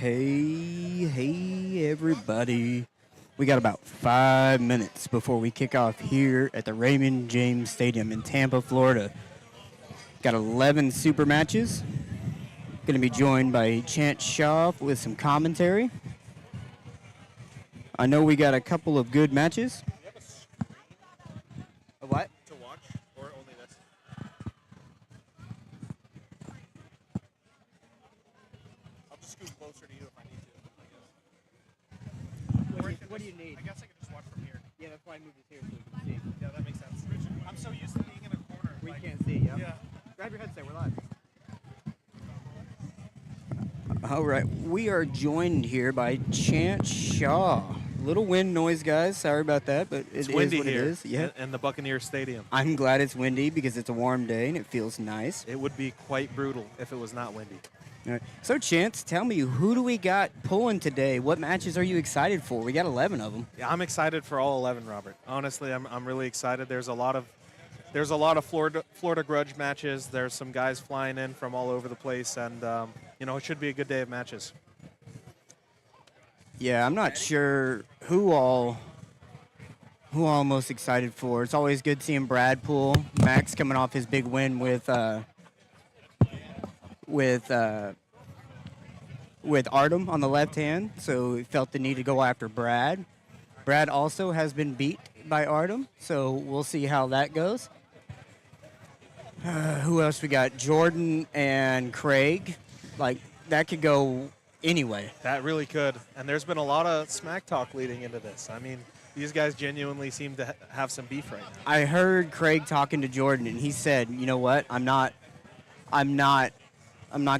Hey, everybody. We got about 5 minutes before we kick off here at the Raymond James Stadium in Tampa, Florida. Got 11 super matches. Going to be joined by Chance Shaw with some commentary. I know we got a couple of good matches. Do you have a screen A what? to watch, or only this? I'll just scoot closer to you if I need to. What do you need? I guess I can just watch from here. Yeah, that's why I moved this here so we can see. Yeah, that makes sense. I'm so used to being in a corner. We can't see, yeah. Yeah. Grab your headset, we're live. All right, we are joined here by Chance Shaw. Little wind noise, guys. Sorry about that, but It's it windy is what here it is. Yeah. in the Buccaneer Stadium. I'm glad it's windy because it's a warm day and it feels nice. It would be quite brutal if it was not windy. All right. So, Chance, tell me, who do we got pulling today? What matches are you excited for? We got 11 of them. Yeah, I'm excited for all 11, Robert. Honestly, I'm really excited. There's a lot of Florida grudge matches. There's some guys flying in from all over the place, and it should be a good day of matches. Yeah, I'm not sure who all I'm most excited for. It's always good seeing Brad pull. Max coming off his big win with Artem on the left hand, so he felt the need to go after Brad. Brad also has been beat by Artem, so we'll see how that goes. Who else we got? Jordan and Craig. Like, that could go anyway. That really could. And there's been a lot of smack talk leading into this. I mean, these guys genuinely seem to have some beef right now. I heard Craig talking to Jordan, and he said, "You know what? I'm not going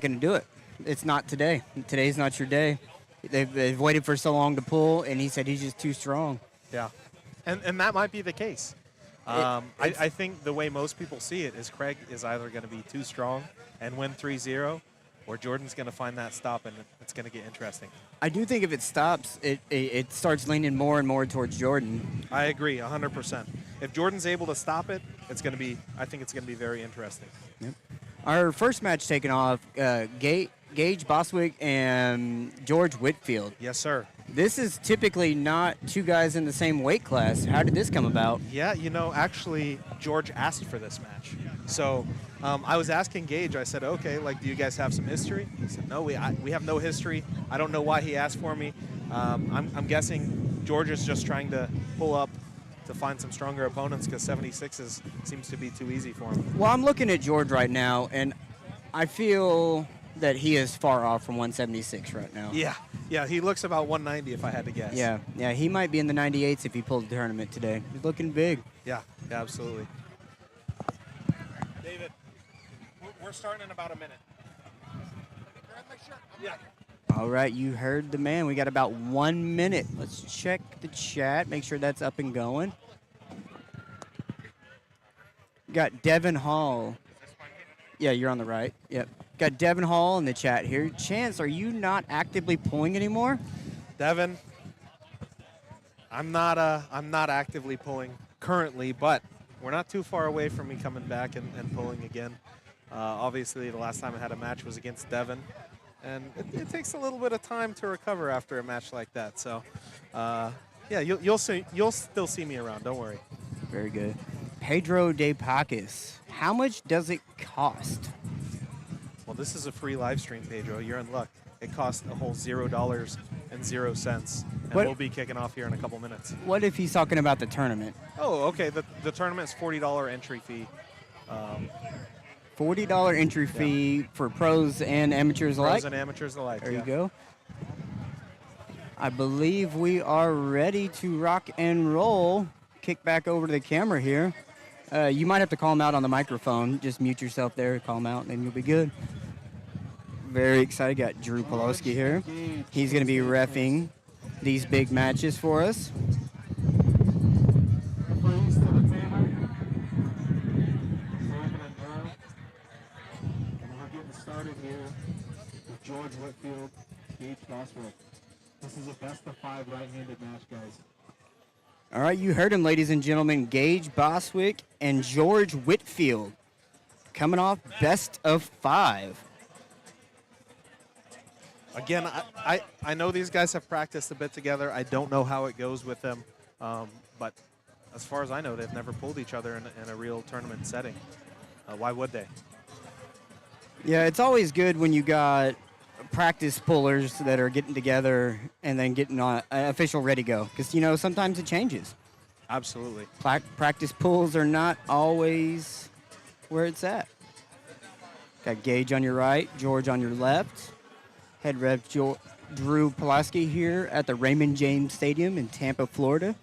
to do it. It's not today. Today's not your day." They've waited for so long to pull, and he said he's just too strong. Yeah, and that might be the case. I think the way most people see it is Craig is either going to be too strong and win 3-0, or Jordan's going to find that stop, and it's going to get interesting. I do think if it stops, it starts leaning more and more towards Jordan. I agree, 100%. If Jordan's able to stop it, I think it's going to be very interesting. Yep. Our first match taken off, Gage, Boswick, and George Whitfield. Yes, sir. This is typically not two guys in the same weight class. How did this come about? Yeah, actually, George asked for this match. So I was asking Gage, I said, okay, do you guys have some history? He said, no, we have no history. I don't know why he asked for me. I'm guessing George is just trying to pull up to find some stronger opponents because 76 seems to be too easy for him. Well, I'm looking at George right now, and I feel that he is far off from 176 right now. Yeah, he looks about 190 if I had to guess. Yeah, he might be in the 98s if he pulled the tournament today. He's looking big. Yeah, absolutely. David, we're starting in about a minute. Yeah. All right, you heard the man. We got about 1 minute. Let's check the chat, make sure that's up and going. Got Devin Hall. Yeah, you're on the right. Yep. Got Devin Hall in the chat here. Chance, are you not actively pulling anymore? Devin, I'm not actively pulling currently, but we're not too far away from me coming back and pulling again. Obviously, the last time I had a match was against Devin, and it takes a little bit of time to recover after a match like that. So, yeah, you'll still see me around. Don't worry. Very good. Pedro De Pacas. How much does it cost? Well, this is a free live stream, Pedro. You're in luck. It costs a whole $0.00, and we'll be kicking off here in a couple minutes. What if he's talking about the tournament? Oh, okay. The tournament's $40 entry fee. $40 entry fee for pros and amateurs alike? Pros and amateurs alike, There you go. I believe we are ready to rock and roll. Kick back over to the camera here. You might have to call him out on the microphone. Just mute yourself there, call him out, and then you'll be good. Very excited. Got Drew Poloski here. He's going to be reffing these big matches for us. Started here with George Whitfield, Gage Boswick. This is a best-of-5 right-handed match, guys. All right, you heard him, ladies and gentlemen. Gage Boswick and George Whitfield coming off best of 5. Again, I know these guys have practiced a bit together. I don't know how it goes with them, but as far as I know, they've never pulled each other in a real tournament setting. Why would they? Yeah, it's always good when you got practice pullers that are getting together and then getting on official ready go, because, you know, sometimes it changes. Absolutely. Practice pulls are not always where it's at. Got Gage on your right, George on your left. Head ref Drew Pulaski here at the Raymond James Stadium in Tampa, Florida.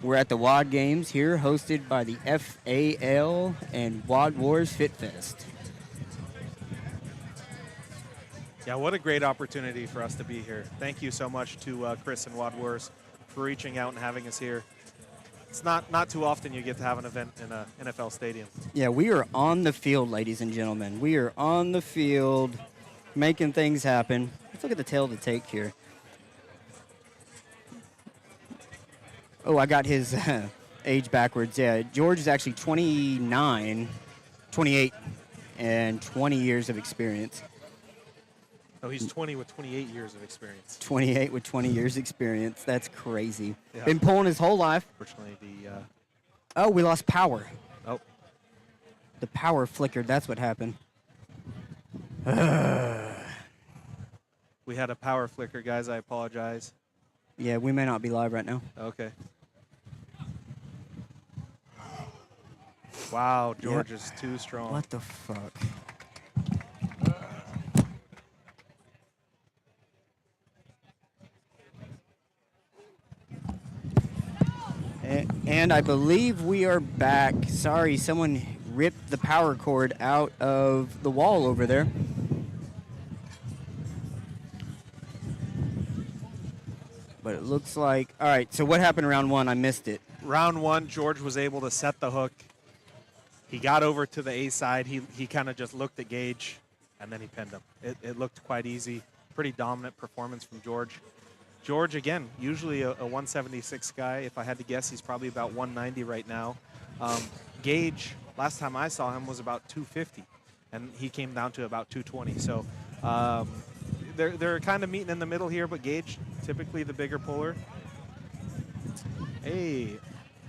We're at the WAD Games here, hosted by the FAL and WAD Wars Fit Fest. Yeah, what a great opportunity for us to be here. Thank you so much to Chris and WAD Wars for reaching out and having us here. It's not too often you get to have an event in an NFL stadium. Yeah, we are on the field, ladies and gentlemen. We are on the field, making things happen. Let's look at the tail to take here. Oh, I got his age backwards. Yeah, George is actually 28, and 20 years of experience. Oh, he's 20 with 28 years of experience. 28 with 20 years experience. That's crazy. Yeah. Been pulling his whole life. Fortunately, Oh, we lost power. oh, The power flickered. That's what happened. we had a power flicker, guys. I apologize. Yeah, we may not be live right now. Okay. Wow, George is too strong. What the fuck? And I believe we are back. Sorry, someone ripped the power cord out of the wall over there. But it looks like... All right, so what happened in round one? I missed it. Round one, George was able to set the hook. He got over to the A side. He kind of just looked at Gage, and then he pinned him. It looked quite easy. Pretty dominant performance from George. George, again, usually a 176 guy. If I had to guess, he's probably about 190 right now. Gage, last time I saw him, was about 250, and he came down to about 220. So they're kind of meeting in the middle here, but Gage, typically the bigger puller. Hey,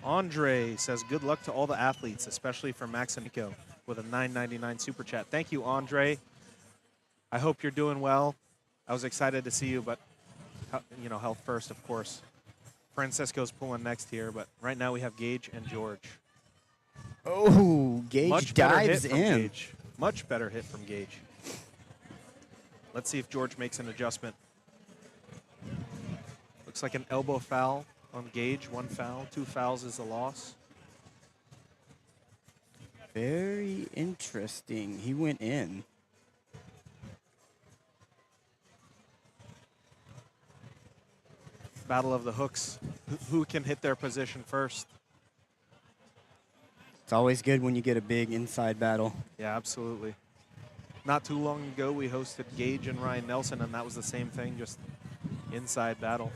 Andre says, good luck to all the athletes, especially for Maximillian with a $9.99 super chat. Thank you, Andre. I hope you're doing well. I was excited to see you, but you know, health first, of course. Francisco's pulling next here, but right now we have Gage and George. Oh, Gage Much better hit dives from in. Gage. Much better hit from Gage. Let's see if George makes an adjustment. Looks like an elbow foul on Gage. 1 foul. 2 fouls is a loss. Very interesting. He went in. Battle of the hooks. Who can hit their position first? It's always good when you get a big inside battle. Yeah, absolutely. Not too long ago, we hosted Gage and Ryan Nelson, and that was the same thing, just inside battle.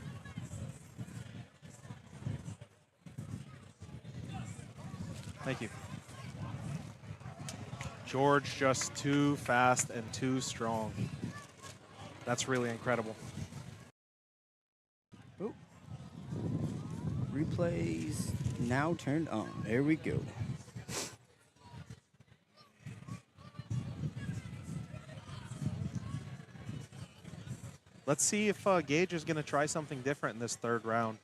Thank you. George just too fast and too strong. That's really incredible. Oh. Replays now turned on. There we go. Let's see if Gage is going to try something different in this third round.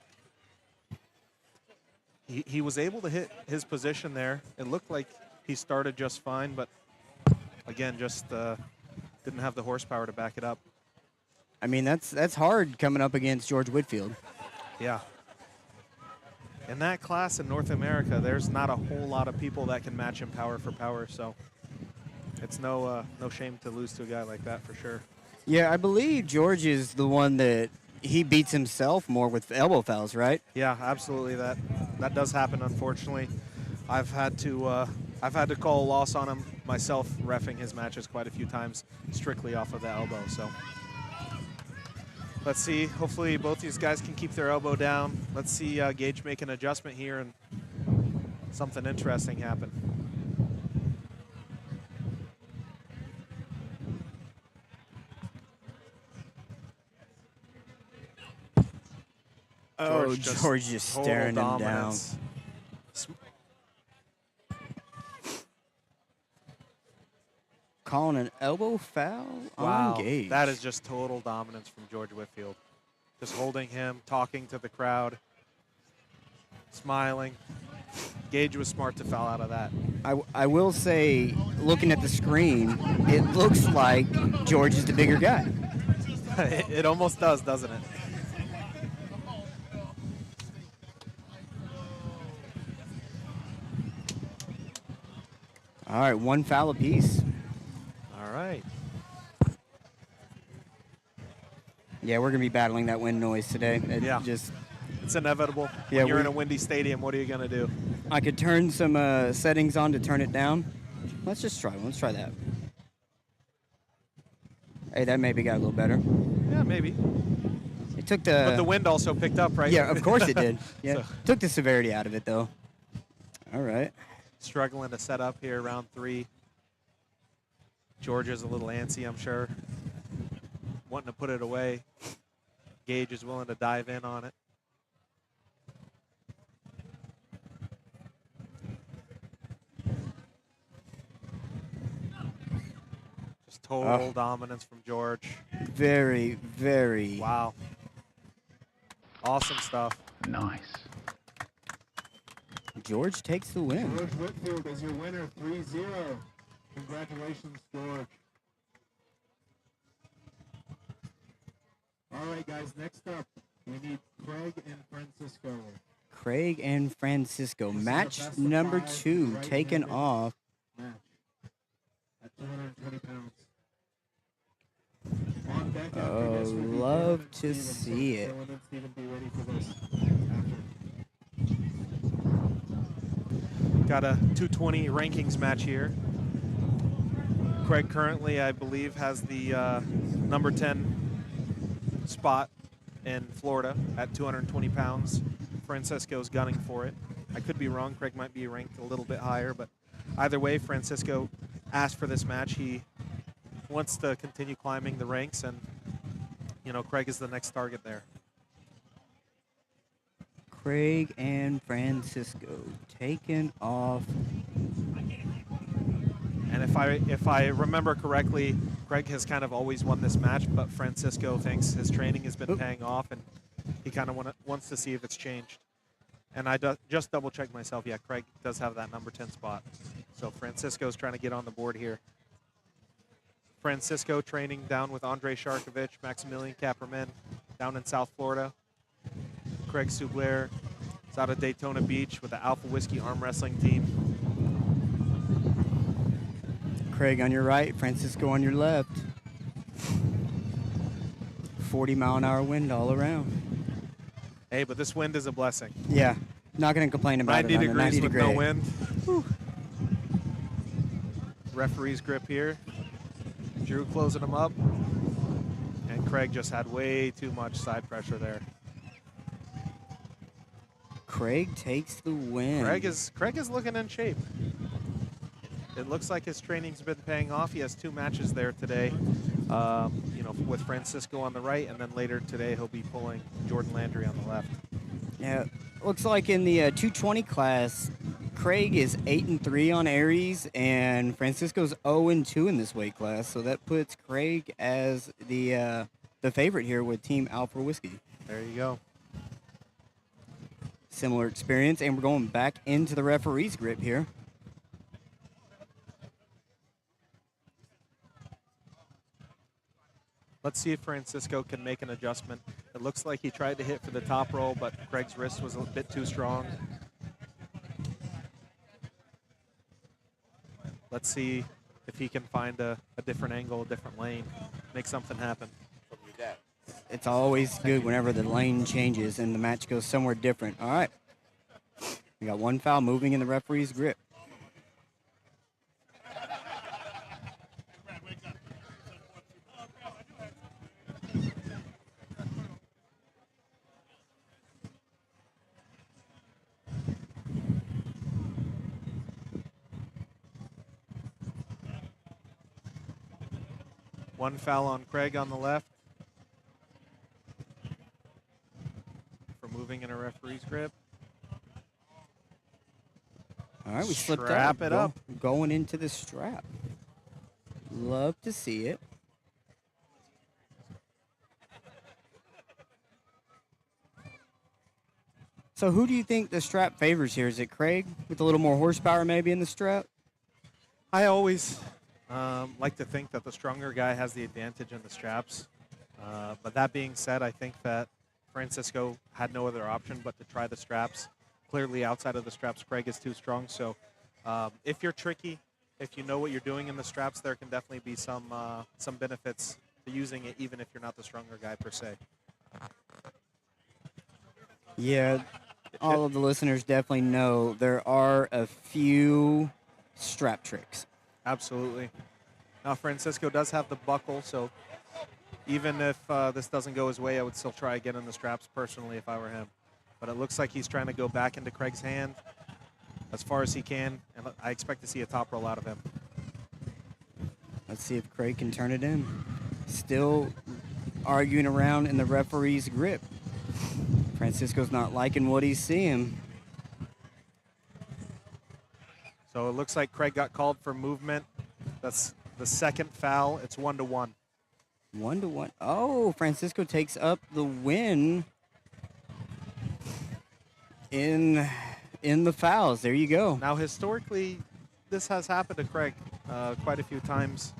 He was able to hit his position there. It looked like he started just fine, but again, just didn't have the horsepower to back it up. I mean, that's hard coming up against George Whitfield. Yeah. In that class in North America, there's not a whole lot of people that can match him power for power, so it's no shame to lose to a guy like that for sure. Yeah, I believe George is the one that he beats himself more with elbow fouls, right? Yeah, absolutely. That does happen, unfortunately. I've had to call a loss on him myself, reffing his matches quite a few times, strictly off of the elbow. So let's see. Hopefully, both these guys can keep their elbow down. Let's see Gage make an adjustment here and something interesting happen. Oh, George just total staring him down. dominance. Calling an elbow foul on Gage. That is just total dominance from George Whitfield. Just holding him, talking to the crowd, smiling. Gage was smart to foul out of that. I will say, looking at the screen, it looks like George is the bigger guy. It almost does, doesn't it? All right, one foul apiece. All right. Yeah, we're going to be battling that wind noise today. Yeah. It's inevitable. Yeah, when you're in a windy stadium, what are you going to do? I could turn some settings on to turn it down. Let's just try one. Let's try that. Hey, that maybe got a little better. Yeah, maybe. It took But the wind also picked up, right? Yeah, of course it did. Yeah, So, took the severity out of it, though. All right. struggling to set up here, round 3. Georgia's a little antsy, I'm sure. Wanting to put it away. Gage is willing to dive in on it. Just total dominance from George. Very, very. Wow. Awesome stuff. Nice. George takes the win. George Whitfield is your winner, 3-0. Congratulations, George. All right, guys, next up, we need Craig and Francisco. Craig and Francisco. This is Match the best of number 5 2 right-handed taken off. Match at 220 pounds. On deck after Oh, this will be love Dillon and to Stevenson. see it. Dillon and Steven, be ready for this after. Got a 220 rankings match here. Craig currently, I believe, has the number 10 spot in Florida at 220 pounds. Francisco's gunning for it. I could be wrong. Craig might be ranked a little bit higher, but either way, Francisco asked for this match. He wants to continue climbing the ranks, and, you know, Craig is the next target there. Craig and Francisco taken off. And if I remember correctly, Craig has kind of always won this match, but Francisco thinks his training has been paying off, and he kind of wants to see if it's changed. And I just double-checked myself. Yeah, Craig does have that number 10 spot. So Francisco's trying to get on the board here. Francisco training down with Andre Sharkovich, Maximillian Khapperman, down in South Florida. Craig Soubliere is out of Daytona Beach with the Alpha Whiskey arm wrestling team. Craig on your right, Francisco on your left. 40-mile-an-hour wind all around. Hey, but this wind is a blessing. Yeah, not going to complain about 90 it. degrees 90 with degree. no wind. Whew. Referee's grip here. Drew closing him up. And Craig just had way too much side pressure there. Craig takes the win. Craig is looking in shape. It looks like his training's been paying off. He has 2 matches there today, you know, with Francisco on the right, and then later today he'll be pulling Jordan Landry on the left. Yeah, looks like in the 220 class, Craig is 8-3 on Aries, and Francisco's 0-2 in this weight class. So that puts Craig as the favorite here with Team Alpha Whiskey. There you go. Similar experience, and we're going back into the referee's grip here. Let's see if Francisco can make an adjustment. It looks like he tried to hit for the top roll, but Craig's wrist was a bit too strong. Let's see if he can find a different angle, a different lane, make something happen. It's always good whenever the lane changes and the match goes somewhere different. All right. We got one foul moving in the referee's grip. One foul on Craig on the left for moving referee's grip. All right, we slipped Strap out. it up. Going into the strap. Love to see it. So who do you think the strap favors here? Is it Craig with a little more horsepower maybe in the strap? I always like to think that the stronger guy has the advantage in the straps. But that being said, I think that Francisco had no other option but to try the straps. Clearly, outside of the straps, Craig is too strong. So if you're tricky, if you know what you're doing in the straps, there can definitely be some benefits to using it, even if you're not the stronger guy per se. Yeah, all of the listeners definitely know there are a few strap tricks. Absolutely. Now, Francisco does have the buckle, so even if this doesn't go his way, I would still try again in the straps personally if I were him. But it looks like he's trying to go back into Craig's hand as far as he can, and I expect to see a top roll out of him. Let's see if Craig can turn it in. Still arguing around in the referee's grip. Francisco's not liking what he's seeing. So it looks like Craig got called for movement. That's the second foul. It's 1-1. 1-1. Oh, Francisco takes up the win in the fouls. There you go. Now, historically, this has happened to Craig quite a few times.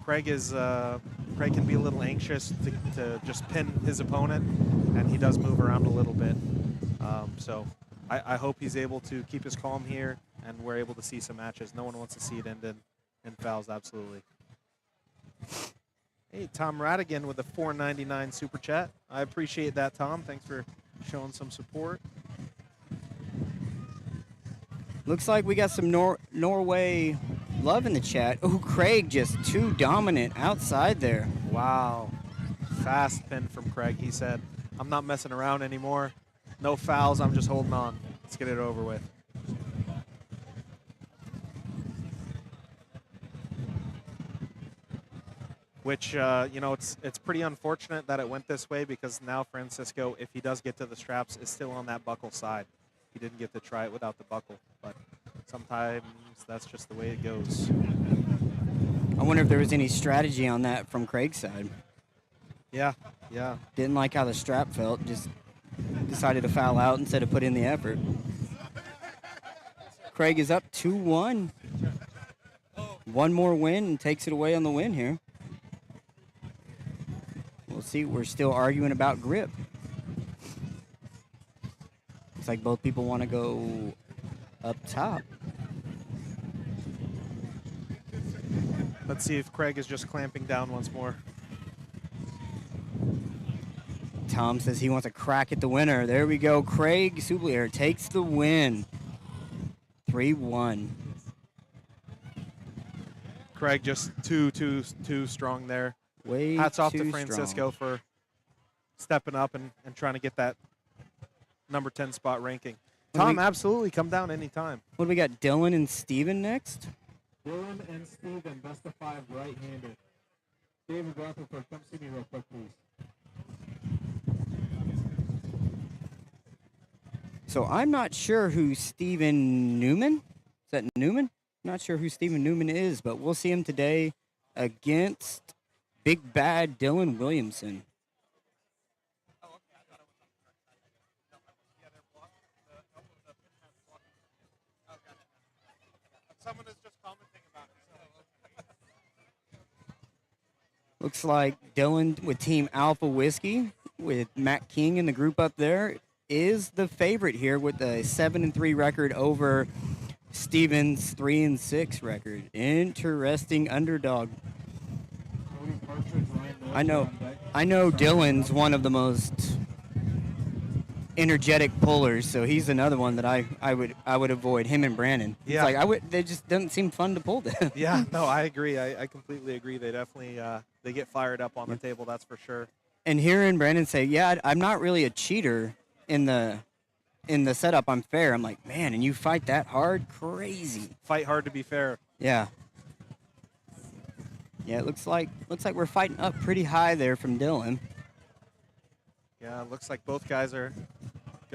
Craig can be a little anxious to just pin his opponent, and he does move around a little bit. So I hope he's able to keep his calm here, and we're able to see some matches. No one wants to see it end in fouls, absolutely. Hey, Tom Radigan with a $4.99 super chat. I appreciate that, Tom. Thanks for showing some support. Looks like we got some Norway love in the chat. Oh, Craig just too dominant outside there. Wow. Fast pin from Craig. He said, I'm not messing around anymore. No fouls. I'm just holding on. Let's get it over with. Which, it's pretty unfortunate that it went this way, because now Francisco, if he does get to the straps, is still on that buckle side. He didn't get to try it without the buckle, but sometimes that's just the way it goes. I wonder if there was any strategy on that from Craig's side. Yeah. Didn't like how the strap felt, just decided to foul out instead of put in the effort. Craig is up 2-1. One more win and takes it away on the win here. We'll see. We're still arguing about grip. Looks like both people want to go up top. Let's see if Craig is just clamping down once more. Tom says he wants a crack at the winner. There we go. Craig Soubliere takes the win. 3-1. Craig just too strong there. Way Hats off to too Francisco strong. for stepping up and trying to get that number 10 spot ranking. Tom, absolutely, come down anytime. What do we got? Dillon and Steven next? Dillon and Steven, best of 5 right-handed. David Rutherford, come see me real quick, please. So I'm not sure who Steven Newman. Is that Newman? Not sure who Steven Newman is, but we'll see him today against Big Bad Dillon Williamson. Someone is just commenting about it. Looks like Dillon with Team Alpha Whiskey with Matt King in the group up there is the favorite here with a 7-3 record over Steven's 3-6 record. Interesting underdog. I know Dillon's one of the most energetic pullers, so he's another one that I would avoid, him and Brannon. Yeah. It's like they just doesn't seem fun to pull them. Yeah, no, I agree. I completely agree. They definitely they get fired up on the table, that's for sure. And hearing Brannon say, "Yeah, I'm not really a cheater in the setup. I'm fair." I'm like, man, and you fight that hard? Crazy. Fight hard to be fair. Yeah. Yeah, it looks like we're fighting up pretty high there from Dillon. Yeah, it looks like both guys are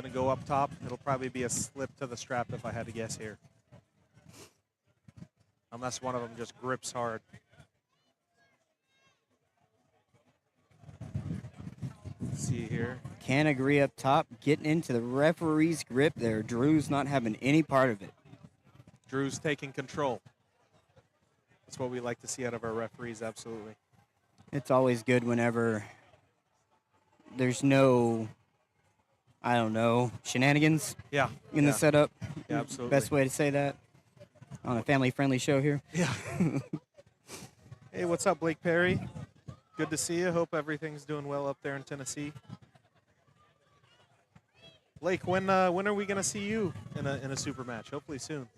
going to go up top. It'll probably be a slip to the strap if I had to guess here. Unless one of them just grips hard. Let's see here. Can't agree up top. Getting into the referee's grip there. Drew's not having any part of it. Drew's taking control. That's what we like to see out of our referees, absolutely. It's always good whenever there's no, I don't know, shenanigans in the setup. Yeah, absolutely. Best way to say that on a family-friendly show here. Yeah. Hey, what's up, Blake Perry? Good to see you. Hope everything's doing well up there in Tennessee. Blake, when are we going to see you in a super match? Hopefully soon.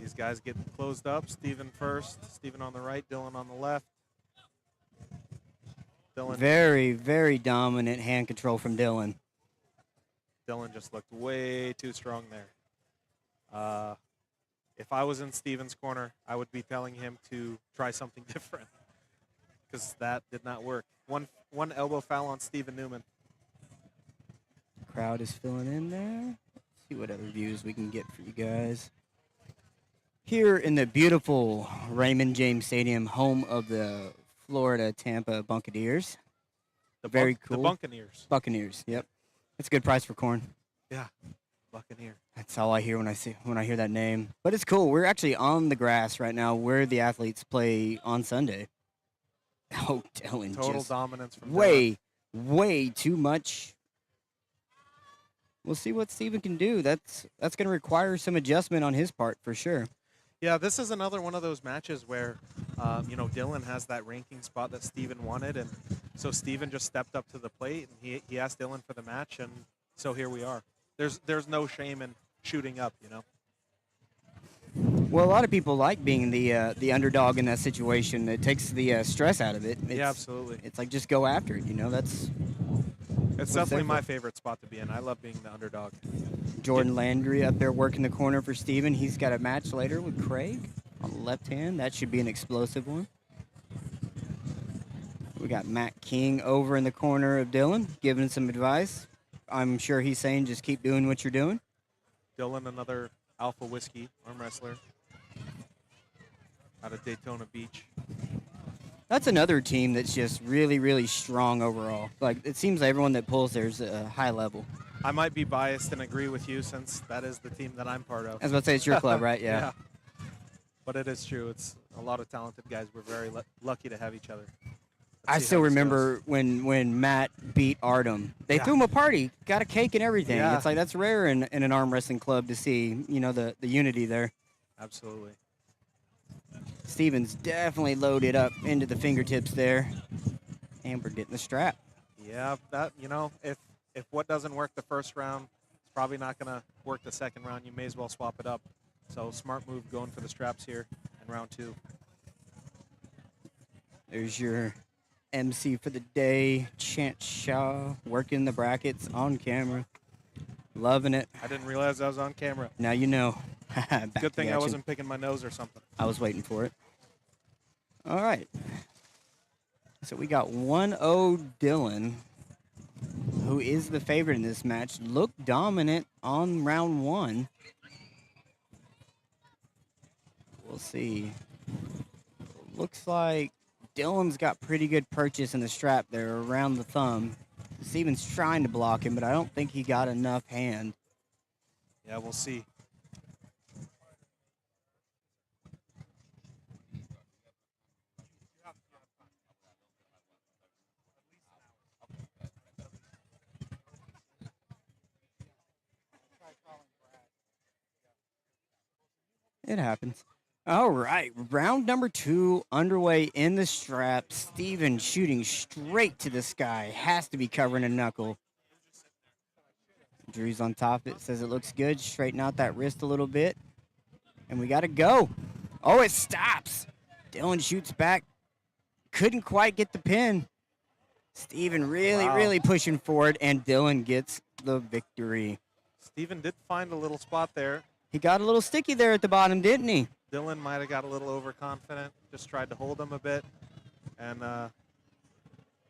These guys getting closed up. Steven first. Steven on the right. Dillon on the left. Dillon. Very, very dominant hand control from Dillon. Dillon just looked way too strong there. If I was in Steven's corner, I would be telling him to try something different because that did not work. One elbow foul on Steven Newman. Crowd is filling in there. Let's see what other views we can get for you guys. Here in the beautiful Raymond James Stadium, home of the Florida Tampa Buccaneers. Very cool. The Buccaneers. Buccaneers, yep. It's a good price for corn. Yeah, Buccaneer. That's all I hear when I hear that name. But it's cool. We're actually on the grass right now where the athletes play on Sunday. Oh, Dillon. Total dominance from Dillon. Way too much. We'll see what Steven can do. That's going to require some adjustment on his part for sure. Yeah, this is another one of those matches where, Dillon has that ranking spot that Steven wanted, and so Steven just stepped up to the plate, and he asked Dillon for the match, and so here we are. There's no shame in shooting up, Well, a lot of people like being the underdog in that situation. It takes the stress out of it. Yeah, absolutely. It's like just go after it, That's It's definitely my favorite spot to be in. I love being the underdog. Jordan Landry up there working the corner for Steven. He's got a match later with Craig on the left hand. That should be an explosive one. We got Matt King over in the corner of Dillon giving some advice. I'm sure he's saying just keep doing what you're doing. Dillon, another Alpha Whiskey arm wrestler out of Daytona Beach. That's another team that's just really, really strong overall. Like, it seems like everyone that pulls there's a high level. I might be biased and agree with you since that is the team that I'm part of. I was about to say it's your club, right? Yeah. But it is true. It's a lot of talented guys. We're very lucky to have each other. I still remember when Matt beat Artem. They threw him a party, got a cake and everything. Yeah. It's like that's rare in an arm wrestling club to see, the unity there. Absolutely. Steven's definitely loaded up into the fingertips there. Amber getting the strap. Yeah, that if what doesn't work the first round, it's probably not going to work the second round. You may as well swap it up. So smart move going for the straps here in round 2. There's your MC for the day, Chance Shaw, working the brackets on camera. Loving it. I didn't realize I was on camera. Now you know. Good thing I wasn't picking my nose or something. I was waiting for it. All right. So we got 1-0 Dillon, who is the favorite in this match. Looked dominant on round 1. We'll see. Looks like Dillon's got pretty good purchase in the strap there around the thumb. Steven's trying to block him, but I don't think he got enough hand. Yeah, we'll see. It happens. All right, round number 2 underway in the strap. Steven shooting straight to the sky. Has to be covering a knuckle. Drew's on top of it, says it looks good. Straighten out that wrist a little bit. And we got to go. Oh, it stops. Dillon shoots back. Couldn't quite get the pin. Steven really pushing forward, and Dillon gets the victory. Steven did find a little spot there. He got a little sticky there at the bottom, didn't he? Dillon might have got a little overconfident, just tried to hold him a bit, and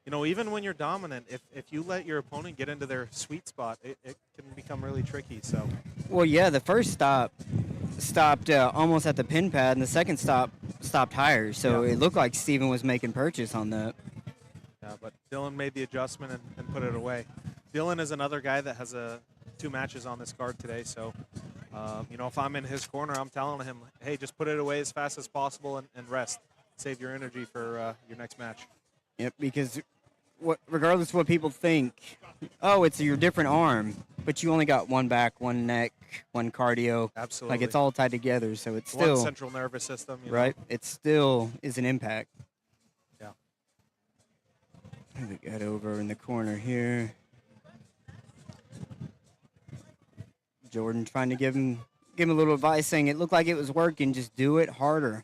you know, even when you're dominant, if you let your opponent get into their sweet spot, it can become really tricky. So, Well, yeah, the first stop stopped almost at the pin pad, and the second stop stopped higher. So Yeah. it looked like Steven was making purchase on that. yeah, but Dillon made the adjustment and put it away. Dillon is another guy that has 2 matches on this card today. So, you know, if I'm in his corner, I'm telling him, hey, just put it away as fast as possible and rest. Save your energy for your next match. Yep, because regardless of what people think, oh, it's your different arm, but you only got one back, one neck, one cardio. Absolutely. Like, it's all tied together, so it's One still, central nervous system. You right? know? It still is an impact. Yeah. We got over in the corner here. Jordan trying to give him a little advice, saying it looked like it was working, just do it harder.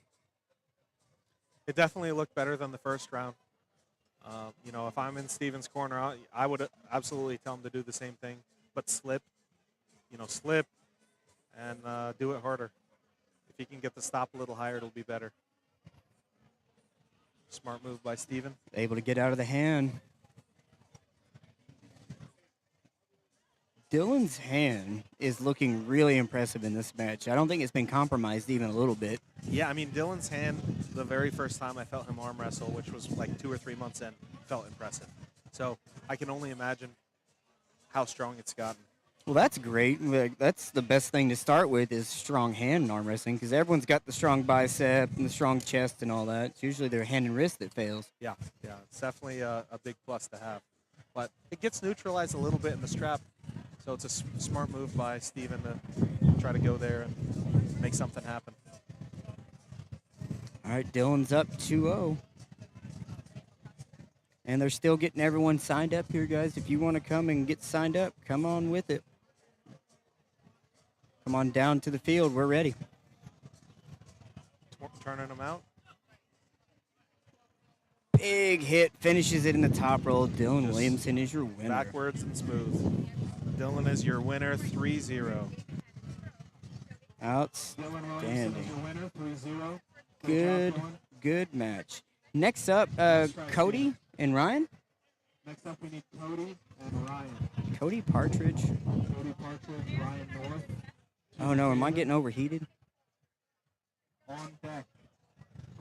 It definitely looked better than the first round. You know, if I'm in Steven's corner, I would absolutely tell him to do the same thing, but slip. You know, slip and do it harder. If he can get the stop a little higher, it'll be better. Smart move by Steven. Able to get out of the hand. Dillon's hand is looking really impressive in this match. I don't think it's been compromised even a little bit. Yeah, I mean, Dillon's hand, the very first time I felt him arm wrestle, which was like 2 or 3 months in, felt impressive. So I can only imagine how strong it's gotten. Well, that's great. Like, that's the best thing to start with is strong hand in arm wrestling because everyone's got the strong bicep and the strong chest and all that. It's usually their hand and wrist that fails. Yeah, it's definitely a big plus to have. But it gets neutralized a little bit in the strap. So it's a smart move by Steven to try to go there and make something happen. All right, Dillon's up 2-0. And they're still getting everyone signed up here, guys. If you want to come and get signed up, come on with it. Come on down to the field. We're ready. Turning them out. Big hit. Finishes it in the top roll. Dillon Williamson is your winner. Backwards and smooth. Dillon is your winner, 3-0. Outstanding. 3-0. Good match. Next up, Koty and Ryan. Next up, we need Koty and Ryan. Koty Partridge. Koty Partridge, Ryan North. Oh no, am I getting overheated? On deck,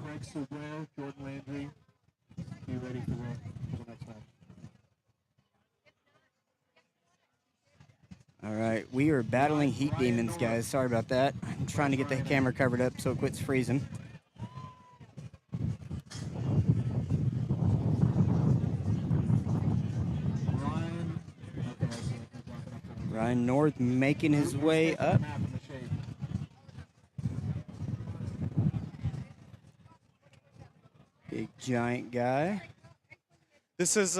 Craig Soubliere, Jordan Landry. Be ready for the next match. All right, we are battling heat demons, guys. Sorry about that. I'm trying to get the camera covered up so it quits freezing. Ryan North making his way up. Big giant guy. This is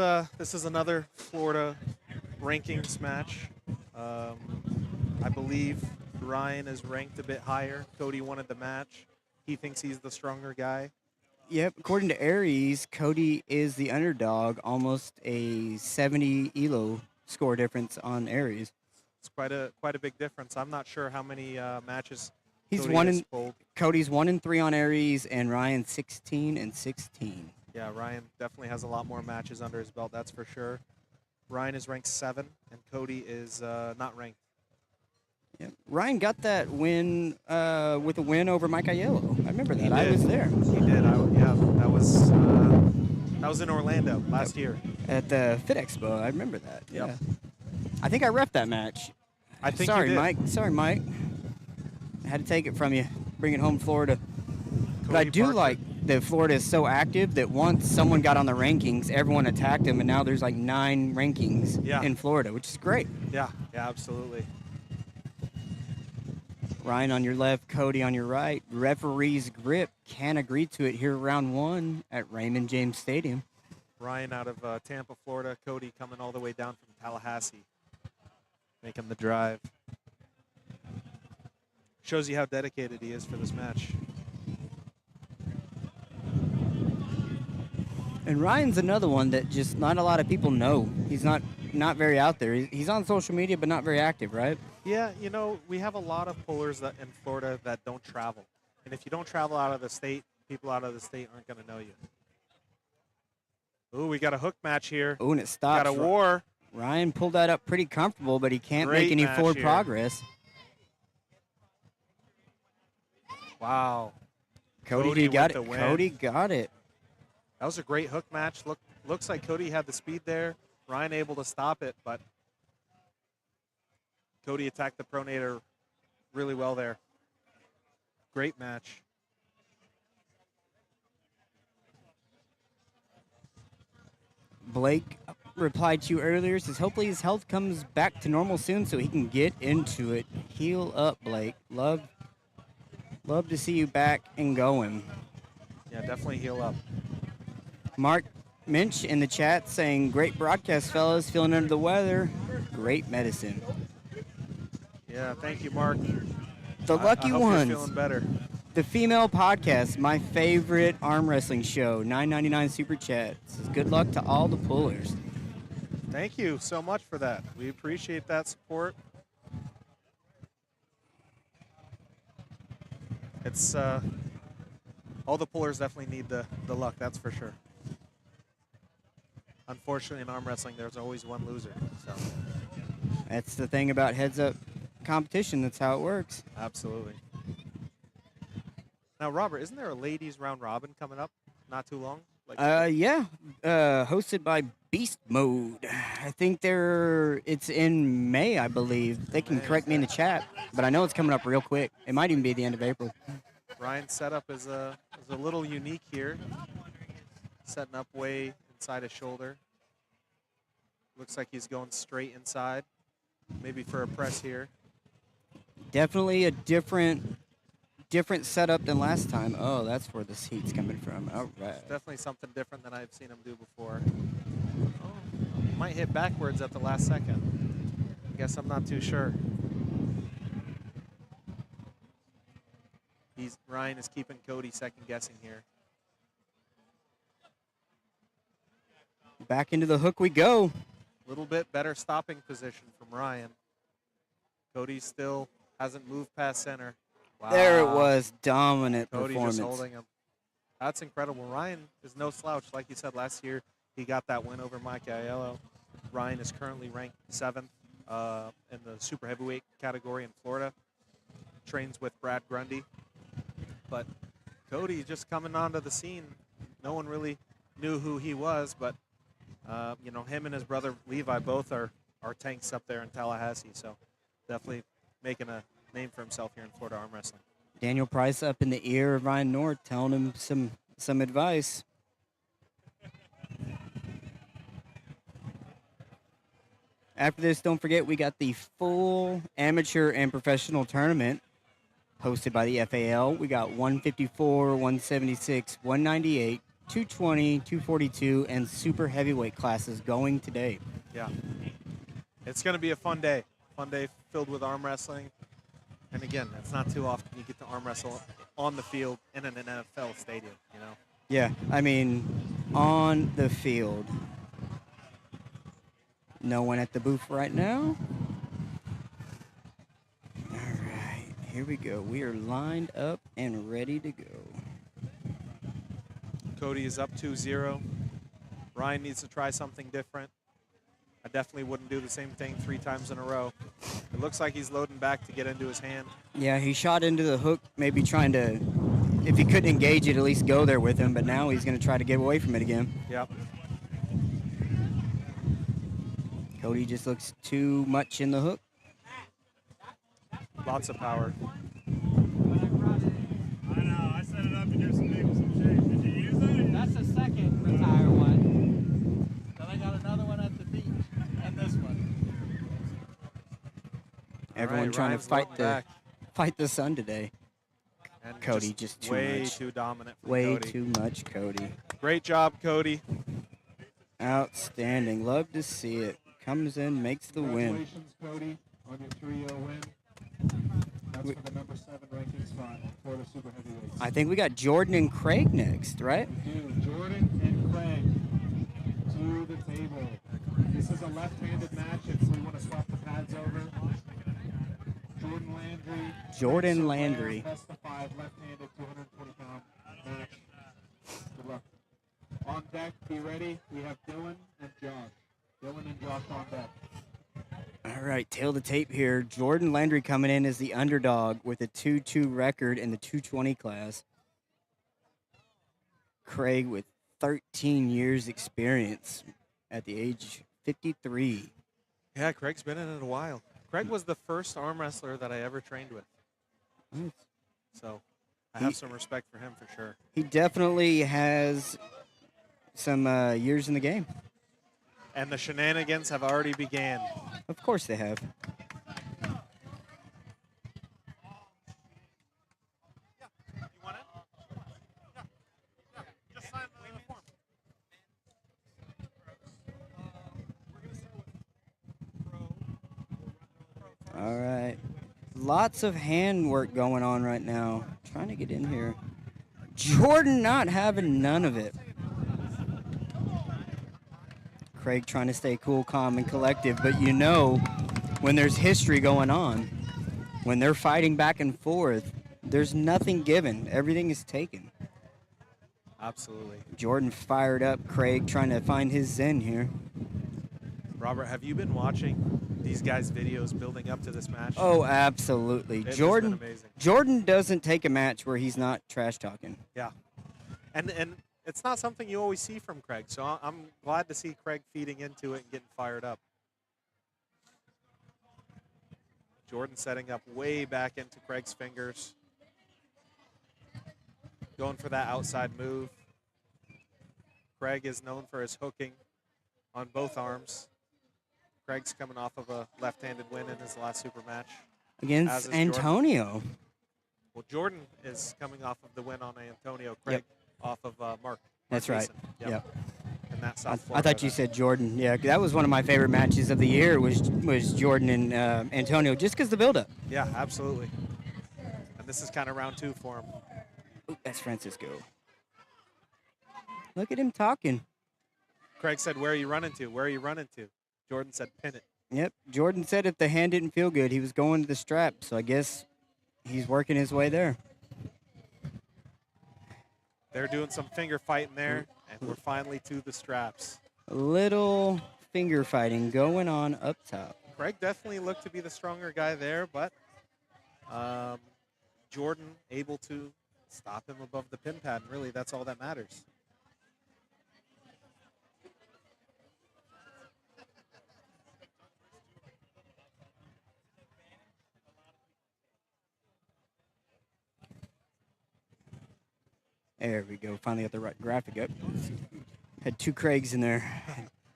another Florida rankings match. I believe Ryan is ranked a bit higher. Koty wanted the match. He thinks he's the stronger guy. Yep, according to Aries, Koty is the underdog, almost a 70 ELO score difference on Aries. It's quite a big difference. I'm not sure how many matches He's Koty has Cody's pulled. 1-3 on Aries, and Ryan 16-16. Yeah, Ryan definitely has a lot more matches under his belt, that's for sure. Ryan is ranked 7, and Koty is not ranked. Yep. Ryan got that win with a win over Mike Aiello. I remember that. He I did. was there. He did. That was in Orlando last year. At the Fit Expo. I remember that. Yep. Yeah. I think I reffed that match. I think Sorry, you did. Mike. Sorry, Mike. I had to take it from you. Bring it home, Florida. But I do Parker. like that Florida is so active that once someone got on the rankings, everyone attacked him, and now there's like 9 rankings in Florida, which is great. Yeah, absolutely. Ryan on your left, Koty on your right. Referee's grip can agree to it here round 1 at Raymond James Stadium. Ryan out of Tampa, Florida. Koty coming all the way down from Tallahassee, making the drive. Shows you how dedicated he is for this match. And Ryan's another one that just not a lot of people know. He's not very out there. He's on social media, but not very active, right? Yeah, you know, we have a lot of pullers that in Florida that don't travel. And if you don't travel out of the state, people out of the state aren't going to know you. Ooh, we got a hook match here. Ooh, and it stops. Got a war. Ryan pulled that up pretty comfortable, but he can't Great make any match forward here. progress. Wow. Cody got it. with the win. Cody got it. That was a great hook match. Looks like Cody had the speed there. Ryan able to stop it, but Cody attacked the pronator really well there. Great match. Blake replied to you earlier, says hopefully his health comes back to normal soon so he can get into it. Heal up, Blake. Love to see you back and going. Yeah, definitely heal up. Mark Minch in the chat saying, great broadcast, fellas. Feeling under the weather. Great medicine. Yeah, thank you, Mark. The lucky I hope ones. You're feeling better. The female podcast, my favorite arm wrestling show, $9.99 super chat. Says, good luck to all the pullers. Thank you so much for that. We appreciate that support. It's all the pullers definitely need the luck, that's for sure. Unfortunately, in arm wrestling, there's always one loser. So That's the thing about heads-up competition. That's how it works. absolutely. Now, Robert, isn't there a ladies round robin coming up not too long? Yeah, hosted by Beast Mode. I think it's in May, I believe. They can correct me in the chat, but I know it's coming up real quick. It might even be the end of April. Ryan's setup is a little unique here. Setting up way inside his shoulder. Looks like he's going straight inside. Maybe for a press here. Definitely a different setup than last time. Oh, that's where this heat's coming from. All right. Definitely something different than I've seen him do before. Oh, might hit backwards at the last second. Guess I'm not too sure. Ryan is keeping Cody second guessing here. Back into the hook we go. A little bit better stopping position from Ryan. Cody still hasn't moved past center. Wow. There it was. Dominant Cody performance. just holding him. That's incredible. Ryan is no slouch. Like you said, last year he got that win over Mike Aiello. Ryan is currently ranked 7th in the super heavyweight category in Florida. Trains with Brad Grundy. But Cody just coming onto the scene. No one really knew who he was, but you know, him and his brother Levi both are tanks up there in Tallahassee. So definitely making a name for himself here in Florida arm wrestling. Daniel Price up in the ear of Ryan North, telling him some advice. After this, don't forget we got the full amateur and professional tournament hosted by the FAL. We got 154, 176, 198, 220, 242, and super heavyweight classes going today. Yeah. It's going to be a fun day. Fun day filled with arm wrestling. And again, it's not too often you get to arm wrestle on the field in an NFL stadium, you know? Yeah, I mean, on the field. No one at the booth right now. All right, here we go. We are lined up and ready to go. Cody is up 2-0. Ryan needs to try something different. I definitely wouldn't do the same thing 3 times in a row. It looks like he's loading back to get into his hand. Yeah, he shot into the hook, maybe trying to, if he couldn't engage it, at least go there with him, but now he's going to try to get away from it again. Yep. Cody just looks too much in the hook. Lots of power. I know, I set it up to do some shape. Did you use that? That's the second retire one. Then I got another one at the beach, and this one. Everyone right, trying Ryan's to loading fight the sun today. And Cody just too way much. too dominant from Way Cody. too much, Cody. Great job, Cody. Outstanding. Love to see it. Comes in, makes the win. Congratulations, Cody, on your 3-0 win. That's for the number 7 ranking spot for the super heavyweights. I think we got Jordan and Craig next, right? We do. Jordan and Craig to the table. This is a left-handed match if we want to swap the pads over. Jordan Landry. Jordan Craig Landry. Soubliere, Best of 5, left-handed, 220-pound match. Good luck. On deck. deck. Be ready. We have Dillon and Josh. Dillon and Josh on deck. All right, tail to tape here. Jordan Landry coming in as the underdog with a 2-2 record in the 220 class. Craig with 13 years experience at the age 53. Yeah, Craig's been in it a while. Craig was the first arm wrestler that I ever trained with. Nice. So I have some respect for him for sure. He definitely has some years in the game. And the shenanigans have already began. Of course they have. All right. Lots of hand work going on right now. Trying to get in here. Jordan not having none of it. Craig trying to stay cool, calm, and collective. But you know, when there's history going on, when they're fighting back and forth, there's nothing given. Everything is taken. Absolutely. Jordan fired up. Craig trying to find his zen here. Robert, have you been watching these guys' videos building up to this match? Oh, absolutely. It's Jordan, been amazing. Jordan doesn't take a match where he's not trash talking. Yeah. And it's not something you always see from Craig, so I'm glad to see Craig feeding into it and getting fired up. Jordan setting up way back into Craig's fingers. Going for that outside move. Craig is known for his hooking on both arms. Craig's coming off of a left-handed win in his last super match. Against Antonio. Well, Jordan is coming off of the win on Antonio. Craig off of Mark. That's right. Yep. Yep. And that South I Florida thought you event. said Jordan. Yeah, that was one of my favorite matches of the year was Jordan and Antonio, just because the build-up. Yeah, absolutely. And this is kind of round 2 for him. Ooh, that's Francisco. Look at him talking. Craig said, "Where are you running to? Where are you running to?" Jordan said, "Pin it." Yep. Jordan said if the hand didn't feel good, he was going to the strap. So I guess he's working his way there. They're doing some finger fighting there, and we're finally to the straps. A little finger fighting going on up top. Craig definitely looked to be the stronger guy there, but Jordan able to stop him above the pin pad, and really that's all that matters. There we go. Finally got the right graphic up. Had 2 Craigs in there.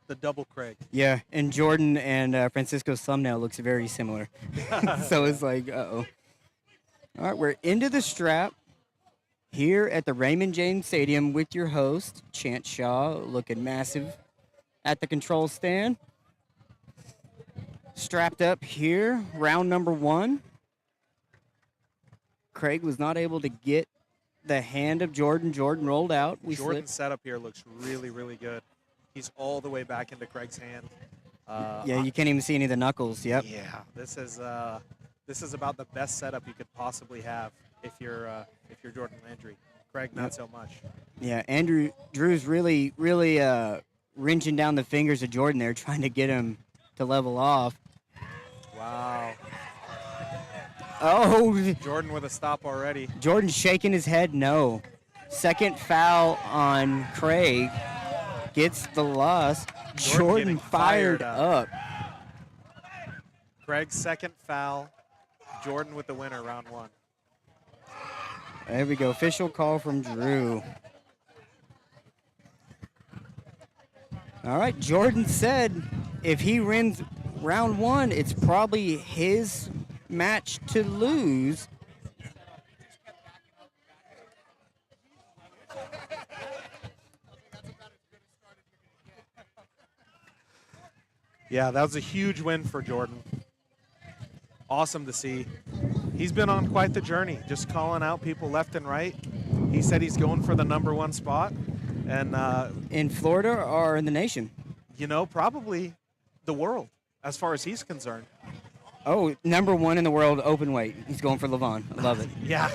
The double Craig. Yeah, and Jordan and Francisco's thumbnail looks very similar. So it's like, uh-oh. All right, we're into the strap here at the Raymond James Stadium with your host, Chance Shaw, looking massive at the control stand. Strapped up here, round number 1. Craig was not able to get the hand of Jordan. Jordan rolled out. Jordan's setup here looks really, really good. He's all the way back into Craig's hand. Yeah, you can't even see any of the knuckles. Yep. Yeah, this is about the best setup you could possibly have if you're Jordan Landry. Craig, not so much. Yeah, Drew's really wrenching down the fingers of Jordan there, trying to get him to level off. Wow. Oh, Jordan with a stop already. Jordan shaking his head no. Second foul on Craig. Gets the loss. Jordan fired up. Craig's second foul. Jordan with the winner, round 1. There we go. Official call from Drew. All right, Jordan said if he wins round 1, it's probably his match to lose. Yeah, that was a huge win for Jordan. Awesome to see. He's been on quite the journey, just calling out people left and right. He said he's going for the number 1 spot. And in Florida or in the nation? You know, probably the world, as far as he's concerned. Oh, number 1 in the world, open weight. He's going for Levon. I love it. Yeah.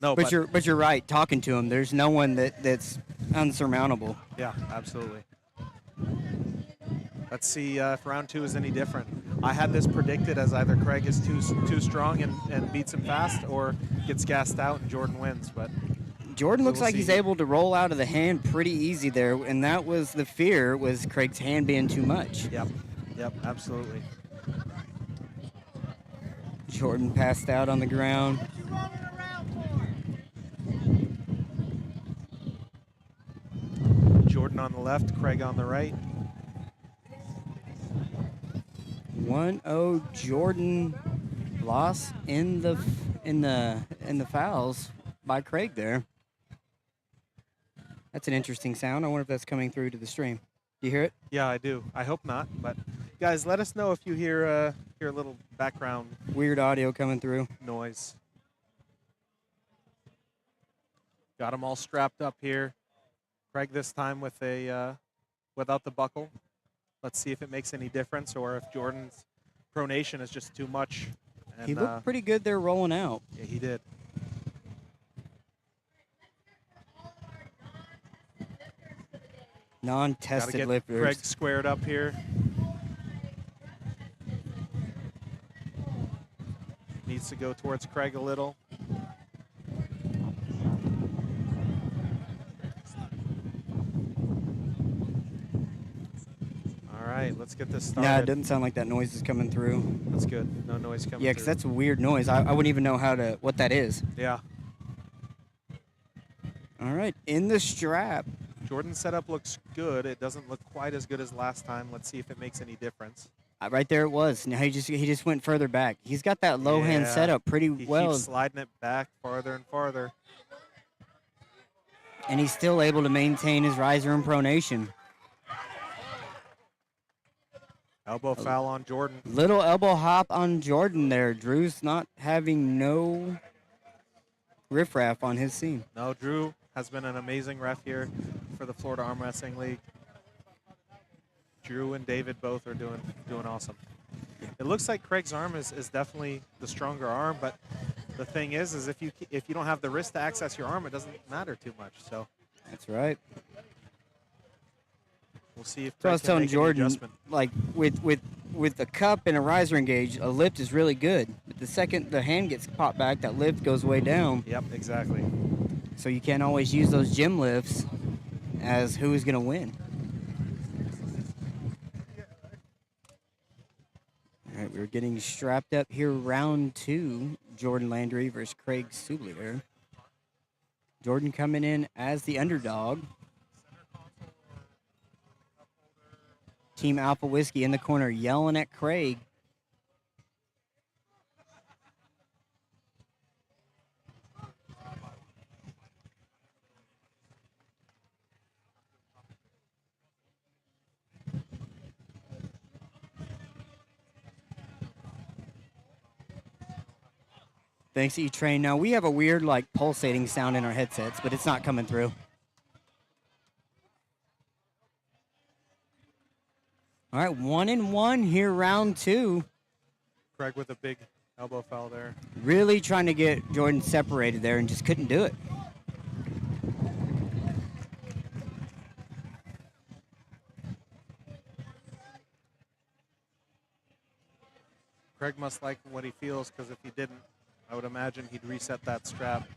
No, But you're right. Talking to him, there's no one that's unsurmountable. Yeah, absolutely. Let's see if round 2 is any different. I had this predicted as either Craig is too strong and beats him fast, or gets gassed out and Jordan wins. But Jordan looks we'll like he's see. able to roll out of the hand pretty easy there, and that was the fear, was Craig's hand being too much. Yep, absolutely. Jordan passed out on the ground. Jordan on the left, Craig on the right. 1-0 Jordan, loss in the fouls by Craig there. That's an interesting sound. I wonder if that's coming through to the stream. Do you hear it? Yeah, I do. I hope not. But guys, let us know if you hear a little background Weird audio coming through. noise. Got them all strapped up here. Craig this time with without the buckle. Let's see if it makes any difference, or if Jordan's pronation is just too much. And, He looked pretty good there rolling out. Yeah, he did. Gotta Non-tested get lifters. Craig squared up here. Needs to go towards Craig a little. All right, let's get this started. Nah, it doesn't sound like that noise is coming through. That's good. No noise coming Yeah, because through. that's a weird noise. I wouldn't even know what that is. Yeah. All right, in the strap. Jordan's setup looks good. It doesn't look quite as good as last time. Let's see if it makes any difference. Right there it was. Now he just went further back. He's got that low hand Yeah, setup pretty He well, keeps sliding it back farther and farther. and he's still able to maintain his riser and pronation. Elbow foul on Jordan. Little elbow hop on Jordan there. Drew's not having no riffraff on his scene. No, Drew has been an amazing ref here for the Florida Arm Wrestling League. Drew and David both are doing awesome. It looks like Craig's arm is definitely the stronger arm, but the thing is if you don't have the wrist to access your arm, it doesn't matter too much. So That's right. we'll see if So I Craig was can telling make any Jordan, adjustment. like with a cup and a riser engage, a lift is really good. But the second the hand gets popped back, that lift goes way down. Yep, exactly. So you can't always use those gym lifts as who is going to win. All right, we're getting strapped up here, round 2. Jordan Landry versus Craig Soubliere. Jordan coming in as the underdog. Team Alpha Whiskey in the corner yelling at Craig. Thanks, E-Train. Now, we have a weird, like, pulsating sound in our headsets, but it's not coming through. All right, 1-1 here, round 2. Craig with a big elbow foul there. Really trying to get Jordan separated there and just couldn't do it. Craig must like what he feels, because if he didn't, I would imagine he'd reset that strap.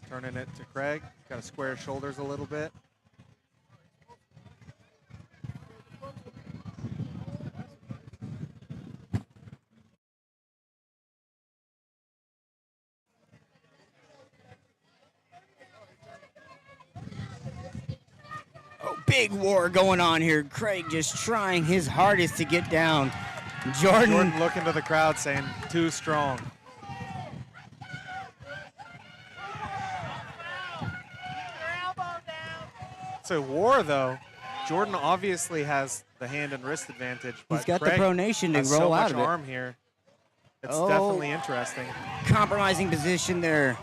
Turning it to Craig. Got to square his shoulders a little bit. Oh, big war going on here. Craig just trying his hardest to get down. Jordan looking to the crowd saying, too strong. It's a war, though. Jordan obviously has the hand and wrist advantage, but He's got Craig the pronation to has roll so out much of it. arm here. It's Oh. definitely interesting. Compromising position there.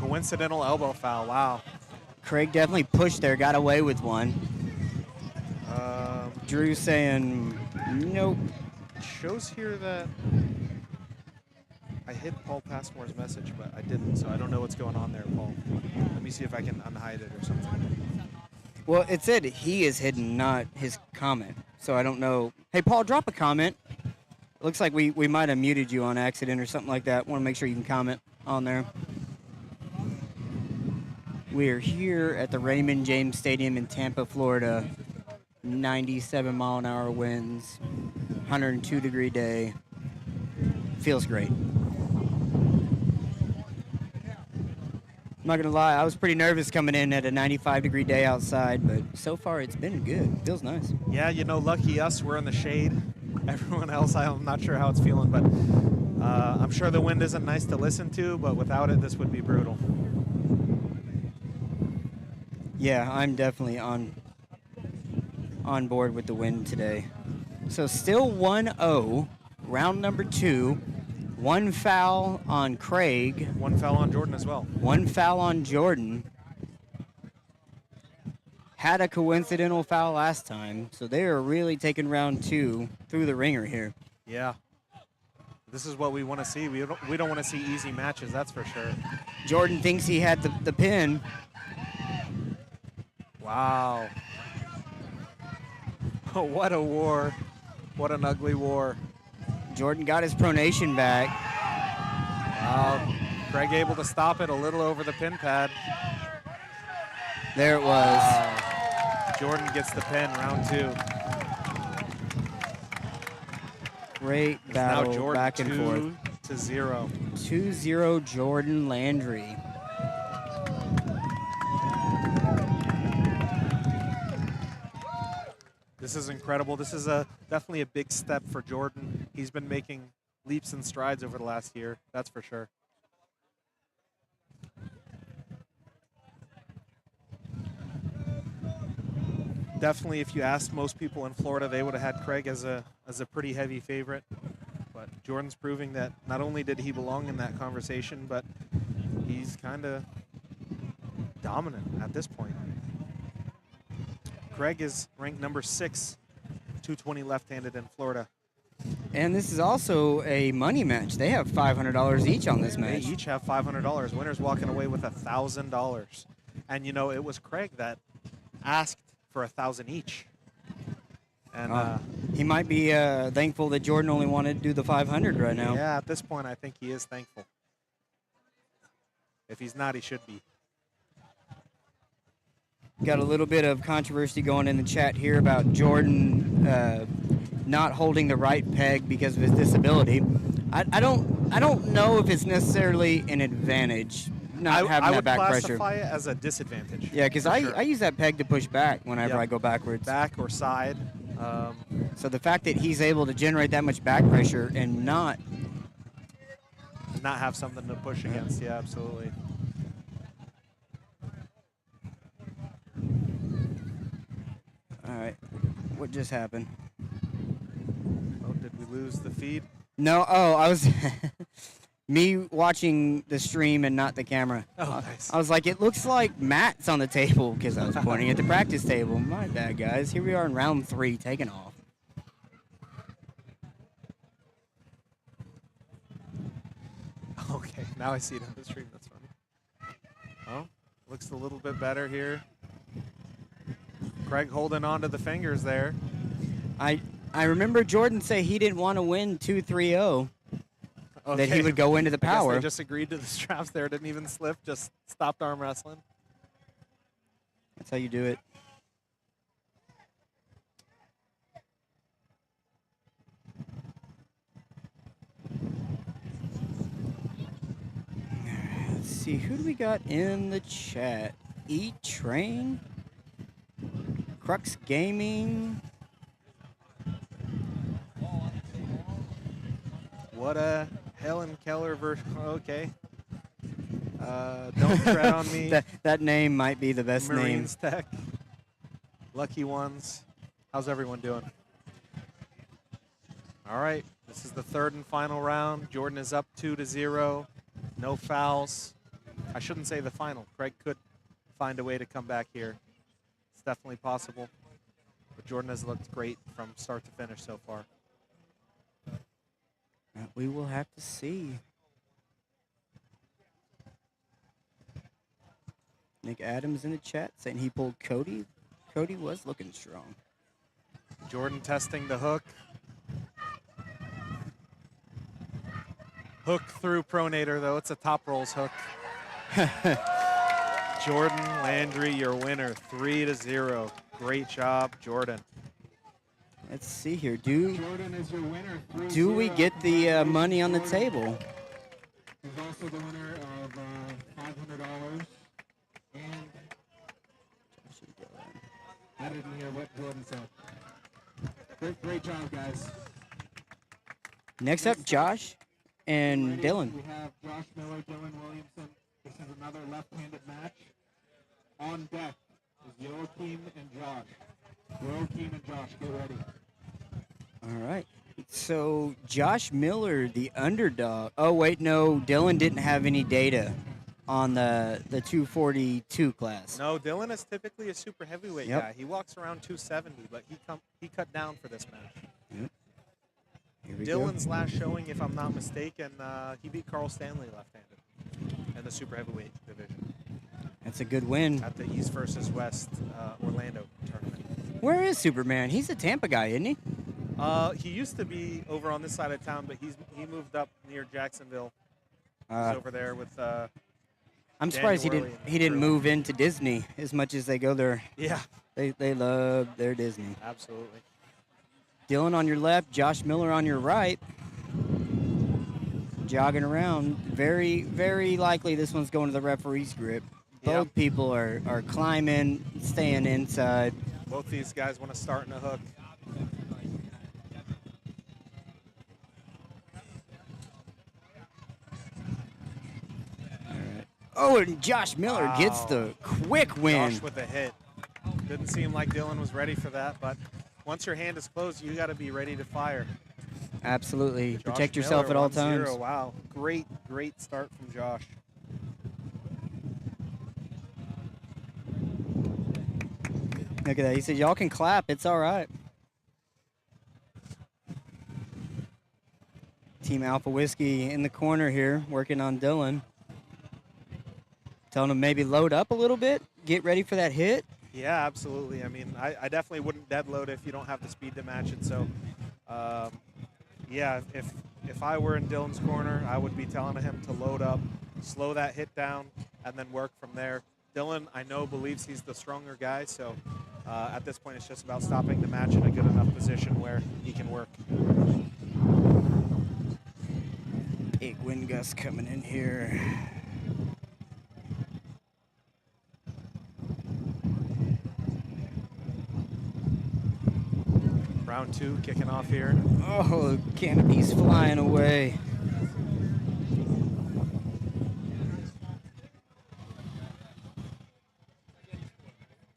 Coincidental elbow foul. Wow. Craig definitely pushed there, got away with one. Drew saying nope. Shows here that I hid Paul Passmore's message, but I didn't, so I don't know what's going on there, Paul. Let me see if I can unhide it or something. Well, it said he is hidden, not his comment. So I don't know. Hey, Paul, drop a comment. It looks like we might have muted you on accident or something like that. Want to make sure you can comment on there. We are here at the Raymond James Stadium in Tampa, Florida. 97-mile-an-hour winds, 102-degree day. Feels great. I'm not going to lie, I was pretty nervous coming in at a 95-degree day outside, but so far it's been good. Feels nice. Yeah, you know, lucky us, we're in the shade. Everyone else, I'm not sure how it's feeling, but I'm sure the wind isn't nice to listen to, but without it, this would be brutal. Yeah, I'm definitely on board with the win today. So still 1-0, round number 2. 1 foul on Craig. 1 foul on Jordan as well. 1 foul on Jordan. Had a coincidental foul last time, so they are really taking round 2 through the ringer here. Yeah. This is what we want to see. We don't want to see easy matches, that's for sure. Jordan thinks he had the pin. Wow. Oh, what a war. What an ugly war. Jordan got his pronation back. Craig able to stop it a little over the pin pad. There it was. Jordan gets the pin, round 2. Great battle, now Jordan back and forth. 2-0. 2-0 Jordan Landry. This is incredible. This is definitely a big step for Jordan. He's been making leaps and strides over the last year, that's for sure. Definitely, if you asked most people in Florida, they would have had Craig as a pretty heavy favorite. But Jordan's proving that not only did he belong in that conversation, but he's kind of dominant at this point. Craig is ranked number 6, 220 left-handed in Florida. And this is also a money match. They have $500 each on this match. They each have $500. Winner's walking away with $1,000. And, you know, it was Craig that asked for $1,000 each. And he might be thankful that Jordan only wanted to do the 500 right now. Yeah, at this point, I think he is thankful. If he's not, he should be. Got a little bit of controversy going in the chat here about Jordan not holding the right peg because of his disability. I don't know if it's necessarily an advantage not having that back pressure. I would classify it as a disadvantage. Yeah, because I use that peg to push back whenever I go backwards. Back or side. So the fact that he's able to generate that much back pressure and not have something to push against, yeah, absolutely. All right, what just happened? Oh, did we lose the feed? No, I was me watching the stream and not the camera. Oh, nice. I was like, it looks like Matt's on the table because I was pointing at the practice table. My bad, guys. Here we are in round 3, taking off. Okay, now I see it on the stream. That's funny. Oh, looks a little bit better here. Craig holding on to the fingers there. I remember Jordan say he didn't want to win 2-3-0. Okay. That he would go into the power. I guess they just agreed to the straps there. Didn't even slip. Just stopped arm wrestling. That's how you do it. Let's see. Who do we got in the chat? E-Train? Crux Gaming? What a Helen Keller version. Okay. Don't tread on me. That name might be the best Marines name. Tech. Lucky Ones. How's everyone doing? All right. This is the 3rd and final round. Jordan is up 2-0. No fouls. I shouldn't say the final. Craig could find a way to come back here. It's definitely possible. But Jordan has looked great from start to finish so far. We will have to see. Nick Adams in the chat saying he pulled Cody. Cody was looking strong. Jordan testing the hook. Hook through pronator, though. It's a top rolls hook. Jordan Landry, your winner, 3-0. Great job, Jordan. Let's see here. Do Jordan is your winner. do we get the money on the table? He's also the winner of $500. And I didn't hear what Jordan said. Great job, guys. Next up, Josh and Ready? Dillon. We have Josh Miller, Dillon Williamson. This is another left-handed match. On deck is Joachim and Josh. Joachim and Josh, get ready. All right. So Josh Miller, the underdog. Oh wait, no, Dillon didn't have any data on the 242 class. No, Dillon is typically a super heavyweight Yep. guy. He walks around 270, but he cut down for this match. Yep. Here we Dillon's last showing, if I'm not mistaken, he beat Carl Stanley left-handed in the super heavyweight division go. That's a good win. at the East versus West Orlando tournament. Where is Superman? He's a Tampa guy, isn't he? He used to be over on this side of town, but he moved up near Jacksonville. He's over there with. I'm surprised Daniel he didn't Worley. move into Disney as much as they go there. Yeah, They love their Disney. absolutely. Dillon on your left, Josh Miller on your right. Jogging around. Very, very likely this one's going to the referee's grip. Both Yep. people are climbing, staying inside. Both these guys want to start in a hook. Oh, and Josh Miller gets Wow. the quick win. Josh with a hit. Didn't seem like Dillon was ready for that, but once your hand is closed, you got to be ready to fire. Absolutely. Josh Protect yourself Miller, at all 1-0. times. Wow, great start from Josh. Look at that. He said, y'all can clap. It's all right. Team Alpha Whiskey in the corner here, working on Dillon. Telling him maybe load up a little bit, get ready for that hit. Yeah, absolutely. I mean, I definitely wouldn't dead load if you don't have the speed to match it. So, yeah, if I were in Dillon's corner, I would be telling him to load up, slow that hit down, and then work from there. Dillon, I know, believes he's the stronger guy, so at this point it's just about stopping the match in a good enough position where he can work. Big wind gust coming in here. Round 2 kicking off here. Oh, canopy's flying away.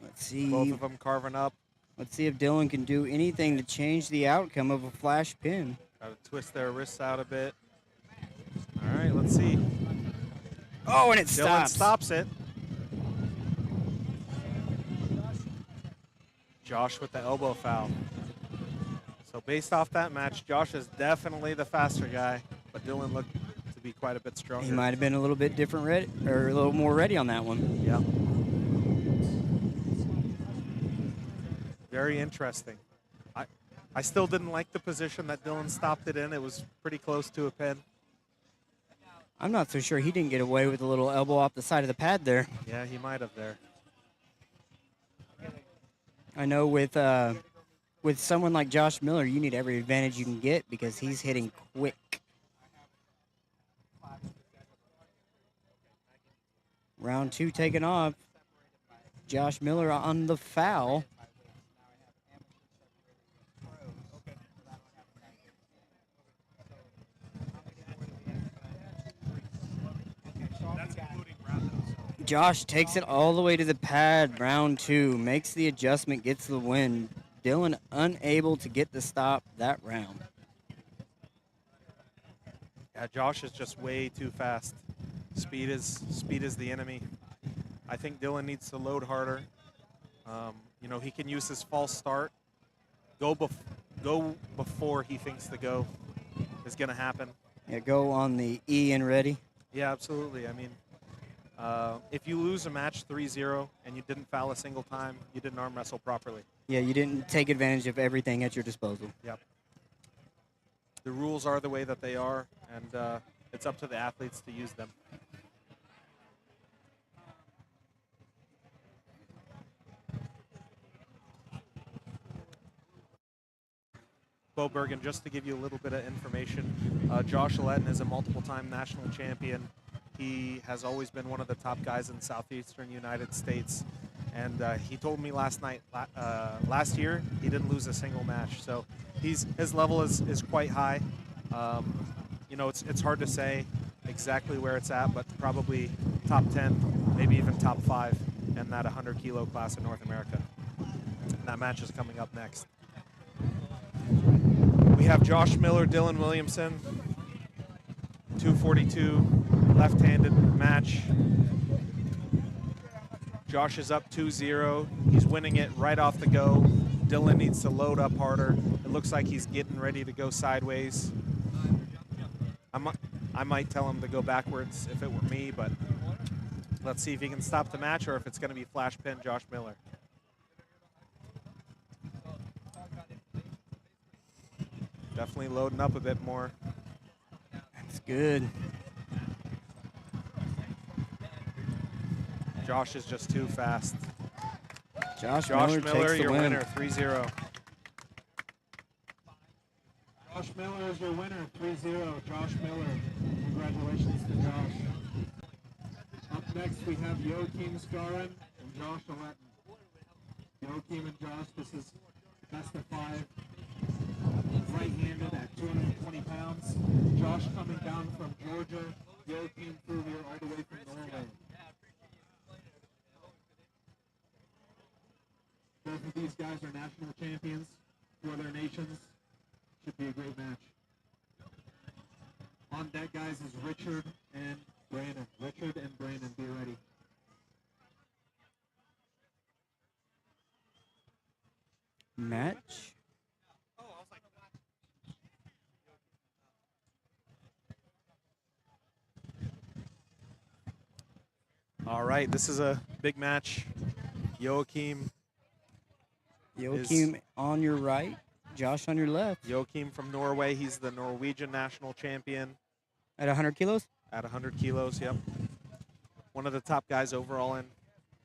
Let's see. Both of them carving up. Let's see if Dillon can do anything to change the outcome of a flash pin. Got to twist their wrists out a bit. All right, let's see. Oh, and it Dillon stops. stops it. Josh with the elbow foul. So based off that match, Josh is definitely the faster guy, but Dillon looked to be quite a bit stronger. He might have been a little bit different ready, or a little more ready on that one. Yeah. Very interesting. I still didn't like the position that Dillon stopped it in. It was pretty close to a pin. I'm not so sure he didn't get away with a little elbow off the side of the pad there. Yeah, he might have there. I know with someone like Josh Miller, you need every advantage you can get because he's hitting quick. Round 2 taken off. Josh Miller on the foul. Josh takes it all the way to the pad, round 2, makes the adjustment, gets the win. Dillon unable to get the stop that round. Yeah, Josh is just way too fast. Speed is the enemy. I think Dillon needs to load harder. You know, he can use his false start. Go before he thinks the go is going to happen. Yeah, go on the E and ready. Yeah, absolutely. I mean, If you lose a match 3-0 and you didn't foul a single time, you didn't arm wrestle properly. Yeah, you didn't take advantage of everything at your disposal. Yep. The rules are the way that they are, and it's up to the athletes to use them. Bo Bergen, just to give you a little bit of information, Josh Eleton is a multiple-time national champion. He has always been one of the top guys in southeastern United States. And he told me last year, he didn't lose a single match. So his level is quite high. You know, it's hard to say exactly where it's at, but probably top 10, maybe even top 5 in that 100-kilo class in North America. And that match is coming up next. We have Josh Miller, Dillon Williamson, 242 left-handed match. Josh is up 2-0. He's winning it right off the go. Dillon needs to load up harder. It looks like he's getting ready to go sideways. I might tell him to go backwards if it were me, but let's see if he can stop the match or if it's going to be flash pin Josh Miller. Definitely loading up a bit more. That's good. Josh is just too fast. Josh Miller, takes the your win. winner, 3-0. Josh Miller is your winner, 3-0. Josh Miller. Congratulations to Josh. Up next, we have Joachim Skaren and Josh Eleton. Joachim and Josh, this is best of 5. Right-handed at 220 pounds. Josh coming down from Georgia. Joachim flew here all the way from Norway. Both of these guys are national champions for their nations. Should be a great match. On deck, guys, is Richard and Brannon. Richard and Brannon, be ready. Match. All right, this is a big match. Joachim On your right, Josh on your left. Joachim from Norway. He's the Norwegian national champion. At 100 kilos? At 100 kilos, yep. One of the top guys overall in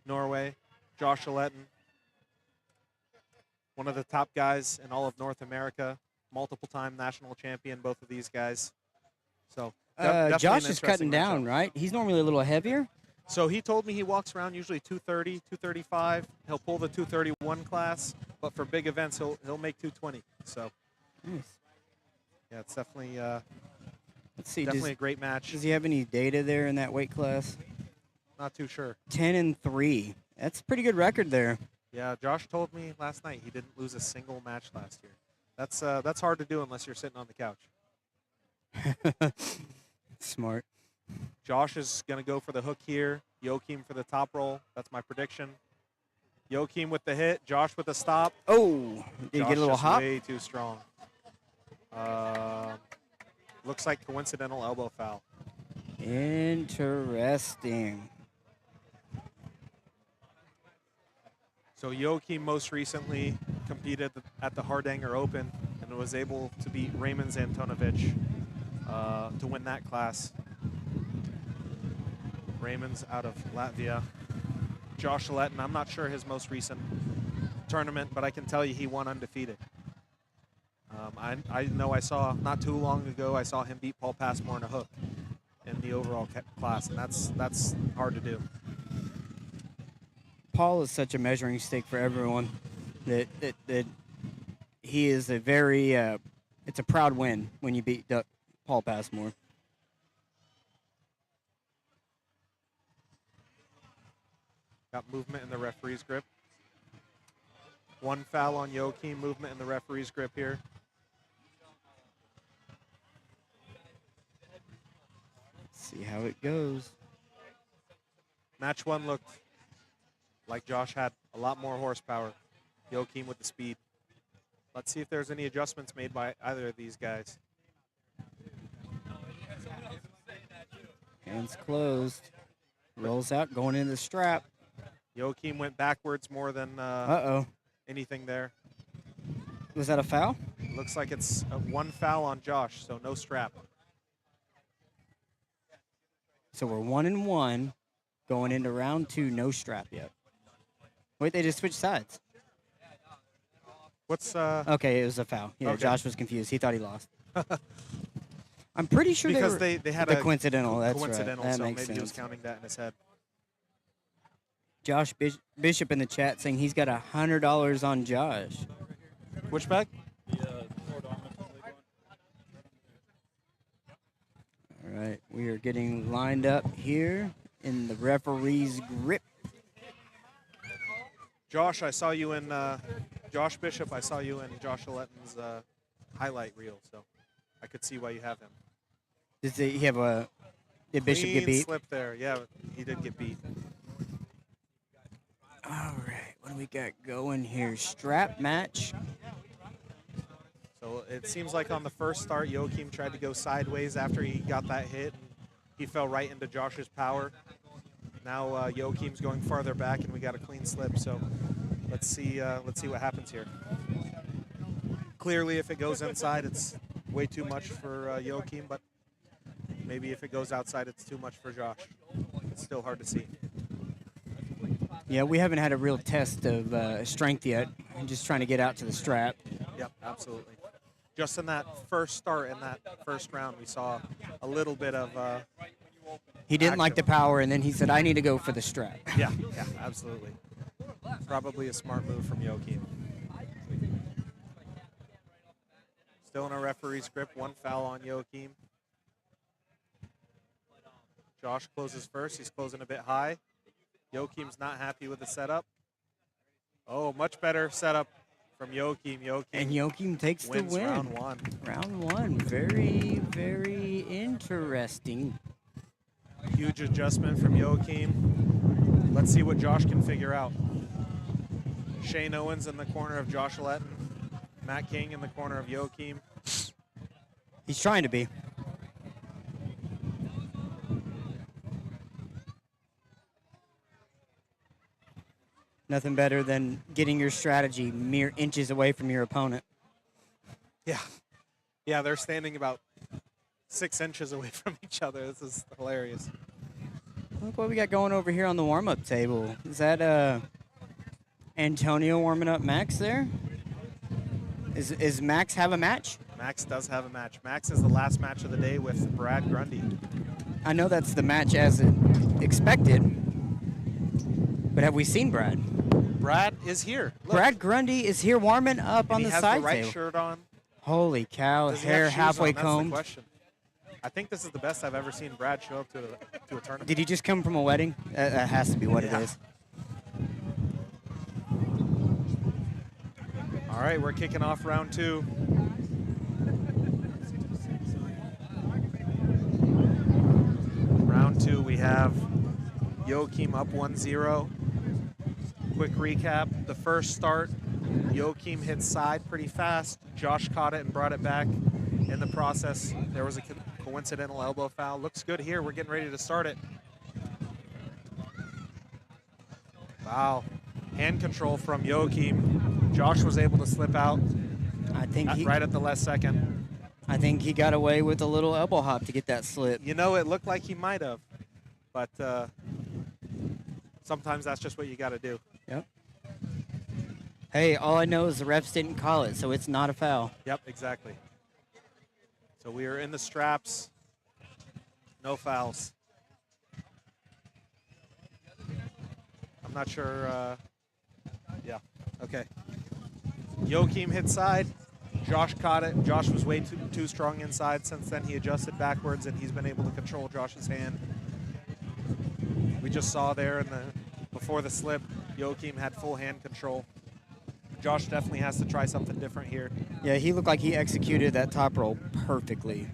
Norway. Josh Eleton, one of the top guys in all of North America. Multiple-time national champion, both of these guys. So Josh is cutting down, right? He's normally a little heavier. So he told me he walks around usually 230, 235. He'll pull the 231 class, but for big events, he'll make 220. So, Nice. yeah, it's definitely Let's see. definitely a great match. Does he have any data there in that weight class? Not too sure. 10-3. That's a pretty good record there. Yeah, Josh told me last night he didn't lose a single match last year. That's hard to do unless you're sitting on the couch. Smart. Josh is going to go for the hook here. Joachim for the top roll. That's my prediction. Joachim with the hit. Josh with the stop. Oh, did you Josh get a little just hop? way too strong. Looks like coincidental elbow foul. Interesting. So Joachim most recently competed at the Hardanger Open and was able to beat Raymond Antonovich to win that class. Raymond's out of Latvia. Josh Eleton, I'm not sure his most recent tournament, but I can tell you he won undefeated. I know I saw, not too long ago, I saw him beat Paul Passmore in a hook in the overall class, and that's hard to do. Paul is such a measuring stick for everyone that he is a very, it's a proud win when you beat Paul Passmore. Got movement in the referee's grip. One foul on Joachim, movement in the referee's grip here. See how it goes. Match one looked like Josh had a lot more horsepower. Joachim with the speed. Let's see if there's any adjustments made by either of these guys. Hands closed. Rolls out, going into the strap. Joachim went backwards more than Uh-oh. anything there. Was that a foul? Looks like it's one foul on Josh, so no strap. So we're 1-1 going into round 2, no strap yet. Wait, they just switched sides. What's Okay, it was a foul. Yeah, Okay. Josh was confused. He thought he lost. I'm pretty sure because they had the a coincidental. That's coincidental, right. That so makes maybe he was sense. counting that in his head. Josh Bishop in the chat saying he's got $100 on Josh. Which bag? All right, we are getting lined up here in the referee's grip. Josh, I saw you in Josh Bishop. I saw you in Josh Eleton's highlight reel, so I could see why you have him. Did he have a? Did Bishop Clean get beat? slip there. Yeah, he did get beat. All right, what do we got going here? Strap match. So it seems like on the first start, Joachim tried to go sideways after he got that hit. And he fell right into Josh's power. Now Joachim's going farther back, and we got a clean slip. So let's see what happens here. Clearly, if it goes inside, it's way too much for Joachim, but maybe if it goes outside, it's too much for Josh. It's still hard to see. Yeah, we haven't had a real test of strength yet. I'm just trying to get out to the strap. Yep, absolutely. Just in that first start, in that first round, we saw a little bit of He didn't like the action. power, and then he said, I need to go for the strap. Yeah, absolutely. Probably a smart move from Joachim. Still in a referee's grip, one foul on Joachim. Josh closes first. He's closing a bit high. Joachim's not happy with the setup. Oh, much better setup from Joachim. And Joachim takes the wins win. round one. Round 1. Very, very interesting. Huge adjustment from Joachim. Let's see what Josh can figure out. Shane Owens in the corner of Josh Letton. Matt King in the corner of Joachim. He's trying to be. Nothing better than getting your strategy mere inches away from your opponent. Yeah, they're standing about 6 inches away from each other. This is hilarious. Look what we got going over here on the warm-up table. Is that Antonio warming up Max there? Is Max have a match? Max does have a match. Max is the last match of the day with Brad Grundy. I know that's the match as expected, but have we seen Brad? Brad is here. Look, Brad Grundy is here warming up and on he the has side the right table. shirt on. Holy cow, Does he have hair shoes halfway on? That's the combed. question. I think this is the best I've ever seen Brad show up to a tournament. Did he just come from a wedding? That has to be what Yeah. it is. All right, we're kicking off round 2. Round 2, we have Joachim up 1-0. Quick recap. The first start, Joachim hit side pretty fast. Josh caught it and brought it back. In the process, there was a coincidental elbow foul. Looks good here. We're getting ready to start it. Wow. Hand control from Joachim. Josh was able to slip out I think he right at the last second. I think he got away with a little elbow hop to get that slip. You know, it looked like he might have, but sometimes that's just what you got to do. Yep. Hey, all I know is the refs didn't call it, so it's not a foul. Yep, exactly. So we are in the straps. No fouls. I'm not sure. Yeah, okay. Joachim hit side. Josh caught it. Josh was way too strong inside. Since then, he adjusted backwards, and he's been able to control Josh's hand. We just saw there before the slip, Joachim had full hand control. Josh definitely has to try something different here. Yeah, he looked like he executed that top roll perfectly.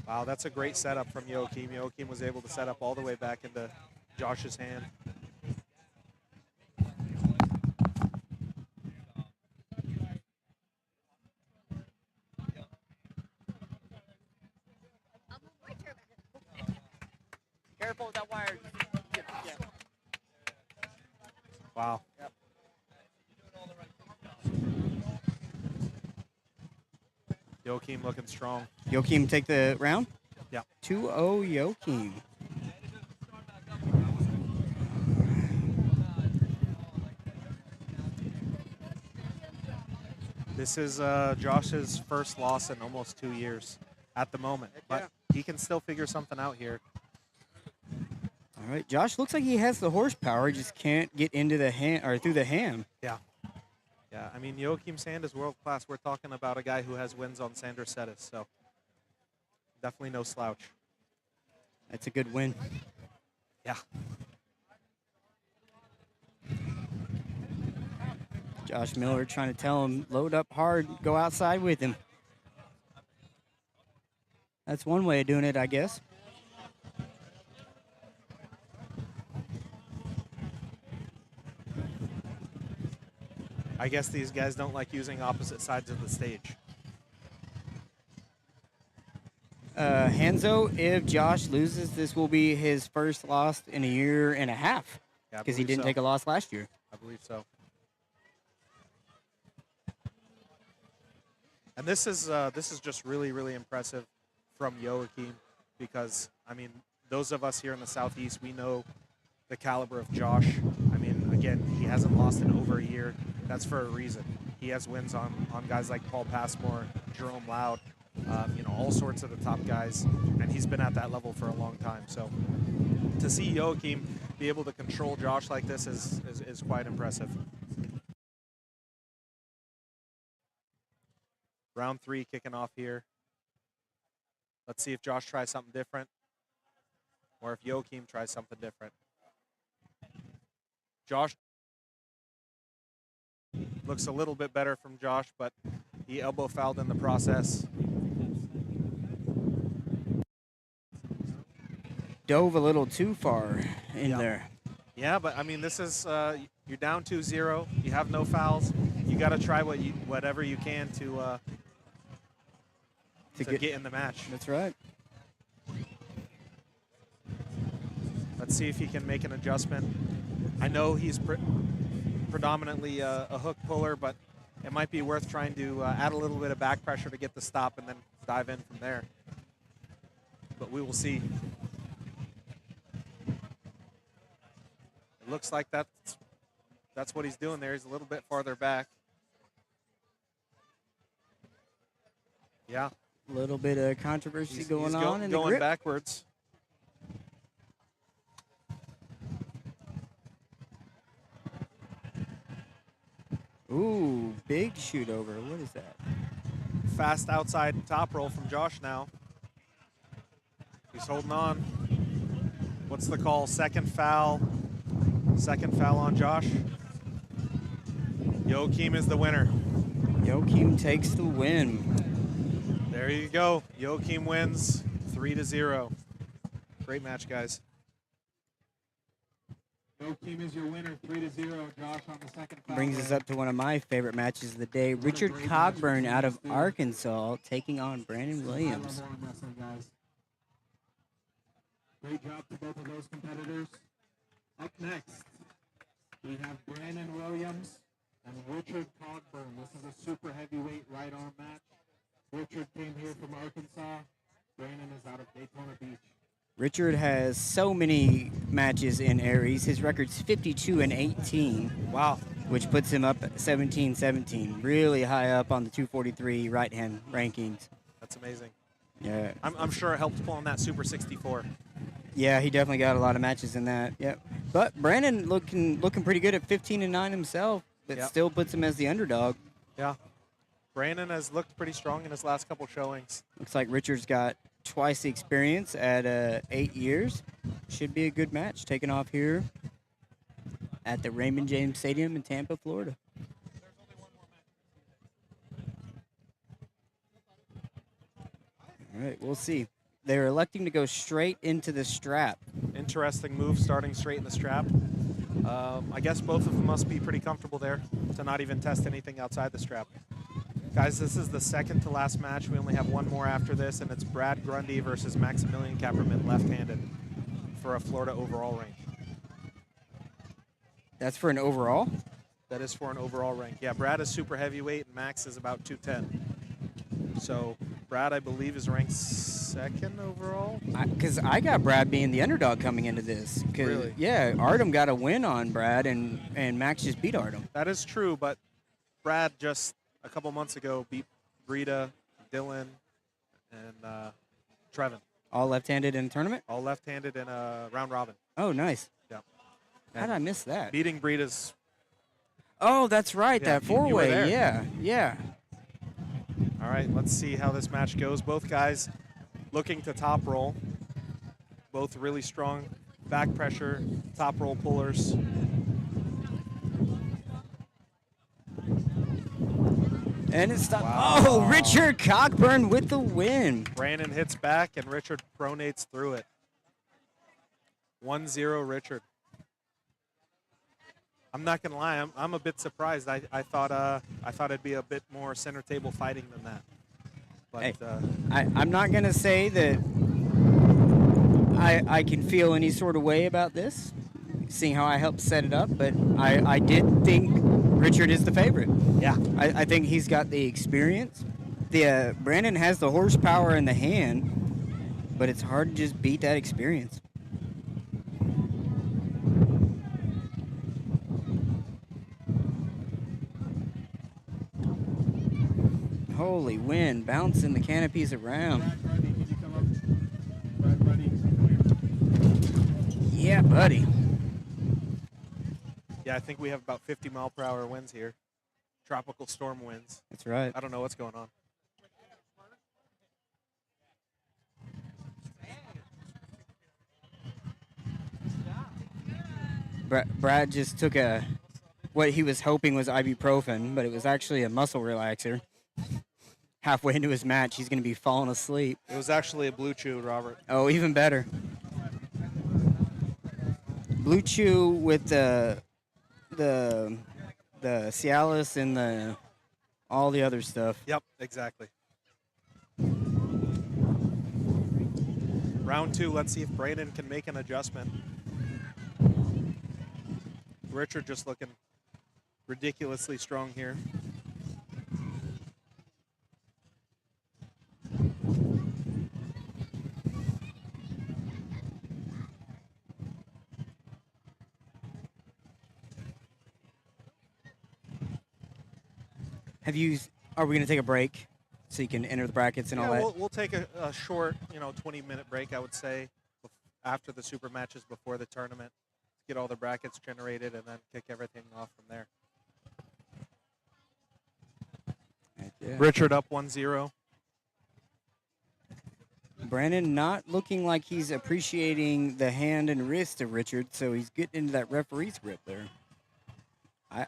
Wow, that's a great setup from Joachim. Joachim was able to set up all the way back into Josh's hand. Careful with that wire. Yeah. Wow. Yep. Joachim looking strong. Joachim take the round? Yeah. 2-0 Joachim. This is Josh's first loss in almost 2 years at the moment, but he can still figure something out here. All right, Josh looks like he has the horsepower, just can't get into the hand or through the ham. Yeah. Yeah, I mean, Joachim's hand is world class. We're talking about a guy who has wins on Sanders Settis, so definitely no slouch. That's a good win. Yeah. Josh Miller trying to tell him, load up hard, go outside with him. That's one way of doing it, I guess. I guess these guys don't like using opposite sides of the stage. Hanzo, if Josh loses, this will be his first loss in a year and a half Yeah, I because he believe didn't so. take a loss last year. I believe so. And this is just really, really impressive from Joachim because, I mean, those of us here in the Southeast, we know the caliber of Josh. I mean, again, he hasn't lost in over a year. That's for a reason. He has wins on guys like Paul Passmore, Jerome Loud, all sorts of the top guys, and he's been at that level for a long time. So to see Joachim be able to control Josh like this is quite impressive. Round 3 kicking off here. Let's see if Josh tries something different or if Joachim tries something different. Josh looks a little bit better from Josh, but he elbow fouled in the process. Dove a little too far in Yeah. there. Yeah, but I mean, this is you're down 2-0. You have no fouls. You got to try whatever you can to get in the match. That's right. Let's see if he can make an adjustment. I know he's predominantly a hook puller, but it might be worth trying to add a little bit of back pressure to get the stop and then dive in from there. But we will see. It looks like that's what he's doing there. He's a little bit farther back. Yeah. A little bit of controversy going on in the going grip. backwards. Ooh, big shoot over. What is that? Fast outside top roll from Josh now. He's holding on. What's the call? Second foul. Second foul on Josh. Joachim is the winner. Joachim takes the win. There you go. Joachim wins 3-0. Great match, guys. Joachim is your winner, 3-0. Josh on the second foul. Brings us up to one of my favorite matches of the day. Richard great match Cogburn between out of these two. Arkansas taking on Brannon Williams. I love arm wrestling, guys. Great job to both of those competitors. Up next, we have Brannon Williams and Richard Cogburn. This is a super heavyweight right arm match. Richard came here from Arkansas. Brannon is out of Daytona Beach. Richard has so many matches in Aries. His record's 52-18. Wow. Which puts him up 17-17. Really high up on the 243 right-hand rankings. That's amazing. Yeah. I'm sure it helped pulling that Super 64. Yeah, he definitely got a lot of matches in that. Yep. But Brannon looking pretty good at 15-9 himself, but Yep. still puts him as the underdog. Yeah. Brannon has looked pretty strong in his last couple showings. Looks like Richard's got twice the experience at 8 years. Should be a good match taking off here at the Raymond James Stadium in Tampa, Florida. All right, we'll see. They're electing to go straight into the strap. Interesting move, starting straight in the strap. I guess both of them must be pretty comfortable there to not even test anything outside the strap. Guys, this is the second to last match. We only have one more after this, and it's Brad Grundy versus Maximillian Khapperman, left-handed. for a Florida overall rank. That's for an overall? That is for an overall rank. Yeah, Brad is super heavyweight, and Max is about 210. So Brad, I believe, is ranked 2nd overall. Because I got Brad being the underdog coming into this. Really? Yeah, Artem got a win on Brad, and Max just beat Artem. That is true, but Brad just a couple months ago beat Brita, Dillon, and Trevin. All left-handed in a tournament? All left-handed in a round robin. Oh, nice. Yeah. How did I miss that? Beating Brita's. Oh, that's right, Yeah, that you were four-way. there. Yeah, yeah. All right, let's see how this match goes. Both guys looking to top roll. Both really strong back pressure, top roll pullers. And it's stopped. Wow. Oh, Richard Cogburn with the win. Brannon hits back, and Richard pronates through it. 1-0 Richard. I'm not gonna lie, I'm a bit surprised. I thought it'd be a bit more center table fighting than that. But Hey, I'm not gonna say that I can feel any sort of way about this, seeing how I helped set it up, but I did think Richard is the favorite. yeah, I think he's got the experience. Brannon has the horsepower in the hand, but it's hard to just beat that experience. Holy wind, bouncing the canopies around. Brad Grundy, can you come up? Brad Grundy, come here. Yeah, buddy. yeah. I think we have about 50-mile-per-hour winds here. Tropical storm winds. That's right. I don't know what's going on. Brad just took what he was hoping was ibuprofen, but it was actually a muscle relaxer. Halfway into his match, he's going to be falling asleep. It was actually a Blue Chew, Robert. Oh, even better. Blue Chew with the Cialis and all the other stuff. Yep, exactly. Round 2, let's see if Brannon can make an adjustment. Richard just looking ridiculously strong here. Are we going to take a break so you can enter the brackets and all Yeah, that? we'll take a short, 20-minute break, I would say, after the super matches before the tournament. Get all the brackets generated and then kick everything off from there. Heck yeah. Richard up 1-0. Brannon not looking like he's appreciating the hand and wrist of Richard, so he's getting into that referee's grip there.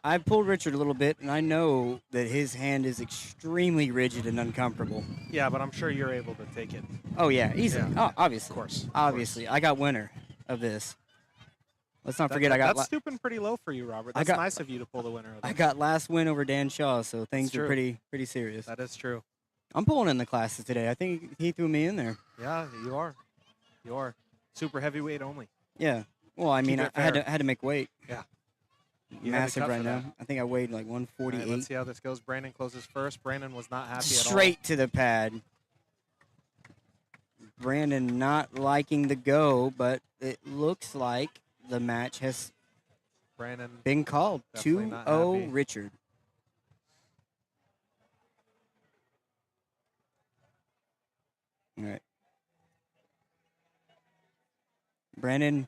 I pulled Richard a little bit, and I know that his hand is extremely rigid and uncomfortable. Yeah, but I'm sure you're able to take it. Oh, yeah, easily. Yeah. Oh, obviously. Of course. Obviously. I got winner of this. Let's not forget That's stooping pretty low for you, Robert. That's nice of you to pull the winner of this. I got last win over Dan Shaw, so things are true. pretty serious. That is true. I'm pulling in the classes today. I think he threw me in there. Yeah, you are. You are. Super heavyweight only. Yeah. Well, I mean, Keep it I had fair. to make weight. Yeah. You had to Massive cut right for now. that. I think I weighed like All 148. right, let's see how this goes. Brannon closes first. Brannon was not happy at all. Straight to the pad. Brandon not liking the go, but it looks like the match has Brannon. been called. Definitely not 2-0 happy. Richard. All right. Brandon.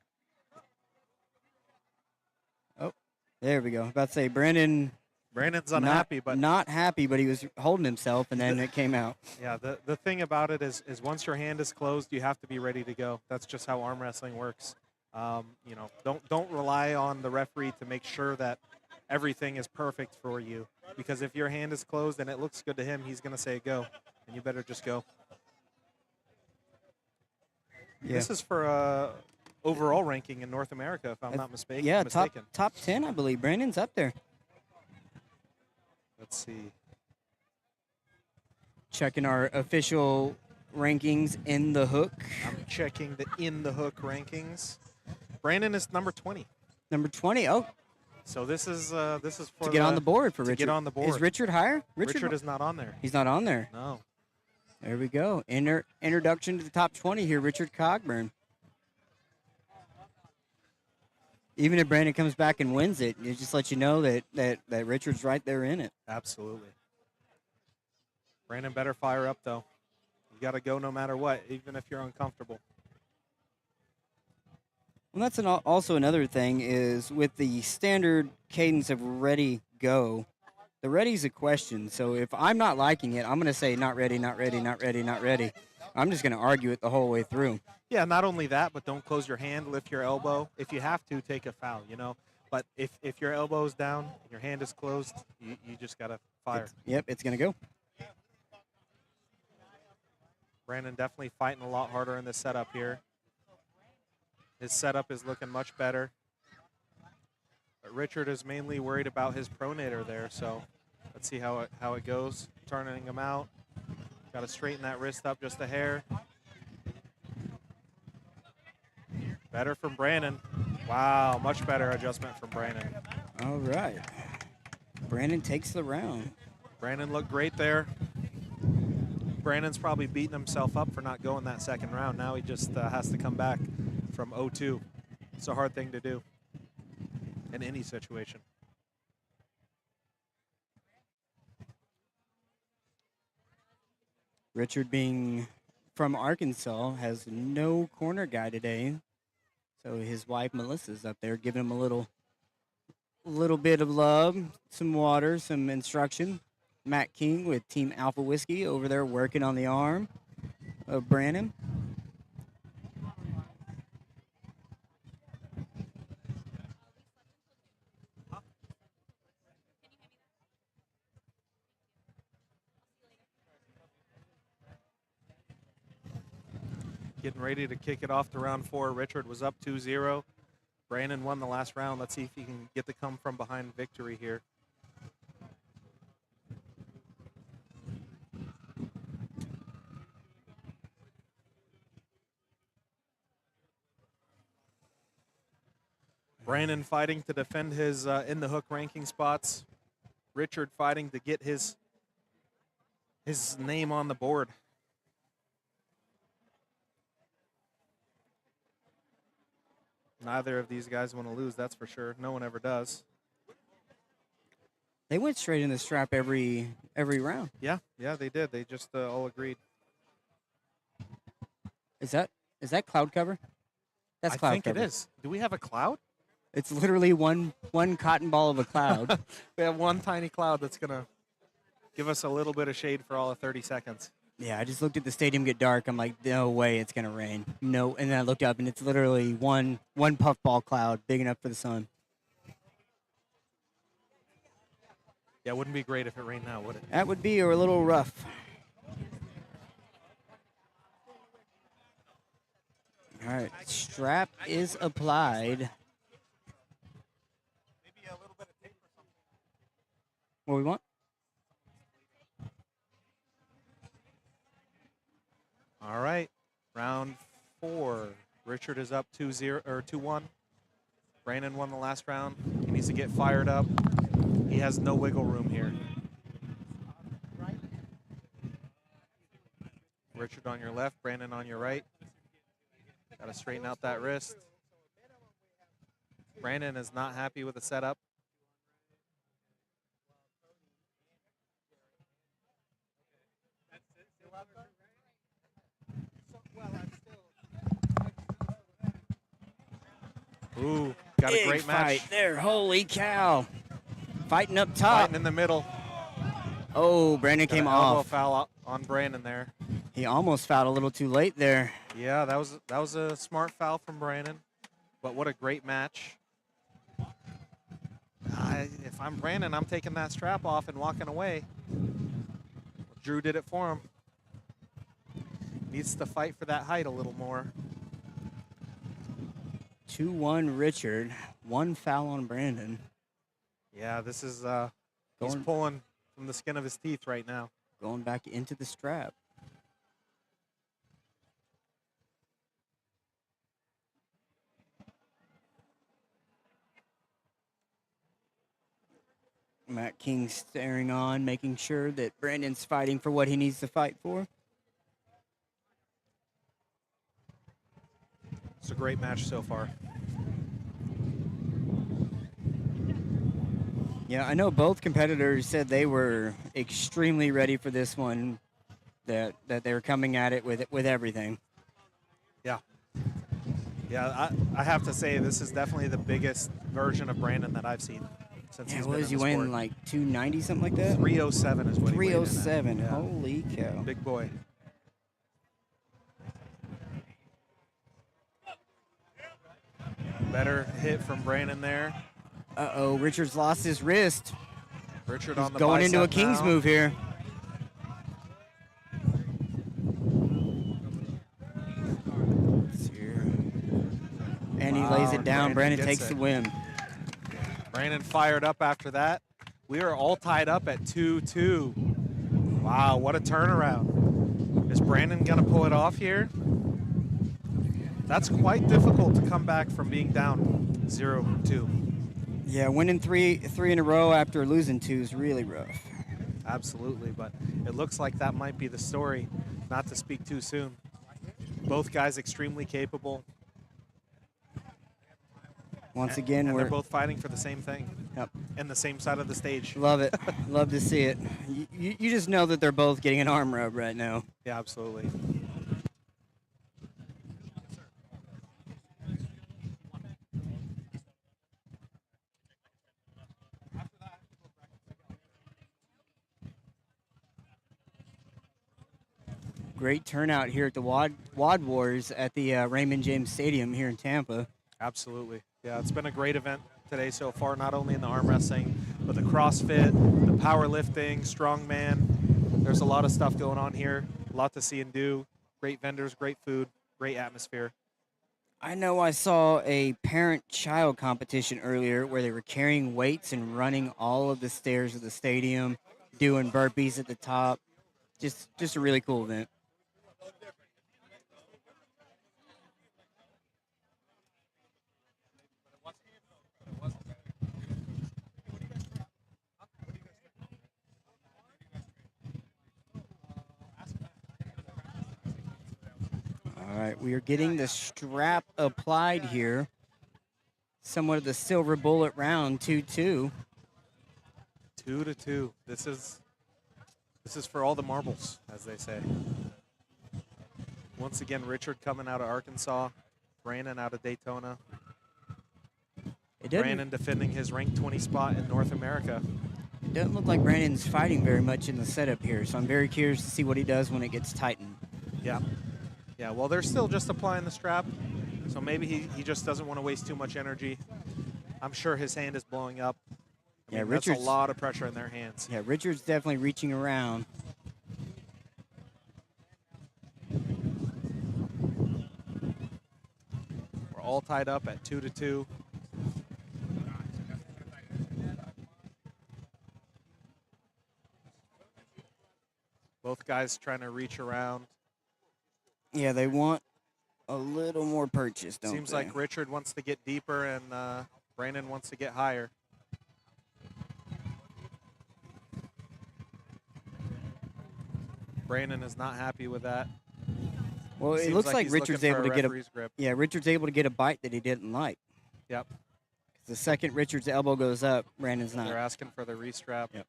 Oh, there we go. About to say Brandon. Brandon's unhappy, but not happy, but he was holding himself, and then it came out. yeah, the thing about it is once your hand is closed, you have to be ready to go. That's just how arm wrestling works. Don't rely on the referee to make sure that everything is perfect for you, because if your hand is closed and it looks good to him, he's going to say go, and you better just go. Yeah. This is for overall ranking in North America, if I'm not mistaken. Yeah, mistaken. top 10, I believe. Brandon's up there. Let's see. Checking our official rankings in the hook. I'm checking the in the hook rankings. Brannon is number 20. Number 20. Oh, So this is for to get on the board for to Richard. get on the board. Is Richard higher? Richard is not on there. He's not on there. No. There we go. Introduction to the top 20 here, Richard Cogburn. Even if Brandon comes back and wins it, it just lets you know that Richard's right there in it. Absolutely. Brannon better fire up, though. You got to go no matter what, even if you're uncomfortable. Well, that's also another thing is with the standard cadence of ready, go, the ready's a question. So if I'm not liking it, I'm going to say not ready, not ready, not ready, not ready. I'm just going to argue it the whole way through. Yeah, not only that, but don't close your hand, lift your elbow. If you have to, take a foul, you know. But if your elbow's down, your hand is closed, you just got to fire. It's going to go. Brannon definitely fighting a lot harder in this setup here. His setup is looking much better. But Richard is mainly worried about his pronator there, so let's see how it goes. Turning him out. Got to straighten that wrist up just a hair. Better from Brannon. Wow, much better adjustment from Brannon. All right. Brannon takes the round. Brannon looked great there. Brannon's probably beating himself up for not going that second round. Now he just has to come back from 0-2. It's a hard thing to do in any situation. Richard, being from Arkansas, has no corner guy today. So his wife Melissa's up there giving him a little bit of love, some water, some instruction. Matt King with Team Alpha Whiskey over there working on the arm of Brannon. Getting ready to kick it off to round 4. Richard was up 2-0. Brannon won the last round. Let's see if he can get the come from behind victory here. Brannon fighting to defend his in the hook ranking spots. Richard fighting to get his name on the board. Neither of these guys want to lose, that's for sure. No one ever does. They went straight in the strap every round. Yeah, they did. They just all agreed. Is that cloud cover? That's cloud I think cover. it is. Do we have a cloud? It's literally one cotton ball of a cloud. We have one tiny cloud that's going to give us a little bit of shade for all of 30 seconds. Yeah, I just looked at the stadium get dark. I'm like, no way it's going to rain. No, and then I looked up, and it's literally one puffball cloud big enough for the sun. Yeah, it wouldn't be great if it rained now, would it? That would be a little rough. All right, strap is applied. What we want? All right, round 4. Richard is up 2-0 or 2-1. Brannon won the last round. He needs to get fired up. He has no wiggle room here. Richard on your left, Brannon on your right. Got to straighten out that wrist. Brannon is not happy with the setup. Ooh, got a great match. Fight there, holy cow. Fighting up top. Fighting in the middle. Oh, Brandon Got came an elbow off. foul on Brannon there. He almost fouled a little too late there. Yeah, that was a smart foul from Brannon, but what a great match. If I'm Brannon, I'm taking that strap off and walking away. Drew did it for him. Needs to fight for that height a little more. 2-1 Richard. 1 foul on Brandon. Yeah, this is he's pulling from the skin of his teeth right now. Going back into the strap. Matt King staring on, making sure that Brandon's fighting for what he needs to fight for. It's a great match so far. Yeah, I know both competitors said they were extremely ready for this one, that they were coming at it with everything. Yeah. Yeah, I have to say this is definitely the biggest version of Brannon that I've seen since he's been in the He sport. weighing like 290, something like that? 307 is what he weighed in at. 307, Yeah. holy cow. Big boy. Better hit from Brannon there. Uh-oh, Richard's lost his wrist. Richard on the Going into a bicep King's now. move here. And he lays it down. Brandon gets takes it. the win. Brannon fired up after that. We are all tied up at 2-2. Wow, what a turnaround. Is Brannon going to pull it off here? That's quite difficult to come back from being down 0-2. Yeah, winning three in a row after losing 2 is really rough. Absolutely, but it looks like that might be the story, not to speak too soon. Both guys extremely capable. Once again, and we're they're both fighting for the same thing. Yep. And the same side of the stage. Love it. Love to see it. You just know that they're both getting an arm rub right now. Yeah, absolutely. Great turnout here at the Wad Wars at the Raymond James Stadium here in Tampa. Absolutely. Yeah, it's been a great event today so far, not only in the arm wrestling, but the CrossFit, the powerlifting, strongman. There's a lot of stuff going on here, a lot to see and do. Great vendors, great food, great atmosphere. I know I saw a parent-child competition earlier where they were carrying weights and running all of the stairs of the stadium, doing burpees at the top. Just a really cool event. All right, we are getting the strap applied here. Somewhat of the silver bullet round, 2-2. 2-2. This is for all the marbles, as they say. Once again, Richard coming out of Arkansas, Brannon out of Daytona. Brannon defending his ranked 20 spot in North America. It doesn't look like Brandon's fighting very much in the setup here, so I'm very curious to see what he does when it gets tightened. Yeah. Yeah, well, they're still just applying the strap, so maybe he just doesn't want to waste too much energy. I'm sure his hand is blowing up. I mean, that's a lot of pressure in their hands. Yeah, Richard's definitely reaching around. We're all tied up at 2-2. Both guys trying to reach around. Yeah, they want a little more purchase, don't Seems they? like Richard wants to get deeper and Brannon wants to get higher. Brannon is not happy with that. Well, it Seems looks like he's Richard's looking for able to get a referee's grip. Yeah, Richard's able to get a bite that he didn't like. Yep. The second Richard's elbow goes up, Brandon's not. They're asking for the restrap. Yep.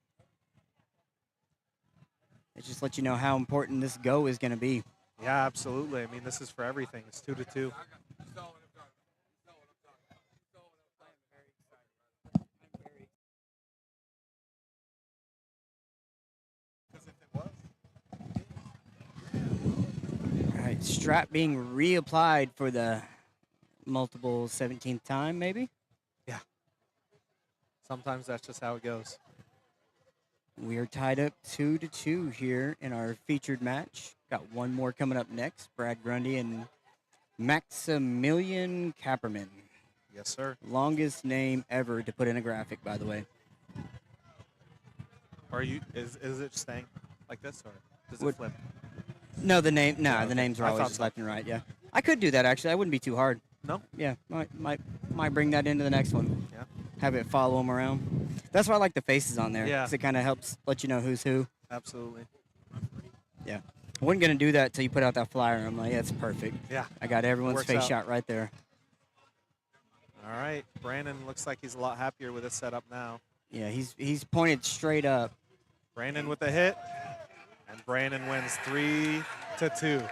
It just lets you know how important this go is going to be. Yeah, absolutely. I mean, this is for everything. It's 2-2. All right, strap being reapplied for the multiple 17th time, maybe? Yeah. Sometimes that's just how it goes. We are tied up 2-2 here in our featured match. Got one more coming up next. Brad Grundy and Maximillian Khapperman. Yes, sir. Longest name ever to put in a graphic, by the way. Is it staying like this, or does it flip? No, the names are I always thought just so. left and right, yeah. I could do that, actually. That wouldn't be too hard. No? Yeah, might bring that into the next one. Yeah. have it follow them around. That's why I like the faces on there. Yeah. Because it kind of helps let you know who's who. Absolutely. Yeah. I wasn't going to do that until you put out that flyer. I'm like, yeah, it's perfect. Yeah. I got everyone's Works face out. shot right there. All right. Brannon looks like he's a lot happier with this setup now. Yeah, he's pointed straight up. Brannon with the hit. And Brannon wins 3-2.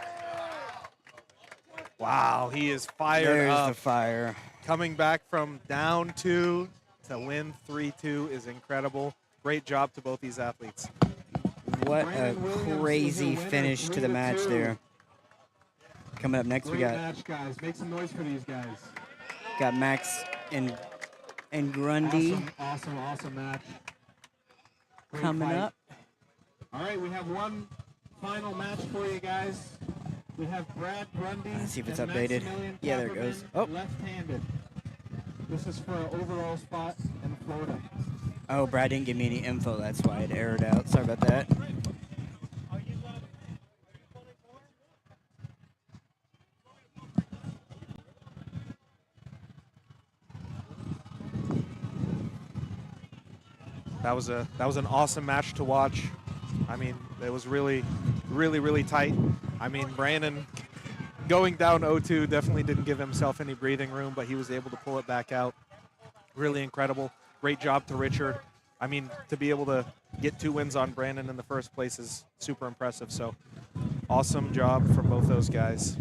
Wow, he is fired There's up. the fire. Coming back from down 2 to win 3-2 is incredible. Great job to both these athletes. What a Brandon Williamson crazy is your winner, finish to the match 3-2. there. Coming up next, we Great got match, guys. Make some noise for these guys. Max and Grundy Awesome match. Great coming fight. up. All right, we have one final match for you guys. We have Brad Grundy. Let's see if it's and updated. Maximillian Yeah, there it goes. Khapperman, Oh. left-handed. This is for an overall spot in Florida. Oh, Brad didn't give me any info. That's why it errored out. Sorry about that. That was an awesome match to watch. I mean, it was really tight. I mean, Brannon going down 0-2 definitely didn't give himself any breathing room, but he was able to pull it back out. Really incredible. Great job to Richard. I mean, to be able to get 2 wins on Brannon in the first place is super impressive. So, awesome job from both those guys.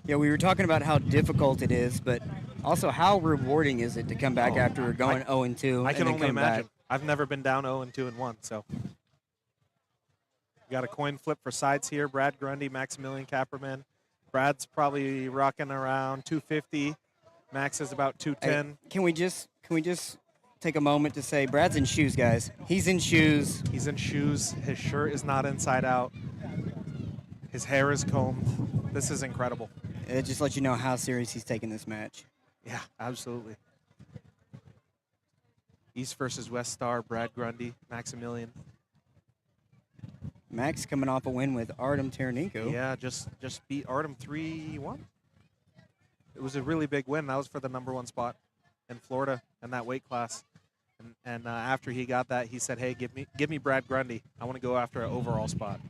Yeah, we were talking about how difficult it is, but also how rewarding is it to come back after going 0-2 I and can then only come imagine. back. I've never been down 0-2 and 1, so. We got a coin flip for sides here. Brad Grundy, Maximillian Khapperman. Brad's probably rocking around 250. Max is about 210. Hey, can we just take a moment to say Brad's in shoes, guys. He's in shoes. He's in shoes. His shirt is not inside out. His hair is combed. This is incredible. It just lets you know how serious he's taking this match. Yeah, absolutely. East versus West star, Brad Grundy, Maximillian. Max coming off a win with Artem Terenico. Yeah, just beat Artem 3-1. It was a really big win. That was for the #1 spot in Florida in that weight class. And after he got that, he said, "Hey, give me Brad Grundy. I want to go after an overall spot."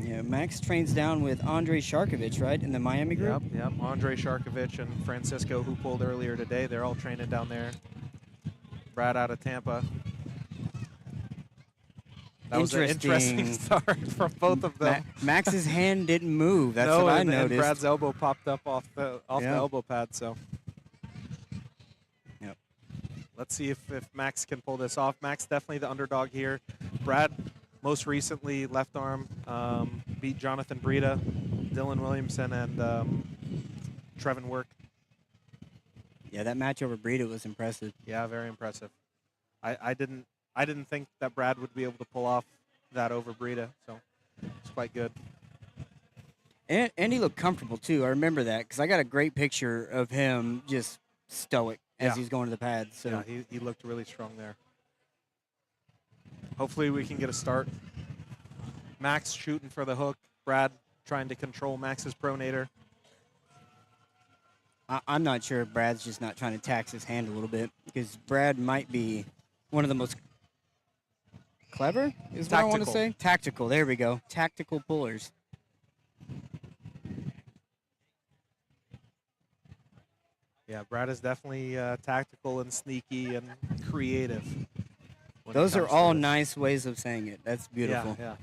Yeah, Max trains down with Andre Sharkovich, right, in the Miami group? Yep. Andre Sharkovich and Francisco, who pulled earlier today, they're all training down there. Brad out of Tampa. That was an interesting start from both of them. Max's hand didn't move. That's what I noticed. And Brad's elbow popped up off the elbow pad. So, yep. Let's see if Max can pull this off. Max definitely the underdog here. Brad, most recently left arm, beat Jonathan Breida, Dillon Williamson, and Trevin Work. Yeah, that match over Breida was impressive. Yeah, very impressive. I didn't think that Brad would be able to pull off that over Breida, so it's quite good. And he looked comfortable, too. I remember that because I got a great picture of him just stoic as he's going to the pads. So. Yeah, he looked really strong there. Hopefully we can get a start. Max shooting for the hook. Brad trying to control Max's pronator. I'm not sure if Brad's just not trying to tax his hand a little bit because Brad might be one of the most clever, is what I want to say. Tactical, there we go. Tactical pullers. Yeah, Brad is definitely tactical and sneaky and creative. Those are all nice ways of saying it. That's beautiful. Yeah.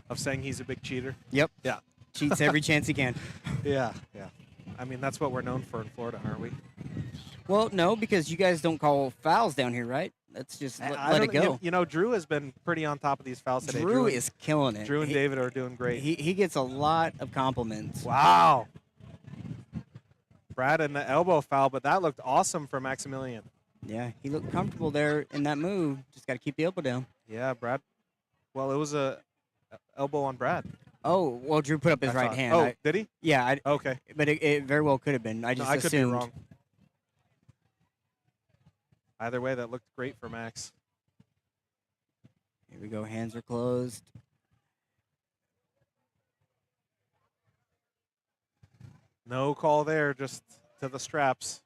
Of saying he's a big cheater. Yep. Yeah. Cheats every chance he can. Yeah. I mean, that's what we're known for in Florida, aren't we? Well, no, because you guys don't call fouls down here, right? Let's just let it go. You know, Drew has been pretty on top of these fouls today. Drew is killing it. Drew and David are doing great. He gets a lot of compliments. Wow. Brad in the elbow foul, but that looked awesome for Maximillian. Yeah, he looked comfortable there in that move. Just got to keep the elbow down. Yeah, Brad. Well, it was a elbow on Brad. Oh, well, Drew put up his right hand. Oh, did he? Yeah. Okay. But it very well could have been. I just assumed. I could be wrong. Either way, that looked great for Max. Here we go. Hands are closed. No call there, just to the straps.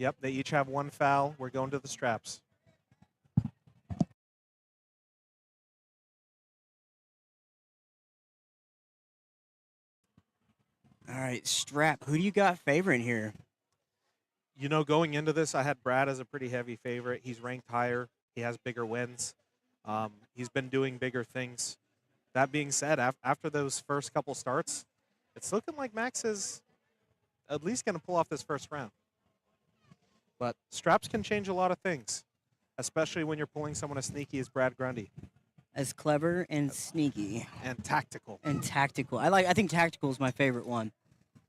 Yep, they each have 1 foul. We're going to the straps. All right, strap. Who do you got favoring here? You know, going into this, I had Brad as a pretty heavy favorite. He's ranked higher. He has bigger wins. He's been doing bigger things. That being said, after those first couple starts, it's looking like Max is at least going to pull off this first round. But straps can change a lot of things, especially when you're pulling someone as sneaky as Brad Grundy. As clever and sneaky. And tactical. And tactical. I think tactical is my favorite one.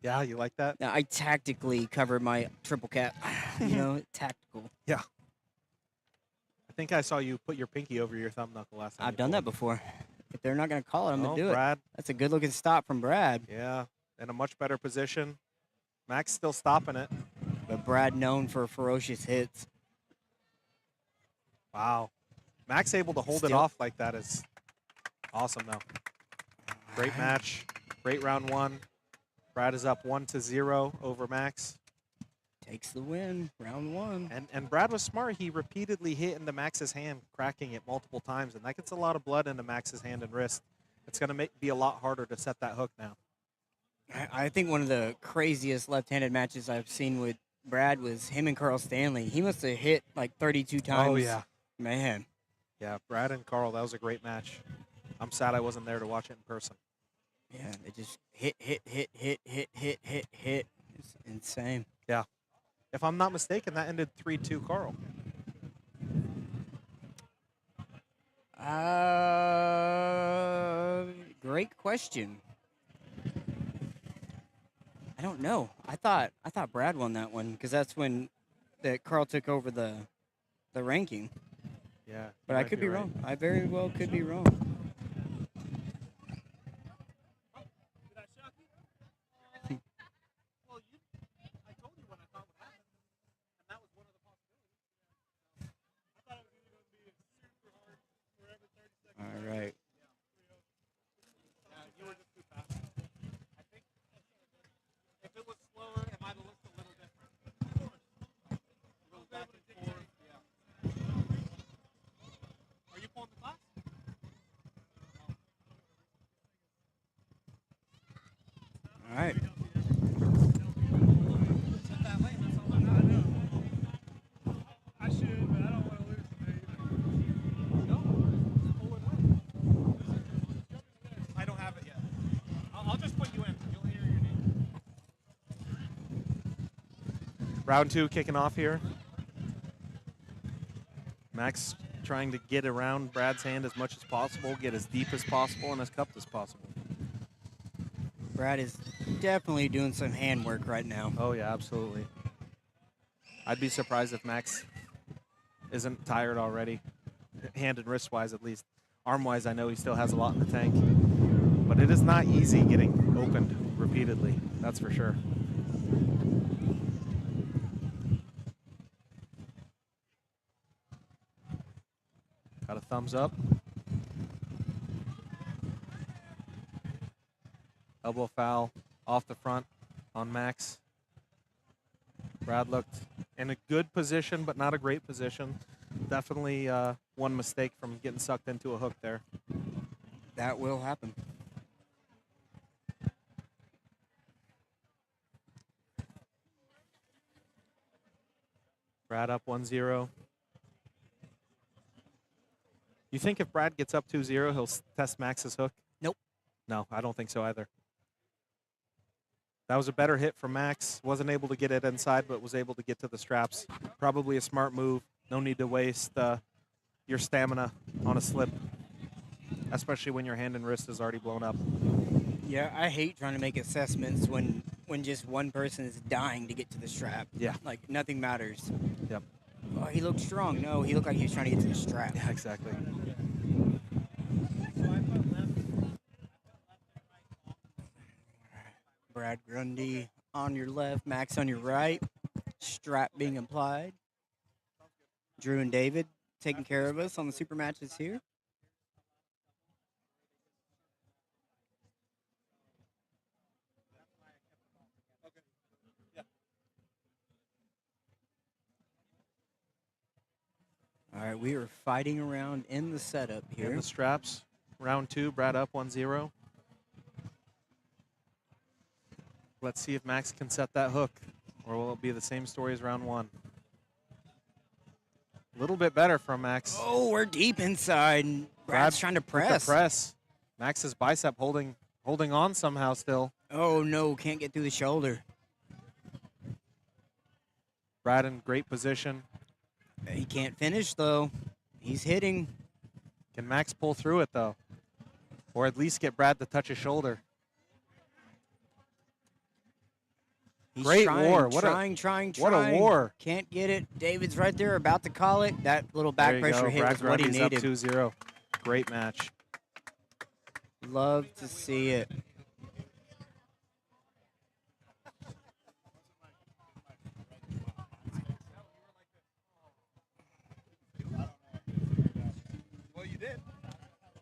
Yeah, you like that? Now, I tactically covered my triple cap. You know, tactical. Yeah. I think I saw you put your pinky over your thumb knuckle last time. I've done that before. If they're not going to call it, I'm going to do Brad. it. That's a good-looking stop from Brad. Yeah, in a much better position. Max still stopping it. But Brad known for ferocious hits. Wow. Max able to hold it off like that is awesome, though. Great match. Great round 1. Brad is up 1-0 over Max. Takes the win, round 1. And Brad was smart. He repeatedly hit into Max's hand, cracking it multiple times, and that gets a lot of blood into Max's hand and wrist. It's going to be a lot harder to set that hook now. I think one of the craziest left-handed matches I've seen with Brad was him and Carl Stanley. He must have hit like 32 times. Oh, yeah. Man. Yeah, Brad and Carl, that was a great match. I'm sad I wasn't there to watch it in person. Yeah, they just hit. It's insane. Yeah. If I'm not mistaken, that ended 3-2 Carl. Great question. I don't know. I thought Brad won that one because that's when Carl took over the ranking. Yeah. But I could be wrong. I very well could be wrong. All right. You were just too fast. I think if it was slower, it might have looked a little different. A little back and forth. Yeah. Are you pulling the class? All right. I should, but I don't want to lose today either. I don't have it yet. I'll just put you in. You'll hear your name. Round 2 kicking off here. Max trying to get around Brad's hand as much as possible, get as deep as possible and as cupped as possible. Brad is definitely doing some hand work right now. Oh, yeah, absolutely. I'd be surprised if Max isn't tired already, hand and wrist-wise at least. Arm-wise, I know he still has a lot in the tank. But it is not easy getting opened repeatedly, that's for sure. Got a thumbs up. Elbow foul off the front on Max. Brad looked in a good position, but not a great position. Definitely one mistake from getting sucked into a hook there. That will happen. Brad up 1-0. You think if Brad gets up 2-0, he'll test Max's hook? Nope. No, I don't think so either. That was a better hit from Max. Wasn't able to get it inside, but was able to get to the straps. Probably a smart move. No need to waste your stamina on a slip, especially when your hand and wrist is already blown up. Yeah, I hate trying to make assessments when just one person is dying to get to the strap. Yeah. Like, nothing matters. Yep. Oh, he looked strong. No, he looked like he was trying to get to the strap. Yeah, exactly. Brad Grundy on your left, Max on your right. Strap being applied. Drew and David taking care of us on the super matches here. right, we are fighting around in the setup here. In the straps. Round 2, Brad up 1-0. Let's see if Max can set that hook, or will it be the same story as round 1? A little bit better from Max. Oh, we're deep inside. And Brad's trying to with press. the press. Max's bicep holding on somehow still. Oh, no, can't get through the shoulder. Brad in great position. He can't finish, though. He's hitting. Can Max pull through it, though? Or at least get Brad to touch his shoulder. He's Great trying, war. Trying. What a war. Can't get it. David's right there about to call it. That little back There you pressure go. hit Brad was what he Grundy's up needed. 2-0. Great match. Love to see it. Well, you did.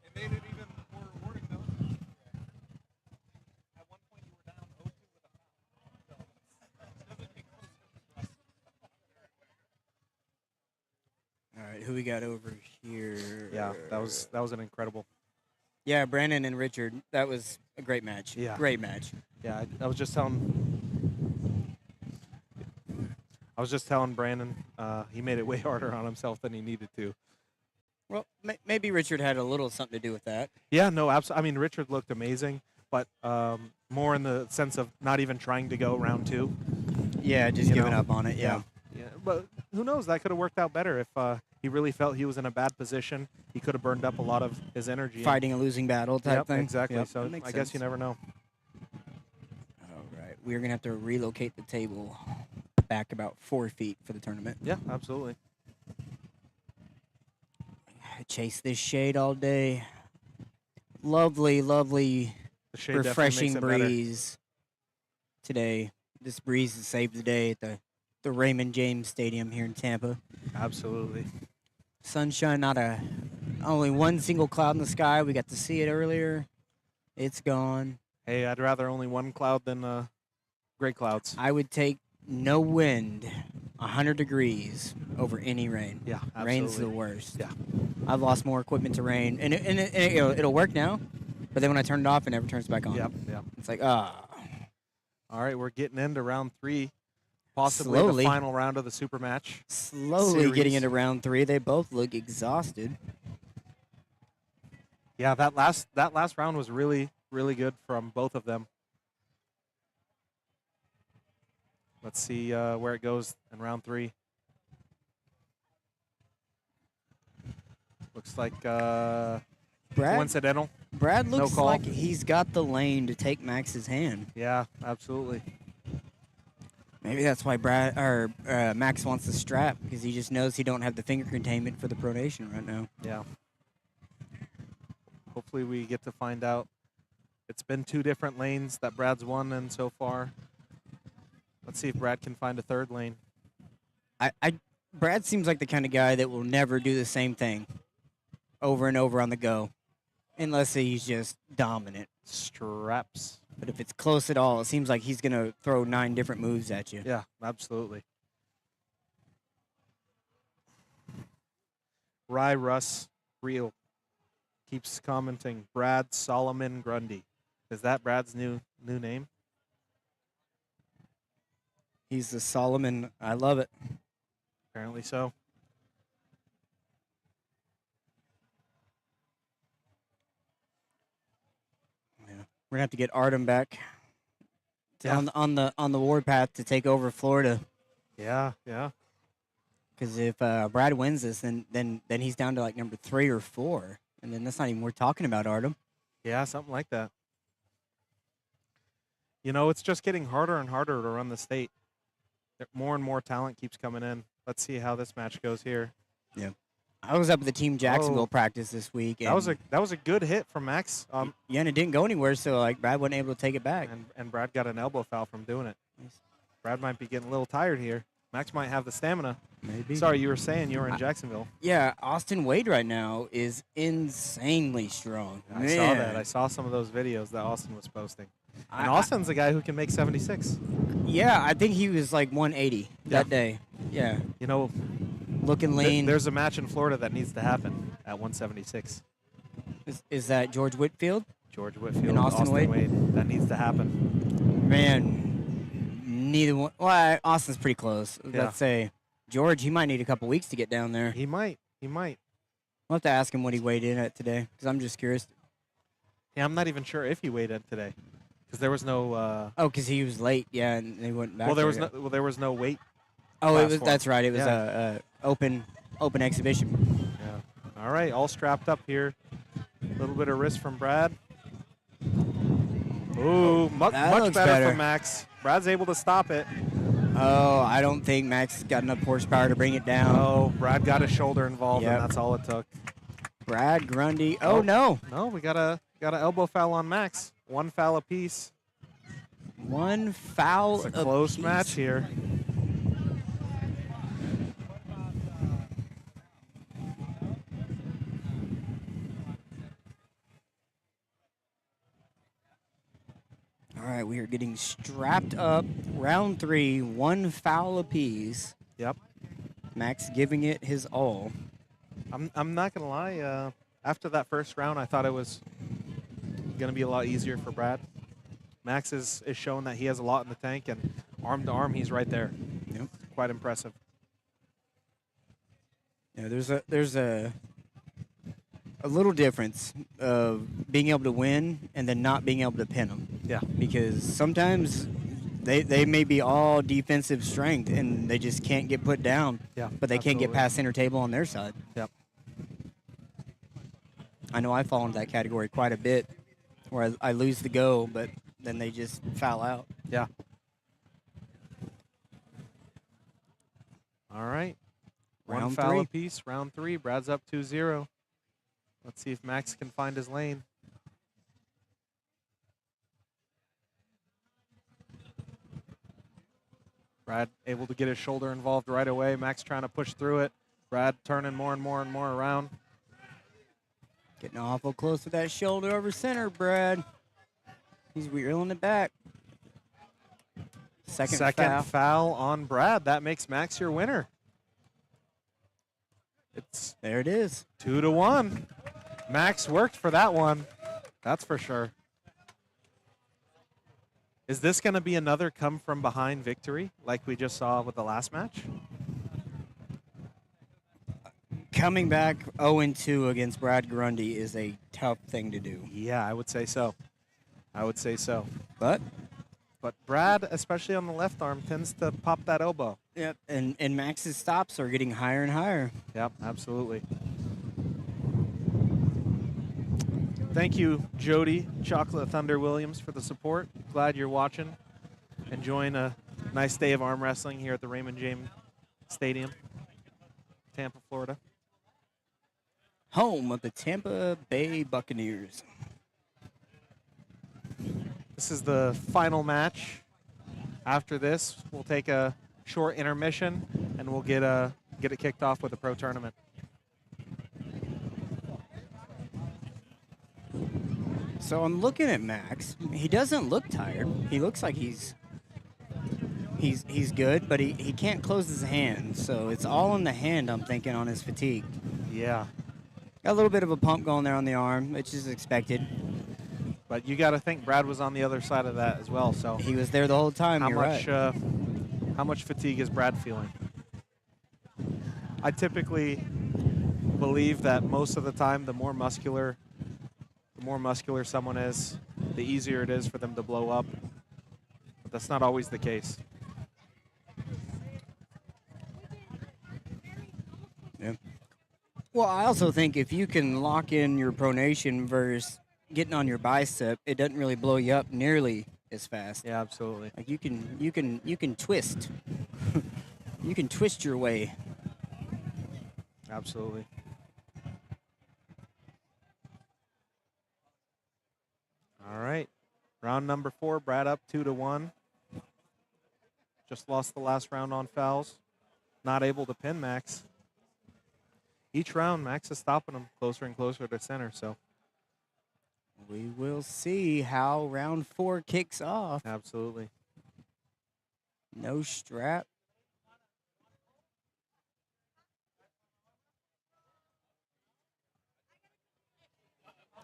It made it even more rewarding, though. At one point, you were down 0-2 with a foul. So, doesn't make close. All right, who we got over here? Yeah, that was an incredible. Yeah, Brannon and Richard. That was a great match. Yeah. Great match. Yeah, I was just telling Brannon he made it way harder on himself than he needed to. Well, maybe Richard had a little something to do with that. Yeah, no, absolutely. I mean, Richard looked amazing, but more in the sense of not even trying to go round 2. Yeah, just You giving know? up on it. Yeah. Yeah, but who knows? That could have worked out better if he really felt he was in a bad position. He could have burned up a lot of his energy. Fighting a losing battle type Yep, thing. exactly. Yep, So that makes I guess sense. you never know. All right, we're gonna have to relocate the table back about 4 feet for the tournament. Yeah, absolutely. Chase this shade all day. Lovely, lovely, The shade definitely refreshing makes it better. breeze today. This breeze has saved the day at the Raymond James Stadium here in Tampa. Absolutely. Sunshine, only one single cloud in the sky. We got to see it earlier. It's gone. Hey, I'd rather only one cloud than gray clouds. I would take no wind, 100 degrees over any rain. Yeah, Rain's the absolutely. worst. Yeah. I've lost more equipment to rain, and it'll work now, but then when I turn it off, it never turns back on. Yep. It's like, All right, we're getting into round 3, possibly Slowly. the final round of the super match. slowly getting Series. into round 3. They both look exhausted. Yeah, that last round was really, really good from both of them. Let's see where it goes in round 3. Looks like coincidental. Brad No looks call. like he's got the lane to take Max's hand. Yeah, absolutely. Maybe that's why Max wants the strap, because he just knows he don't have the finger containment for the pronation right now. Yeah. Hopefully we get to find out. It's been 2 different lanes that Brad's won in so far. Let's see if Brad can find a 3rd lane. Brad seems like the kind of guy that will never do the same thing over and over on the go, unless he's just dominant. Straps. But if it's close at all, it seems like he's going to throw 9 different moves at you. Yeah, absolutely. Rye Russ Real keeps commenting, Brad Solomon Grundy. Is that Brad's new name? He's the Solomon. I love it. Apparently so. Yeah. We're going to have to get Artem back down on the warpath to take over Florida. Yeah. Because if Brad wins this, then he's down to like number 3 or 4. And then that's not even worth talking about, Artem. Yeah, something like that. You know, it's just getting harder and harder to run the state. More and more talent keeps coming in. Let's see how this match goes here. Yeah. I was up at the Team Jacksonville practice this week. And That was a good hit from Max. yeah, and it didn't go anywhere, so like Brad wasn't able to take it back. And Brad got an elbow foul from doing it. Nice. Brad might be getting a little tired here. Max might have the stamina. Maybe. Sorry, you were saying you were in Jacksonville. Yeah, Austin Wade right now is insanely strong. I saw that. I saw some of those videos that Austin was posting. And I- Austin's a guy who can make 76. Yeah, I think he was like 180 that day. Yeah. You know, looking lean. There's a match in Florida that needs to happen at 176. Is that George Whitfield? George Whitfield, And Austin Wade? That needs to happen. Man, neither one. Well, Austin's pretty close. Yeah. Let's say George, he might need a couple weeks to get down there. He might. I'll have to ask him what he weighed in at today, because I'm just curious. Yeah, I'm not even sure if he weighed in today, because there was no. Oh, because he was late, yeah, and they went back. Well, there was no weight. Oh, class it was. for him. That's right. It was Yeah. a open exhibition. Yeah. All right, all strapped up here. A little bit of wrist from Brad. Ooh, much looks better better. from Max. Brad's able to stop it. Oh, I don't think Max got enough horsepower to bring it down. Oh, Brad got his shoulder involved, Yep. and that's all it took. Brad Grundy. Oh, no. No, we got a elbow foul on Max. One foul apiece. One foul. It's a close apiece. match here. All right, we are getting strapped up. Round 3, one foul apiece. Yep. Max giving it his all. I'm not gonna lie. After that first round, I thought it was gonna be a lot easier for Brad. Max is showing that he has a lot in the tank, and arm to arm, he's right there. Yep. Quite impressive. Yeah, there's a little difference of being able to win and then not being able to pin them. Yeah. Because sometimes they may be all defensive strength and they just can't get put down. Yeah. But they can't get absolutely. past center table on their side. Yep. I know I fall into that category quite a bit, where I lose the go, but then they just foul out. Yeah. All right. One Round foul 3. apiece. Round 3. Brad's up 2-0. Let's see if Max can find his lane. Brad able to get his shoulder involved right away. Max trying to push through it. Brad turning more and more and more around. Getting awful close to that shoulder over center, Brad. He's reeling it back. Second foul on Brad. That makes Max your winner. It's There it is. 2-1. Max worked for that one. That's for sure. Is this going to be another come from behind victory like we just saw with the last match? Coming back 0-2 against Brad Grundy is a tough thing to do. Yeah, I would say so. But But Brad, especially on the left arm, tends to pop that elbow. yep, and Max's stops are getting higher and higher. Yep, absolutely. Thank you, Jody, Chocolate Thunder Williams, for the support. Glad you're watching. Enjoying a nice day of arm wrestling here at the Raymond James Stadium, Tampa, Florida. Home of the Tampa Bay Buccaneers. This is the final match. After this, we'll take a short intermission, and we'll get it kicked off with a pro tournament. So I'm looking at Max. He doesn't look tired. He looks like he's good, but he can't close his hand. So it's all in the hand, I'm thinking, on his fatigue. Yeah, Got a little bit of a pump going there on the arm, which is expected. but you got to think Brad was on the other side of that as well. So He was there the whole time. how You're much right. how much fatigue is Brad feeling? I typically believe that most of the time, the more muscular someone is, the easier it is for them to blow up. But that's not always the case. Yeah. Well, I also think if you can lock in your pronation versus getting on your bicep, it doesn't really blow you up nearly as fast. Yeah, absolutely. Like you can twist. You can twist your way. Absolutely. All right. Round number 4, Brad up 2-1. Just lost the last round on fouls. Not able to pin Max. Each round, Max is stopping him closer and closer to center, so. We will see how round 4 kicks off. Absolutely. No strap.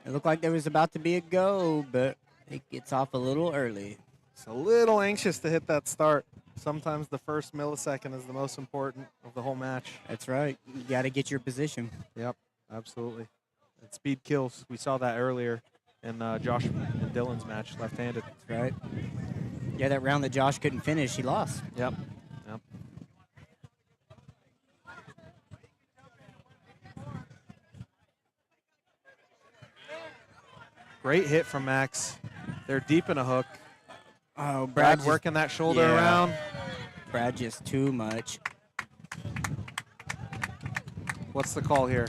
It looked like there was about to be a go, but it gets off a little early. It's a little anxious to hit that start. Sometimes the first millisecond is the most important of the whole match. That's right. You got to get your position. Yep, absolutely. And speed kills. We saw that earlier in Josh and Dillon's match, left-handed. That's right. Yeah, that round that Josh couldn't finish, he lost. Yep, yep. Great hit from Max. They're deep in a hook. Oh, Brad just- working that shoulder yeah. around. Brad just too much. What's the call here?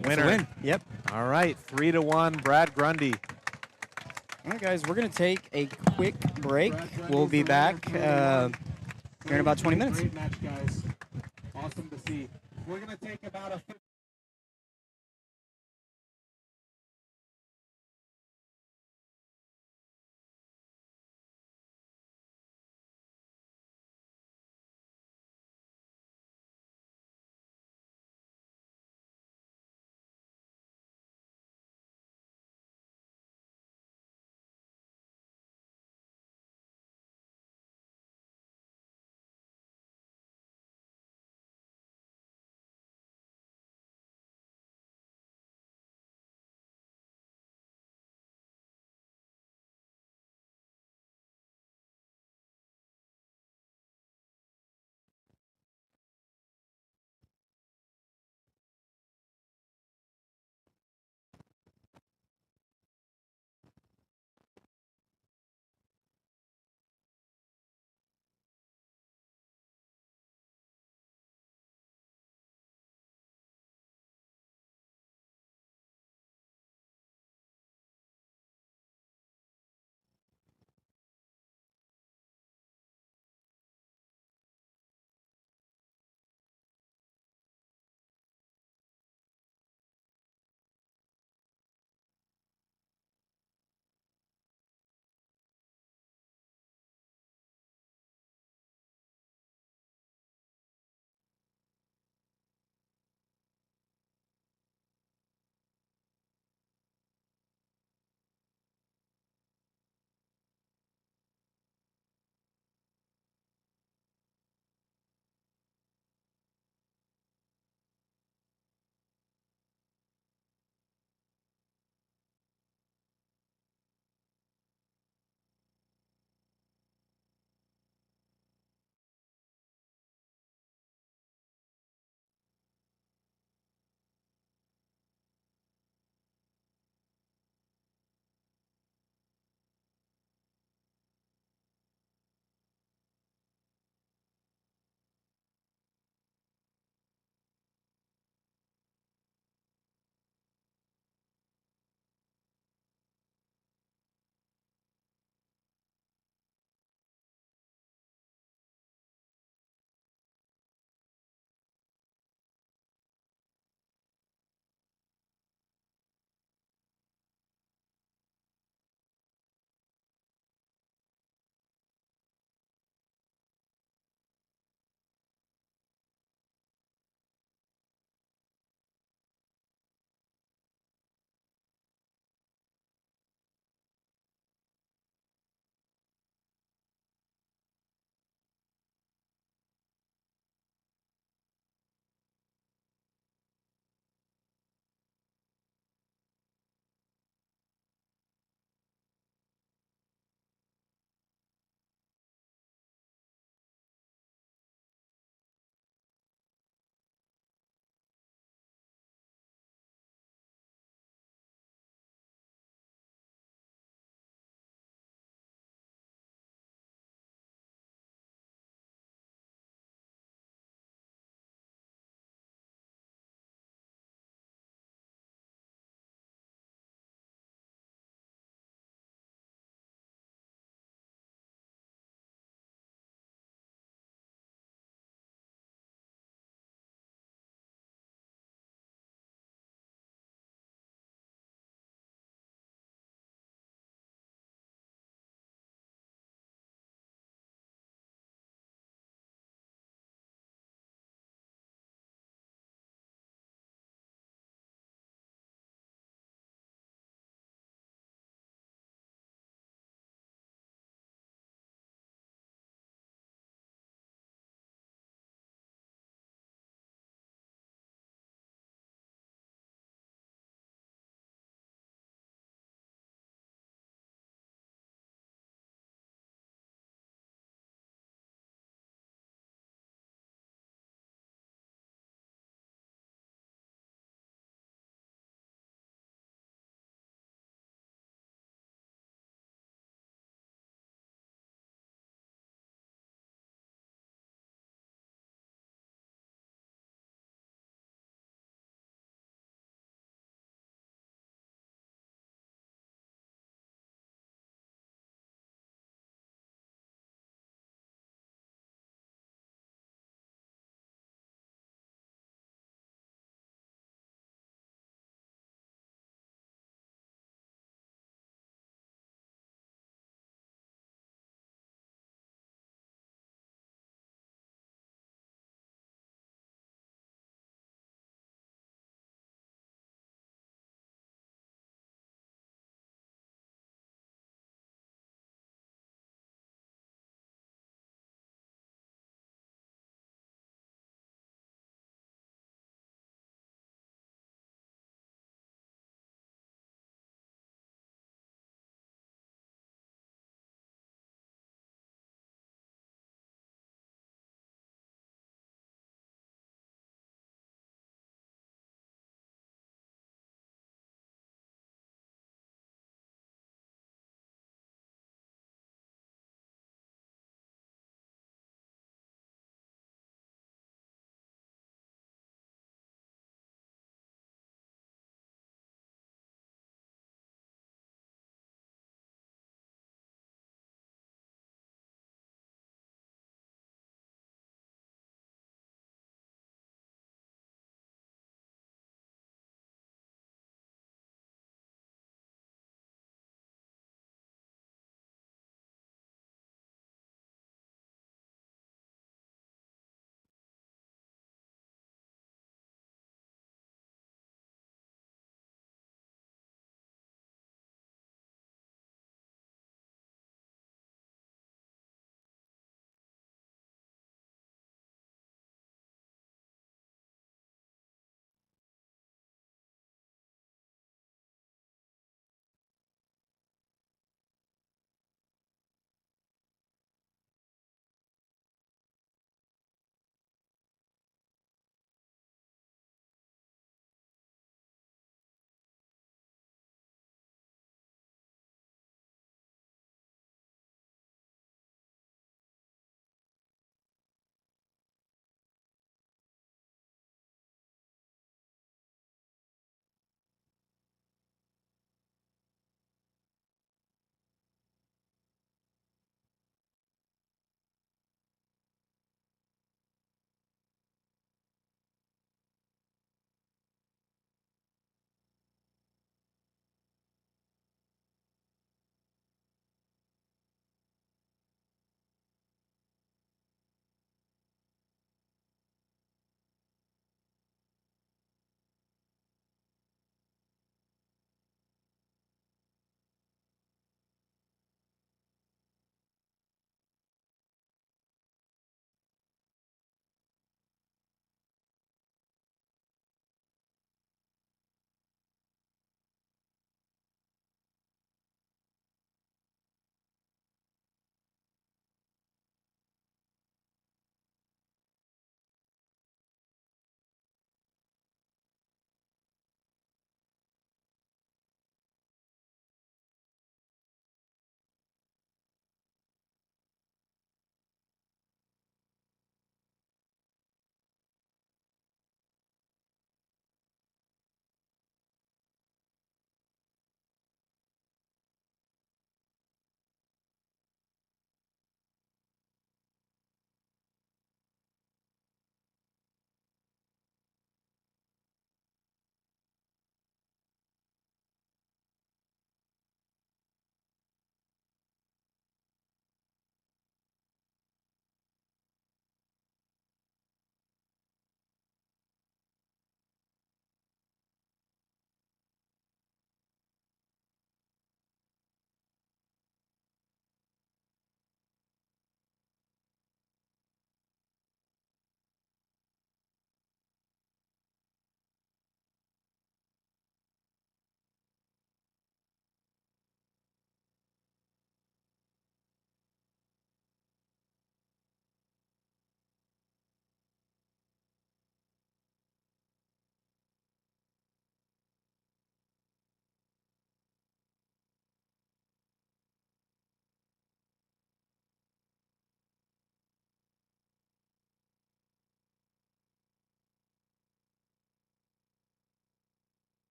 It's a Winner. win. Yep. All right, 3-1, Brad Grundy. All right, guys, we're going to take a quick break. Brad Grundy's We'll be the back winner, here in about 20 minutes. Great match, guys. Awesome to see. We're going to take about a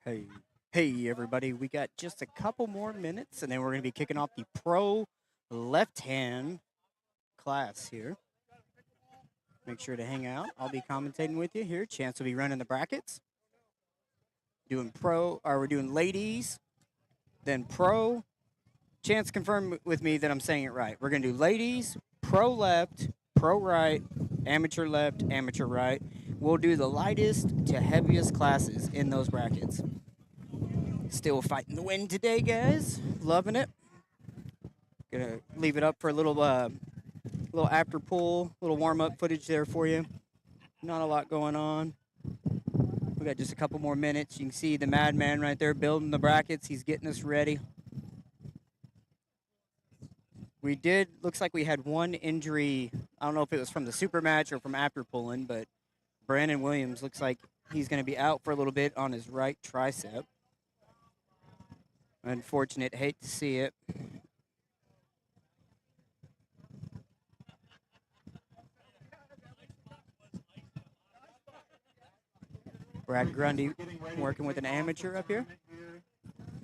Hey, everybody. We got just a couple more minutes, and then we're going to be kicking off the pro left-hand class here. Make sure to hang out. I'll be commentating with you here. Chance will be running the brackets. We're doing ladies, then pro. Chance, confirm with me that I'm saying it right. We're going to do ladies, pro left, pro right, amateur left, amateur right. We'll do the lightest to heaviest classes in those brackets. Still fighting the wind today, guys. Loving it. Gonna leave it up for a little after pull, little warm-up footage there for you. Not a lot going on. We got just a couple more minutes. You can see the madman right there building the brackets. He's getting us ready. Looks like we had one injury. I don't know if it was from the super match or from after pulling, but Brannon Williams looks like he's going to be out for a little bit on his right tricep. Unfortunate, hate to see it. Brad Grundy working with an amateur up here.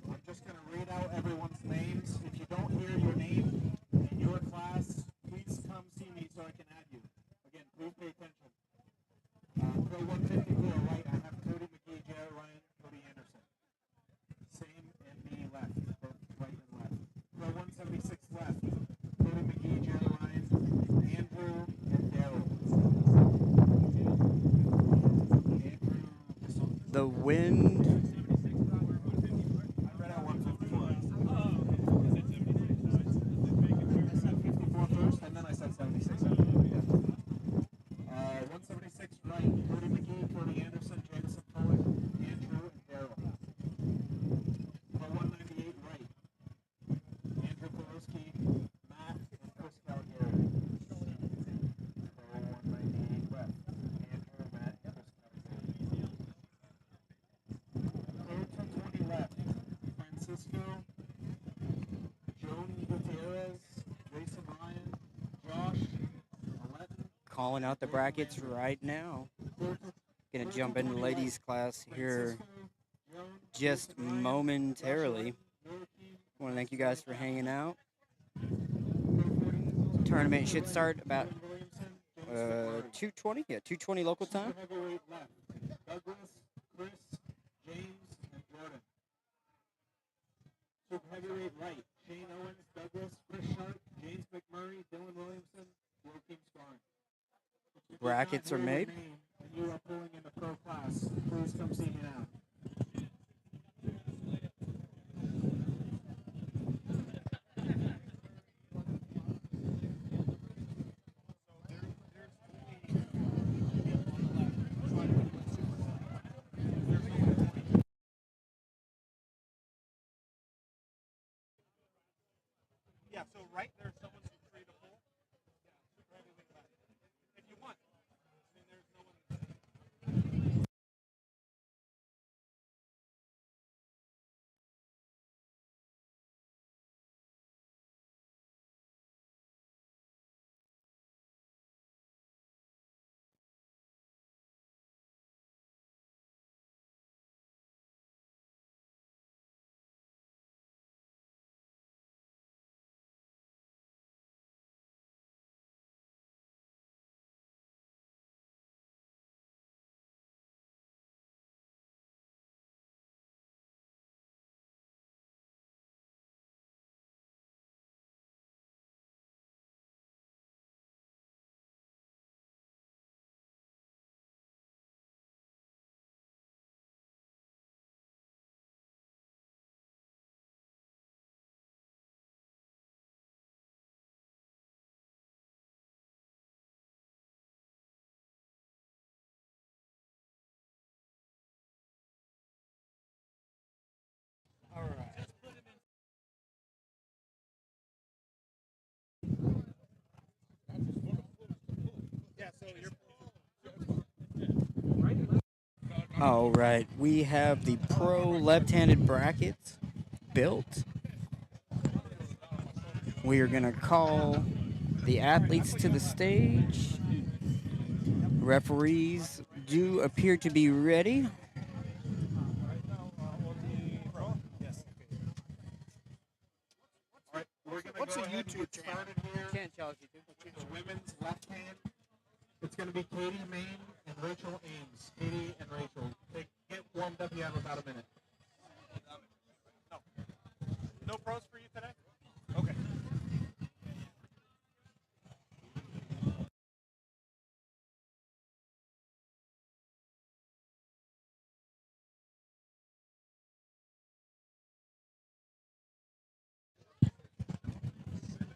I'm just going to read out everyone's names. If you don't hear your name in your class, please come see me so I can add you. Again, please pay attention. Pro 150 to the right, I have Cody McGee, Jared Ryan, Cody Anderson. Same and me left, both right and left. Pro 176 left, Cody McGee, Jared Ryan, Andrew, and Daryl. The wind. I read out 154. I said 54 first, and then I said 76. 176 right, Cody McGee, Cody Anderson, Jameson Fuller, Andrew, and Daryl. Pro 198 right, Andrew Pelosi, Matt, and Chris Calgary. Pro 198 left, Andrew, Matt, and Chris Calgary. Pro 220 left, Francisco, Joan Gutierrez, Jason Ryan, Josh, Eleton. Calling out the brackets right now. Gonna jump into ladies class here just momentarily. Want to thank you guys for hanging out. Tournament should start about 2:20. Yeah, 2:20 local time. Heavyweight left, Douglas, Chris, James, and Jordan. Super heavyweight right, Shane Owens, Douglas, Chris Sharp, James McMurray, Dillon Williamson, Joachim Skaren. Brackets are made. And you are pulling in the pro class. Please come see me now. Yeah, so right there's someone who's free to pull. Yeah, super heavyweight left. If you want. I mean, there's no one. All right. Yeah, so you're All right, we have the pro left-handed brackets built. We are gonna call the athletes to the stage. Referees do appear to be ready. going to be Katie Main and Rachel Ames. Katie and Rachel, get warmed up. You have about a minute. No pros for you today? Okay.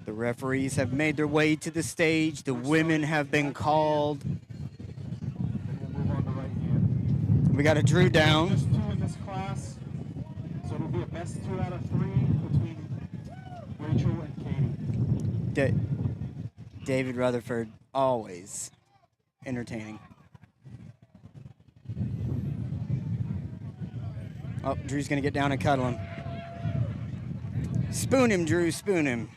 The referees have made their way to the stage. The women have been called. Then we'll move on to right hand. We got a Drew down. Just 2 in this class, so it'll be a best 2 out of 3 between Rachel and Katie. David Rutherford, always entertaining. Oh, Drew's going to get down and cuddle him. Spoon him, Drew, spoon him.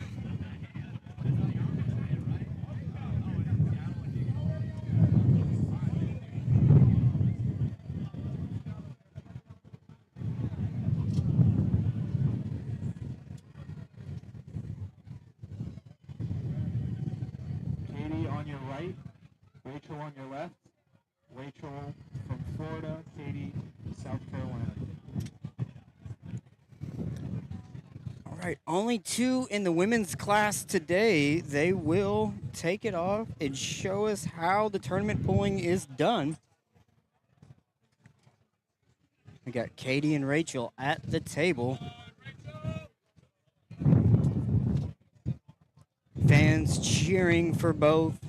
Katie on your right, Rachel on your left. Rachel from Florida, Katie, South Carolina. All right, only 2 in the women's class today. They will take it off and show us how the tournament pulling is done. We got Katie and Rachel at the table. Fans cheering for both.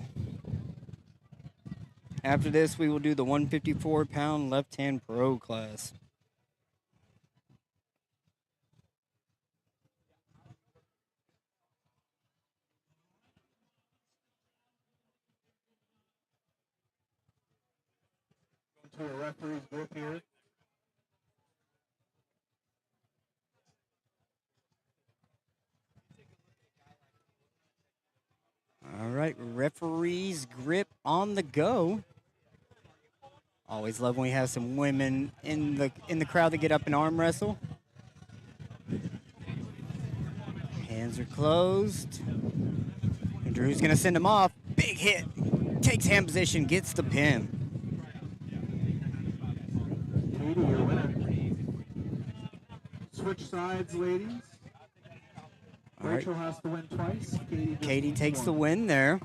After this, we will do the 154-pound left-hand pro class. To a referee's booth here. All right, referee's grip on the go. Always love when we have some women in the crowd that get up and arm wrestle. Hands are closed. And Drew's gonna send him off. Big hit. Takes hand position, gets the pin. Katie, your winner. Switch sides, ladies. All right. Rachel has to win twice. Katie takes the win there.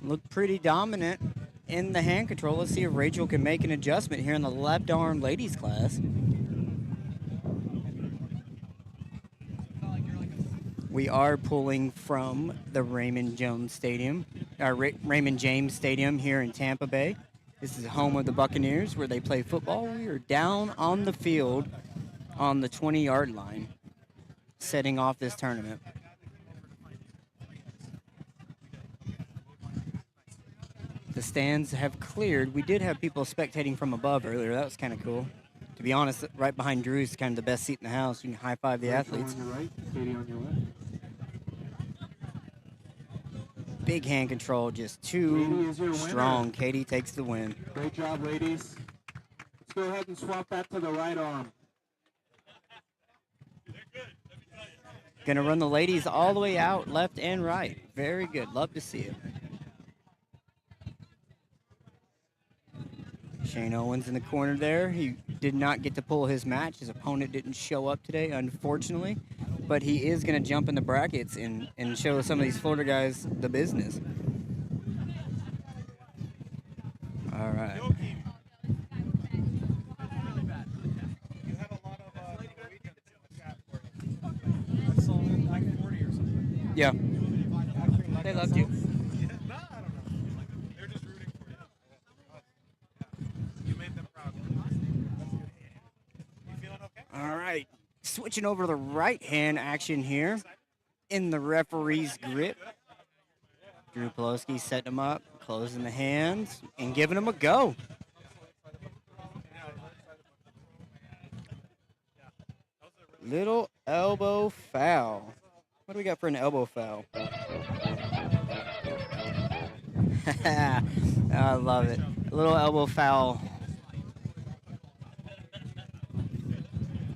Looked pretty dominant in the hand control. Let's see if Rachel can make an adjustment here in the left arm ladies class. We are pulling from the Raymond James Stadium here in Tampa Bay. This is home of the Buccaneers where they play football. We are down on the field on the 20-yard line, setting off this tournament. The stands have cleared. We did have people spectating from above earlier. That was kind of cool. To be honest, right behind Drew is kind of the best seat in the house. You can high-five the athletes. On your right, Katie on your left. Big hand control, just Katie too is your strong. winner. Katie takes the win. Great job, ladies. Let's go ahead and swap that to the right arm. Gonna run the ladies all the way out, left and right. Very good. Love to see it. Shane Owens in the corner there. He did not get to pull his match. His opponent didn't show up today, unfortunately. But he is going to jump in the brackets and show some of these Florida guys the business. All right. Joachim. You had a lot of Norwegians in the chat for you. I saw them like 40 or something. Yeah. Actually, They loved you. Yeah, no, I don't know. They're just rooting for you. You made them proud. That's good. You feeling okay? All right. Switching over to the right hand action here in the referee's grip. Drew Poloski setting him up, closing the hands, and giving him a go. Little elbow foul. What do we got for an elbow foul? I love it. A little elbow foul.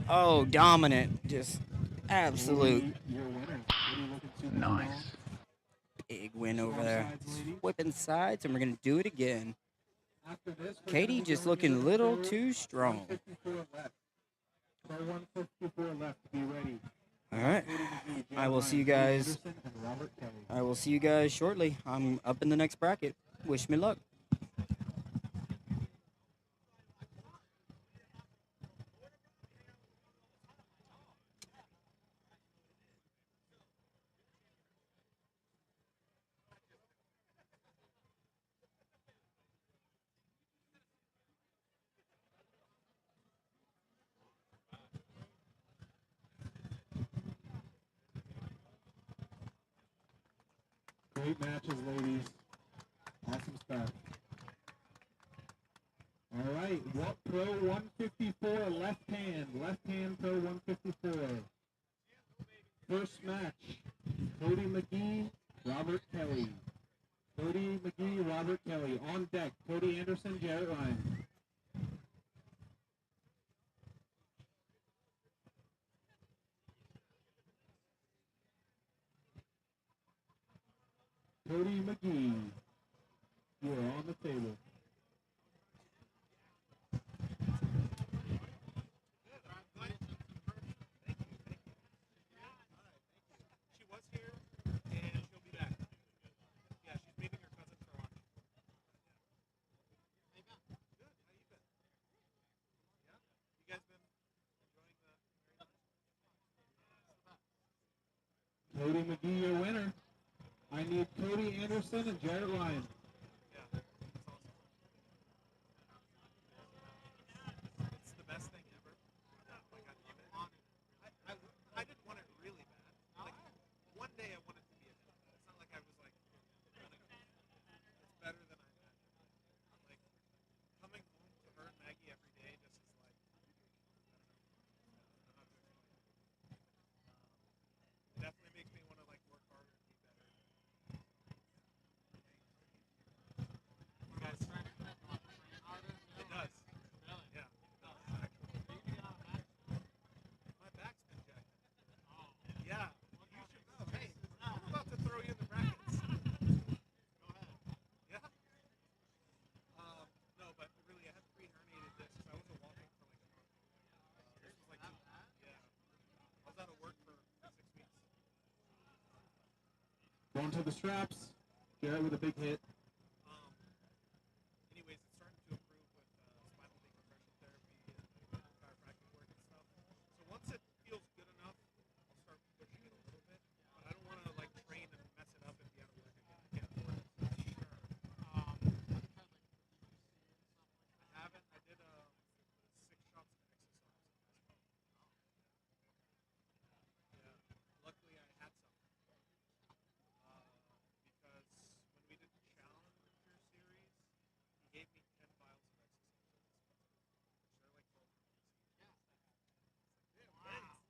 Oh, dominant. Just absolute. Your winner. Nice. Big win over there. Sides, ladies. Whipping sides, and we're going to do it again. After this, we're Katie gonna be just going looking a into little pro too strong. 154 left. Pro 154 left. Be ready. All right. Cody McGee, I will see you Jeremiah guys. Anderson, and Robert Kelly. I will see you guys shortly. I'm up in the next bracket. Wish me luck. Great matches, ladies. Awesome stuff. All right, what pro 154 left hand pro 154. First match, Cody McGee, Robert Kelly. Cody McGee, Robert Kelly. On deck, Cody Anderson, Jarrett Ryan. Cody McGee, you are on the table. She was here, and she'll be back. Yeah, she's meeting her cousin for lunch. Good. How you been? Yeah. You guys been enjoying the? Cody McGee, your winner. I need Cody Anderson and Jarrett Ryan. Yeah, that's awesome. It's the best thing ever. Like I didn't want it really bad. Like one day I wanted to be a hit. It's not like I was like running. It's better than I imagined. Like coming home to her and Maggie every day just is like I don't know how to explain it. It definitely makes me want to like work harder and be better. You guys, it does. Yeah, it does actually. My back's been jacked. Yeah, you should know. Hey, I'm about to throw you in the brackets. Go ahead. Yeah. No, but really, I had 3 herniated discs. I wasn't walking for like a month. This was like, yeah. I was out of work for 6 weeks. Going to the straps. Jarrett with a big hit. Anyways, it's starting to improve with spinal decompression therapy and chiropractic work and stuff. So once it feels good enough, I'll start pushing it a little bit. But I don't want to like train and mess it up and be out of work again. I can't afford it. Sure. I haven't. I did 6 shots of exercise. Yeah. Luckily, I had some. Because when we did the Challenger series, he gave me 10 vials of exercise, which they're like 12 pounds.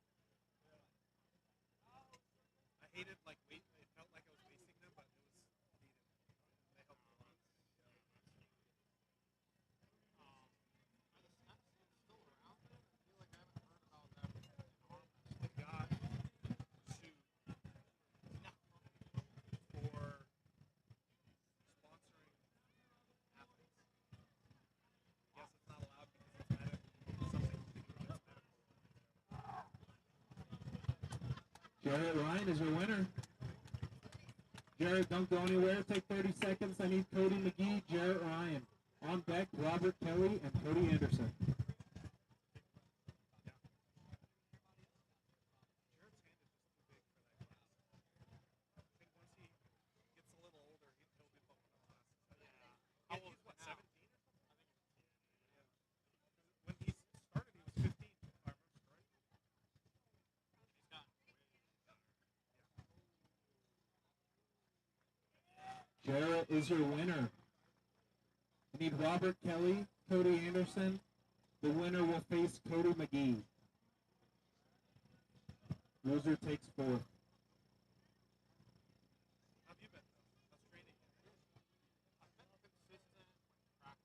Wow. Yeah. I hated like it felt like I was wasting them, but it was needed. They helped a lot. The guy sued for sponsoring athletes. Yes, it's not allowed because it's something to do with medical. Jarrett Ryan is your winner. Jarrett, don't go anywhere. Take 30 seconds. I need Cody McGee, Jarrett Ryan. On deck, Robert Kelly and Cody Anderson. Jared's hand is just too big for that class. I think once he gets a little older, he'll be bumping up classes. Yeah. He's what, 17 or something? Yeah. When he started, he was 15, if I remember right. He's gotten way Jarrett is your winner. I need Robert Kelly, Cody Anderson. The winner will face Cody McGee. Loser takes 4. How have you been, though? How's training? I've been consistent with practice. Nice.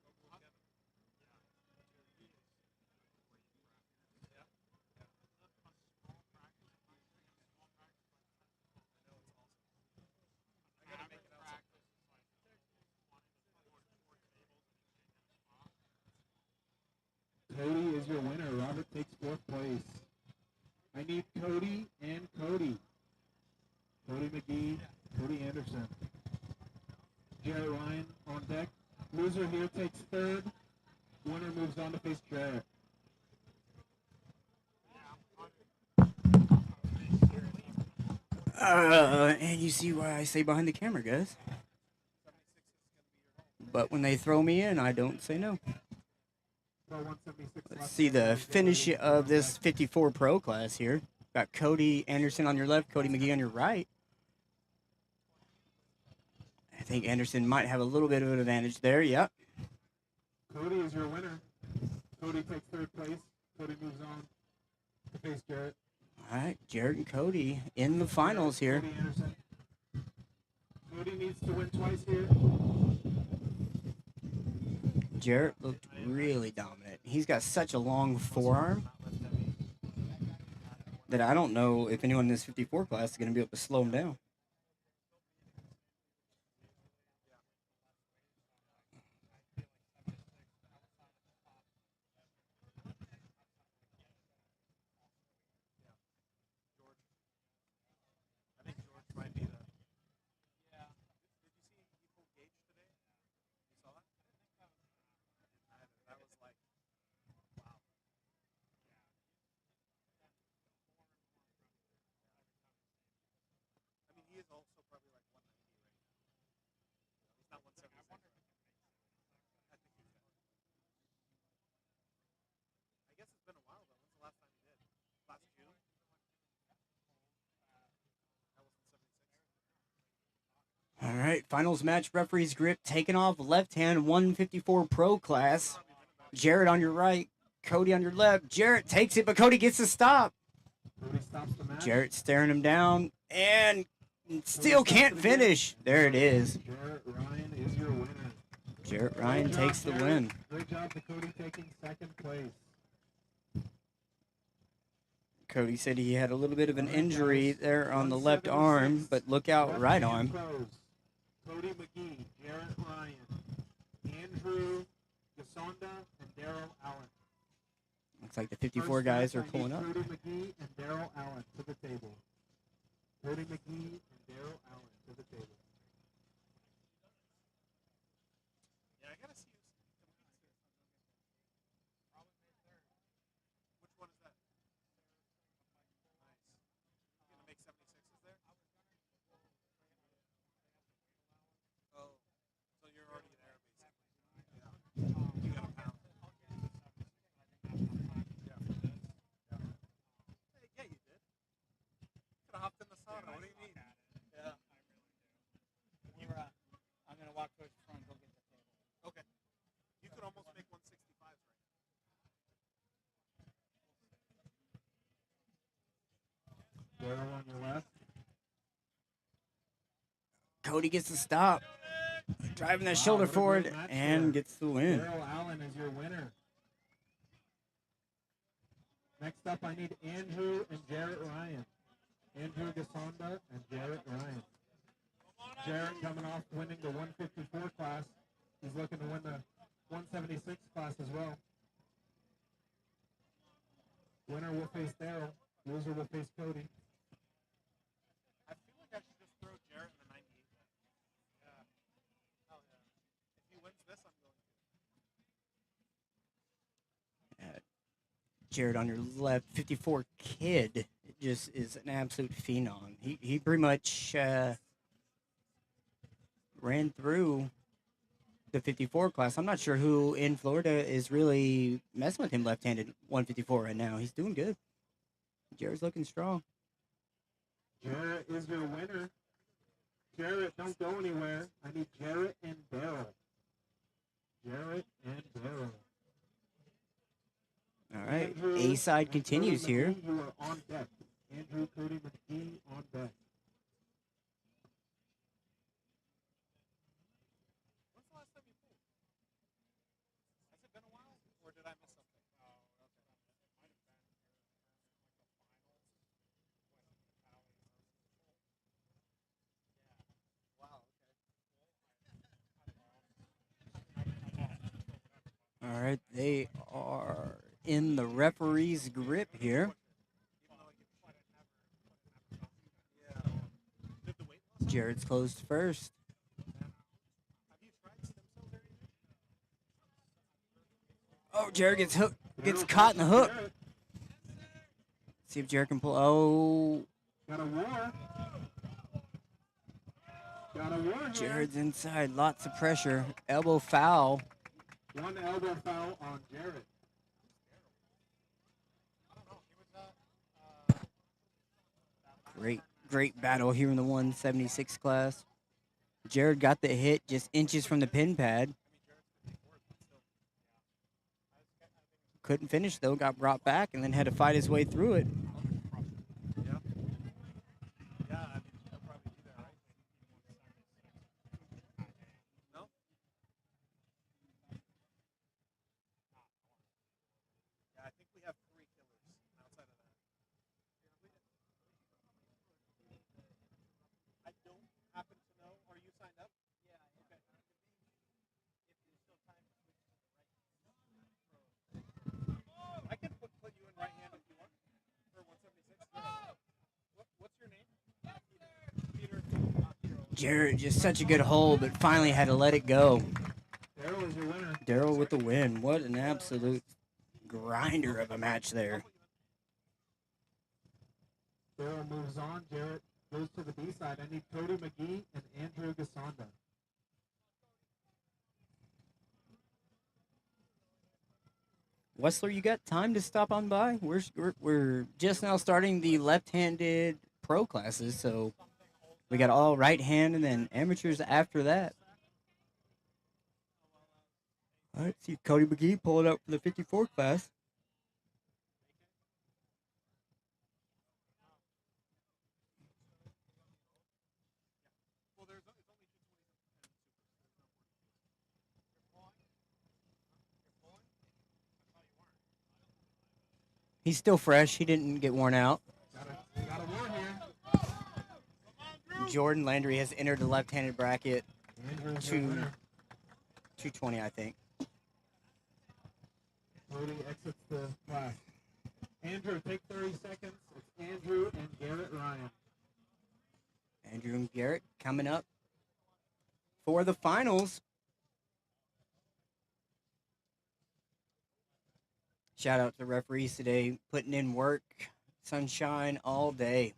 Go with Kevin. Yeah. Yeah. On small practice, I know it's awesome. Jarrett Ryan on deck. Loser here takes third. Winner moves on to face Jarrett. And you see why I say behind the camera, guys. But when they throw me in, I don't say no. Let's see the finish of this 54 Pro class here. Got Cody Anderson on your left, Cody McGee on your right. I think Anderson might have a little bit of an advantage there. Yep. Cody is your winner. Cody takes third place. Cody moves on to face Jarrett. All right, Jarrett and Cody in the finals here. Cody Anderson. Cody needs to win twice here. Jarrett looked really dominant. He's got such a long forearm that I don't know if anyone in this 54 class is going to be able to slow him down. I think George might be the. Yeah. Did you see he pulled Gage today? You saw that? That was like, wow. I mean, he is also probably like 190 right now. He's not 176. I think he's got. I guess it's been a while though. When's the last time he did? Last June? That was in 76. All right, finals match, referee's grip taken off, left hand, 154 Pro class. Jarrett on your right, Cody on your left. Jarrett takes it, but Cody gets the stop. Cody stops the match. Jarrett staring him down and still can't finish. There it is. Jarrett Ryan is your winner. Jarrett Ryan takes the win. Great job to Cody taking second place. Cody said he had a little bit of an injury there on the left arm, but look out right arm. Cody McGee, Jarrett Ryan, Andrew Gasonda, and Daryl Allen. Looks like the 54 guys are pulling up. Cody McGee and Daryl Allen to the table. Cody McGee and Daryl Allen to the table. Yeah, I gotta see who's competes here. Probably May 3rd. Which one is that? Nice. You gonna make 76s there? Oh, so you're already there basically. Yeah. You got a pound. Yeah. Hey, yeah, you did. Could have hopped in the sauna. What do you mean? Yeah. I'm going to walk towards the front and go get the table. Okay. You could almost make 165s right now. Daryl on your left. Cody gets the stop. Driving that shoulder what a forward great match and there. gets the win. Daryl Allen is your winner. Next up, I need Andrew and Jarrett Ryan. Andrew Gasonda and Jarrett Ryan. Jarrett coming off winning the 154 class. He's looking to win the 176 class as well. Winner will face Daryl. Loser will face Cody. I feel like I should just throw Jarrett in the 98. Yeah. Hell yeah. If he wins this, I'm going to. Jarrett on your left, 54 kid, just is an absolute phenom. He pretty much ran through the 54 class. I'm not sure who in Florida is really messing with him left-handed 154 right now. He's doing good. Jarrett's looking strong. Jarrett is your winner. Jarrett, don't go anywhere. I need Jarrett and Daryl. Jarrett and Daryl. All right, Andrew A-side and continues Cody here. McGee, you are on deck. Andrew, Cody McGee on deck. When's the last time you pulled? Has it been a while? Or did I miss something? Oh, okay. Wow, okay. All right, they are in the referee's grip here. Jarrett's closed first. Oh, Jared gets hooked. Gets caught in the hook. See if Jared can pull. Oh. Got a war. Got a war here. Jared's inside. Lots of pressure. Elbow foul. One elbow foul on Jared. Great battle here in the 176 class. Jared got the hit just inches from the pin pad. Couldn't finish though, got brought back and then had to fight his way through it. Jared just such a good hold, but finally had to let it go. Daryl is your winner. Daryl with the win. What an absolute grinder of a match there. Daryl moves on. Jared goes to the B side. I need Cody McGee and Andrew Gasonda. Wessler, you got time to stop on by? We're just now starting the left-handed pro classes, so we got all right hand and then amateurs after that. All right, see Cody McGee pull it up for the 54 class. He's still fresh. He didn't get worn out. Got a war here. Jordan Landry has entered the left-handed bracket Andrew's to your winner. 220, I think. Cody exits the class. Andrew, take 30 seconds. It's Andrew and Garrett Ryan. Andrew and Garrett coming up for the finals. Shout out to the referees today, putting in work, sunshine all day.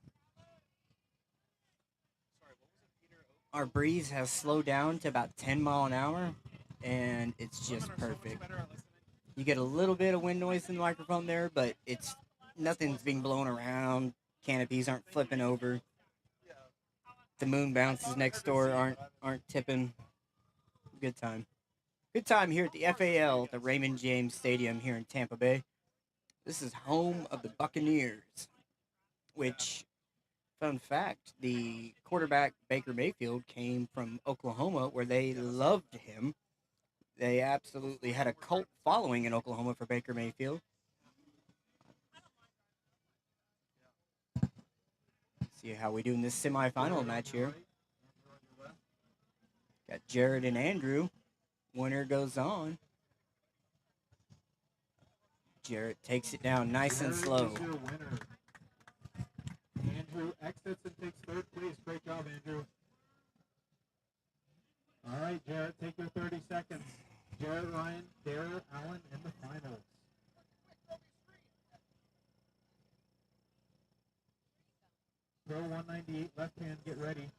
Our breeze has slowed down to about 10 mile an hour, and it's just perfect. You get a little bit of wind noise in the microphone there, but it's nothing's being blown around. Canopies aren't flipping over. The moon bounces next door aren't tipping. Good time. Good time here at the FAL, the Raymond James Stadium here in Tampa Bay. This is home of the Buccaneers, which, fun fact, the quarterback Baker Mayfield came from Oklahoma, where they loved him. They absolutely had a cult following in Oklahoma for Baker Mayfield. See how we do in this semifinal match here. Got Jared and Andrew. Winner goes on. Jared takes it down nice and slow. Jared is your winner. Andrew exits and takes third place. Great job, Andrew. All right, Jared, take your 30 seconds. Jared Ryan, Darrell Allen in the finals. Pro 198 left hand, get ready.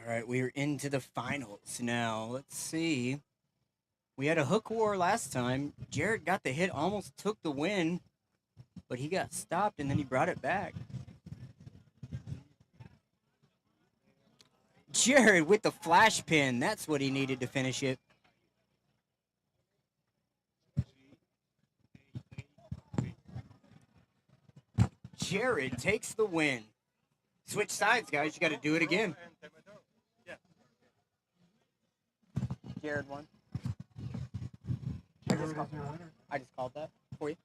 All right, we are into the finals now. Let's see. We had a hook war last time. Jared got the hit, almost took the win, but he got stopped and then he brought it back. Jared with the flash pin. That's what he needed to finish it. Jared takes the win. Switch sides, guys. You got to do it again. Jared won. I just called that for you.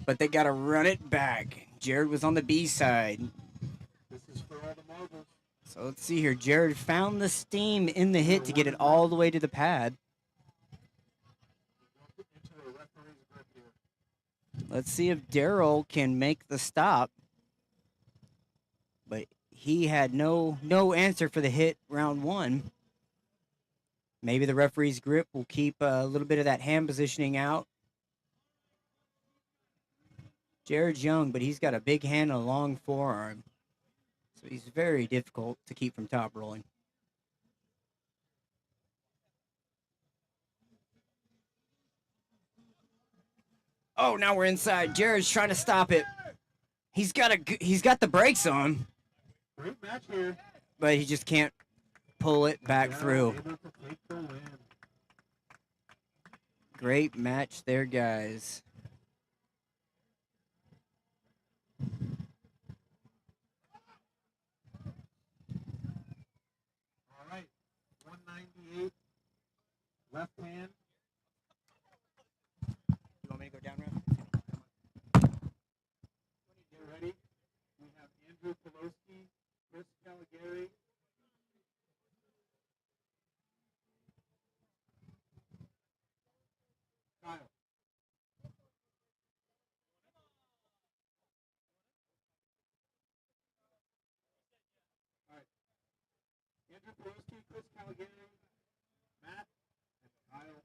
But they got to run it back. Jared was on the B side. This is for all the marbles. So let's see here. Jared found the steam in the hit to get it all the way to the pad. Into a referee's grip here. Let's see if Daryl can make the stop. But he had no answer for the hit round one. Maybe the referee's grip will keep a little bit of that hand positioning out. Jared's young, but he's got a big hand and a long forearm. So he's very difficult to keep from top rolling. Oh, now we're inside. Jared's trying to stop it. He's got the brakes on. Great match here. But he just can't pull it back through. Able to take the win. Great match there, guys. All right, 198. Left hand. You want me to go down, Ref? Get ready. We have Andrew Pelosi, Chris Caligari. Kyle. All right. Andrew Pelosi, Chris Caligari, Matt, and Kyle.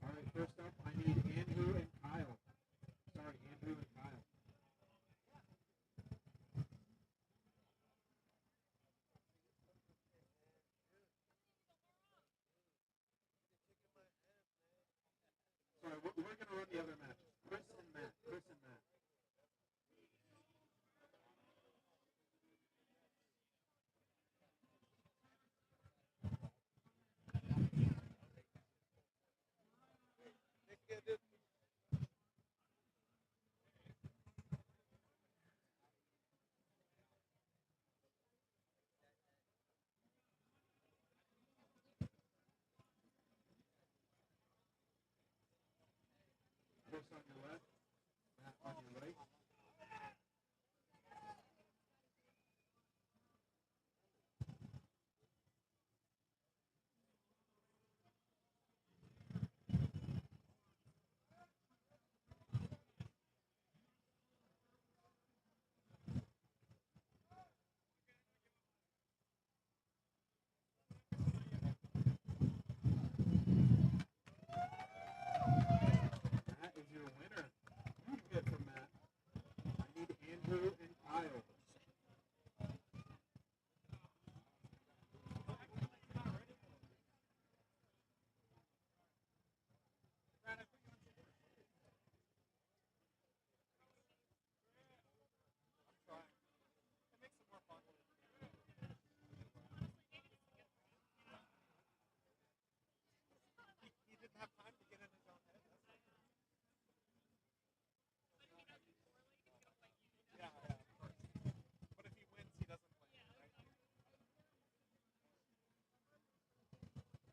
All right, first up, I need Andrew and Kyle. Sorry, Andrew and Kyle. Sorry, we're going to run the other matches. Chris and Matt. Chris and Matt. Chris on your left, Matt on your right. Matt is your winner. Huge hit from Matt. I need Andrew and Kyle. He didn't have time to get in his own head. Yeah, of course. But if he wins, he doesn't win, right?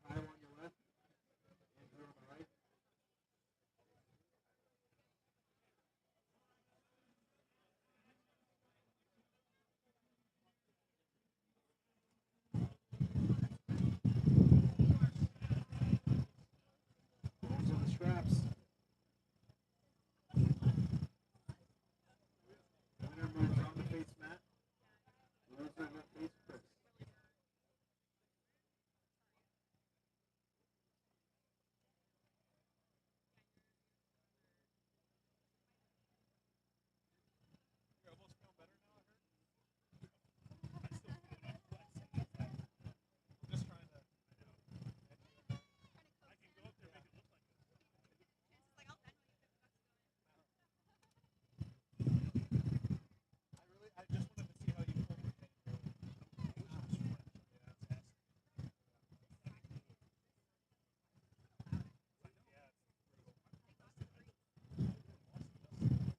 Kyle on your left, Andrew on the right. Balls on the straps. Winner moves on to face Matt. Loser will face Chris. You almost feel better now, I heard? I still feel it. I'm just trying to, I can go up there and make it look like this. I just wanted to see how you pulled your thing. It was just fresh. Yeah, it's nasty.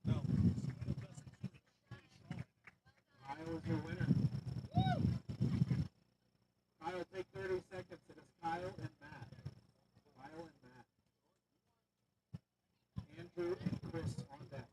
No. Kyle is your winner. Kyle, take 30 seconds. It is Kyle and Matt. Kyle and Matt. Andrew and Chris on deck.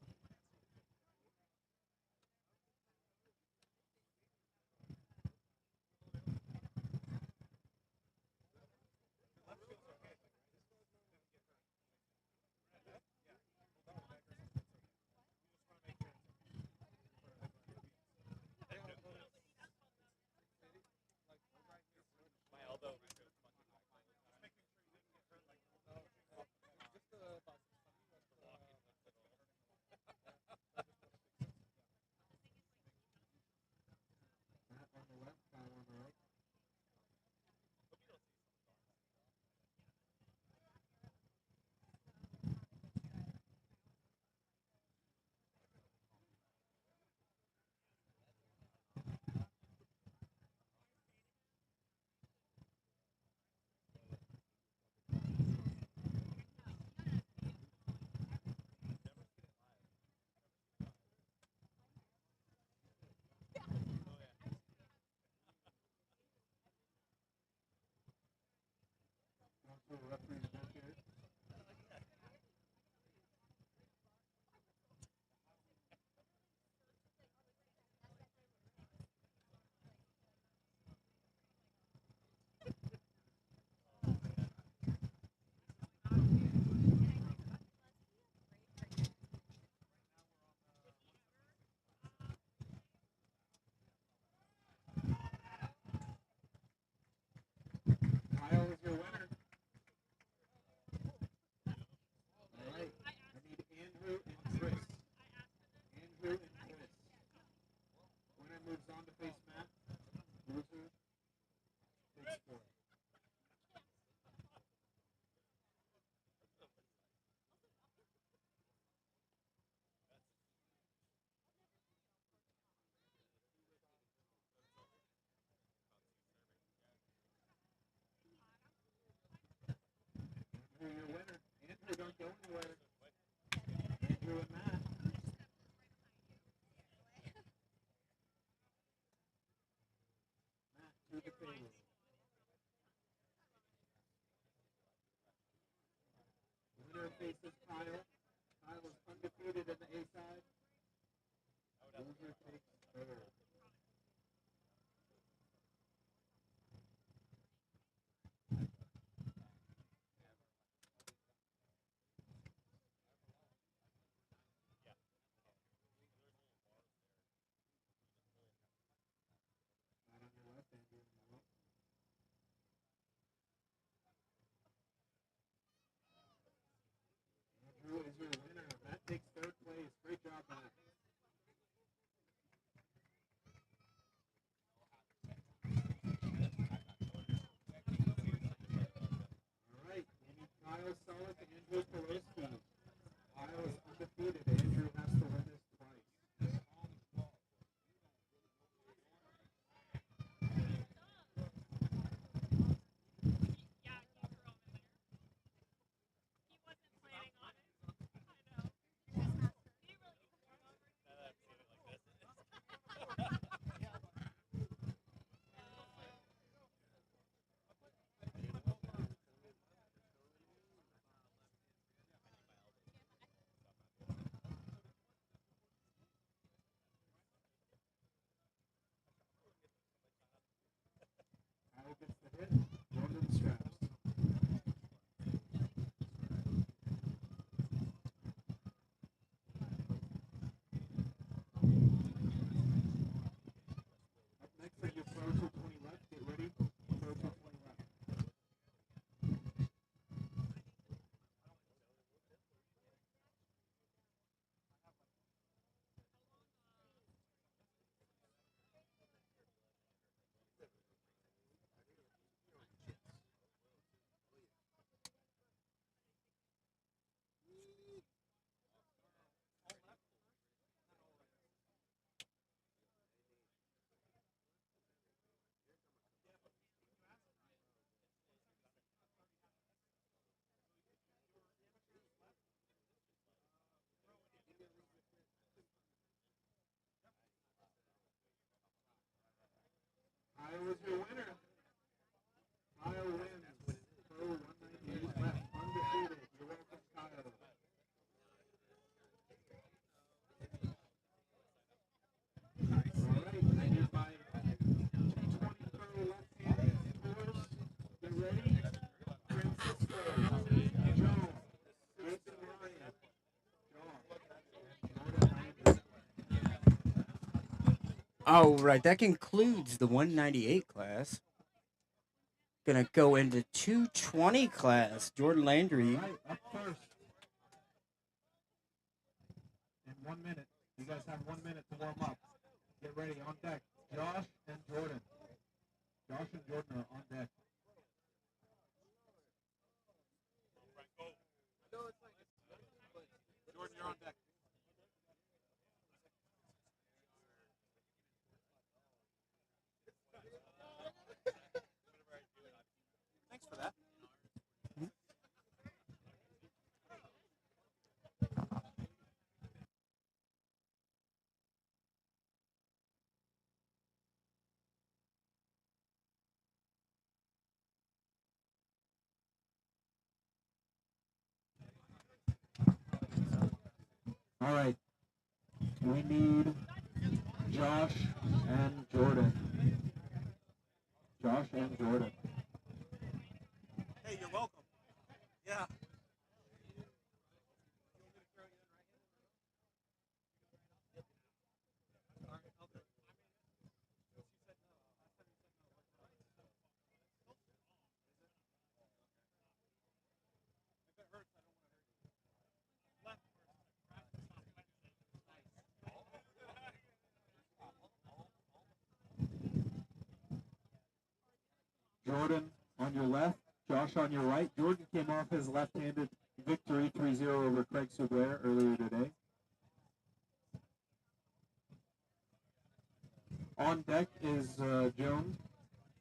moves on to face Matt. Loser takes 4. Andrew, your winner. Andrew, don't go anywhere. Andrew and Matt. Matt to the table. Winner faces Kyle. Kyle is undefeated in the A side. Loser takes 3rd. Not on your left, Andrew. On your left. Andrew is your winner. Matt takes 3rd place. Great job, Matt. All right, we need Kyle Solis and Andrew Pelosi. Kyle is undefeated. Andrew has to win this twice. Kyle gets the hit. Jordan straps. Up next are your Pro 220 left. Get ready. Pro 220 left. Kyle is your winner. Kyle wins. Pro 198 left. Undefeated. You're welcome, Kyle. All right, I need my 220 Pro left-handed tours. Get ready. Francisco, Jones, Jason Ryan, Jordan Landry. All right, that concludes the 198 class. Gonna go into 220 class. Jordan Landry. All right, up first. In 1 minute. You guys have 1 minute to warm up. Get ready. On deck. Josh and Jordan. Josh and Jordan are on deck. Jordan, you're on deck. Thanks for that. All right. We need Josh and Jordan. Josh and Jordan. Hey, you're welcome. Yeah. Jordan on your left, Josh on your right. Jordan came off his left-handed victory 3-0 over Craig Soubliere earlier today. On deck is Joan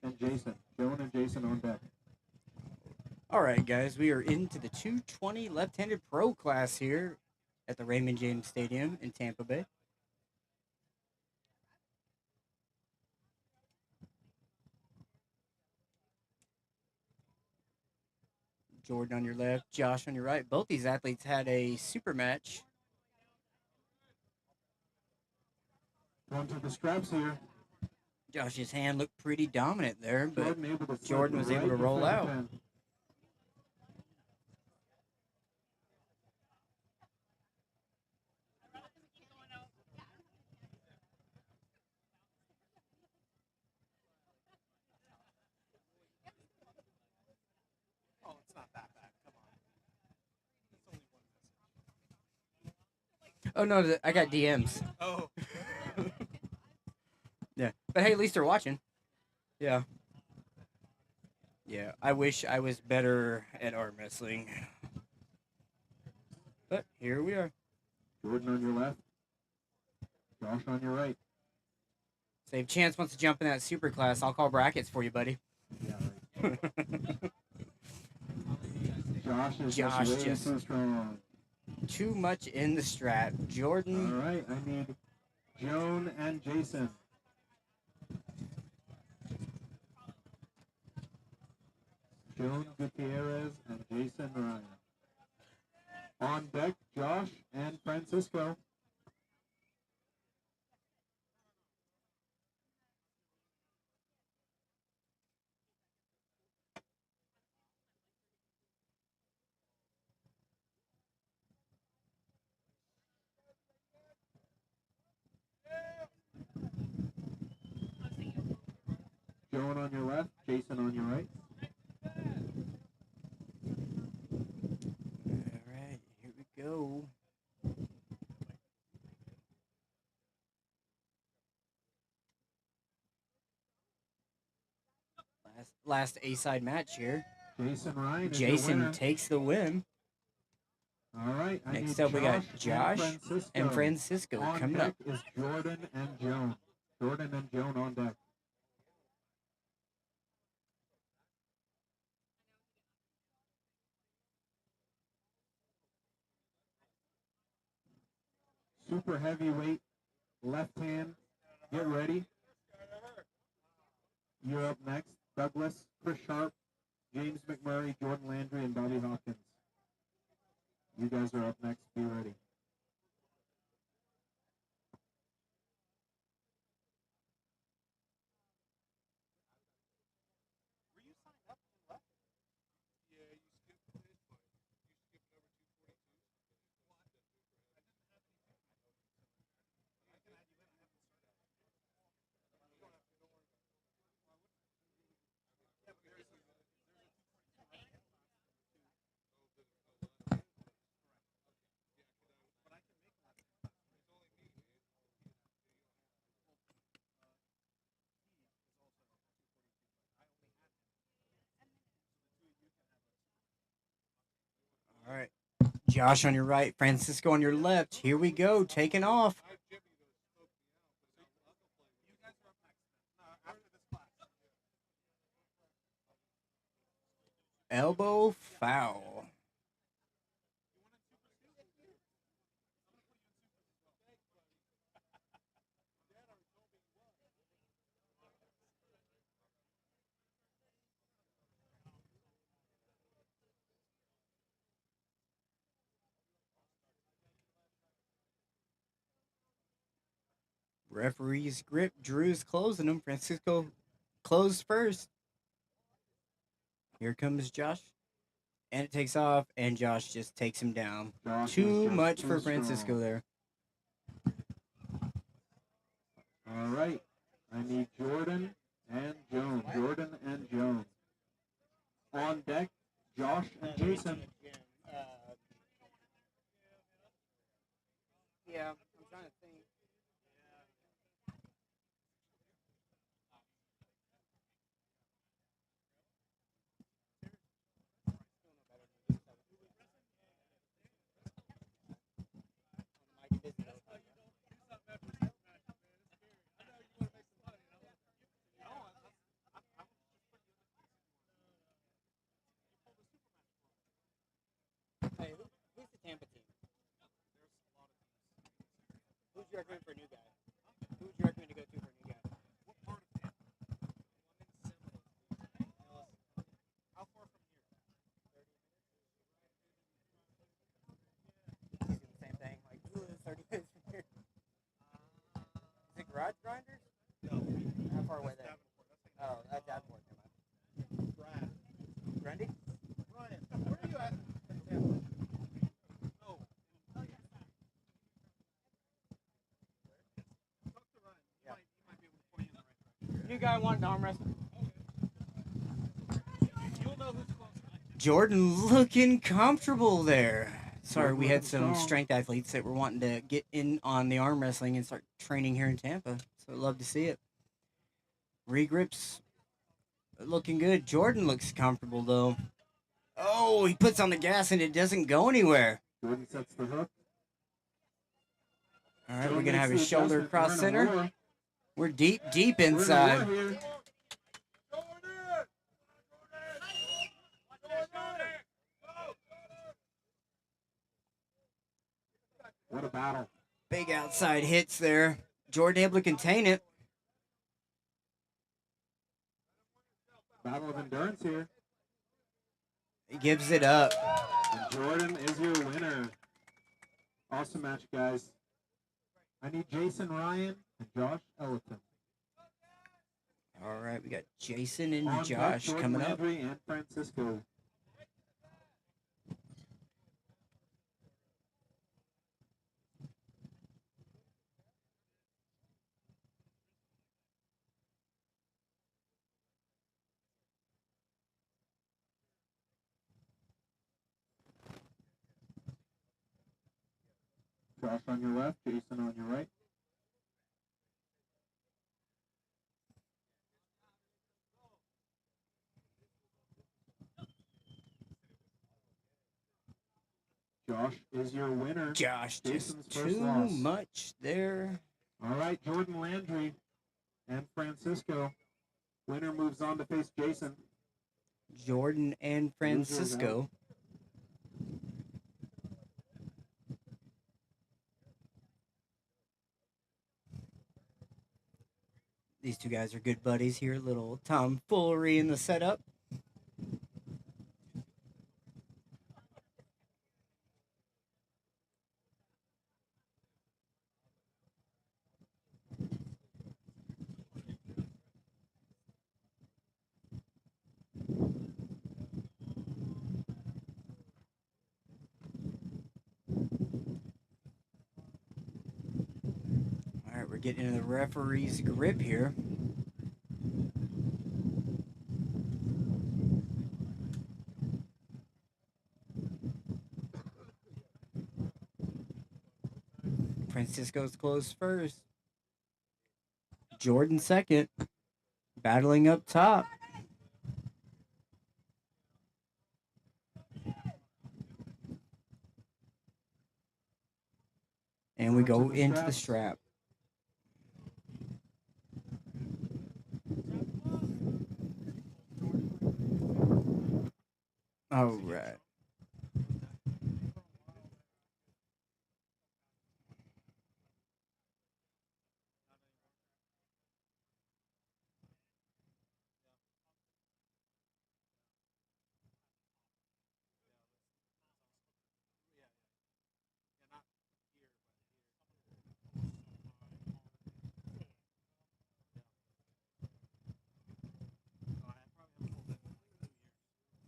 and Jason. Joan and Jason on deck. All right, guys, we are into the 220 left-handed pro class here at the Raymond James Stadium in Tampa Bay. Jordan on your left, Josh on your right. Both these athletes had a super match. Going to the straps here. Josh's hand looked pretty dominant there, but Jordan, Jordan was able to roll out. Oh, it's not that bad. Come on. It's only one message. Oh, no, I got DMs. Oh. Yeah, but hey, at least they're watching. Yeah. Yeah, I wish I was better at arm wrestling. But here we are. Jordan on your left. Josh on your right. So if Chance wants to jump in that super class, I'll call brackets for you, buddy. Yeah, right. Josh is Josh just way just- too strong. Too much in the strap. Jordan. All right, I need Joan and Jason. Joan Gutierrez and Jason Ryan. On deck, Josh and Francisco. Joan on your left, Jason on your right. All right, here we go. Last A-side match here. Jason Ryan is your Jason winner. takes the win. All right, I Next need up, we got Josh Francisco. and Francisco On coming deck up. is Jordan and Joan. Jordan and Joan on deck. Super heavyweight, left hand. Get ready. You're up next. Douglas, Chris Sharp, James McMurray, Jordan Landry, and Bobby Hawkins. You guys are up next. Be ready. Were you signed up and left? Yeah, you skipped this one. You skipped number 242. Well, I didn't have anything. I can add you in. I haven't started. You don't have to. Don't worry about it. Yeah, but there's a 242 right now. But I can make one. It's only me, man. All right. Josh on your right, Francisco on your left. Here we go, taking off. You guys are up next. After this class. Elbow foul. Referee's grip. Drew's closing him. Francisco closed first. Here comes Josh. And it takes off, and Josh just takes him down. Josh is Too just much too for strong. Francisco there. All right. I need Jordan and Joan. Jordan and Joan. On deck, Josh and Jason. Yeah, I'm trying to think. you recommend for a new guy? Who would you recommend to go to for a new guy? What part of Tampa? I'm in Seminole. How far from here? He's doing the same thing. Like, who is 30 minutes from here? Is it Garage Grinders? No. How far away there? Davenport. That's like Oh, that's Davenport. Brad. Grundy? Ryan, where are you at? Tampa. Oh. Talk to Ryan. He might be able to point you in the right direction. New guy wanting to arm wrestle. You'll know who's close. Jordan looking comfortable there. Sorry, we had some strength athletes that were wanting to get in on the arm wrestling and start training here in Tampa. So I'd love to see it. Regrips looking good. Jordan looks comfortable though. Oh, he puts on the gas and it doesn't go anywhere. Jordan sets the hook. All right, we're going to have his shoulder across center. We're deep inside. What a battle. Big outside hits there. Jordan able to contain it. Battle of endurance here. He gives it up. And Jordan is your winner. Awesome match, guys. I need Jason Ryan and Josh Eleton. All right, we got Jason and On Josh Jordan coming up. Landry and Francisco. Josh on your left, Jason on your right. Josh is your winner. Josh, Jason's just first too loss. much there. All right, Jordan Landry and Francisco. Winner moves on to face Jason. Jordan and Francisco. These two guys are good buddies here. Little tomfoolery in the setup. All right, we're getting into the referee's grip here. Francisco's close first. Jordan second. Battling up top. And we go into the strap. All right.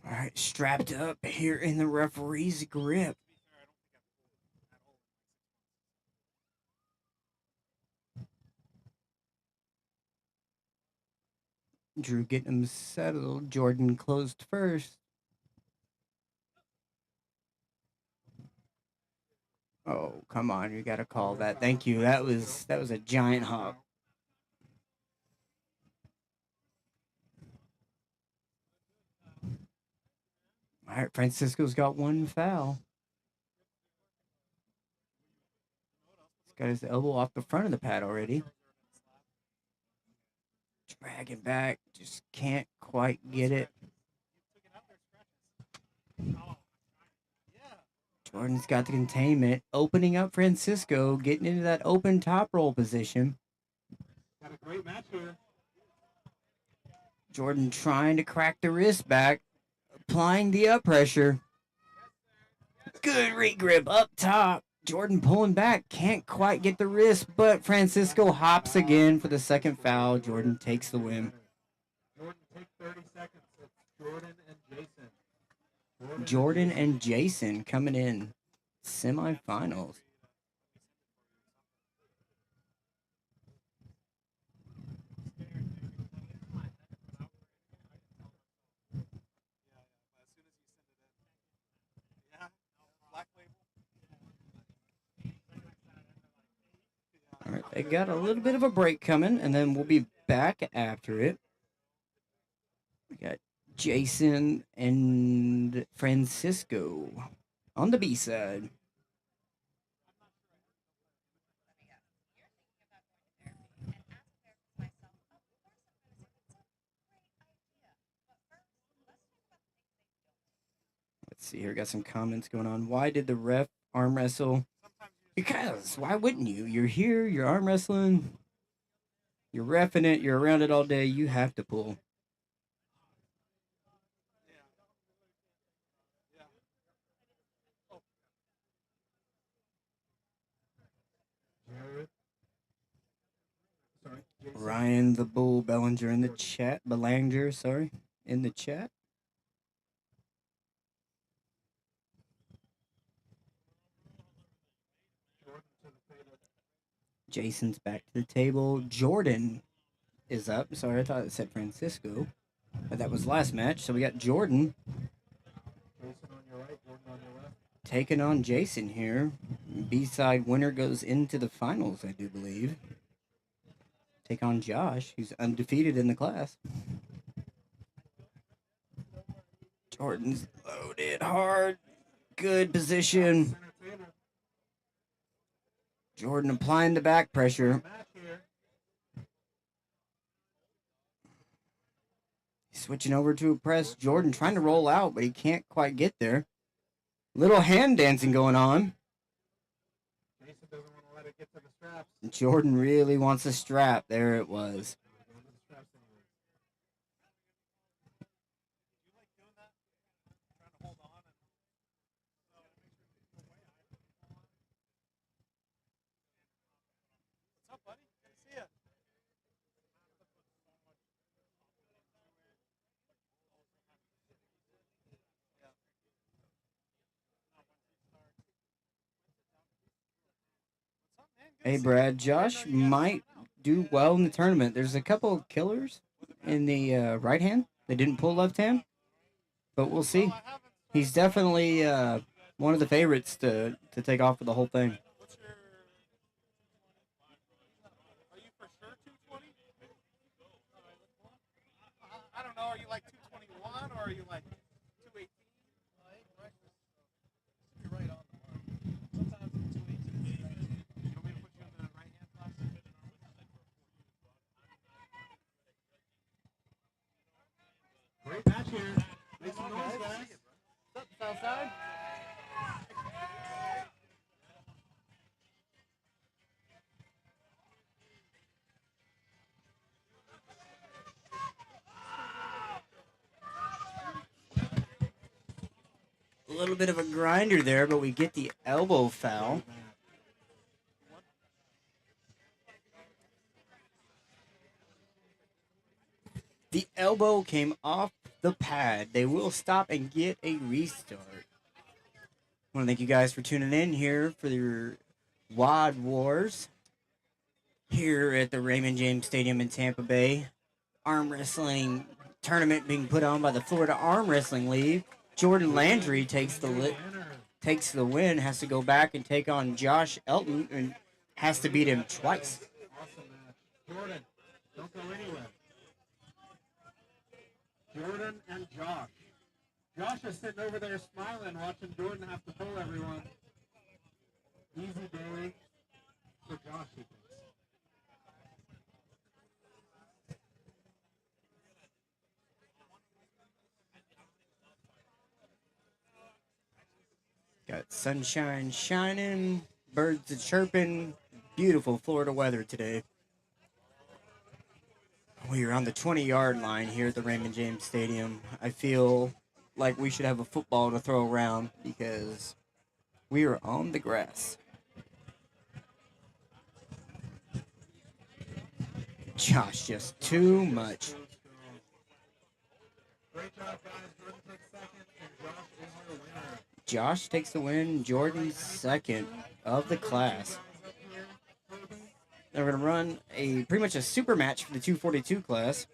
All right, strapped up here in the referee's grip. Drew getting him settled. Jordan closed first. Oh, come on, you gotta call that. Thank you. That was a giant hop. All right, Francisco's got one foul. He's got his elbow off the front of the pad already. Dragging back, just can't quite get it. Jordan's got the containment, opening up Francisco, getting into that open top roll position. Got a great match here. Jordan trying to crack the wrist back, applying the up pressure. Good regrip up top. Jordan pulling back, can't quite get the wrist, but Francisco hops again for the second foul. Jordan takes the win. Jordan, take 30 seconds. It's Jordan and Jason. Jordan and Jason coming in semifinals. All right, they got a little bit of a break coming, and then we'll be back after it. We got Jason and Francisco on the B side. Let's see here. Got some comments going on. Why did the ref arm wrestle? Because why wouldn't you? You're here. You're arm wrestling. You're reffing it. You're around it all day. You have to pull. Ryan the Bull Bellinger in the chat. Belanger, sorry, in the chat. Jason's back to the table. Jordan is up. Sorry, I thought it said Francisco. But that was last match. So we got Jordan taking on Jason here. B-side winner goes into the finals, I do believe. Take on Josh, who's undefeated in the class. Jordan's loaded hard. Good position. Jordan applying the back pressure. Switching over to a press. Jordan trying to roll out, but he can't quite get there. Little hand dancing going on. Jason doesn't want to let it get to the straps. Jordan really wants a strap. There it was. Hey, Brad, Josh might do well in the tournament. There's a couple of killers in the right hand. They didn't pull left hand, but we'll see. He's definitely one of the favorites to take off with the whole thing. Are you for sure 220? I don't know. Are you like 221 or are you like 218? You're right on the mark. Sometimes it's 218. You want me to put you in the right hand class? Great match here. Make some noise, guys. What's up, Southside? A little bit of a grinder there, but we get the elbow foul. The elbow came off the pad. They will stop and get a restart. I want to thank you guys for tuning in here for your WOD Wars here at the Raymond James Stadium in Tampa Bay. Arm wrestling tournament being put on by the Florida Arm Wrestling League. Jordan Landry takes the win, has to go back and take on Josh Eleton, and has to beat him twice. Awesome match. Jordan, don't go anywhere. Jordan and Josh. Josh is sitting over there smiling, watching Jordan have to pull everyone. Easy day for Josh, he thinks. Got sunshine shining, birds are chirping, beautiful Florida weather today. We are on the 20-yard line here at the Raymond James Stadium. I feel like we should have a football to throw around because we are on the grass. Josh, just too much. Great job, guys. Jordan takes second, and Josh is your winner. Josh takes the win. Jordan's second of the class. They're going to run pretty much a super match for the 242 class.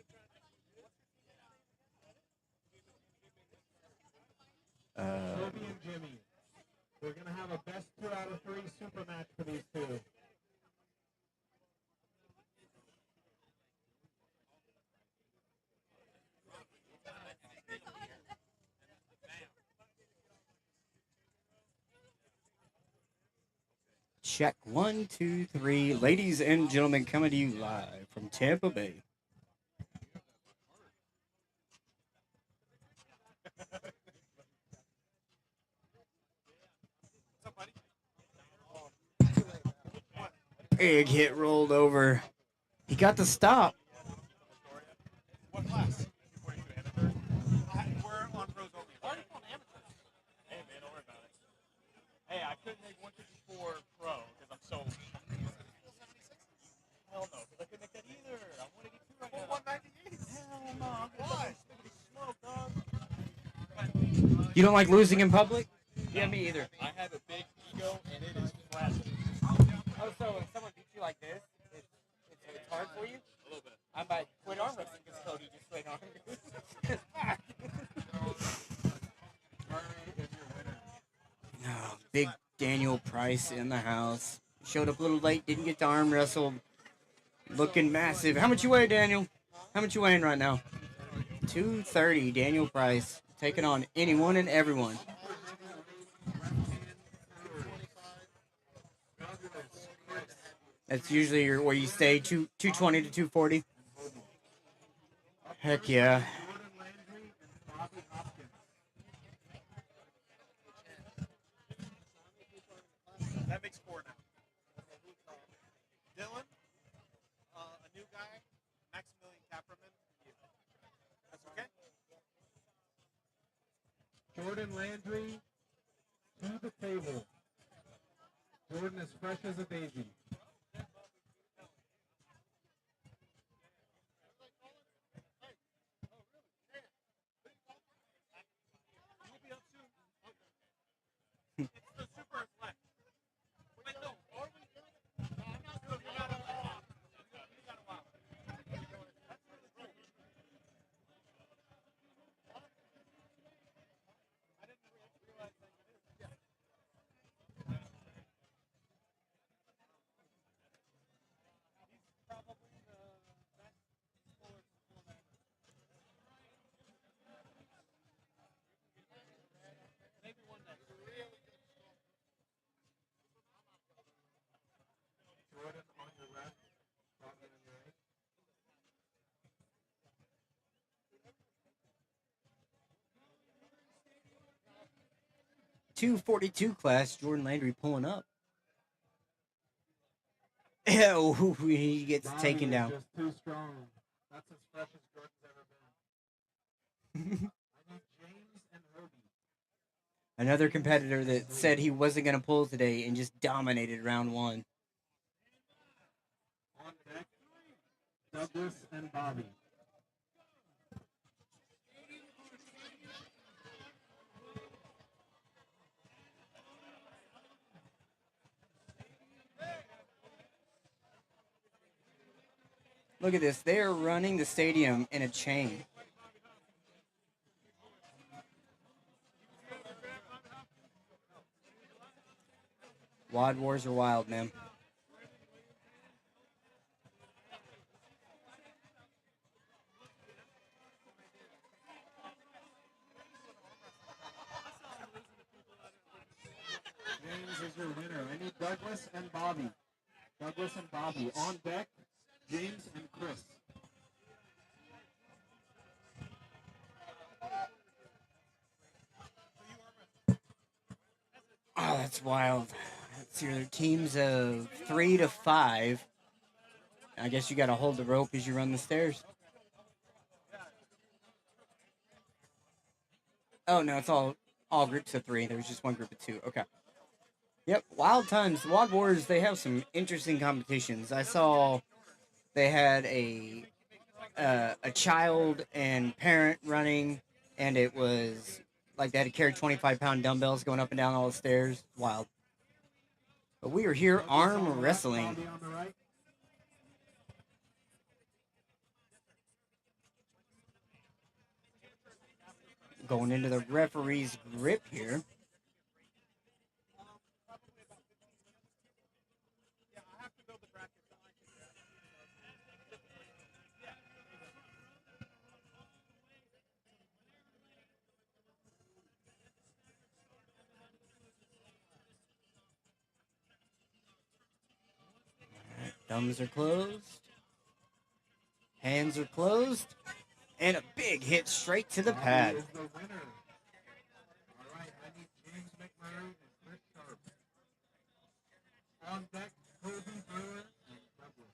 Koby and Jimmy. We're going to have a best 2 out of 3 super match for these two. Check 1, 2, 3. Ladies and gentlemen, coming to you live from Tampa Bay. Big hit rolled over. He got the stop. What class? We're on pros only. Why are you on amateurs? Hey, man, don't worry about it. Hey, I couldn't make 154 pro because I'm so... Hell no, because I couldn't make that either. I'm 182 right now. 198? Hell no. Why? Smoke, dog. You don't like losing in public? Yeah, me either. I have a big ego, and it is flaccid. Oh, so if someone beats you like this, it's hard for you? A little bit. I'm about to quit arm wrestling because Cody just quit arm wrestling. Oh, big Daniel Price in the house. Showed up a little late, didn't get to arm wrestle. Looking massive. How much you weigh, Daniel? How much you weighing right now? 230, Daniel Price. Taking on anyone and everyone. That's usually where you stay, 220 to 240. Heck yeah. That makes 4 now. Dillon, a new guy, Maximillian Khapperman. That's okay? Jordan Landry to the table. Jordan is fresh as a daisy. You'll be up soon. It's the super flex. Wait, no. Are we? No, I'm not doing it. You got a while. You got a while. That's really cool. I didn't realize that you did. Yeah. He's probably the best sports woman. Maybe one day. Jordan on your left, Bobby on your right. .242 class, Jordan Landry pulling up. Oh, he gets Bobby taken is down. just too strong. That's as fresh as Jordan's ever been. I need James and Herbie. Another competitor that said he wasn't going to pull today and just dominated round 1. On deck, Douglas and Bobby. Look at this. They are running the stadium in a chain. Wad Wars are wild, man. James is your winner. I need Douglas and Bobby. Douglas and Bobby. On deck, James and Chris. That's wild. That's your teams of 3 to 5. I guess you got to hold the rope as you run the stairs. Oh no, it's all groups of 3. There was just one group of 2. Okay. Yep, wild times. The Wild Wars, they have some interesting competitions. I saw they had a child and parent running, and it was like they had to carry 25-pound dumbbells going up and down all the stairs. Wild. But we are here arm wrestling. Bobby on the right. Going into the referee's grip here. Thumbs are closed. Hands are closed. And a big hit straight to the pad. Bobby is the winner. All right, I need James McMurray and Chris Sharp. On deck, Koty, Brewer, and Douglas.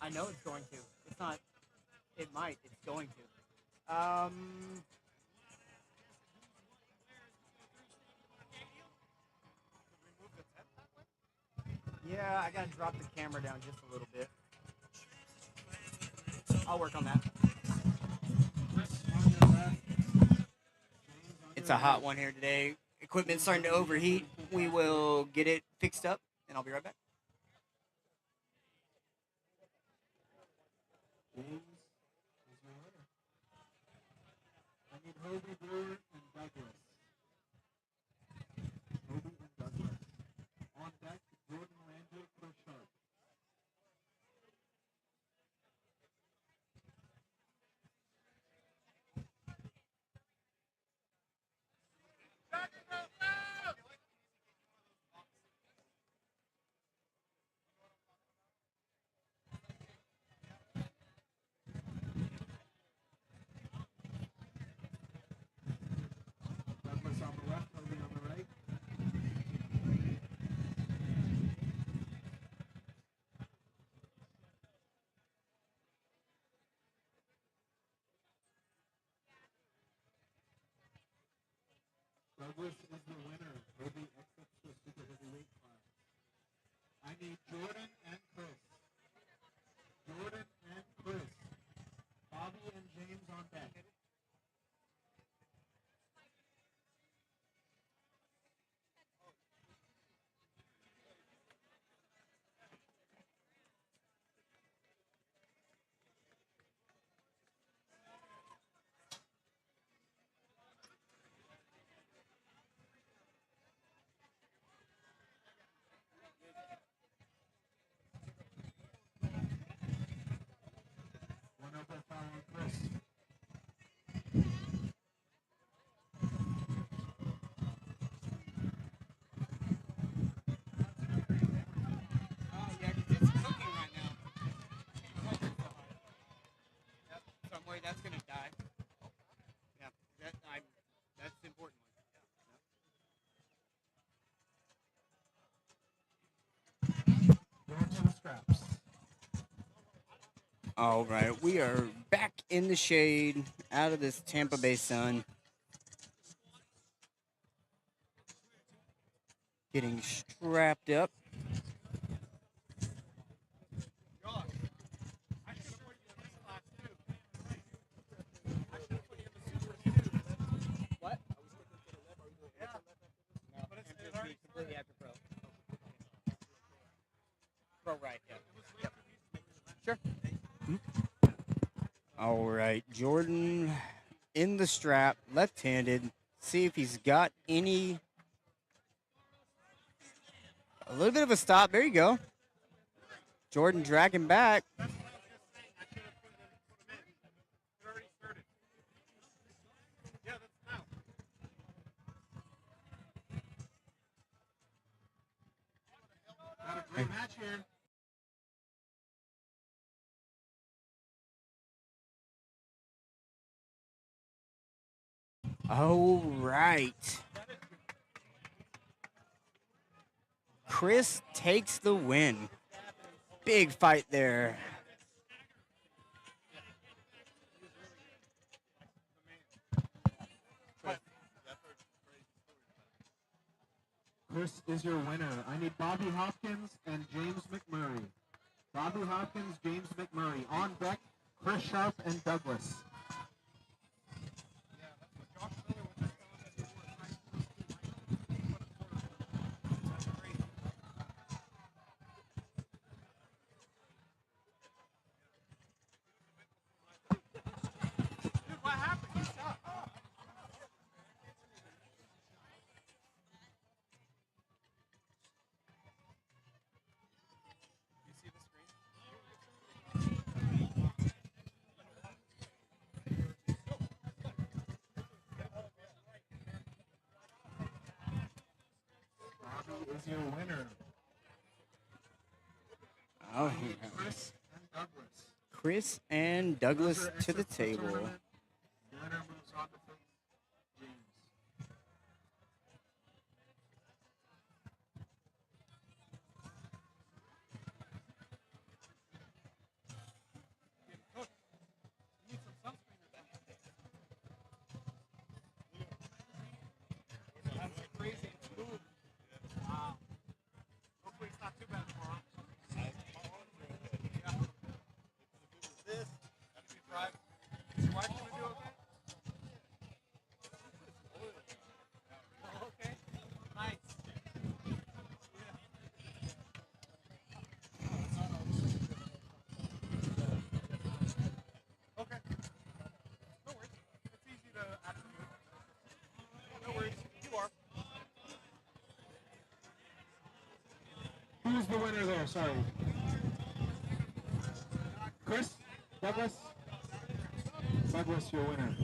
I know it's going to. It's not. It might. It's going to. Yeah, I gotta drop the camera down just a little bit. I'll work on that. It's a hot one here today. Equipment's starting to overheat. We will get it fixed up, and I'll be right back. James is your winner. I need Hobie, Brewer, and Douglas. Hobie and Douglas. On deck, Jordan, Landry, Chris Sharp. Douglas on the left, Hobie on the right. Douglas is the winner. Hobie exits the super heavyweight class. I need Jordan and Chris. Jordan and Chris. Bobby and James on deck. One elbow foul on Chris. Oh, yeah, 'cause it's cooking right now. Yep, so I'm worried that's going to die. Yeah, that's the important one. Going to the straps. All right, we are back in the shade, out of this Tampa Bay sun. Getting strapped up. What? No, completely after pro. Pro right, yeah. Yep. Sure. All right, Jordan in the strap, left-handed. See if he's got a little bit of a stop. There you go. Jordan dragging back. Got a great match here. All right. Chris takes the win. Big fight there. Chris is your winner. I need Bobby Hopkins and James McMurray. Bobby Hopkins, James McMurray. On deck, Chris Sharp and Douglas. Is your winner. Oh, Chris and Douglas. Chris and Douglas Loser to the exits the table. tournament. The winner moves on to face James. That's a crazy move. Wow. Hopefully it's not too bad for him. Yeah. This, that's a good drive. Is your wife going to do okay? Oh, okay. Nice. Okay. No worries. It's easy to attribute. No worries. You are. Who's the winner there? Sorry. Chris? Douglas? Douglas, your winner.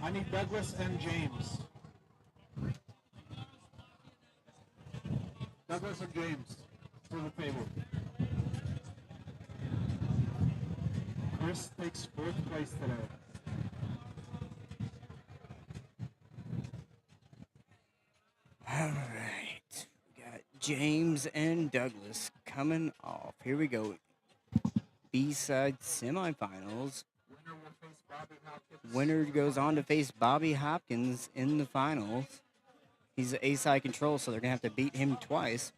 I need Douglas and James. Douglas and James to the table. Chris takes 4th place today. All right. We got James and Douglas coming off. Here we go. B-side semifinals. Winner will face Bobby Hopkins. Winner goes on to face Bobby Hopkins in the finals. He's the A-side control, so they're going to have to beat him twice.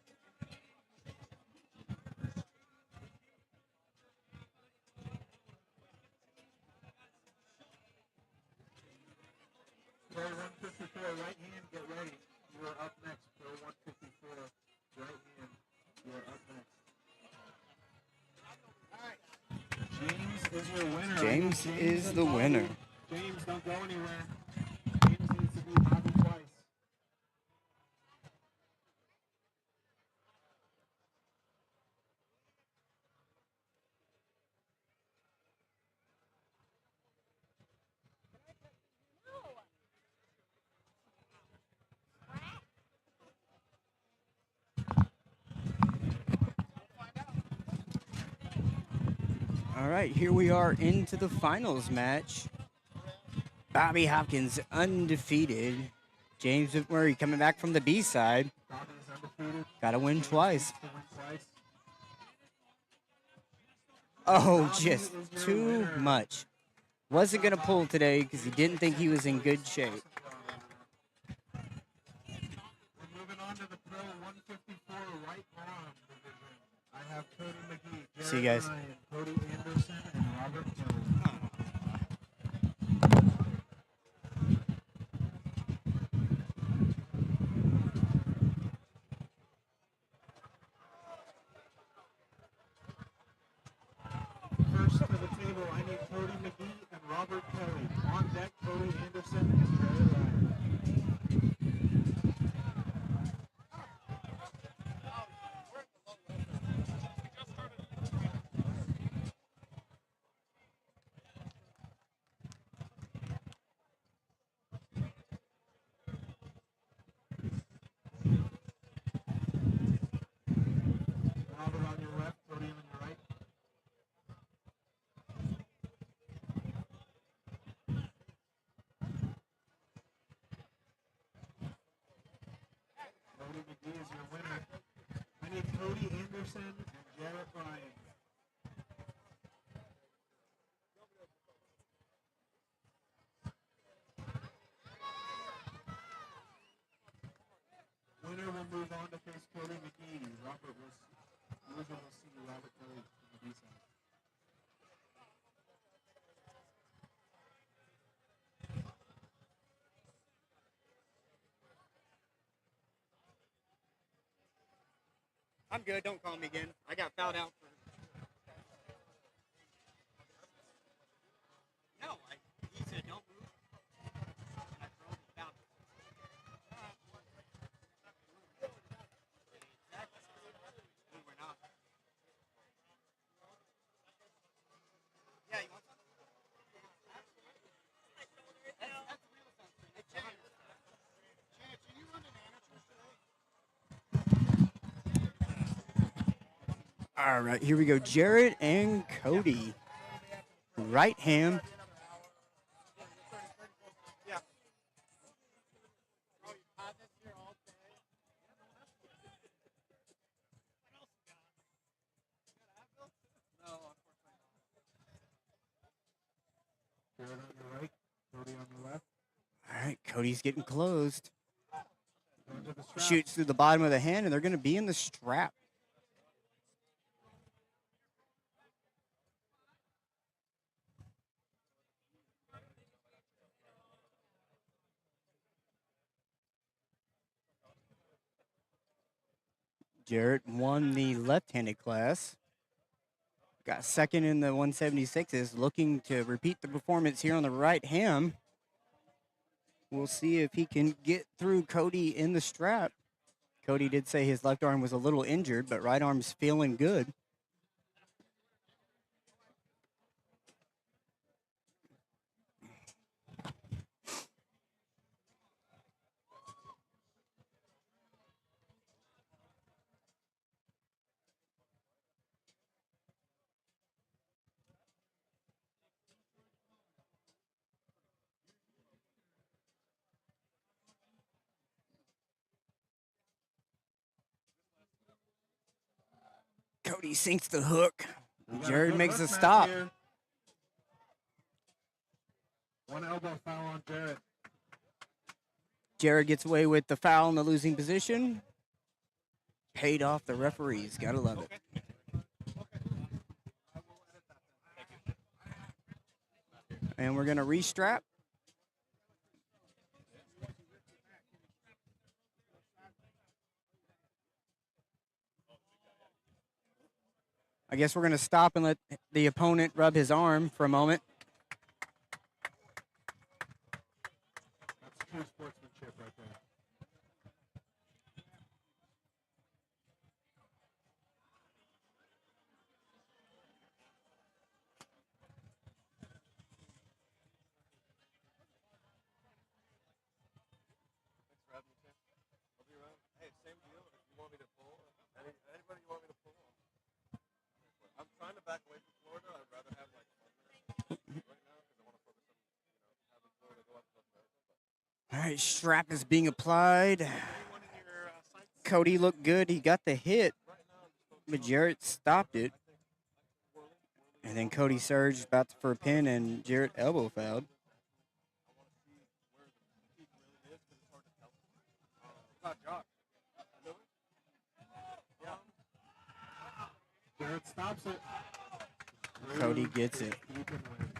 Pro 154 right hand, get ready. You are up next. Pro 154 right hand, you are up next. James is your winner. James is and the Bobby. winner. James, don't go anywhere. James needs to beat Bobby twice. All right, here we are into the finals match. Bobby Hopkins undefeated. James McMurray coming back from the B side. Bobby is undefeated. Got to win twice. To win twice. Oh, Bobby just is your too winner. much. Wasn't going to pull today because he didn't think he was in good shape. We're moving on to the Pro 154 right arm division. I have Cody McGee, See you Jared guys. Ryan, Cody Anderson, and Robert Kelly. First to the table, I need Cody McGee and Robert Kelly. On deck, Cody Anderson and Jared Ryan. is your winner. I need Cody Anderson and Jarrett Ryan. Winner will move on to face Cody McGee. Loser will see Robert Cody from the B side. I'm good. Don't call me again. I got fouled out for. No, he said don't move. And I throw him fouled. We were not. Yeah, you want some? That's real sunscreen. Hey, Chance, are you running today? All right, here we go. Jarrett and Cody. Right ham. Jarrett on the right, Cody on the left. All right, Cody's getting closed. Going to the strap. Shoots through the bottom of the hand, and they're going to be in the strap. Jarrett won the left-handed class. Got second in the 176s, looking to repeat the performance here on the right ham. We'll see if he can get through Cody in the strap. Cody did say his left arm was a little injured, but right arm's feeling good. Cody sinks the hook. We got Jared good makes hook a match stop. here. One elbow foul on Jarrett. Jared gets away with the foul in the losing position. Paid off the referees. Gotta love it. And we're gonna restrap. I guess we're gonna stop and let the opponent rub his arm for a moment. That's true sportsmanship right there. Hey, same deal. If you want me to pull, anybody you want me to pull? I'm trying to back away from Florida. I'd rather have like right now because I want to focus on having Florida go up to North America. All right, strap is being applied. Cody looked good. He got the hit, but Jarrett stopped it. And then Cody surged about for a pin, and Jarrett elbow fouled. Jarrett stops it. Cody gets it. Ethan wins.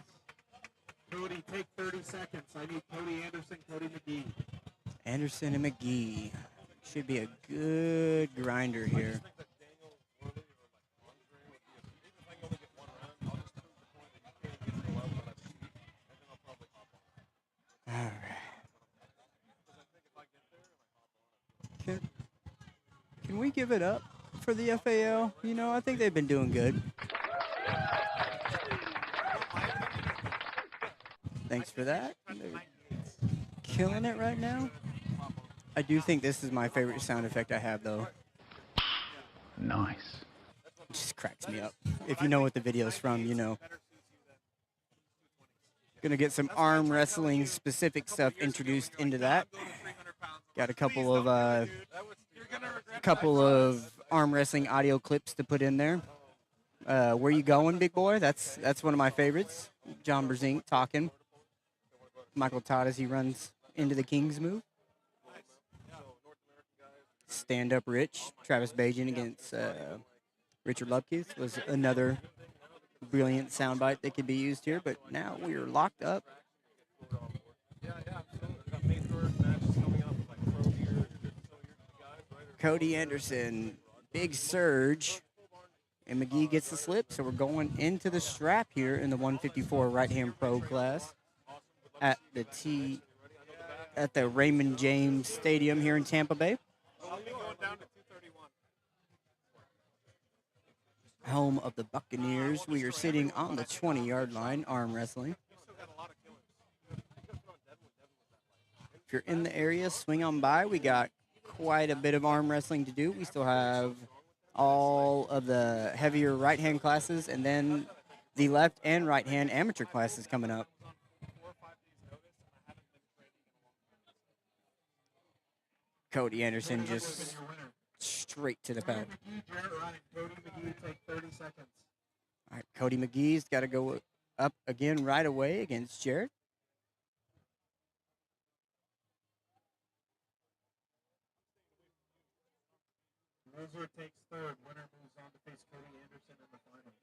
Cody, take 30 seconds. I need Cody Anderson, Cody McGee. Anderson and McGee. Should be a good grinder here. All right. Can we give it up for the FAL? You know, I think they've been doing good. Thanks for that. They're killing it right now. I do think this is my favorite sound effect I have, though. Nice. It just cracks me up. If you know what the video's from, you know. Gonna get some arm wrestling specific stuff introduced into that. Got a couple of couple of arm wrestling audio clips to put in there. Where you going, big boy? That's one of my favorites. John Berzink talking. Michael Todd as he runs into the King's move. Stand up Rich. Travis Bajan against Richard Lupke was another brilliant soundbite that could be used here, but now we are locked up. Cody Anderson, big surge, and McGee gets the slip, so we're going into the strap here in the 154 right-hand pro class at the Raymond James Stadium here in Tampa Bay. Home of the Buccaneers. We are sitting on the 20-yard line, arm wrestling. If you're in the area, swing on by. We got quite a bit of arm wrestling to do. We still have all of the heavier right-hand classes and then the left and right-hand amateur classes coming up. Cody Anderson just straight to the pad. All right, Cody McGee's got to go up again right away against Jarrett. Loser takes third. Winner moves on to face Cody Anderson in the finals.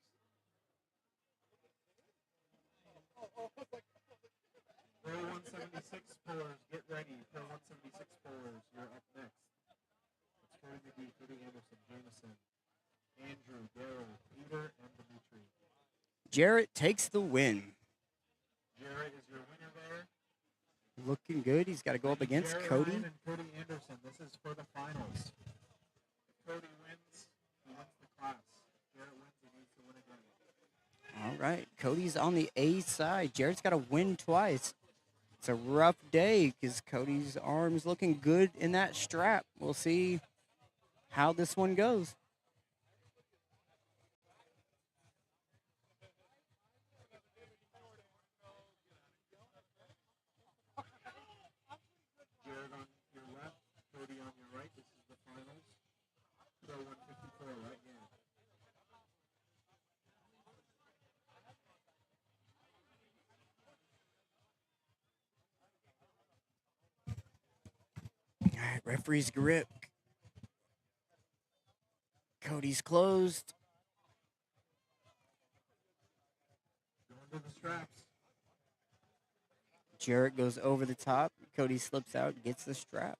Pro 176 pullers, get ready. Pro 176 pullers, you're up next. It's Cody McGee, Cody Anderson, Jameson, Andrew, Daryl, Peter, and Dimitri. Jarrett takes the win. Jarrett is your winner there. Looking good. He's got to go up against Jarrett Cody. Ryan and Cody Anderson. This is for the finals. Cody wins, he wins the class. Jarrett wins, he needs to win again. All right, Cody's on the A side. Jarrett's got to win twice. It's a rough day because Cody's arm's looking good in that strap. We'll see how this one goes. Jarrett on your left, Cody on your right. This is the finals. Pro 154 right now. All right, referee's grip. Cody's closed. Going to the straps. Jarrett goes over the top. Cody slips out, gets the strap.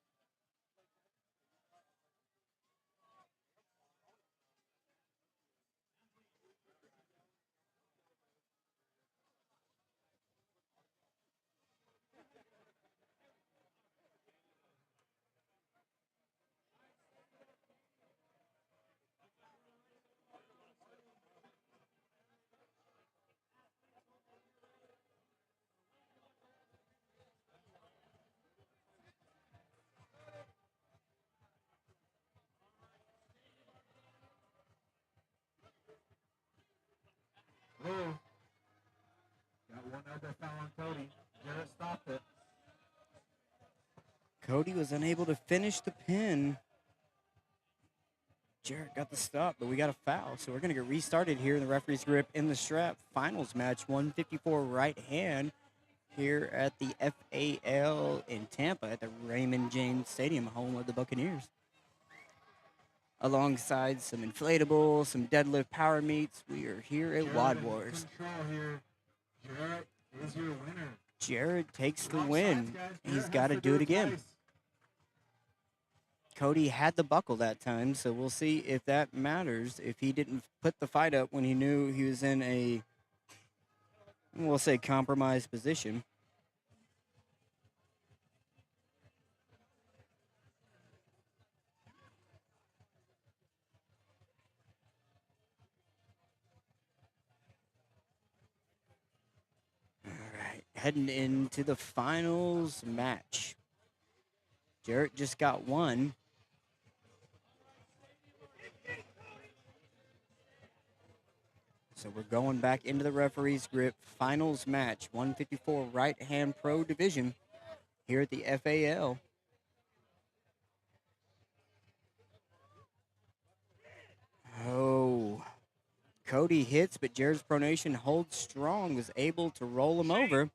Whoa. Got one elbow foul on Cody. Jarrett stopped it. Cody was unable to finish the pin. Jarrett got the stop, but we got a foul. So we're going to get restarted here in the referee's grip in the strap. Finals match, 154 right hand here at the FAL in Tampa at the Raymond James Stadium, home of the Buccaneers. Alongside some inflatable, some deadlift power meets, we are here at WOD Wars. Control here. Jarrett is your winner. Jarrett takes the Wrong win. sides, guys. He's Jarrett got to has do it it again. twice. Cody had the buckle that time, so we'll see if that matters. If he didn't put the fight up when he knew he was in a, we'll say, compromised position. All right, heading into the finals match. Jarrett just got one. So we're going back into the referee's grip. Finals match, 154 right-hand pro division here at the FAL. Oh, Cody hits, but Jared's pronation holds strong, was able to roll him over.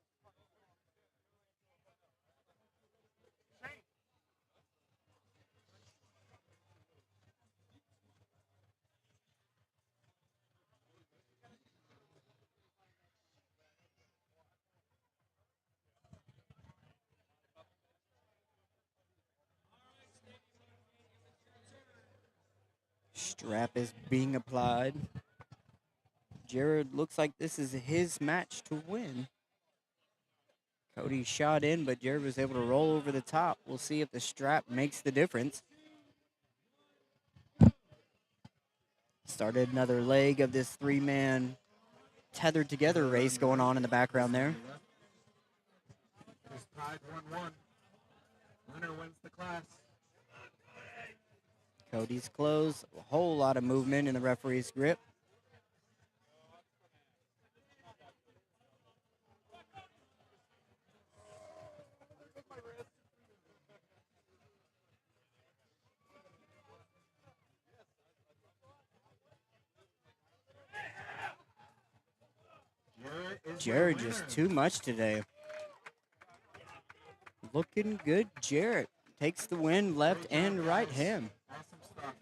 Strap is being applied. Jared looks like this is his match to win. Cody shot in, but Jared was able to roll over the top. We'll see if the strap makes the difference. Started another leg of this three-man tethered together race going on in the background there. It's tied 1-1. Winner wins the class. Cody's close. A whole lot of movement in the referee's grip. Jared just too much today. Looking good, Jared. Takes the win left and right hand. Awesome stuff.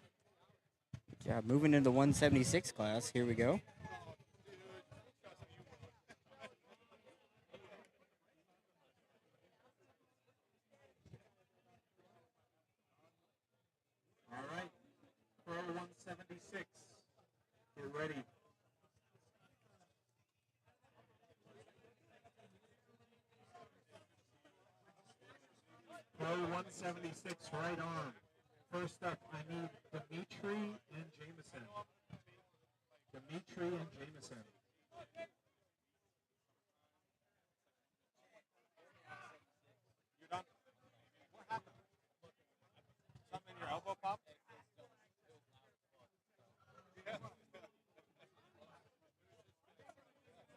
Good job. Moving into the 176 class. Here we go. All right. Pro 176. Get ready. Pro 176, right arm. First up, I need Dimitri and Jameson. Dimitri and Jameson. You're done. What happened? Something in your elbow popped?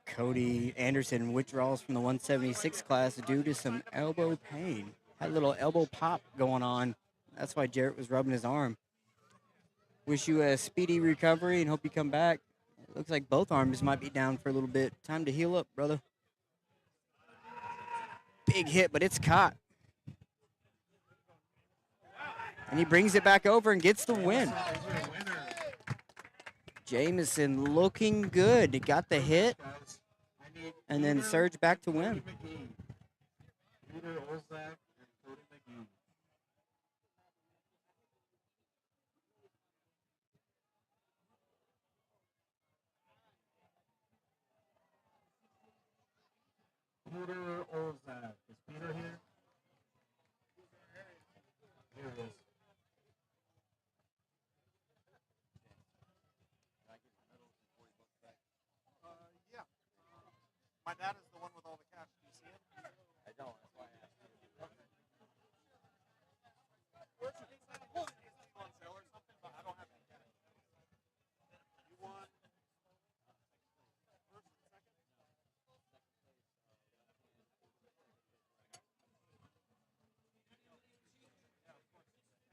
Cody Anderson withdraws from the 176 class due to some elbow pain. Had a little elbow pop going on. That's why Jarrett was rubbing his arm. Wish you a speedy recovery and hope you come back. It looks like both arms might be down for a little bit. Time to heal up, brother. Big hit, but it's caught. And he brings it back over and gets the win. Jameson looking good. He got the hit and then surged back to win. Peter Olzak and Cody McGee. Peter Olzak. Is Peter here? Here it is. Yeah. My dad is the one with all the cash. Do you see it? I don't. That's why I asked you. Okay. On sale or something, but I don't have any cash. You want first and second?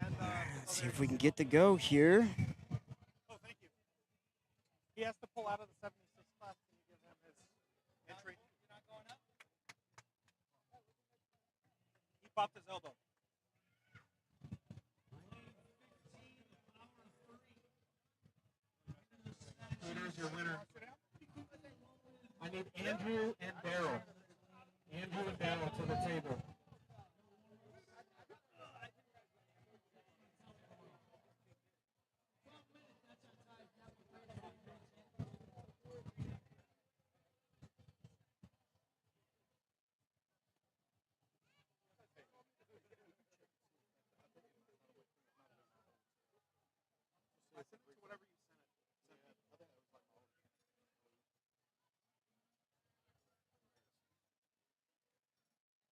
And, Let's see if we can get the go here. oh, thank you. He has to pull out of the 76 class. Can you give him his entry? You're not going up? He popped his elbow. Peter's your winner. I need Andrew and Daryl. Andrew and Daryl to the table.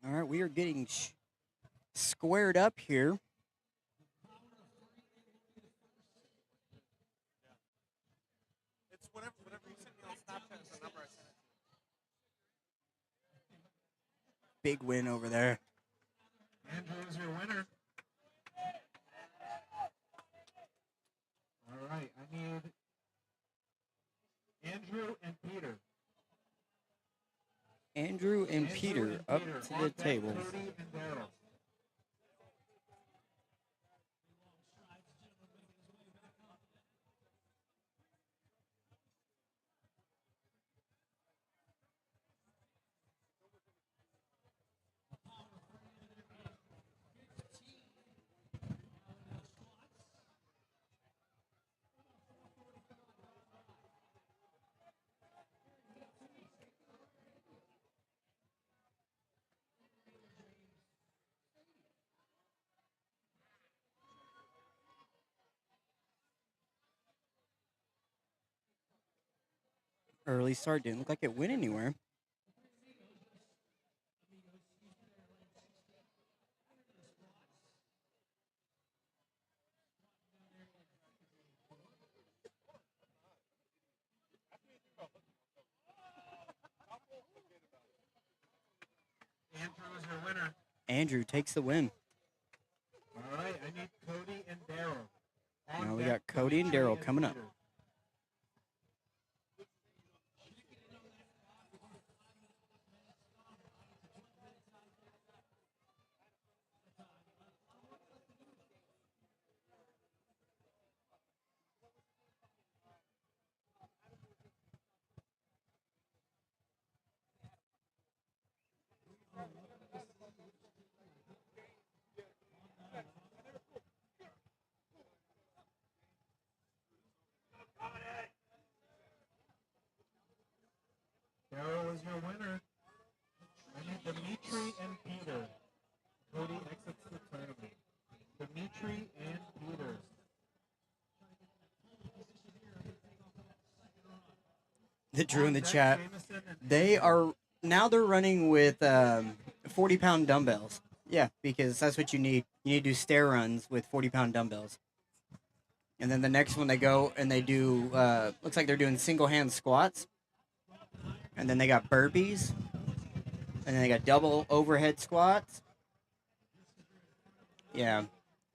All right, we are getting squared up here. It's whatever you sent me on Snapchat is the number I sent it to. Big win over there. Andrew is your winner. All right. right, I need Andrew and Peter. Andrew and Peter up to the table. Cody and Daryl. Early start didn't look like it went anywhere. Andrew is your winner. Andrew takes the win. All right, I need Cody and Daryl. Now we got Cody and Daryl coming up. Daryl is your winner. I need Dimitri and Peter. Cody exits the tournament. Dimitri and Peter. That Drew in the chat. They're running with 40-pound dumbbells. Yeah, because that's what you need. You need to do stair runs with 40-pound dumbbells. And then the next one they go and they do, looks like they're doing single-hand squats. And then they got burpees. And then they got double overhead squats. Yeah.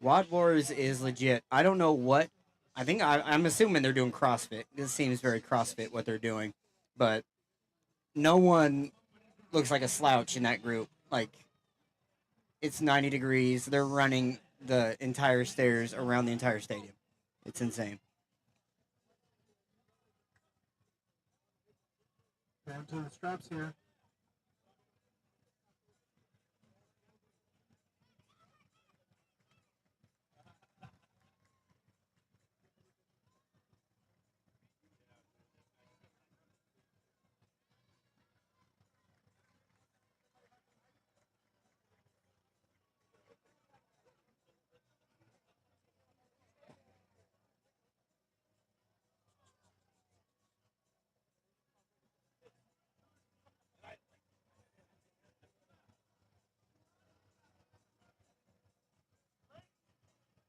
WOD Wars is legit. I don't know what. I'm assuming they're doing CrossFit. This seems very CrossFit what they're doing. But no one looks like a slouch in that group. Like, it's 90 degrees. They're running the entire stairs around the entire stadium. It's insane. Down to the straps here.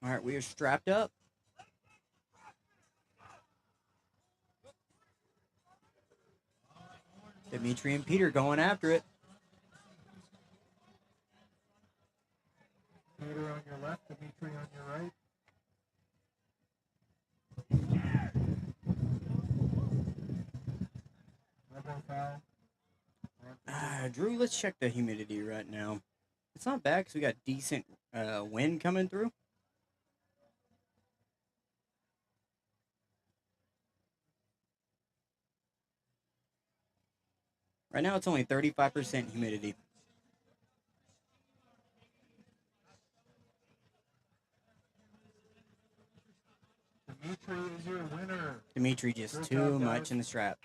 All right, we are strapped up. Dimitri and Peter going after it. Peter on your left, Dimitri on your right. Elbow foul. Drew, let's check the humidity right now. It's not bad because we got decent wind coming through. Right now it's only 35% humidity. Dimitri is your winner. Dimitri just too much in the strap.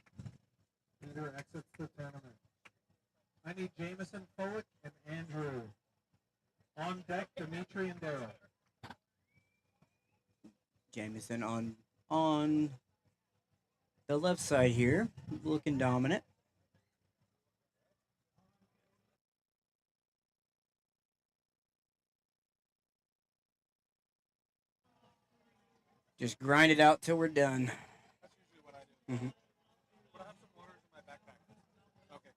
Peter exits the tournament. I need Jameson, Follick, and Andrew. On deck, Dimitri and Daryl. Jameson on the left side here, looking dominant. Just grind it out till we're done. That's usually what I do. Mm-hmm. But I have some waters in my backpack. Okay.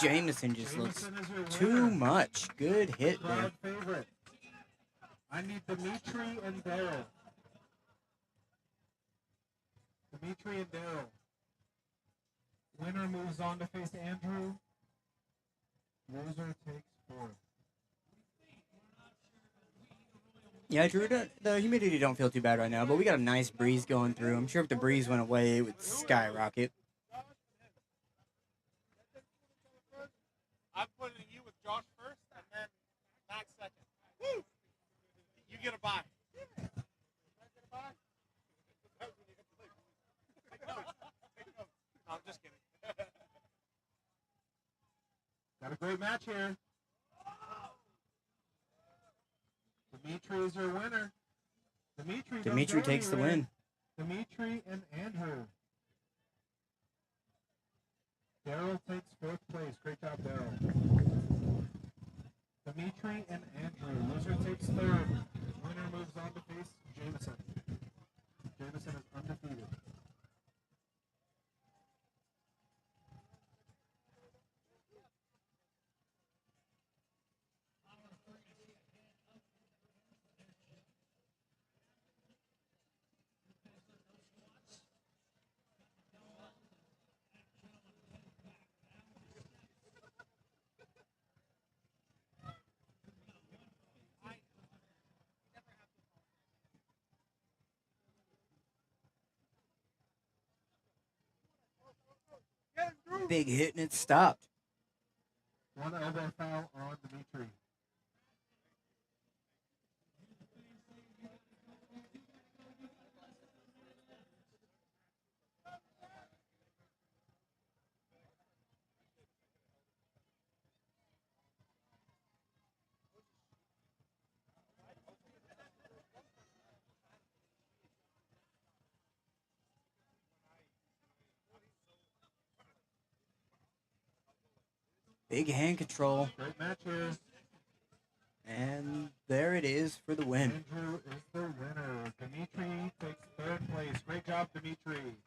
Jameson just looks Jameson is your too winner. much. Good hit there. Crowd favorite. I need Dimitri and Daryl. Dimitri and Daryl. Winner moves on to face Andrew. Loser takes 4. Yeah, Drew, the humidity don't feel too bad right now, but we got a nice breeze going through. I'm sure if the breeze went away, it would skyrocket. I'm putting you with Josh first, and then Max second. Woo! You get a bye. No, I'm just kidding. Got a great match here. Dimitri is your winner. Dimitri takes the win. Dimitri and Andrew. Daryl takes 4th place. Great job, Daryl. Dimitri and Andrew. Loser takes 3rd. Winner moves on to face Jameson. Jameson is undefeated. Big hit and it stopped. One elbow foul on Dimitri. Big hand control. Great match here. And there it is for the win. Andrew is the winner. Dimitri takes 3rd place. Great job, Dimitri.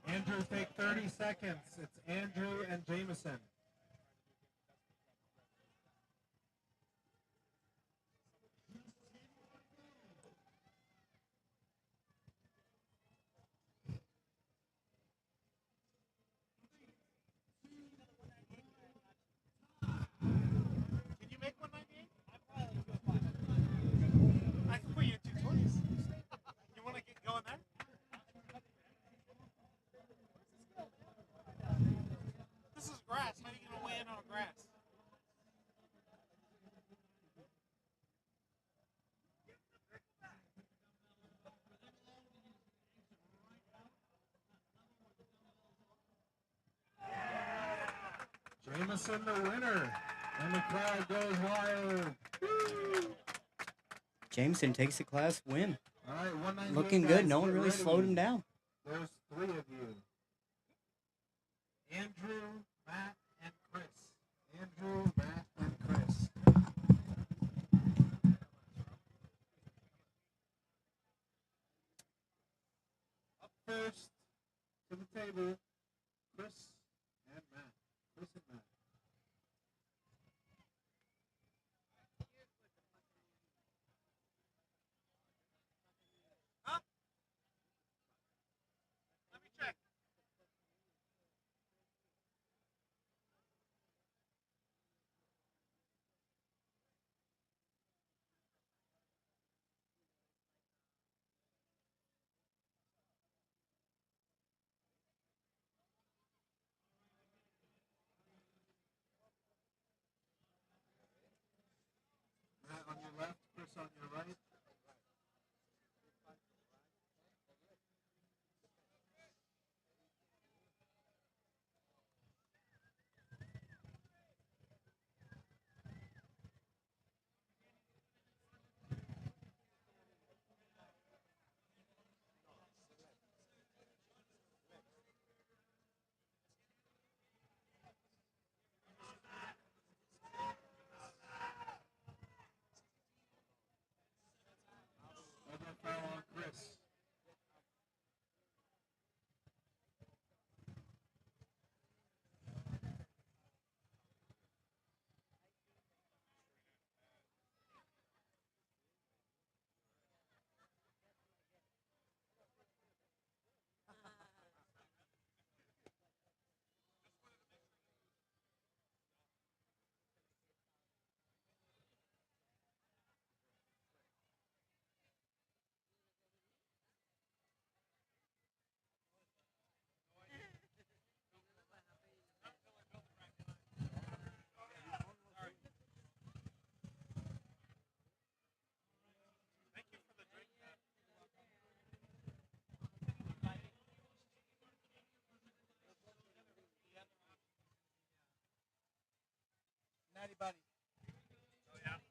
Andrew, take 30 seconds. It's Andrew and Jameson. Can you make 198? I can put you in 220s. You want to get going there? This is grass. How are you going to weigh in on grass? Jameson the winner. And the crowd goes wild. Woo! Jameson takes the class win. All right, 198 Looking guys, good. No one get really ready. slowed him down. There's 3 of you. Andrew, Matt, and Chris. Andrew, Matt, and Chris. Up first to the table, Chris and Matt. Chris and Matt. Let me check. Matt on your left, Chris on your right. Nutty Buddy. Oh, yeah?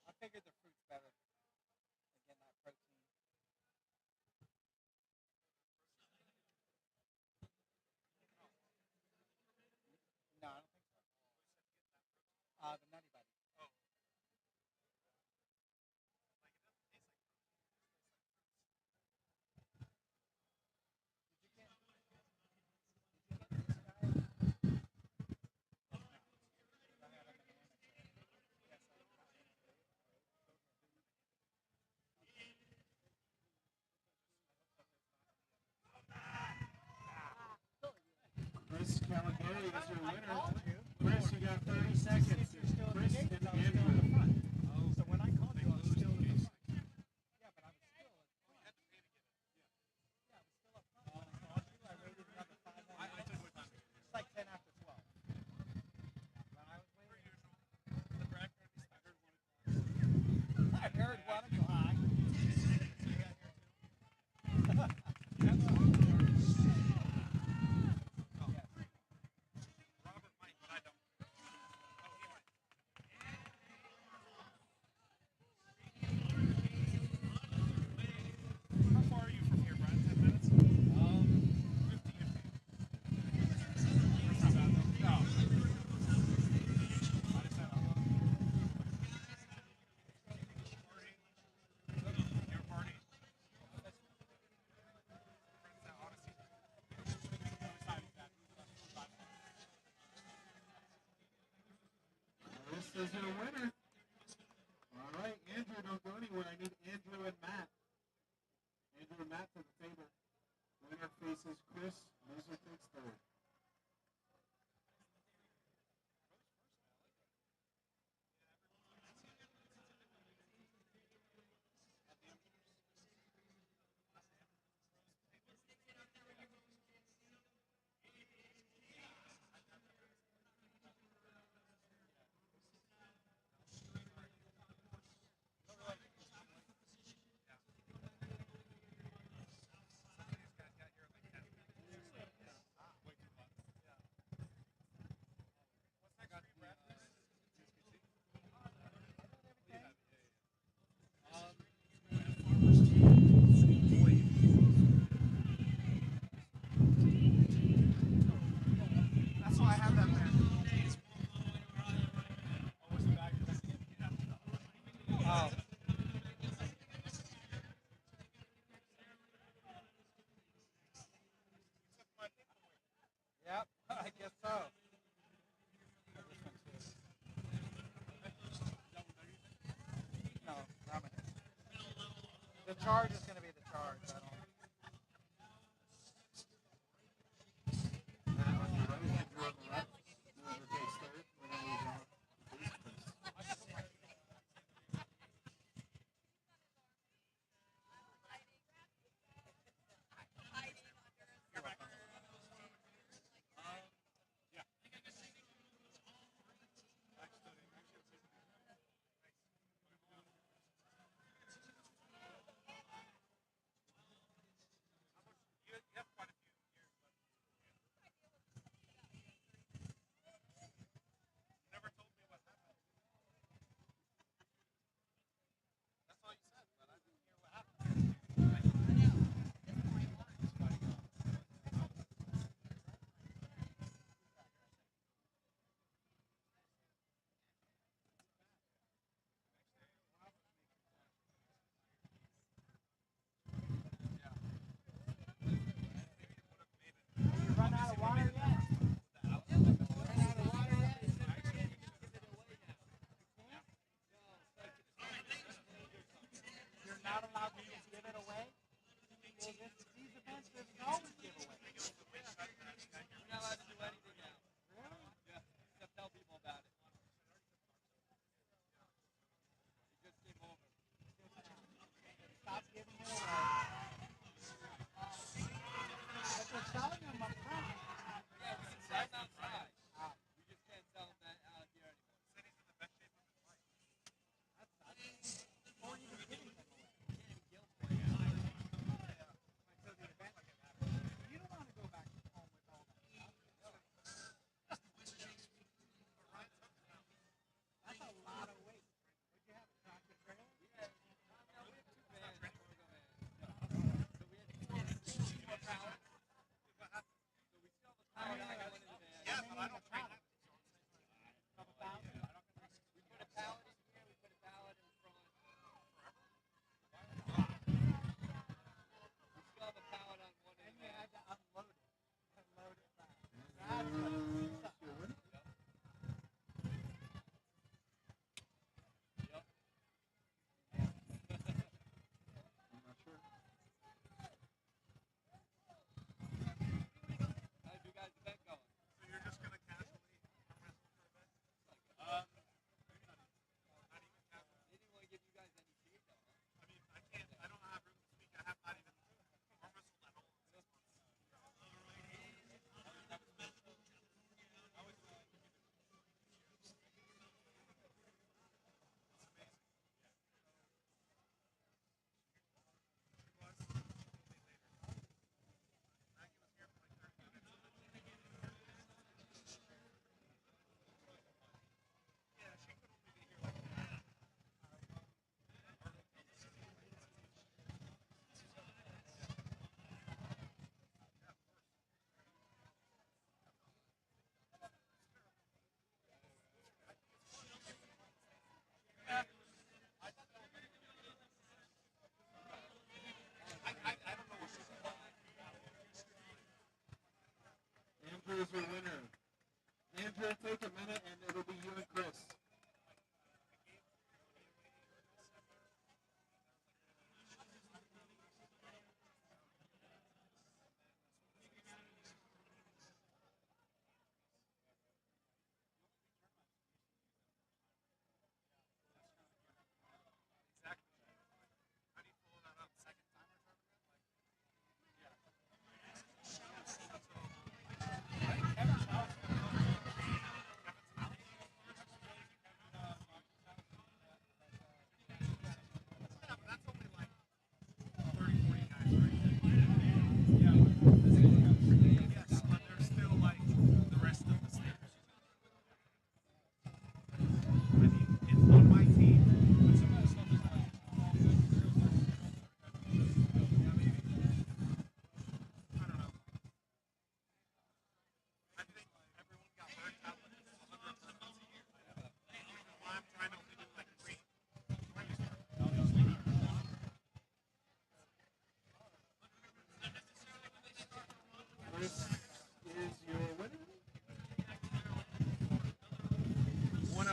I figured the fruit's better. Again, that protein. No, I don't think so. The Nutty Buddy. Oh. Chris Caligari is your winner. Chris, you got 30 seconds. Chris and Andrew. So when I called you, I was still in the fight. Yeah, but I was still at the fight. You had to pay to get it. Yeah, I was still up front. When I called you, I waited another 5 minutes. I took what time? It's like 10 after 12. When I was waiting. The bracket, I heard 1 o'clock. I heard 1 o'clock. You got here too? This is your winner. All right, Andrew, don't go anywhere. I need Andrew and Matt. Andrew and Matt to the table. Winner faces Chris. Loser takes third. That's why I have that man. Oh. Yep, I guess so. No, ramen. The charge is going to be the charge. I don't.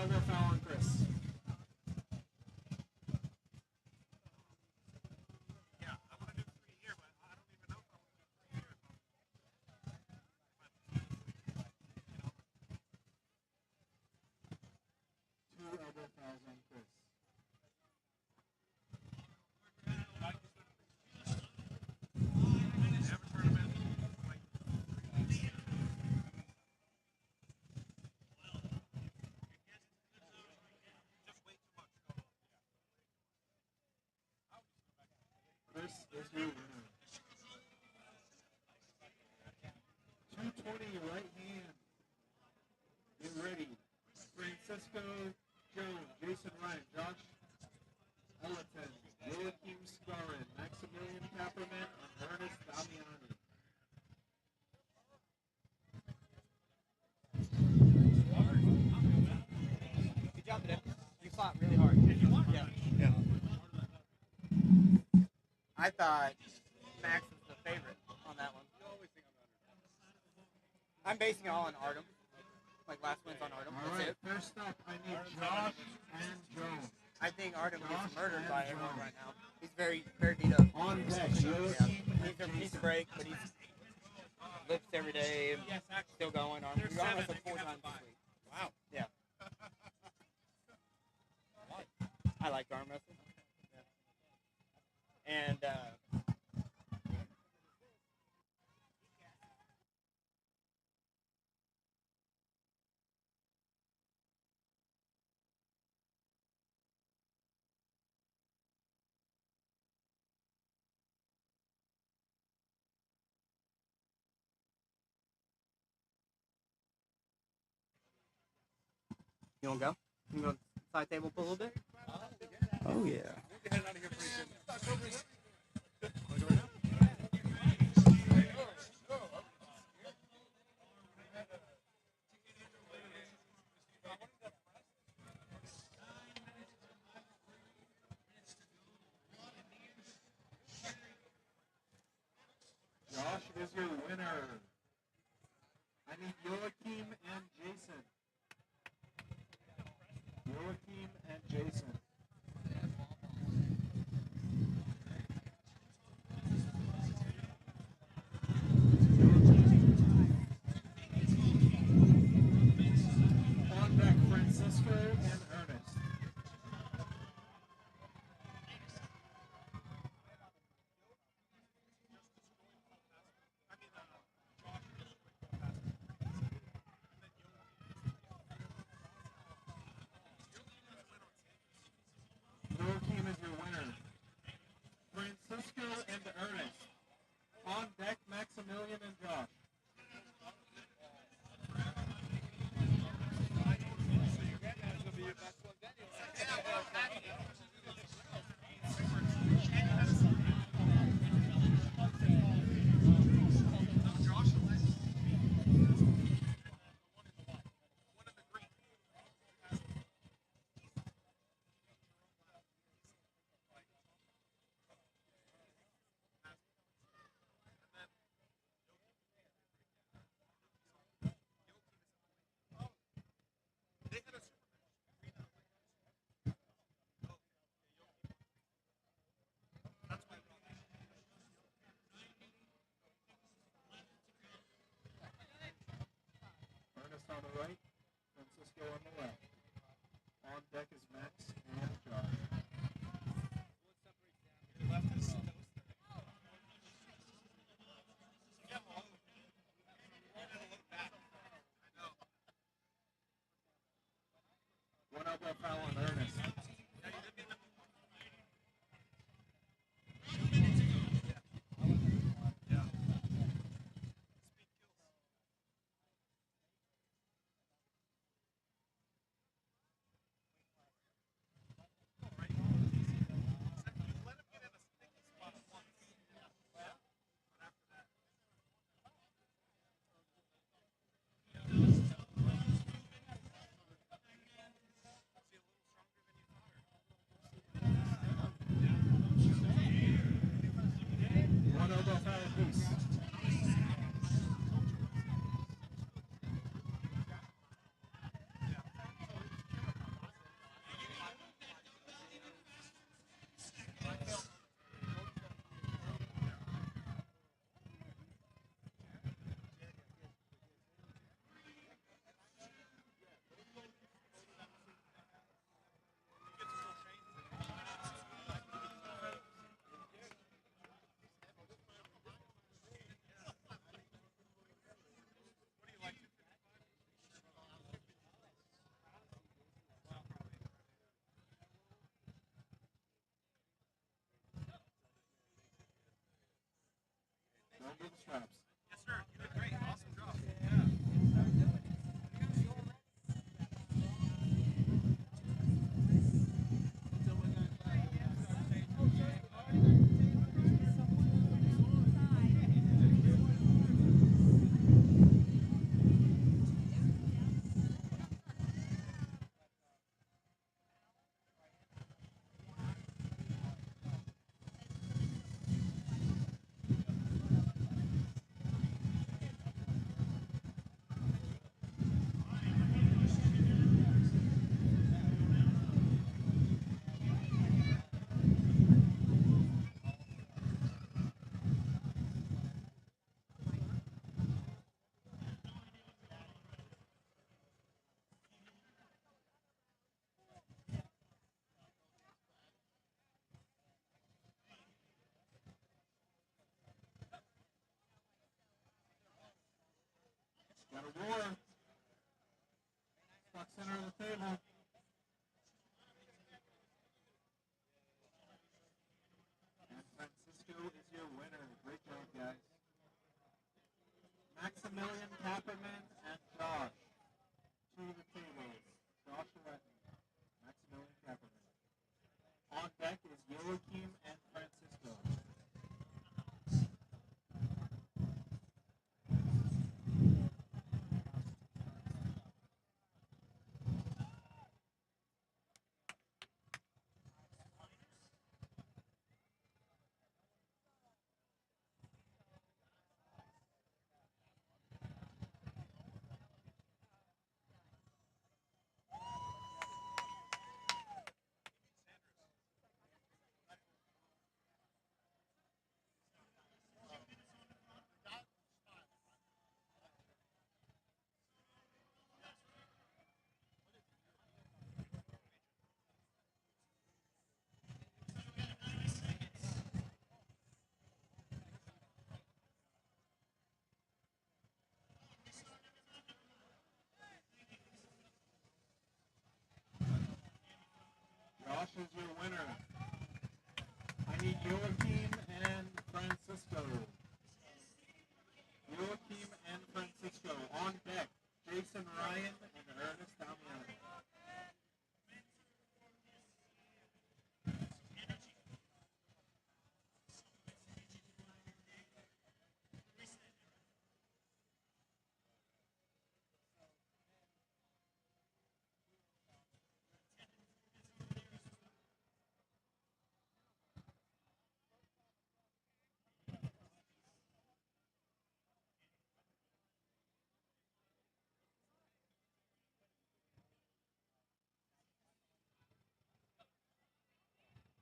elbow foul on Chris. Yeah, I want to do 3 here, but I don't even know if I want to do 3 here. Two elbow fouls on Chris. Chris is your winner. 220 right hand. Get ready. Francisco Jones, Jason Ryan, Josh Eleton, Joachim Skaren, Maximillian Khapperman, and Ernest Damiani. Good job today. You fought really hard. Yeah. Yeah. I thought Max was the favorite on that one. I'm basing it all on Artem. Like last wins on Artem. All That's right, it. first up, I need Josh and Joe. I think Artem Josh gets murdered and by Joe. everyone right now. He's very beat up. On deck, Yeah. Joachim and He's a Jason. break, but he's lifts every day. Still going. We've gone wrestled 4 times this week. Wow. Yeah. I like arm wrestling. And you want to go? You want to go side table pull a little bit? Oh, yeah. Josh is your winner. I need Joachim and Jason. Joachim and Jason. On deck, Francisco and Ernest. Joachim is your winner. Francisco and Ernest. On deck, Maximillian and Josh. Ernest on the right, Francisco on the left. On deck is Max and Josh. One elbow foul on Ernest. Over the straps. Yes, sir. You did great. Awesome job. Got a roar. Stuck center of the table. And Francisco is your winner. Great job, guys. Maximillian, Khapperman, and Josh. To the tables. Josh Eleton. Maximillian, Khapperman. On deck is Joachim and Francisco. Josh is your winner. I need Joachim and Francisco. Joachim and Francisco on deck. Jason Ryan and Ernest Damiano.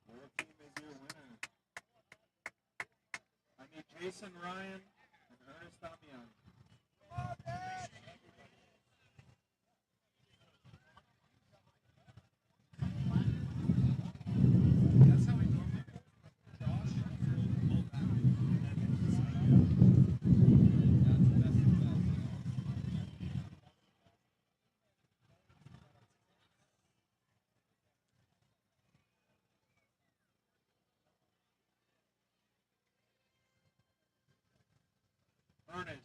Joachim is your winner. I need Jason Ryan and Ernest Damiano. That's how we normally do it. Josh, pull back. Ernest,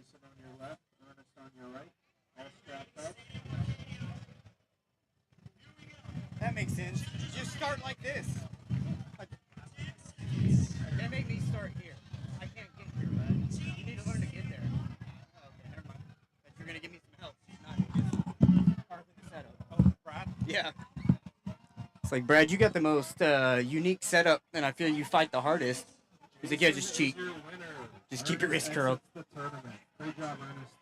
Jason on your left, Ernest on your right. All strapped up. That makes sense. Just start like this. They made me start here. I can't get here, bud. You need to learn to get there. Okay, never mind. But you're going to give me some help. Not just part of the setup. Oh, Brad? Yeah. It's like, Brad, you got the most unique setup, and I feel you fight the hardest. He's like, yeah, just cheat. Just keep your wrist curled. The tournament. Great job, Ernest.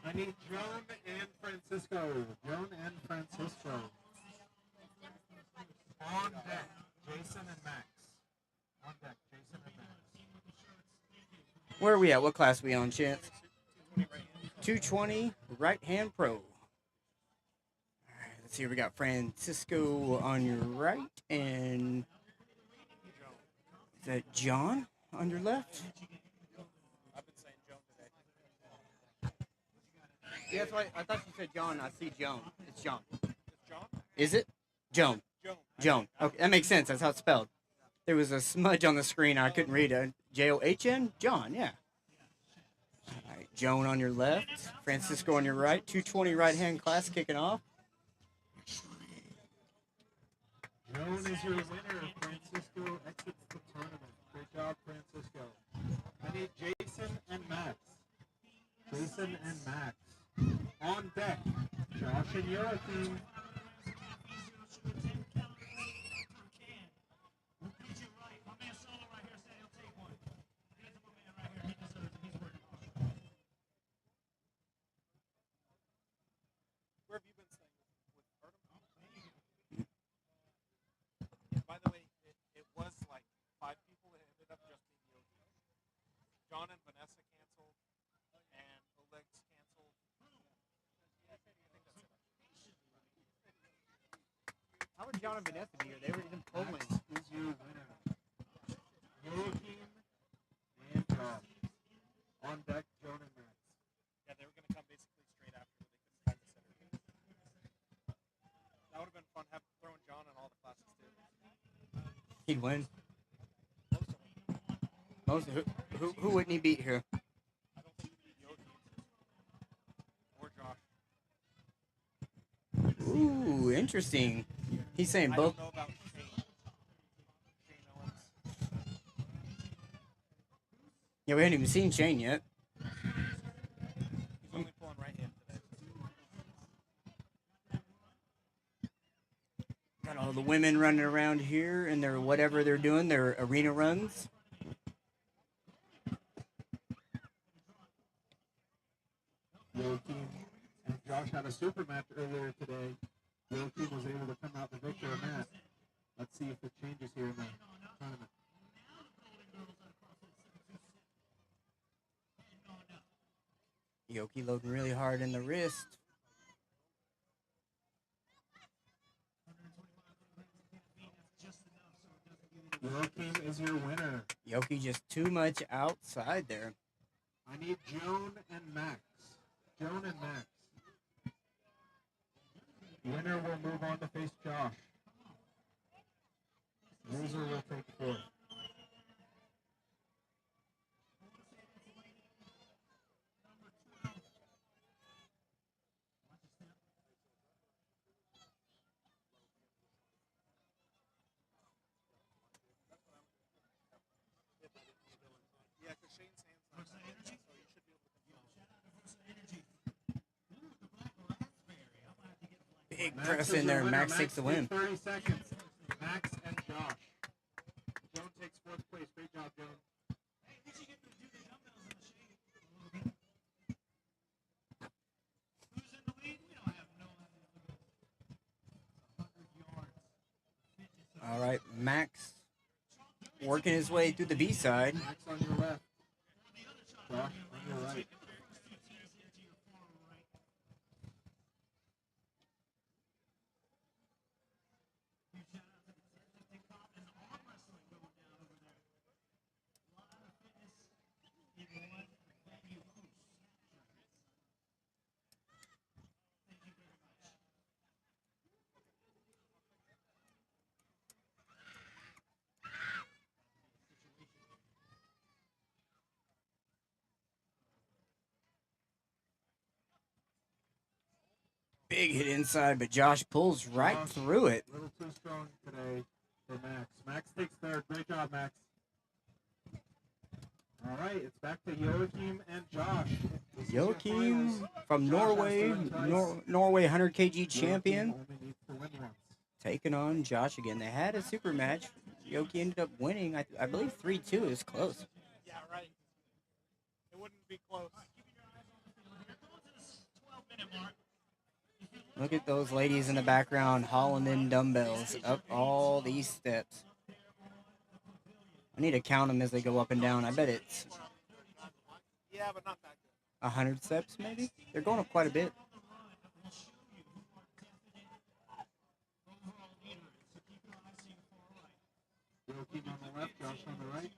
I need Joan and Francisco. Joan and Francisco. On deck, Jason and Max. On deck, Jason and Max. Where are we at? What class are we on, Chance? 220, right hand pro. All right, let's see. We got Francisco on your right, and is that John on your left? I've been saying Joan today. Yeah, that's why I thought you said John. I see Joan. It's John. It's John? Is it? Joan. Joan. Joan. Okay, that makes sense. That's how it's spelled. There was a smudge on the screen. I couldn't read it. John? John, yeah. All right, Joan on your left. Francisco on your right. 220 right-hand class kicking off. Joan is your winner. Francisco exits the tournament. Great job, Francisco. I need Jason and Max. Jason and Max. On deck, Josh and Joachim. Where have you been staying with Artem? By the way, it was like 5 people. It ended up just being Yogi. John and Vanessa canceled, and Oleg's canceled. I think that's it. How would John and Vanessa be here? They were in Poland. Is your winner. Joachim and Josh. On deck, Joan and Max. Yeah, they were going to come basically straight after, but they couldn't find the center. That would have been fun, throwing John in all the classes too. He'd win. Most of them. Who wouldn't he beat here? I don't think he'd beat Yogi or Josh. Ooh, interesting. He's saying I both. don't know about Shane Owens. Yeah, we haven't even seen Shane yet. He's only pulling right hand today. Got all the women running around here and their whatever they're doing, their arena runs. Joachim and Josh had a super match earlier today. Joachim was able to come out the victor in that. Let's see if it changes here in the tournament. Yoki loading really hard in the wrist. Joachim is your winner. Yoki just too much outside there. I need Joan and Max. Joan and Max. Winner will move on to face Josh. Loser will take fourth. Yeah, because Shane's hands not so you should be able to Big press in there. Max takes the win. 30 seconds. Max and Josh. Joan takes fourth place. Great job, Joan. All right, Max working his way through the B side. Max on your left. Josh on your right. Big hit inside, but Josh pulls right through it. A little too strong today for Max. Max takes third. Great job, Max. All right, it's back to Joachim and Josh. Joachim from Josh Norway, has to win twice. Norway 100 kg champion, Joachim only needs to win once. taking on Josh again. They had a super match. Joachim ended up winning, I believe 3-2. It was close. Yeah, right. It wouldn't be close. Look at those ladies in the background hauling in dumbbells up all these steps. I need to count them as they go up and down. I bet it's Yeah, but not that good. 100 steps maybe? They're going up quite a bit. Joachim on the left, Josh on the right.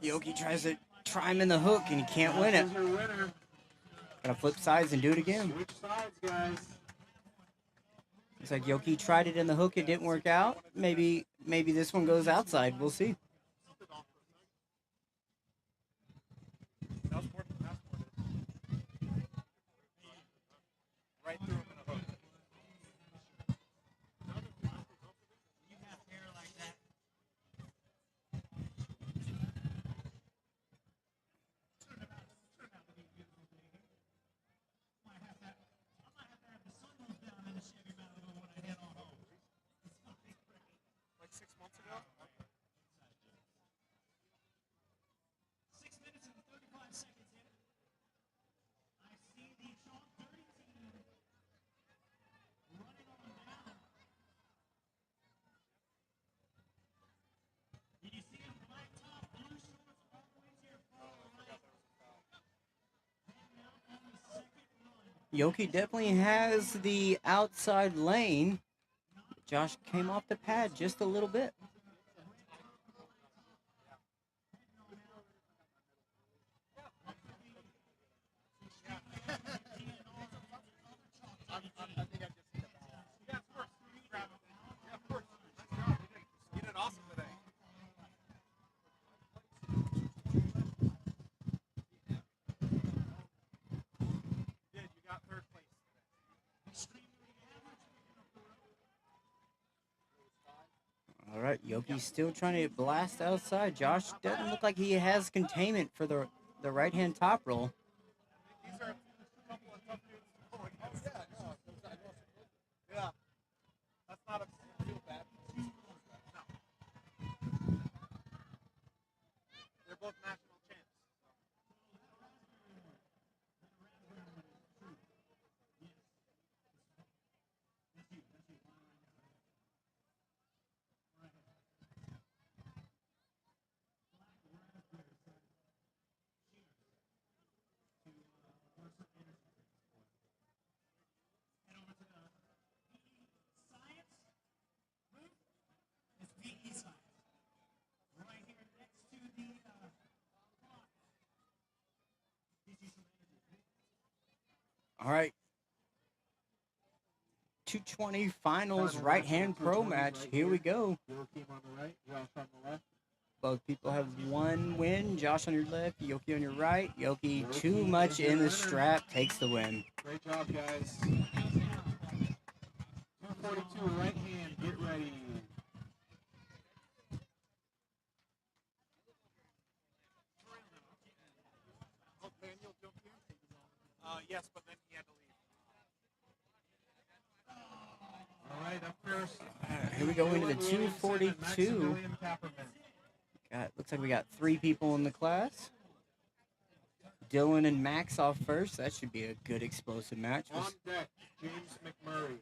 Yoki tries to try him in the hook and he can't win it. Josh is your winner. Gotta flip sides and do it again. Switch sides, guys. It's like Yoki tried it in the hook, it didn't work out. Maybe this one goes outside. We'll see. That was more than passport. Right through him in a hook. You have hair like that. Like 6 months ago? 6 minutes and 35 seconds in. I see the Chalk 30 team running on down. Did you see him? Black top, blue shorts, always here far right. Heading out on the second run. Yoki definitely has the outside lane. Josh came off the pad just a little bit. Yeah, of course. Grab him. Yeah, of course. Nice job. You did awesome today. You did. You got third place today. All right, Yoki's still trying to blast outside. Josh doesn't look like he has containment for the right-hand top roll. These are a couple of tough dudes to pull against. Yeah. That's not a feel bad. No. They're both national champs. Science booth is PE science. Right here next to the clock. Gives you some energy. All right. 220 finals right-hand pro match. Here we go. Joachim on the right, Josh on the left. Both people have one win. Josh on your left, Yoki on your right. Yoki too much in the strap, takes the win. Great job, guys. 242 right hand, get ready. Oh, Daniel jumped in? Yes, but then he had to leave. All right, up first. Here we go into the Williamson and 242. Maximillian Khapperman. Looks like we got 3 people in the class. Dillon and Max off first. That should be a good explosive match. On deck, James McMurray.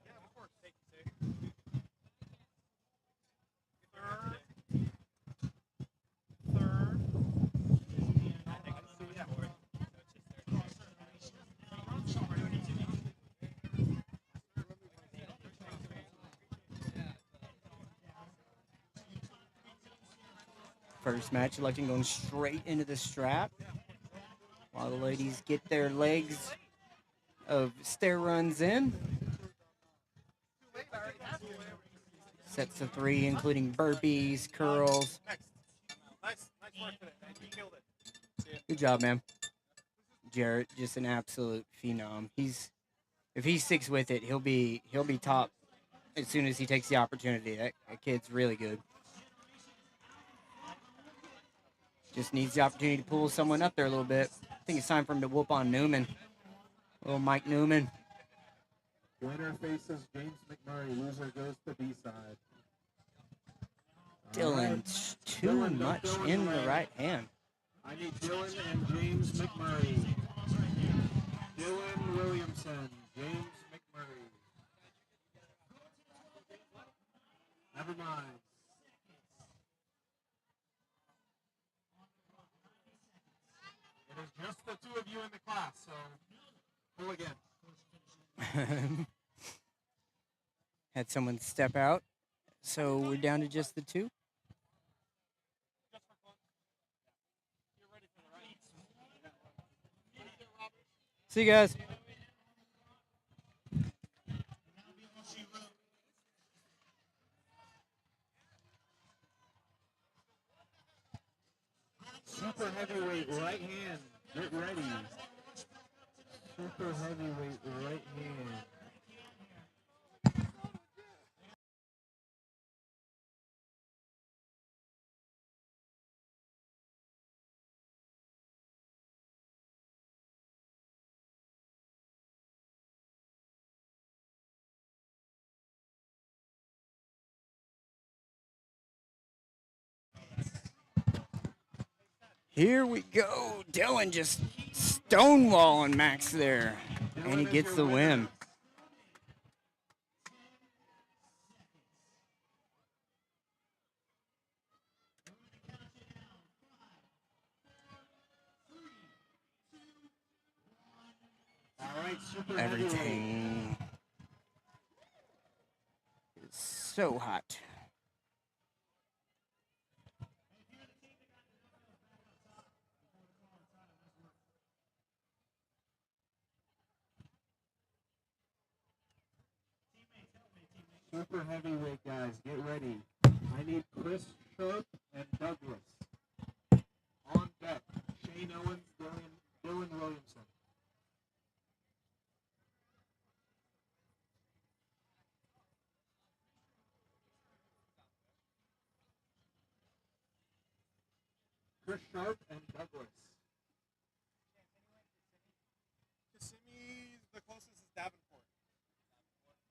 Yeah, of course. Take it, Third. First match, Eleton going straight into the strap. While the ladies get their legs of stair runs in. Sets of 3, including burpees, curls. Nice work today, man. You killed it. Good job, man. Jarrett, just an absolute phenom. If he sticks with it, he'll be top as soon as he takes the opportunity. That kid's really good. Just needs the opportunity to pull someone up there a little bit. I think it's time for him to whoop on Newman. Little Mike Newman. Winner faces James McMurray. Loser goes to B-side. Dillon, too much in the right hand. I need Dillon and James McMurray. Dillon Williamson, James McMurray. Never mind. It is just the two of you in the class, so pull again. Had someone step out, so we're down to just the 2. See you guys. Super heavyweight right hand. Get ready. Super heavyweight right hand. Here we go. Dillon just stonewalling Max there. And he gets the win. All right, super Everything is so hot. Super heavyweight guys, get ready. I need Chris Sharp and Douglas. On deck, Shane Owens, Dillon Williamson. Chris Sharp and Douglas. Kissimmee, the closest is Davenport.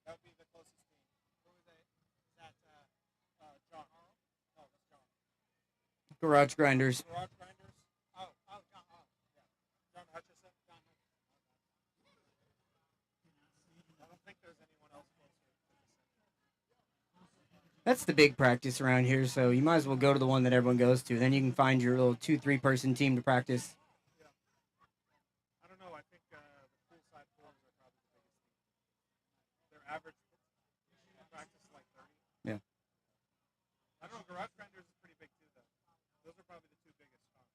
That would be the closest team. Who is that? Is that John? No, that's John. Garage grinders. Garage Grinders. Oh, John. Oh, yeah. John Hutchison. I don't think there's anyone else closer. That's the big practice around here, so you might as well go to the one that everyone goes to. Then you can find your little 2-3 person team to practice. Yeah. I don't know. I think the poolside forums are probably the biggest team. Their average practice is like 30. Yeah. I don't know. Garage Grinders is pretty big too, though. Those are probably the 2 biggest spots.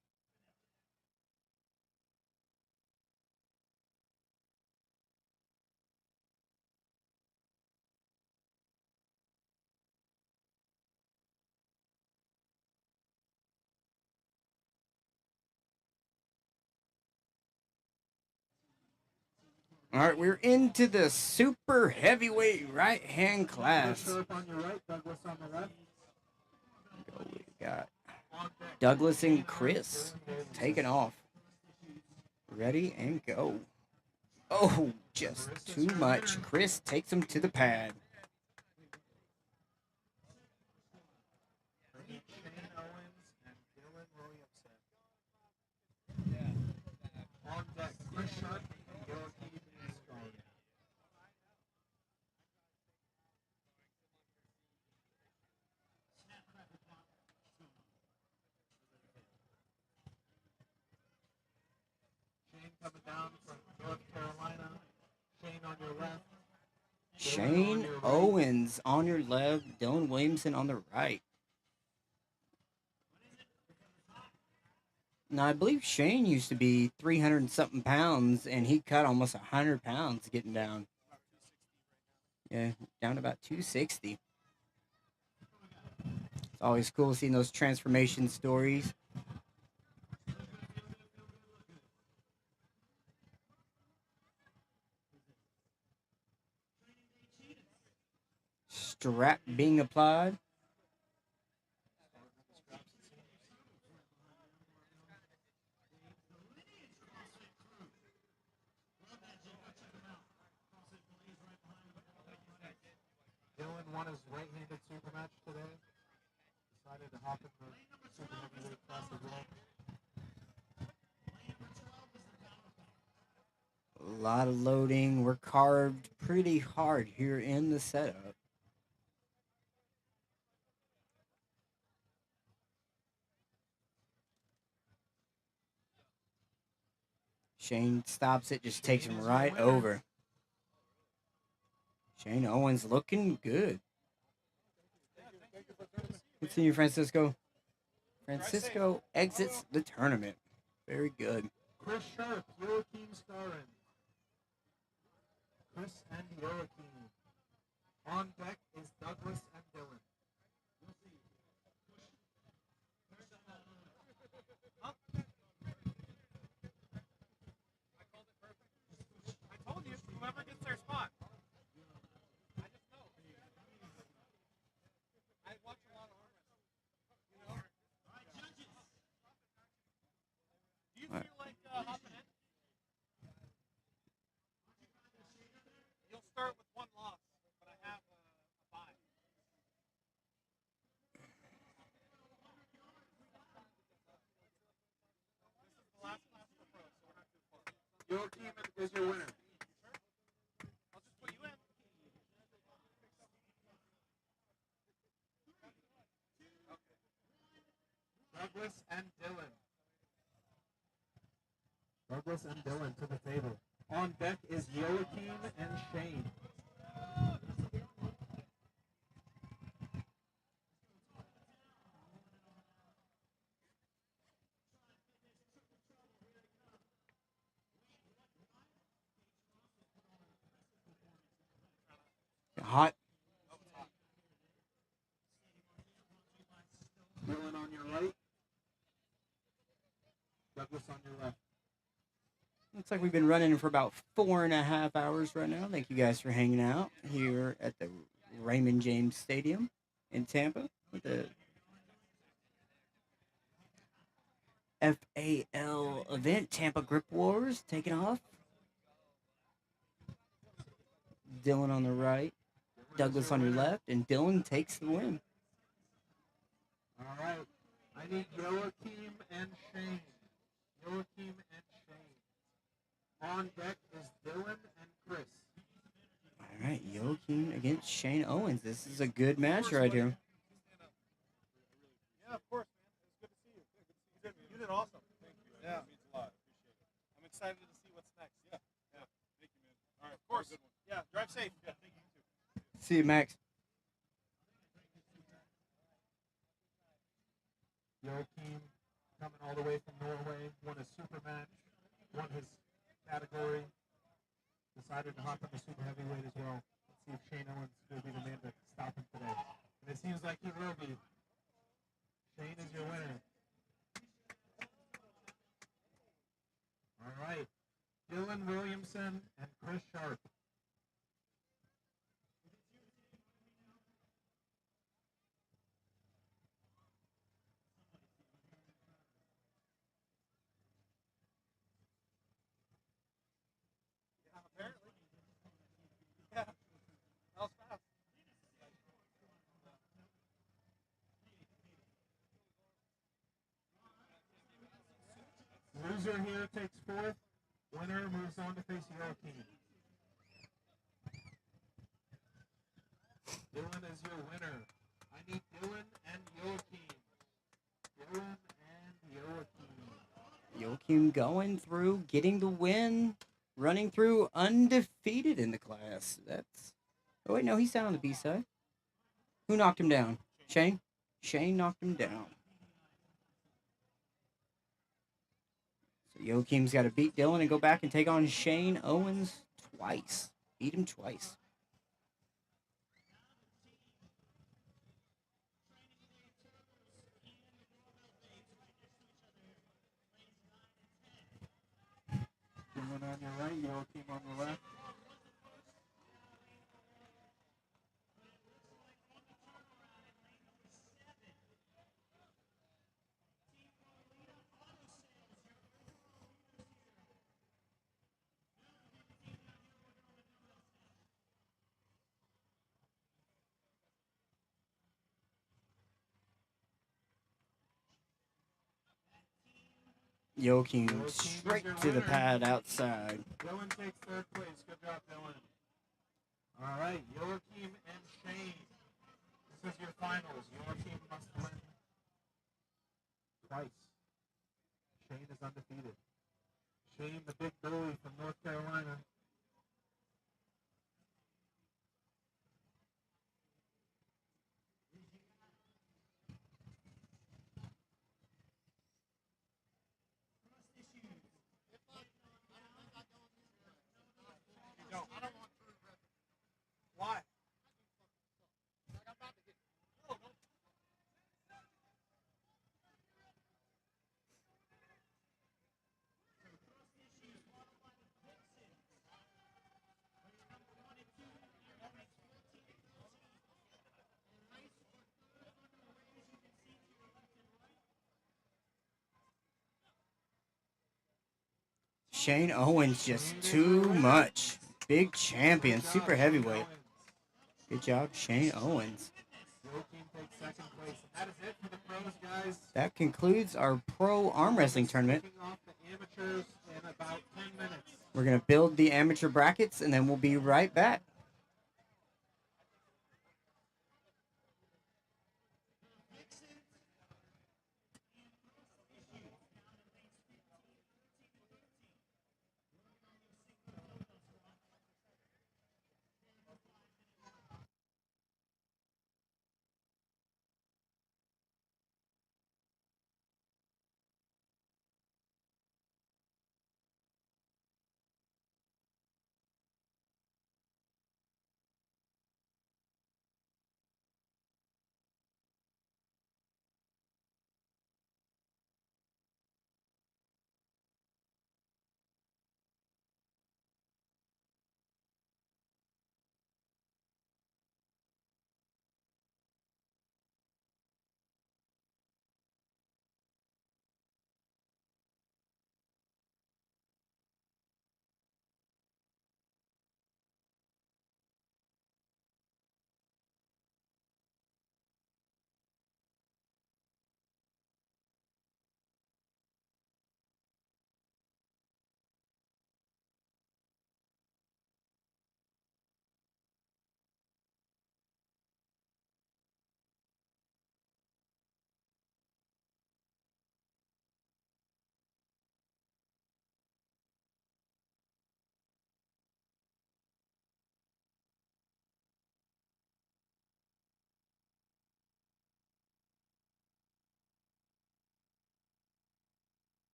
All right, we're into the super heavyweight right hand class. Chris Sharp on your right, Douglas on the left. We got Douglas and Chris taking off. Ready and go. Oh, just too much. Chris takes him to the pad. Shane Owens and Dillon Williamson. On deck, Chris Sharp and Joachim Skaren. Shane coming down from North Carolina. Shane on your left. Shane Owens on your left, Dillon Williamson on the right. Now, I believe Shane used to be 300 and something pounds, and he cut almost 100 pounds getting down. Yeah, down to about 260. It's always cool seeing those transformation stories. Strap being applied. Dillon won his right-handed super match today. Decided to hop in the super heavyweight class as well. A lot of loading. We're carved pretty hard here in the setup. Shane stops it, just takes him right over. Shane Owens looking good. Good seeing you, Francisco. Francisco exits the tournament. Very good. Chris Sharp, Joachim Skaren. Chris and Joachim. On deck is Douglas and Dillon. I told you, whoever gets their spot. I just know. I watch a lot of armwrestling. Do you feel like hopping in? You'll start with one loss, but I have a bye. This is the last class for pro, so we're not too far. Joachim is your winner. I'll just put you in. Douglas and Dillon. Douglas and Dillon to the table. On deck is Joachim and Shane. Hot. Dillon on your right. Douglas on your left. Looks like we've been running for about 4.5 hours right now. Thank you guys for hanging out here at the Raymond James Stadium in Tampa with the FAL event, Tampa Grip Wars, taking off. Dillon on the right, Douglas on your left, and Dillon takes the win. All right. I need Joachim and Shane. Joachim and Shane. On deck is Dillon and Chris. All right, Joachim against Shane Owens. This is a good match right here. Yeah, of course, man. It's good to see you. Good to see you. You did awesome. Thank you. Yeah. It means a lot. Appreciate it. I'm excited to see what's next. Yeah. Yeah. Thank you, man. All right. Of course. Good one. Yeah. Drive safe. Yeah. Thank you too. See you, Max. Joachim coming all the way from Norway, won a super match, won his category, decided to hop in the super heavyweight as well. Let's see if Shane Owens will be the man to stop him today. And it seems like he will be. Shane is your winner. All right. Dillon Williamson and Chris Sharp. Apparently. Yeah. That was fast. Loser here takes fourth. Winner moves on to face Joachim. Dillon is your winner. I need Dillon and Joachim. Dillon and Joachim. Joachim going through, getting the win, running through undefeated in the class. That's. Oh, wait, no, he's down on the B side. Who knocked him down? Shane? Shane knocked him down. So Joachim's got to beat Dillon and go back and take on Shane Owens twice. Beat him twice. Dillon on your right, Joachim on the left. Joachim straight to the pad outside. Dillon takes third place. Good job, Dillon. All right, Joachim and Shane. This is your finals. Joachim must win twice. Shane is undefeated. Shane, the big bully from North Carolina. Why? Shane Owens just too much. Big champion, super heavyweight. Good job, Shane Owens. Joachim takes second place. That is it for the pros, guys. That concludes our pro arm wrestling tournament. Kicking off the amateurs in about 10 minutes. We're going to build the amateur brackets, and then we'll be right back.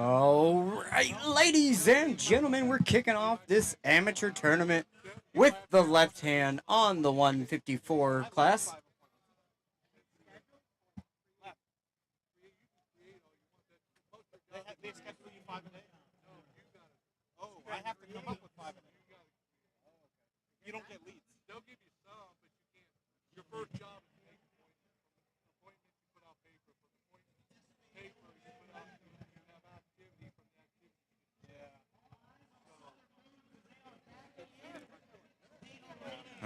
All right, ladies and gentlemen, we're kicking off this amateur tournament with the left hand on the 154 class. They schedule you 5 and 8. Oh, I have to come up with 5 and 8. You don't get leads. They'll give you some, but you can't. Your first job is to make appointments. From appointments, you put out paper. From paper, you put out, you have activity. From the activity, yeah.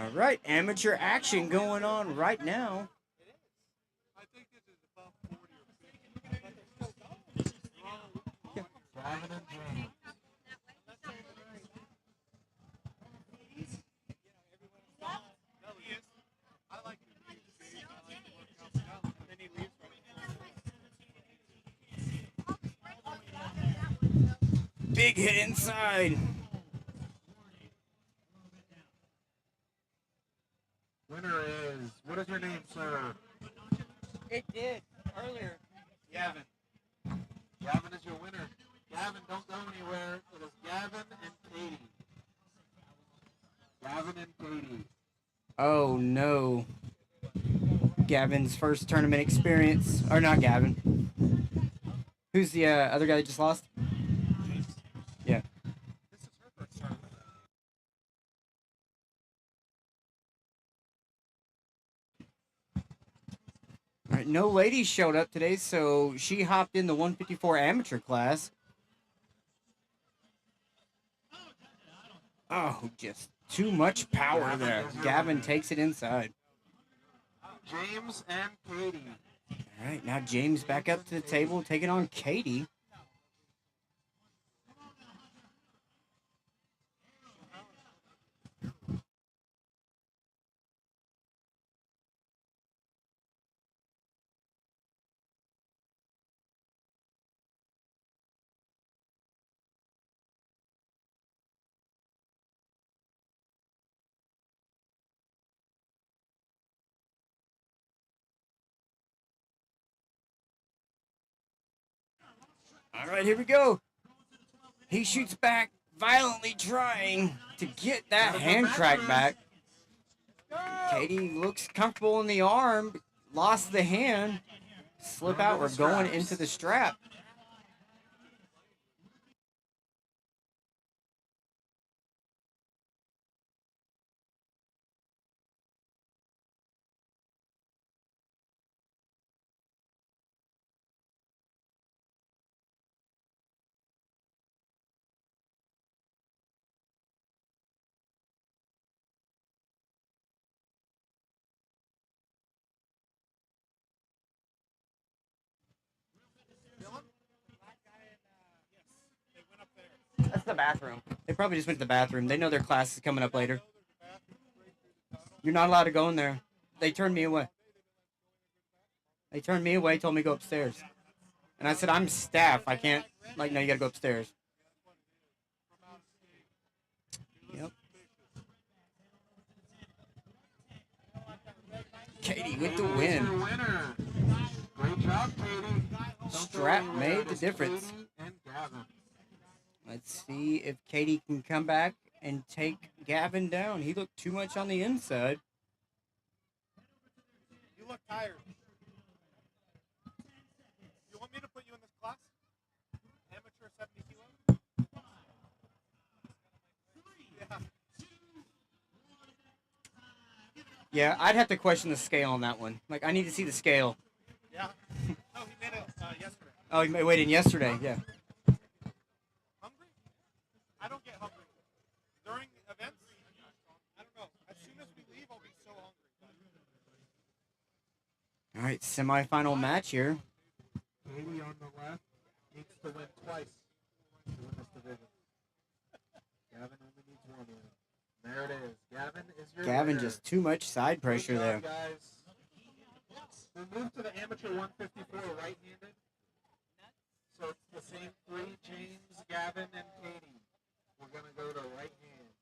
All right, amateur action going on right now. I think this is about 40 or 50. Gavin and James. I like it. I like to work out. And then he leaves right. Big hit inside. Winner is, what is your name, sir? It did earlier. Gavin. Gavin is your winner. Gavin, don't go anywhere. It is Gavin and Katie. Gavin and Katie. Oh no. Gavin's first tournament experience. Or not Gavin. Who's the other guy that just lost? Yeah. This is her first tournament. All right, no ladies showed up today, so she hopped in the 154 amateur class. Oh, just too much power there. Gavin takes it inside. James and Katie. All right, now James back up to the table, taking on Katie. All right, here we go. He shoots back, violently trying to get that hand crack back. Katie looks comfortable in the arm, lost the hand. Slip out, we're going into the strap. That's the bathroom. They probably just went to the bathroom. They know their class is coming up later. You're not allowed to go in there. They turned me away. They turned me away, told me to go upstairs. And I said, I'm staff. I can't, like, no, you gotta go upstairs. Yep. Katie with the win. Great job, Katie. Strap made the difference. Katie and Gavin. Let's see if Katie can come back and take Gavin down. He looked too much on the inside. You look tired. You want me to put you in this class? Amateur 70 kilo? Yeah. Yeah, I'd have to question the scale on that one. Like, I need to see the scale. Yeah. No, he made it yesterday. Oh, he weighed in yesterday, yeah. Hungry? I don't get hungry. During events? I don't know. As soon as we leave, I'll be so hungry. All right, semifinal match here. Katie on the left needs to win twice to win this division. Gavin only needs one win. There it is. Gavin is your Gavin winner. just too much side pressure Good there. job, guys. We'll move to the amateur 154 right-handed. So it's the same three, James, Gavin, and Katie. We're going to go to right hand.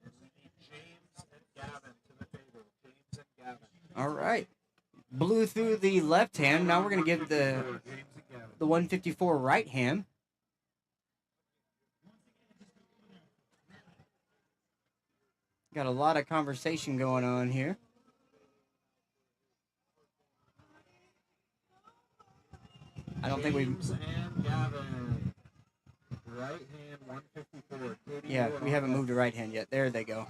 And we need James and Gavin to the table. James and Gavin. All right. Blew through the left hand. Now we're going to give the 154 right hand. Got a lot of conversation going on here. I don't think we. James and Gavin. Right hand 154. Koty, Yeah, you're we on haven't deck. moved to right hand yet. There they go.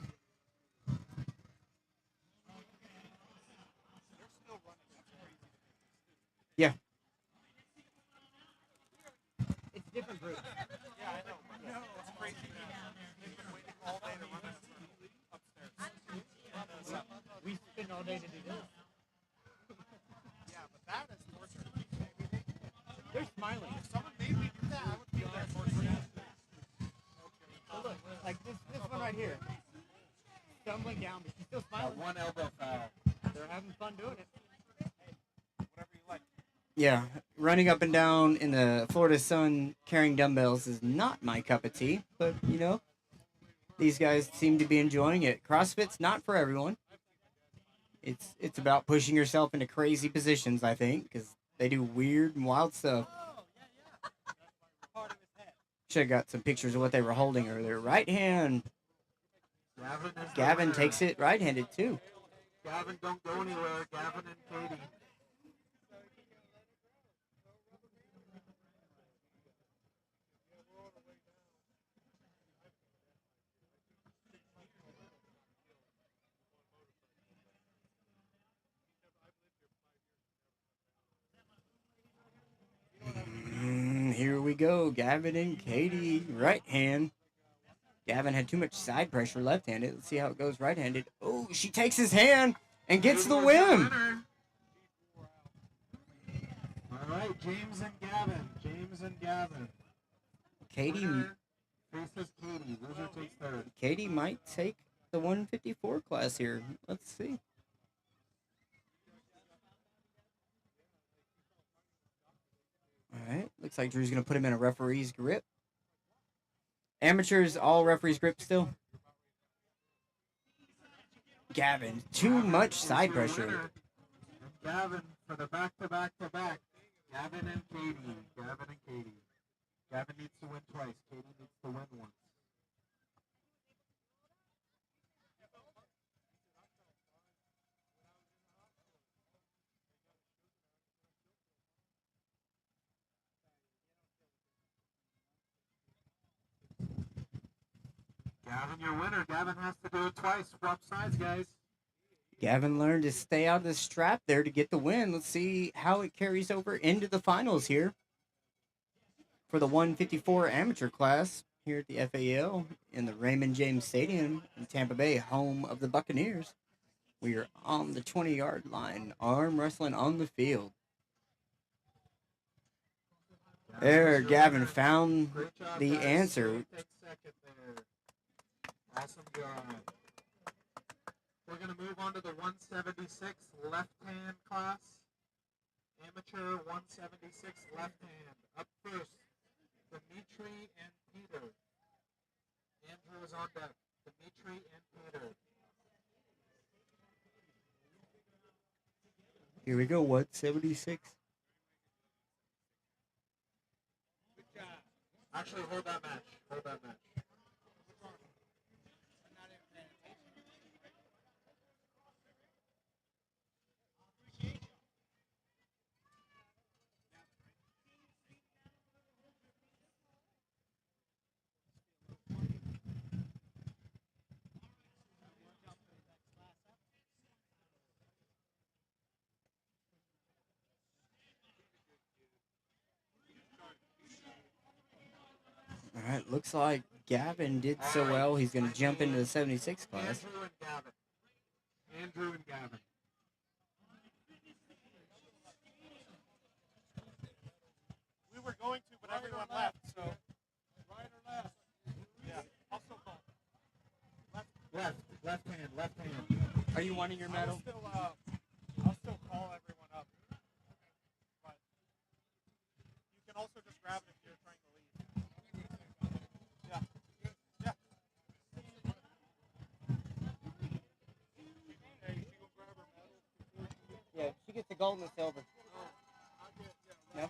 Yeah. It's different groups. Yeah, I know. But no, it's crazy that they've been waiting all day to run us upstairs. We spend all day to do this. Yeah, but that is torture. They're smiling. If someone made me do that, I would be there torturing. So look, like this one right here. Stumbling down, but she's still smiling. One elbow foul. They're having fun doing it. Whatever you like. Yeah. Running up and down in the Florida sun carrying dumbbells is not my cup of tea, but, you know, these guys seem to be enjoying it. CrossFit's not for everyone. It's about pushing yourself into crazy positions, I think, because they do weird and wild stuff. Should have got some pictures of what they were holding earlier. Right hand. Gavin takes it right-handed, too. Gavin, don't go anywhere. Gavin and Katie. Here we go. Gavin and Katie, right hand. Gavin had too much side pressure left-handed. Let's see how it goes right-handed. Oh, she takes his hand and gets the win. All right, James and Gavin. James and Gavin. Katie, Winner faces Katie. Loser takes third. Katie might take the 154 class here. Let's see. All right, looks like Drew's going to put him in a referee's grip. Amateurs, all referee's grip still. Gavin, too much side pressure. And Gavin for the back-to-back-to-back. Gavin and Katie. Gavin and Katie. Gavin needs to win twice. Katie needs to win once. Gavin, your winner. Gavin has to do it twice. Swap sides, guys. Gavin learned to stay out of the strap there to get the win. Let's see how it carries over into the finals here for the 154 amateur class here at the FAL in the Raymond James Stadium in Tampa Bay, home of the Buccaneers. We are on the 20-yard line, arm wrestling on the field. There, Gavin found Great job, the guys. answer. Take second there. Awesome job. We're going to move on to the 176 left-hand class. Amateur 176 left-hand. Up first, Dimitri and Peter. Andrew is on deck. Dimitri and Peter. Here we go, 176. Actually, hold that match. Hold that match. All right, looks like Gavin did so well. He's going to jump into the 76 class. Andrew and Gavin. Andrew and Gavin. We were going to, but everyone left, so. Right or left? Yeah, I'll still call. Left. Left hand. Left hand. Are you wanting your medal? I'll still call everyone up. But you can also just grab it if you're trying to leave. Yeah. Yeah. Hey, you go grab her medal before gold and the silver. No?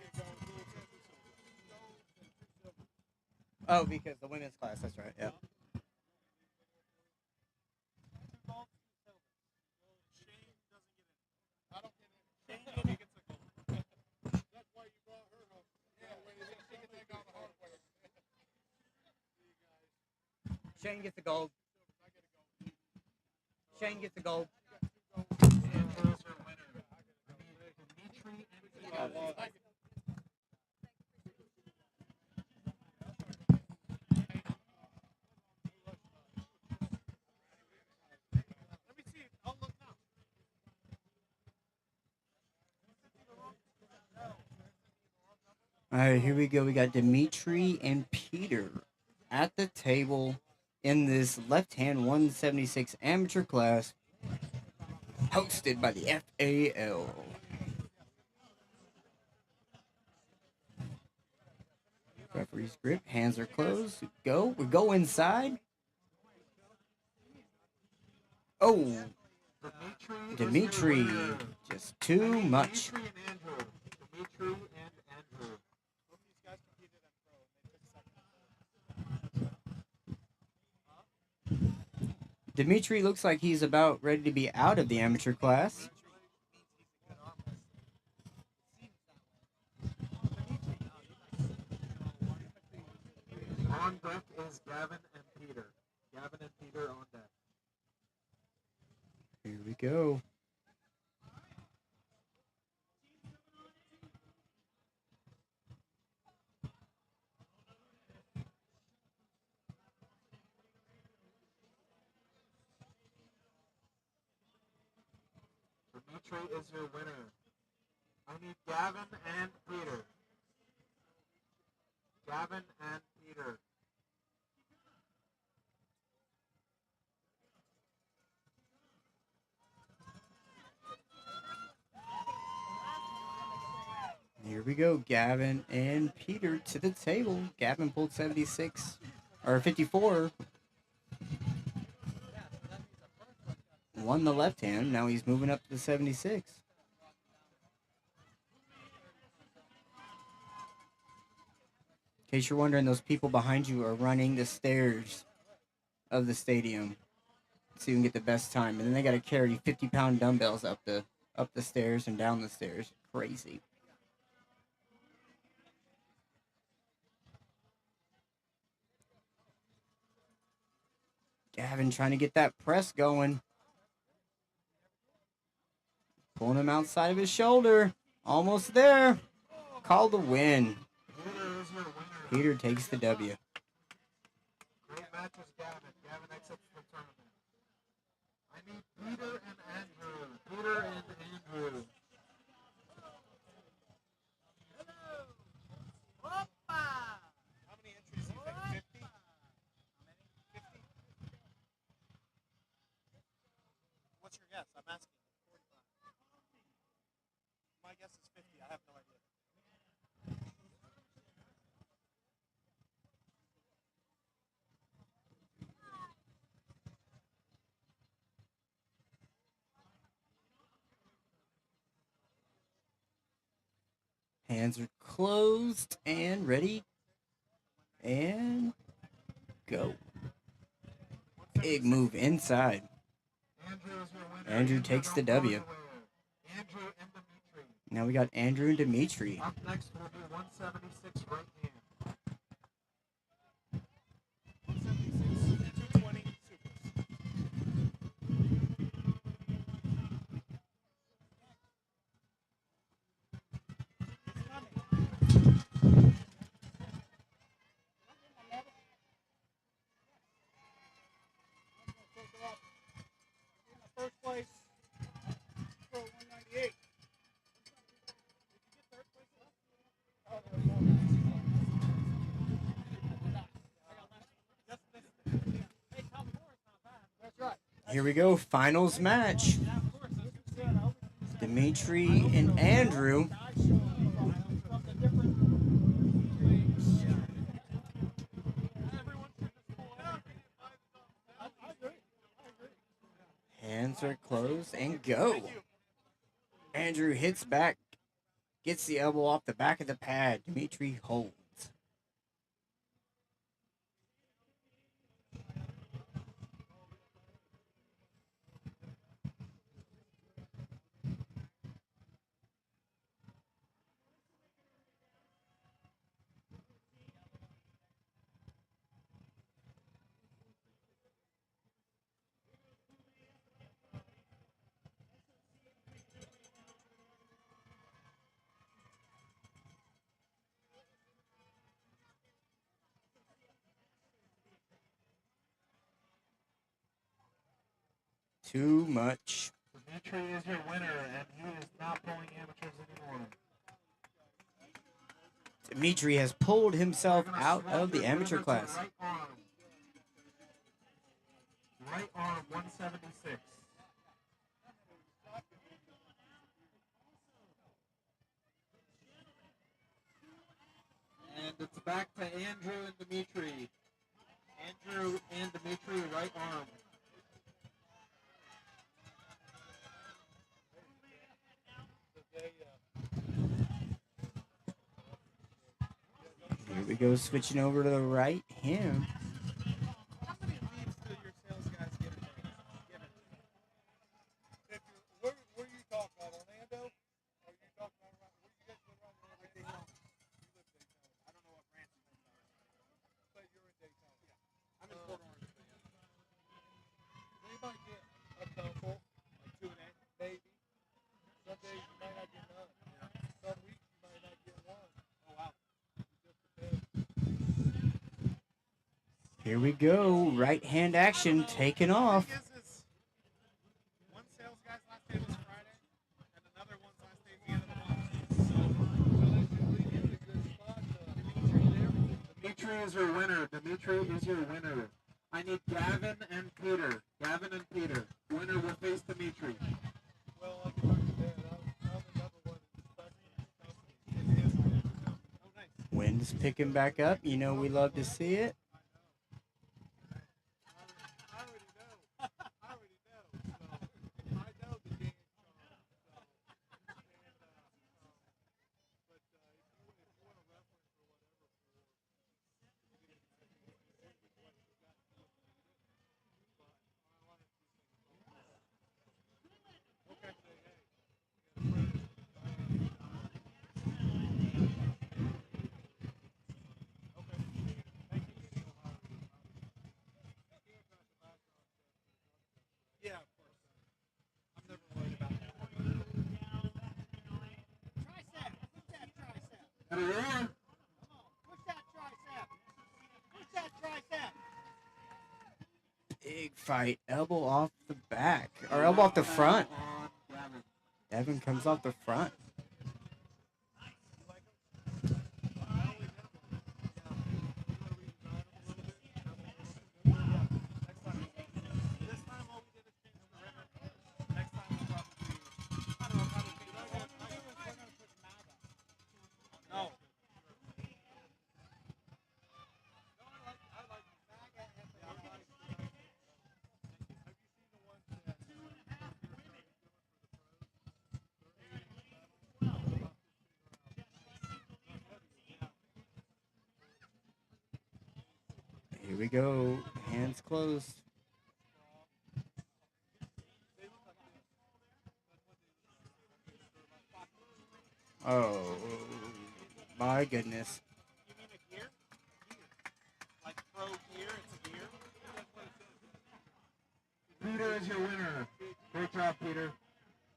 Oh, because the women's class, that's right, yeah. Shane gets the gold. Shane gets the gold. All right, here we go. We got Dimitri and Peter at the table in this left-hand 176 amateur class hosted by the FAL. Referee's grip, hands are closed. Go. We go inside. Oh, Dimitri, just too much. Dimitri and Andrew. Dimitri looks like he's about ready to be out of the amateur class. On deck is Gavin and Peter. Gavin and Peter on deck. Here we go. Dimitri is your winner. I need Gavin and Peter. Gavin and Peter. Here we go, Gavin and Peter to the table. Gavin pulled 76, or 54. Won the left hand, now he's moving up to the 76. In case you're wondering, those people behind you are running the stairs of the stadium so you can get the best time. And then they got to carry 50-pound dumbbells up the stairs and down the stairs. Crazy. Gavin trying to get that press going. Pulling him outside of his shoulder. Almost there. Call the win. Peter takes the W. Great match was Gavin. Gavin exits the tournament. I need Peter and Andrew. Peter and Andrew. How many entries do you think? 50? How many? 50? What's your guess? I'm asking. 45. My guess is 50. I have no idea. Hands are closed and ready. And go. Big move inside. Andrew takes the W. Andrew and Dimitri. Now we got Andrew and Dimitri. Up next will be 176 right hand. 176, 220 supers. First place for 198. Did you get third place? Oh, that's right. Here we go, finals match. Dimitri and Andrew. Hands are closed and go. Andrew hits back, gets the elbow off the back of the pad. Dimitri holds. Too much. Dimitri is your winner, and he is not pulling amateurs anymore. Dimitri has pulled himself out of the amateur class. Right arm, 176. And it's back to Andrew and Dimitri. Andrew and Dimitri, right arm. Here we go, switching over to the right hand. How many leads do your sales guys give a day? Where are you talking about, Orlando? Or are you talking about where you guys live around there? Daytona. You live Daytona. I don't know what branch you're in. But you're in Daytona. Yeah. I'm in Port Orange. Anybody get a couple, like 2 and 8, maybe? Some days you might not get none. Yeah. Some weeks you might not get one. Oh, wow. Here we go, right hand action taking off. One sales guy's last day was Friday, and another one's last day is the end of the month. So that should leave you in a good spot. Dimitri is your winner. Dimitri is your winner. I need Gavin and Peter. Gavin and Peter. Winner will face Dimitri. Well, I can understand. I'm another one that's oh, nice. Wind's picking back up. You know we love to see it. Yeah, of course. I'm never worried about that. Tricep. Push that tricep. Come on. Come on. Push that tricep. Push that tricep. Big fight. Elbow off the back. Or elbow off the front. Evan comes off the front. Here we go. Hands closed. Oh, my goodness. You mean a gear? Like pro gear? It's a gear? Peter is your winner. Great job, Peter.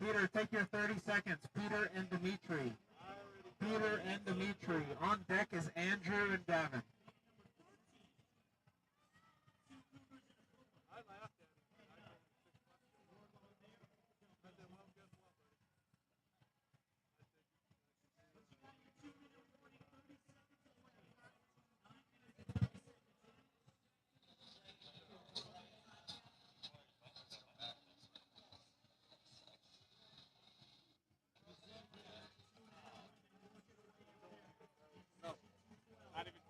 Peter, take your 30 seconds. Peter and Dimitri. Peter and Dimitri. On deck is Andrew and Gavin. Not even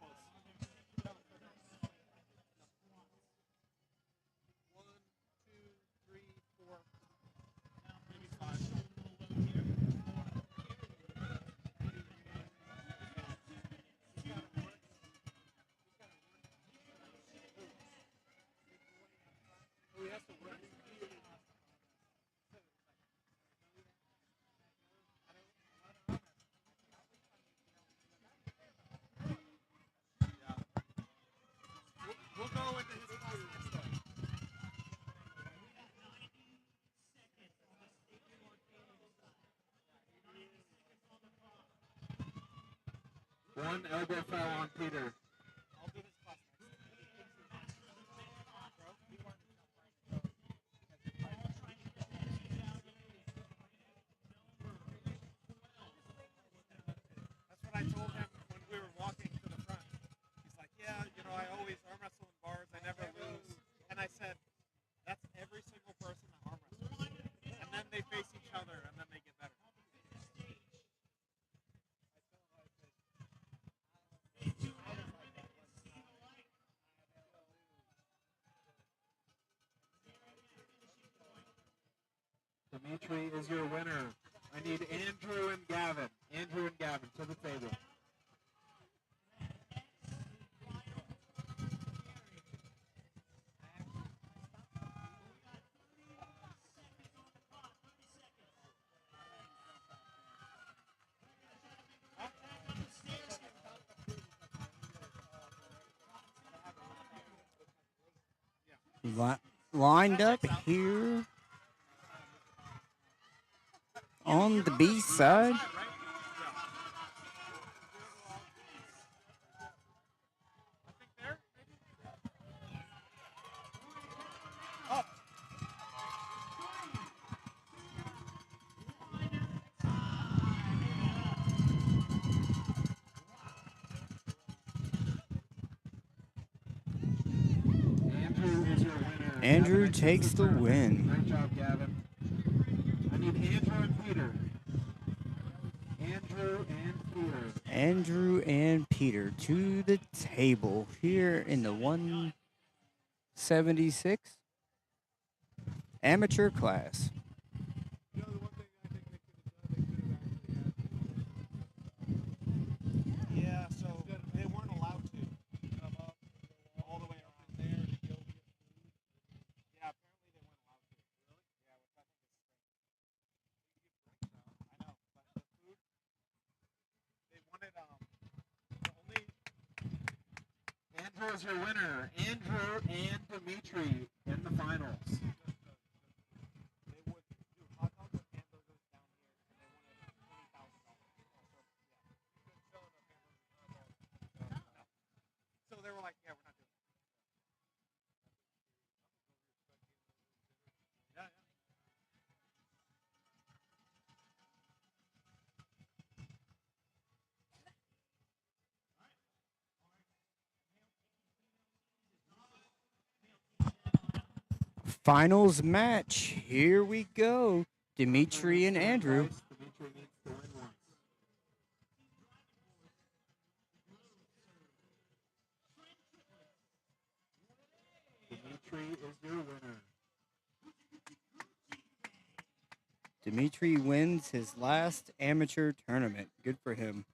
We'll go into his class next time. One elbow foul on Peter. I'll do his class next That's what I told him when we were walking to the front. He's like, yeah, you know, I always arm wrestle in bars. I never lose. And I said, that's every single person that arm wrestles. And then they face each other, and then they get better. Dimitri is your winner. I need Andrew and Gavin. Andrew and Gavin to the table. Lined up here on the B side. Andrew is your winner. Andrew Gavin takes the win. Great job, Gavin. I need Andrew and Peter. Andrew and Peter. Andrew and Peter to the table here in the 176 amateur class. You know, the one thing I think they could have actually had. Yeah, so they weren't allowed to come up all the way around there to go get food. Yeah, apparently they weren't allowed to. Really? Yeah, which I think is strange. I know, but the food, they wanted, the only... Andrew is your winner. Andrew and Dimitri in the finals. They would do hot dogs and hamburgers down here, and they wanted $20,000. So they were like, yeah, we're not doing it. Yeah, yeah. Finals match. Here we go. Dimitri and Andrew. Dimitri needs to win once. Dimitri is your winner. Dimitri wins his last amateur tournament. Good for him.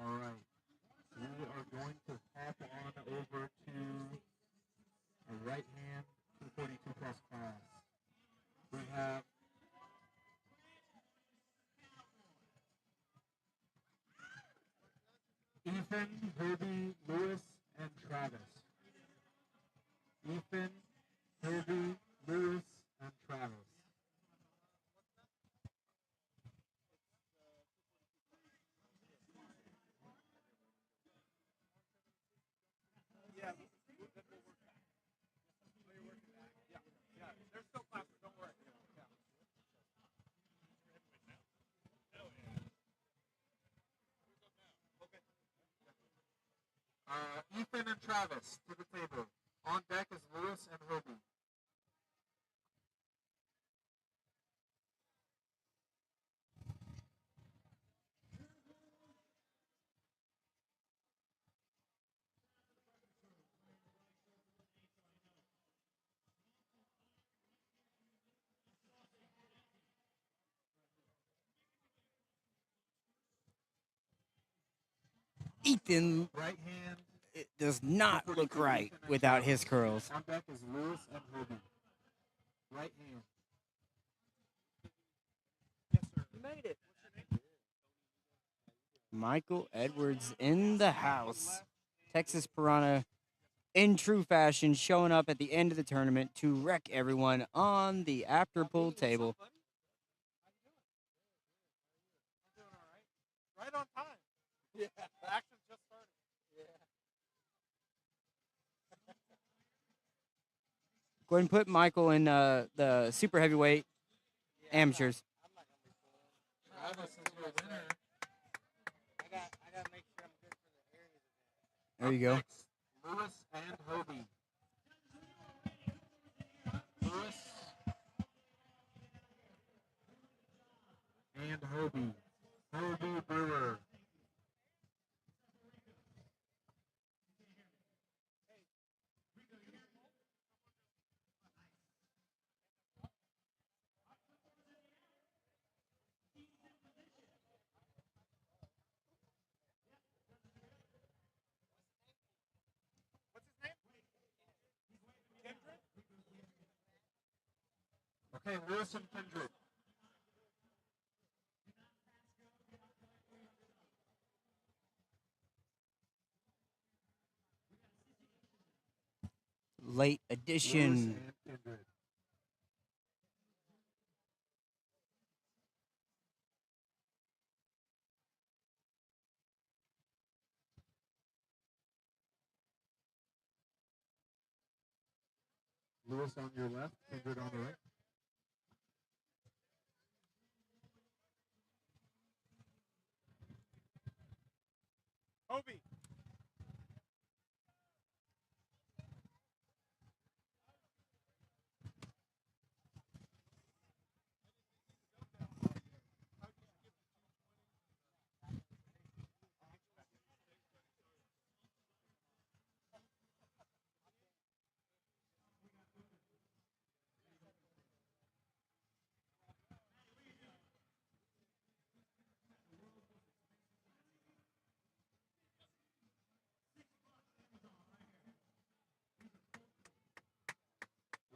All right. We are going to hop on over to a right hand 242 plus class. We have Ethan, Herbie, Lewis, and Travis. Ethan, Herbie, Lewis, and Travis. Yeah, then we'll work back. So you're working back. Yeah, yeah. There's still classes, don't worry. Yeah. Okay. Ethan and Travis to the table. On deck is Lewis and Herbie. Ethan, Right hand. it does not look right without his curls. On deck is Lewis and Herbie. Right hand. Yes, sir. You made it. What's your name? Michael Edwards in the house. Texas Piranha in true fashion, showing up at the end of the tournament to wreck everyone on the after pool table. Right on time. Yeah. The action just started. Yeah. Go ahead and put Michael in the super heavyweight amateurs. Travis is your winner. I gotta make sure I'm good for the area. There you go. Next, Lewis and Hobie. Lewis and Hobie. Hobie Brewer. What's his name? Kindred? Okay, Lewis and Kindred. Late Lewis edition. and Kindred. Lewis on your left, Kindred on the right. Hobie.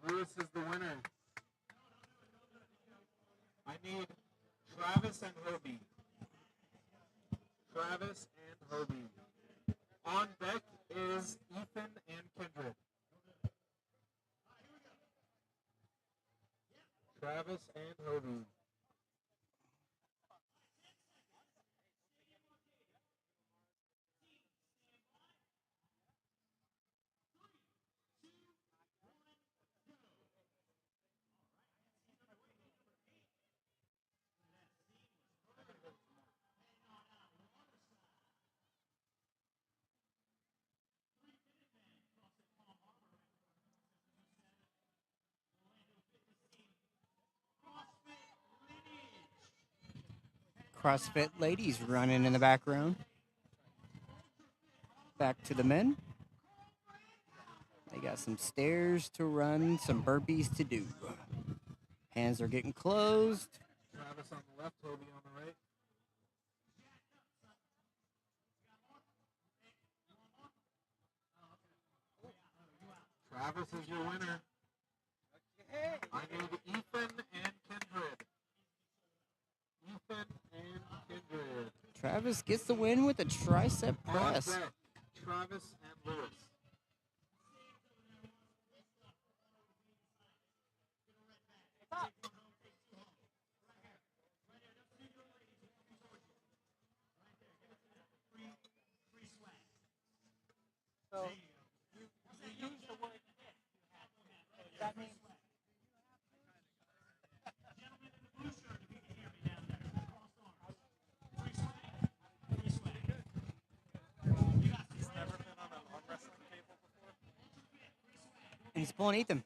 Lewis is the winner. I need Travis and Hobie. Travis and Hobie. On deck is Ethan and Kindred. Travis and Hobie. CrossFit ladies running in the background. Back to the men. They got some stairs to run, some burpees to do. Hands are getting closed. Travis on the left, Hobie on the right. Travis is your winner. I need Ethan and Kindred. Ethan and Kindred. Travis gets the win with a tricep On press. deck, Travis and Lewis. So you use the word if. That means He's never been on an arm wrestling table before. And he's pulling Ethan.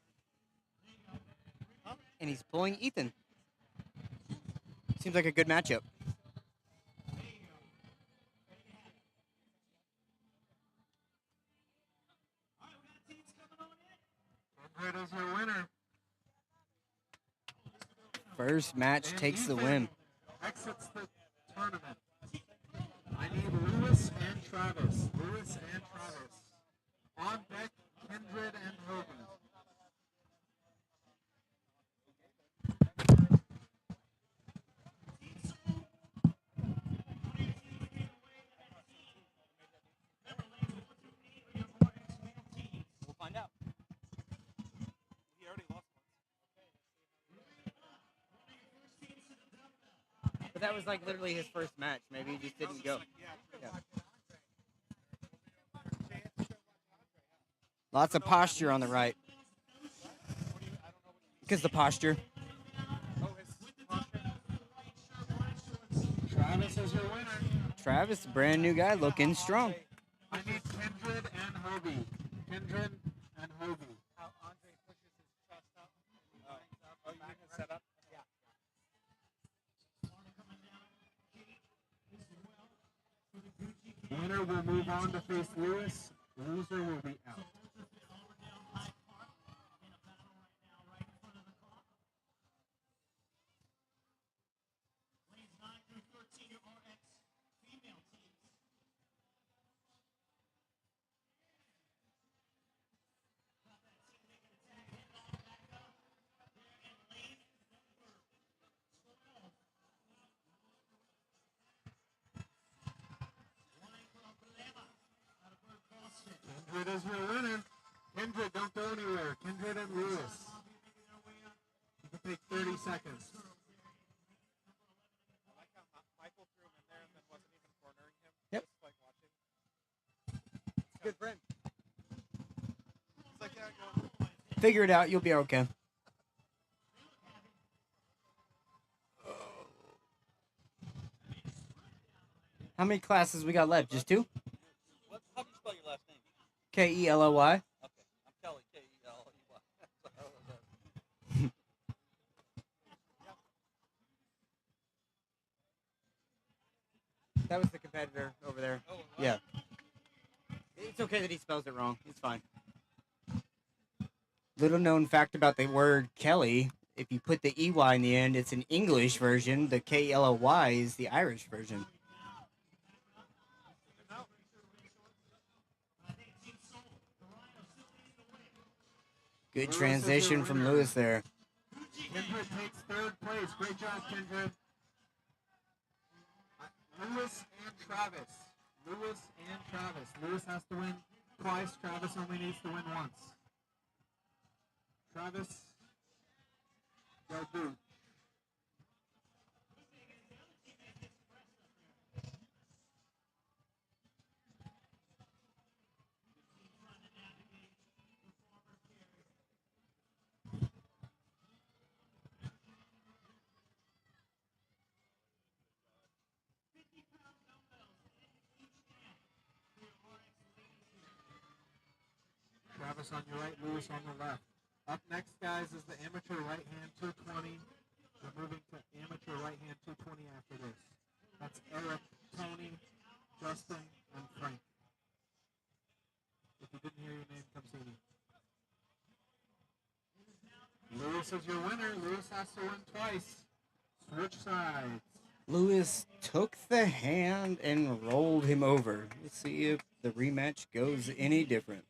And he's pulling Ethan. Seems like a good matchup. Kindred is your winner. First match And takes the Ethan win. Exits the tournament. I need Lewis and Travis. Lewis and Travis. On deck, Kindred and Hobie. But that was like literally his first match. Maybe he just didn't go. Yeah. Lots of posture on the right. Because the posture. Travis is your winner. Travis, brand new guy, looking strong. I need Kindred and Hobie. Kindred and Hobie. How Andre pushes his chest up. Oh, you mean the setup? Yeah. Winner will move on to face Lewis. Loser will be out. Kindred is your winner. Kindred, don't go anywhere. Kindred and Lewis. You can take 30 seconds. I like how Michael threw him in there and then wasn't even cornering him. Yep. Just like watching. Good friend. It's like, yeah, go. Figure it out. You'll be okay. How many classes we got left? Just 2? How do you spell your last name? Kelly. Okay, I'm Kelly, Keley. That was the competitor over there. Oh, Yeah. It's okay that he spells it wrong. It's fine. Little known fact about the word Kelly, if you put the EY in the end, it's an English version. The KLOY is the Irish version. Good transition from Lewis there. Kindred takes 3rd place. Great job, Kindred. Lewis and Travis. Lewis and Travis. Lewis has to win twice. Travis only needs to win once. Travis, go do. Travis on your right, Lewis on the left. Up next, guys, is the amateur right hand 220. We're moving to amateur right hand 220 after this. That's Eric, Tony, Dustin, and Frank. If you didn't hear your name, come see me. Lewis is your winner. Lewis has to win twice. Switch sides. Lewis took the hand and rolled him over. Let's see if the rematch goes any different.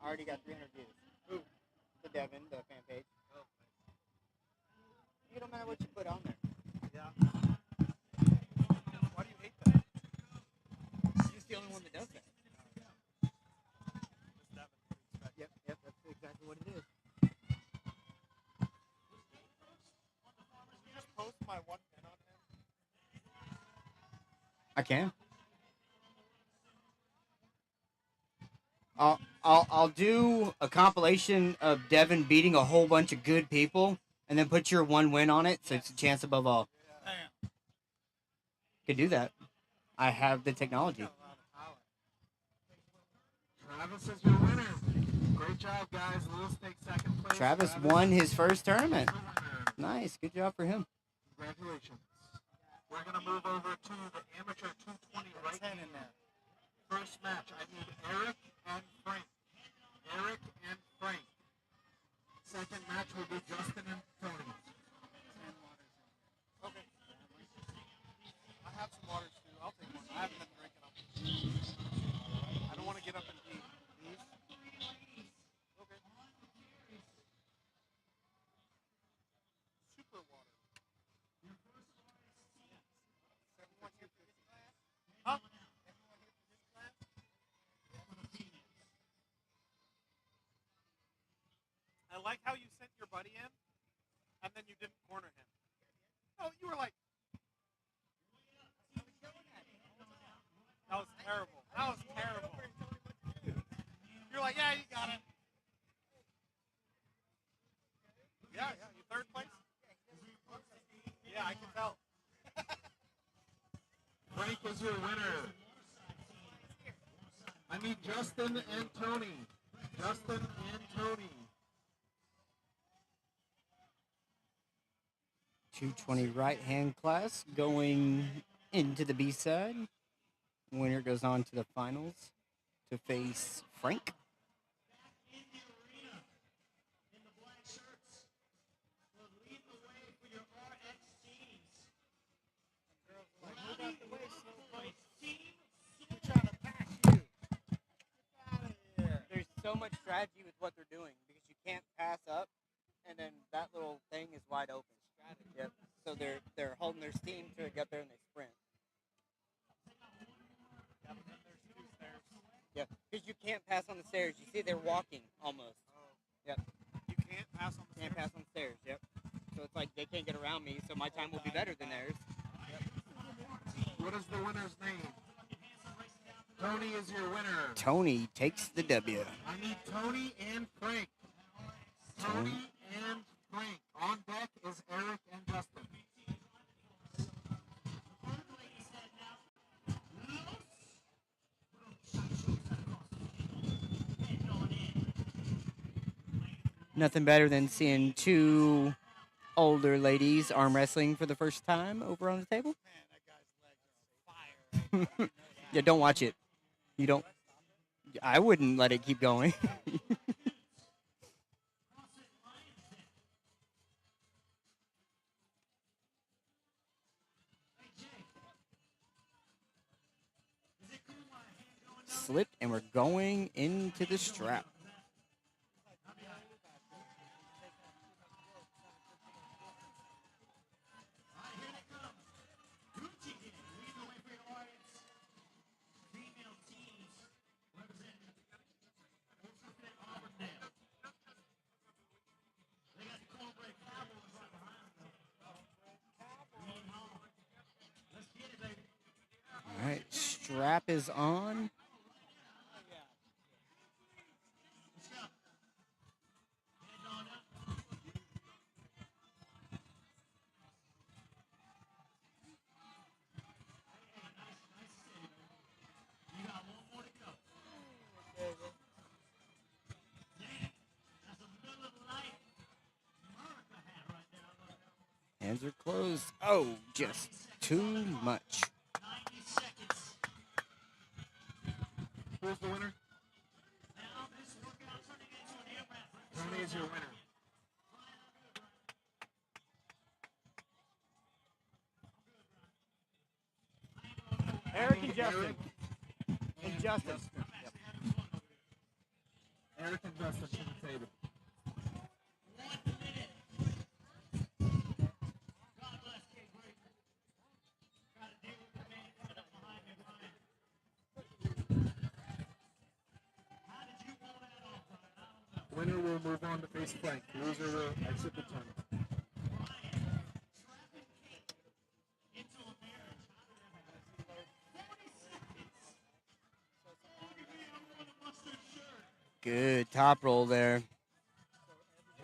I already got 300 views. Who? The Devin, the fan page. Oh, nice. It don't matter what you put on there. Yeah. Why do you hate that? He's the only one that does that. It's Devin. Yep, that's exactly what it is. Just post my one pin on him. I can. I'll do a compilation of Devin beating a whole bunch of good people, and then put your one win on it, so it's a chance above all. Damn. Could do that. I have the technology. Travis is your winner. Great job, guys. Lewis takes 2nd place. Travis won his first tournament. is the winner. Nice, good job for him. Congratulations. We're going to move over to the amateur 220 right hand. First match, I need Eric and Frank. Eric and Frank. Second match will be Justin and Tony. Okay. I have some waters too. I'll take one. I haven't been drinking them. I don't want to get up and pee. Okay. Super water. corner him. Oh, you were like. That was terrible. That was terrible. You're like, yeah, you got it. Yeah, you third place? Yeah, I can tell. Frank is your winner. I need Justin and Tony. Justin and Tony. 220 right hand class going into the B side. Winner goes on to the finals to face Frank. There's so much strategy with what they're doing because you can't pass up, and then that little thing is wide open. Yep. So they're holding their steam to get there and they sprint. Yeah, because you can't pass on the stairs. You see, they're walking almost. Yep. You can't pass on the Can't pass on the stairs. Yep. So it's like they can't get around me, so my time will be better than theirs. What is the winner's name? Tony is your winner. Tony takes the W. I need Tony and Frank. Tony and Frank. On deck is Eric and Dustin. Nothing better than seeing two older ladies arm wrestling for the first time over on the table. Man, that guy's legs are fire. Yeah, don't watch it. You don't. I wouldn't let it keep going. Slipped, and we're going into the strap. All right, strap is on. Hands are closed. Oh, just too much. Who's the winner? Tony is your winner. Eric and Justin. And Justin. Yep. Eric and Dustin to the table. Winner will move on to face Frank. Loser will exit the tournament. Good top roll there.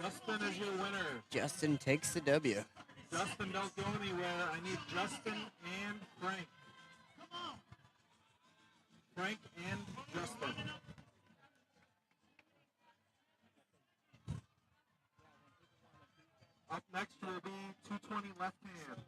Justin is your winner. Justin takes the W. Justin, don't go anywhere. I need Justin and Frank. Frank and Justin. Up next will be 220 left hand.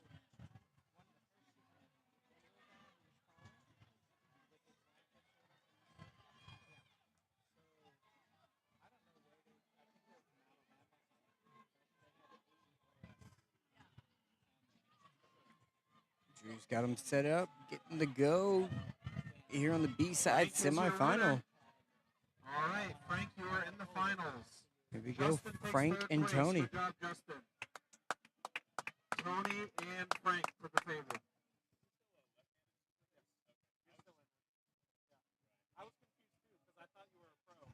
Drew's got him set up, getting the go here on the B-side Frank is your semifinal. winner. All right, Frank, you are in the finals. Here we go, Justin takes Frank third and place. Tony. Good job, Justin. Tony and Frank to the table. I was confused too because I thought you were a pro.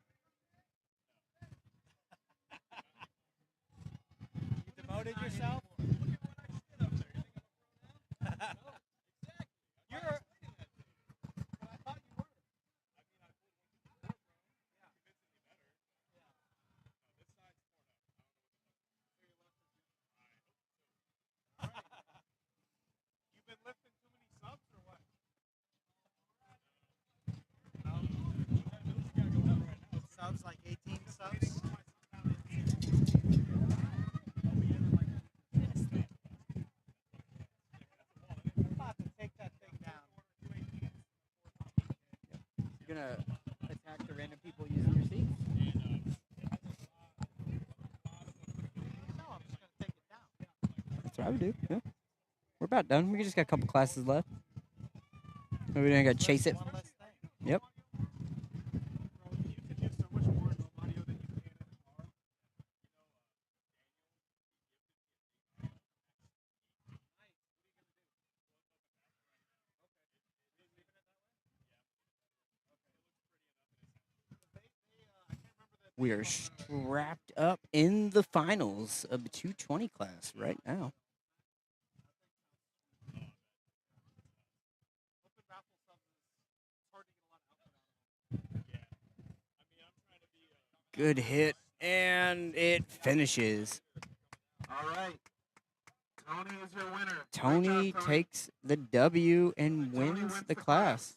You demoted yourself? gonna attack the random people using your seats? No, I'm just gonna take it down. That's what I would do. Yeah. We're about done. We just got a couple classes left. Maybe we gotta chase it. One less thing. Yep. You could do so much more in audio than you can in a car. We are strapped up in the finals of the 220 class right now. Good hit, and it finishes. All right. Tony is your winner. Tony Great job, Tony. takes the W and Tony wins wins the the class.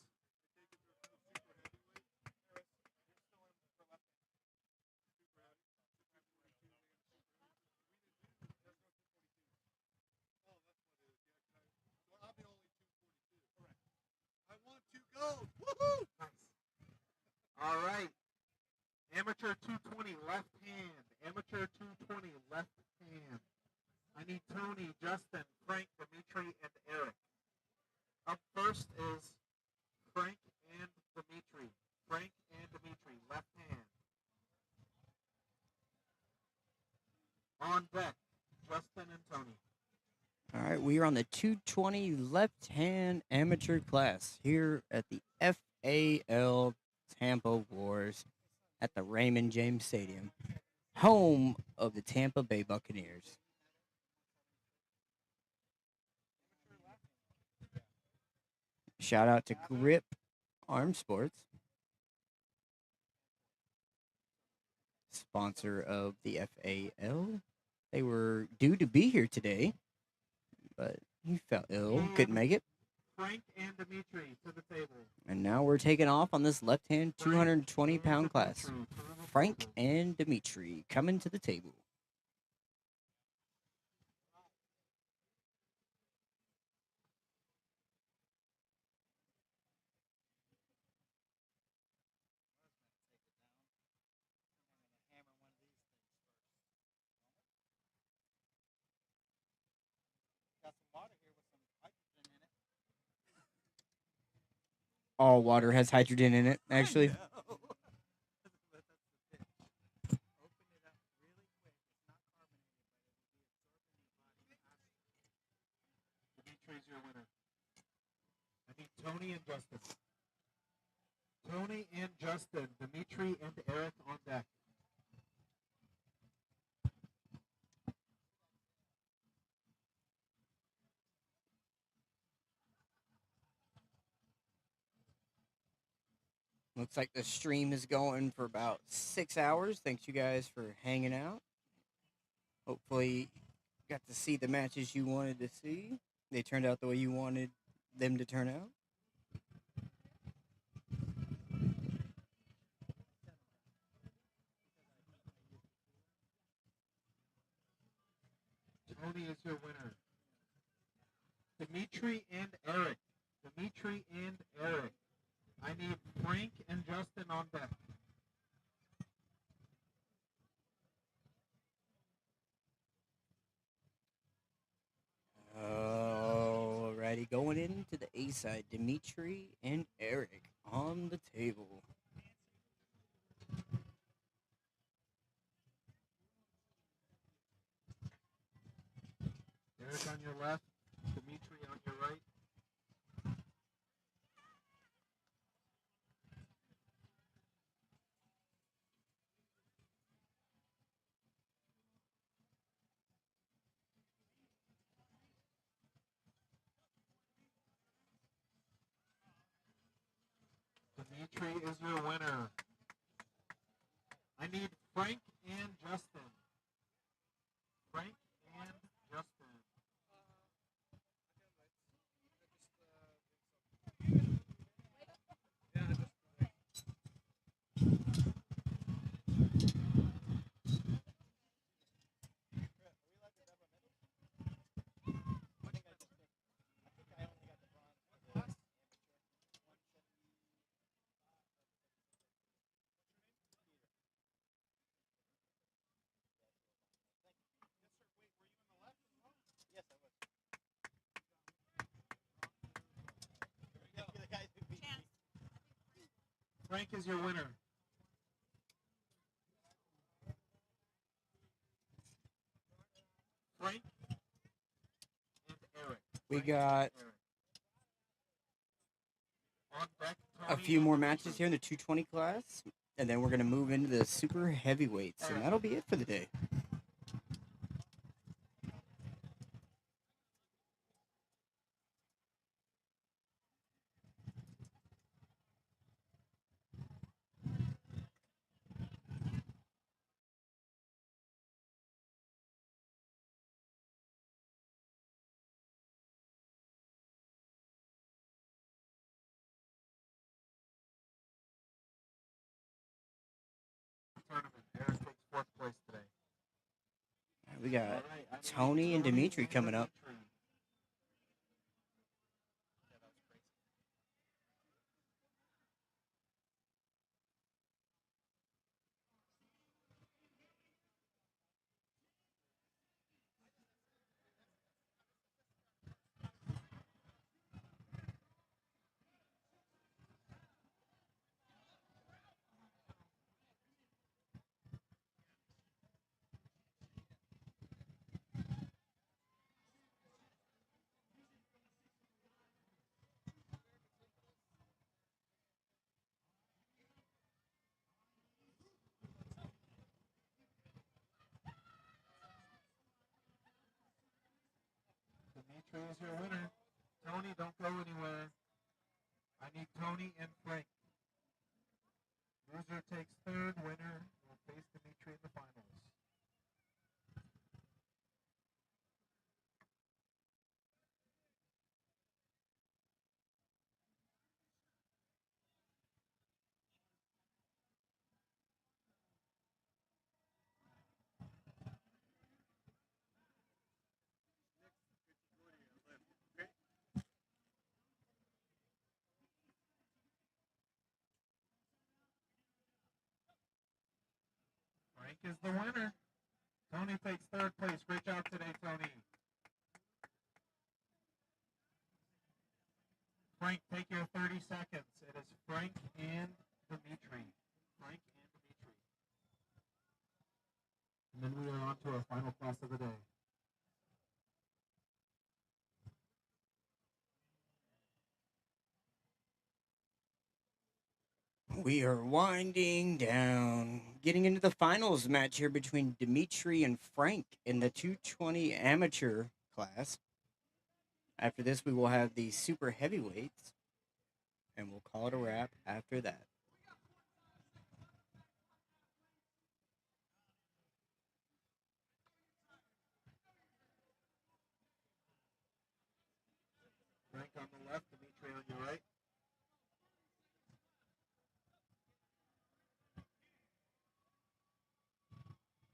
Go. Woohoo! Nice. All right. Amateur 220 left hand. Amateur 220 left hand. I need Tony, Justin, Frank, Dimitri, and Eric. Up first is Frank and Dimitri. Frank and Dimitri, left hand. On deck, Justin and Tony. All right, we are on the 220 left-hand amateur class here at the FAL Tampa Wars at the Raymond James Stadium, home of the Tampa Bay Buccaneers. Shout out to Grip Arm Sports, sponsor of the FAL. They were due to be here today, but he fell ill, couldn't make it. Frank and Dimitri to the table. And now we're taking off on this left-hand 220-pound class. Frank and Dimitri coming to the table. Got some water here with some hydrogen in it. All water has hydrogen in it, actually. Open it up really quick. It's not carbonated, but it will be absorbed in your body. Dimitri's your winner. I need Tony and Justin. Tony and Justin. Dimitri and Eric on deck. Looks like the stream is going for about 6 hours. Thanks you guys for hanging out. Hopefully you got to see the matches you wanted to see. They turned out the way you wanted them to turn out. Tony is your winner. Dimitri and Eric. Dimitri and Eric. I need Frank and Justin on deck. Alrighty, going into the A side, Dimitri and Eric on the table. Eric on your left, Dimitri on your right. Dimitri is your winner. I need Frank and Justin. Frank and Justin. Frank is your winner. Frank and Eric. We Frank got and Eric. On deck, a Tony few and more Dimitri. matches here in the 220 class, and then we're going to move into the super heavyweights, and that'll be it for the day. Tournament. Eric takes 4th place today. We got All right, I need Tony and Dimitri coming up. Dimitri. Dimitri is your winner. Tony, don't go anywhere. I need Tony and Frank. Loser takes 3rd. Winner will face Dimitri in the finals. Frank is the winner. Tony takes 3rd place. Great job today, Tony. Frank, take your 30 seconds. It is Frank and Dimitri. Frank and Dimitri. And then we are on to our final class of the day. We are winding down, getting into the finals match here between Dimitri and Frank in the 220 amateur class. After this, we will have the super heavyweights, and we'll call it a wrap after that. Frank on the left, Dimitri on your right.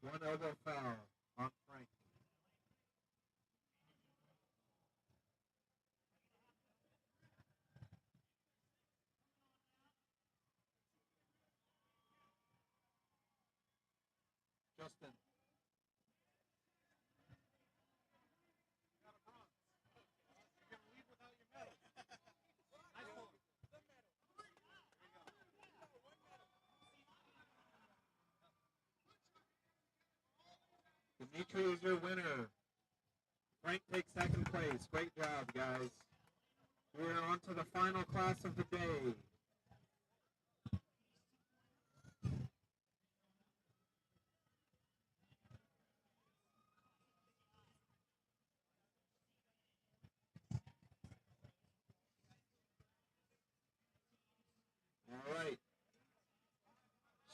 One elbow foul on Frank. Justin. Dimitri is your winner. Frank takes 2nd place. Great job, guys. We're on to the final class of the day. All right.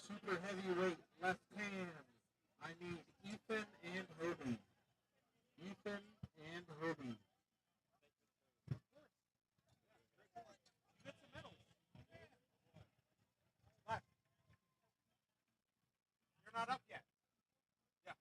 Super heavyweight left hand. I need Ethan and Hobie. Ethan and Hobie. You're not up yet. Yeah.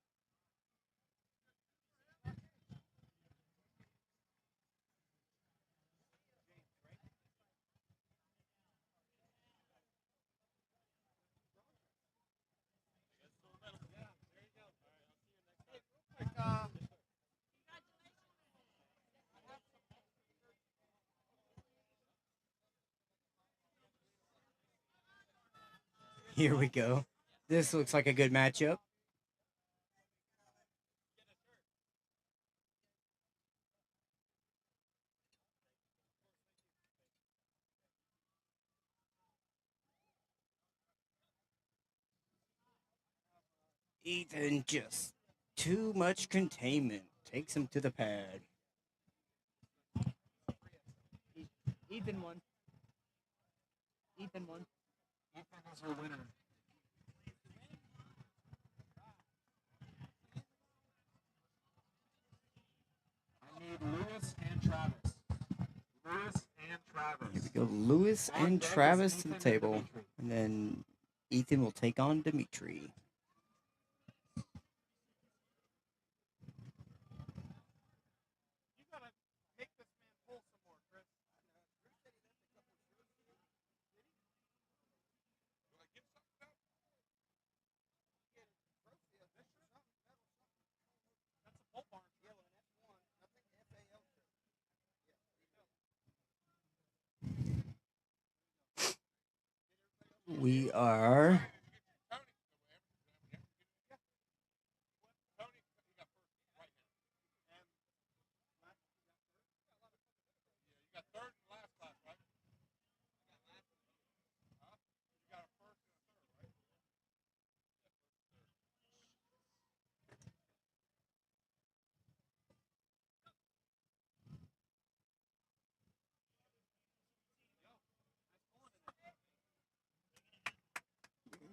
Here we go. This looks like a good matchup. Ethan just too much containment. Takes him to the pad. Ethan won. Ethan won. Ethan is your winner. I need Lewis and Travis. Lewis and Travis. Here we go. Lewis On and deck is Travis to the Ethan and table. Dimitri. And then Ethan will take on Dimitri. You gotta make this man pull some more, Chris. That's a pole barn. Yeah, well, that's one. I think FAL We are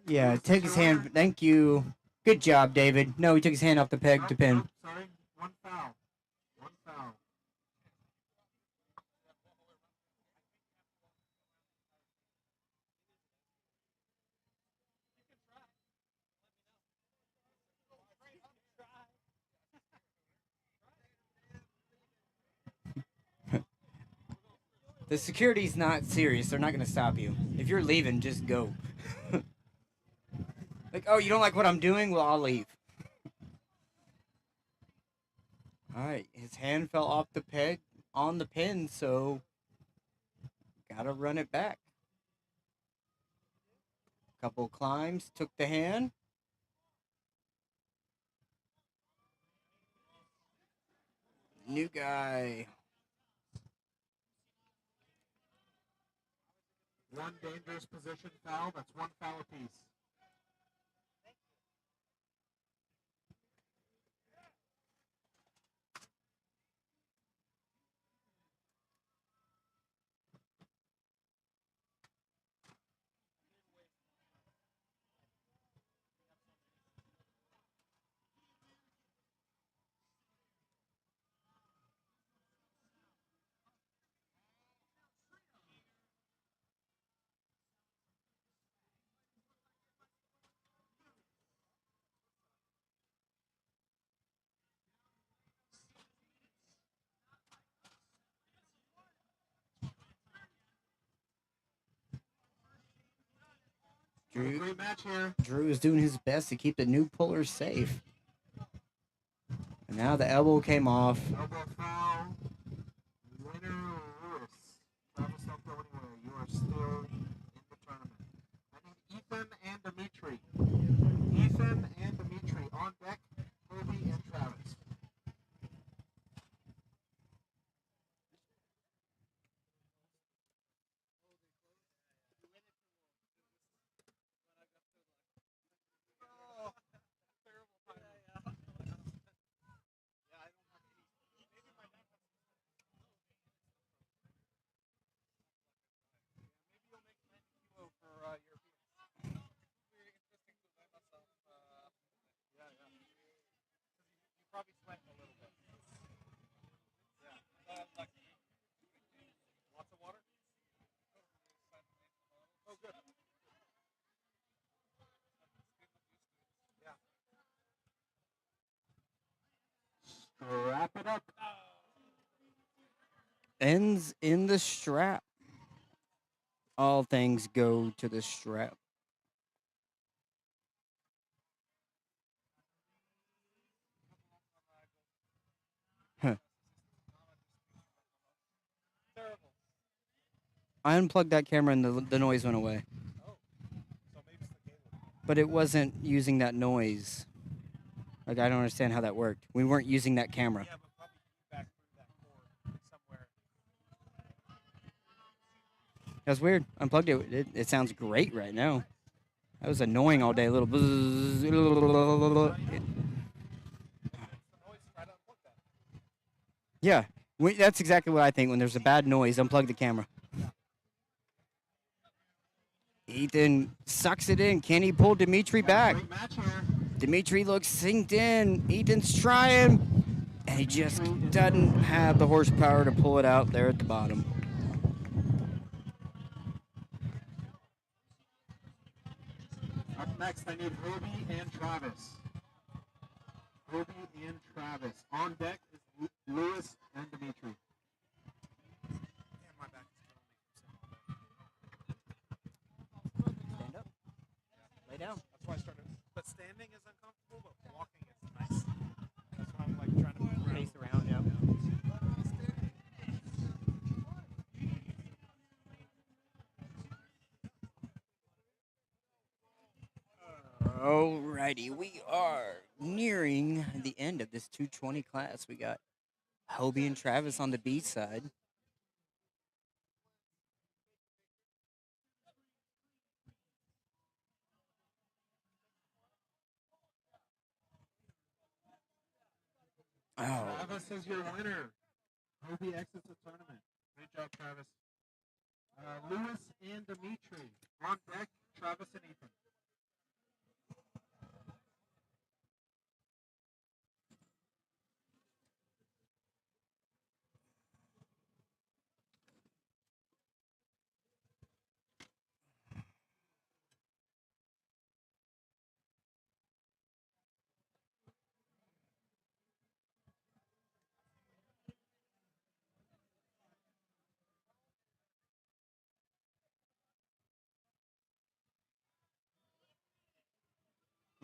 Yeah, take his hand. Thank you. Good job, David. No, he took his hand off the peg to pin. Sorry, one foul. One foul. The security's not serious. They're not going to stop you. If you're leaving, just go. Like, oh, you don't like what I'm doing? Well, I'll leave. All right, his hand fell off the peg on the pin, so gotta run it back. Couple climbs, took the hand. New guy. One dangerous position foul. That's one foul apiece. Great match here. Drew is doing his best to keep the new puller safe. And now the elbow came off. Elbow foul. Winner Lewis. Travis, don't go anywhere. You are still in the tournament. I need Ethan and Dimitri. Ethan and Dimitri on deck. Koty and Travis. probably sweating a little bit. Yeah. Like, lots of water? Oh, good. Yeah. Wrap it up. Ends in the strap. All things go to the strap. Huh. I unplugged that camera and the noise went away. Oh, so maybe it's the game. But it wasn't using that noise. Like, I don't understand how that worked. We weren't using that camera. Yeah, but probably back through that cord somewhere. That's weird. Unplugged it. It sounds great right now. That was annoying all day. A little buzz. Yeah, that's exactly what I think. When there's a bad noise, unplug the camera. Ethan sucks it in. Can he pull Dimitri back? Great match here. Dimitri looks synced in. Ethan's trying. And he just doesn't have the horsepower to pull it out there at the bottom. Up next, I need Hobie and Travis. Hobie and Travis. On deck is Lewis and Dimitri. Damn, my back is killing me from sitting all day. Stand up. Lay down. That's why I started. But standing is uncomfortable, but walking is nice. That's why I'm like trying to move around. Face around, yeah. Alrighty, we are nearing the end of this 220 class. We got Hobie and Travis on the B side. Oh, Travis is your winner. Hobie exits the tournament. Great job, Travis. Lewis and Dimitri. On deck, Travis and Ethan.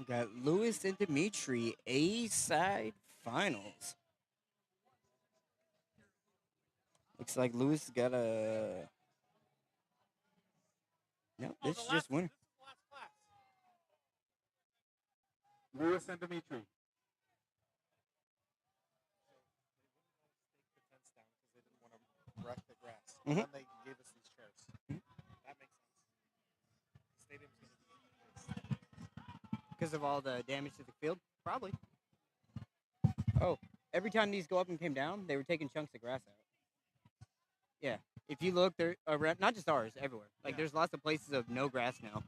we got Lewis and Dimitri A side finals. Looks like Lewis got a. No, this is just winner. This is the last class. Lewis and Dimitri. Take the tents down because they didn't want to wreck the grass. Mhm. And then they gave us these chairs. That makes sense. The stadium's going to be Because of all the damage to the field? Probably. Oh, every time these go up and came down, they were taking chunks of grass out. Yeah. If you look, they're around, not just ours, everywhere. Like, there's lots of places of no grass now.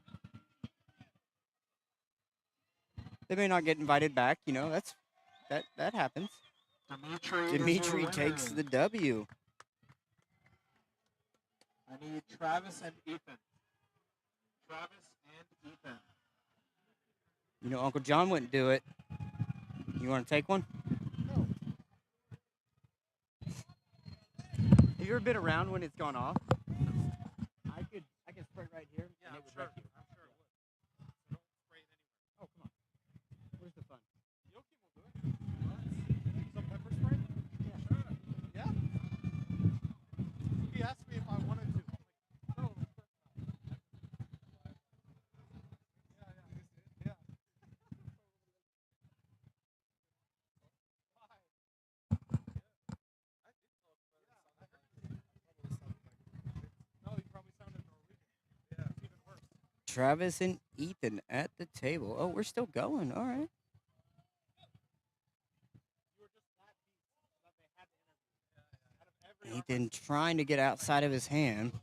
They may not get invited back, you know, that happens. Dimitri takes the W. I need Travis and Ethan. Travis and Ethan. You know, Uncle John wouldn't do it. You want to take one? No. Have you ever been around when it's gone off? I can spray right here. Yeah, and I'm it would sure. wreck you. I'm sure it would. So don't spray it anywhere. Oh, come on. Where's the fun? Joachim will do it. Some pepper spray? Yeah. Sure. Yeah? He asked me if I wanted to. I'm like, no, of course not. Yeah. Why? Yeah. I did talk about it. I heard you. Probably sounded like no, you probably sounded Norwegian. Yeah, it's even worse. Travis and Ethan at the table. Oh, we're still going. All right. You were just that beat that they had to interview. Out of every Ethan trying to get outside of his hand,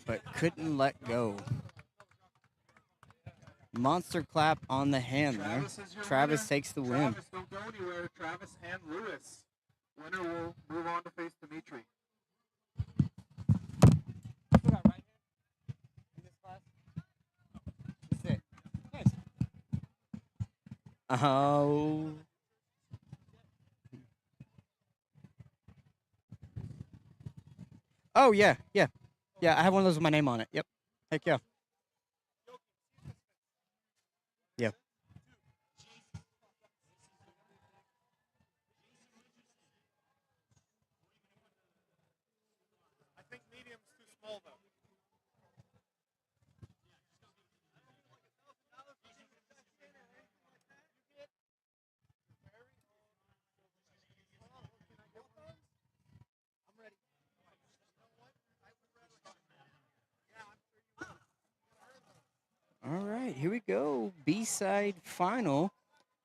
but couldn't let go. Monster clap on the hand there. Travis is your Travis winner. takes the win. Travis, don't go anywhere. Travis and Lewis. Winner will move on to face Dimitri. Still got right hand in this class? That's it. Nice. Oh. Oh, yeah, yeah. Yeah, I have one of those with my name on it. Yep. Heck yeah. Yeah. I think medium's too small though. here we go. B-side final.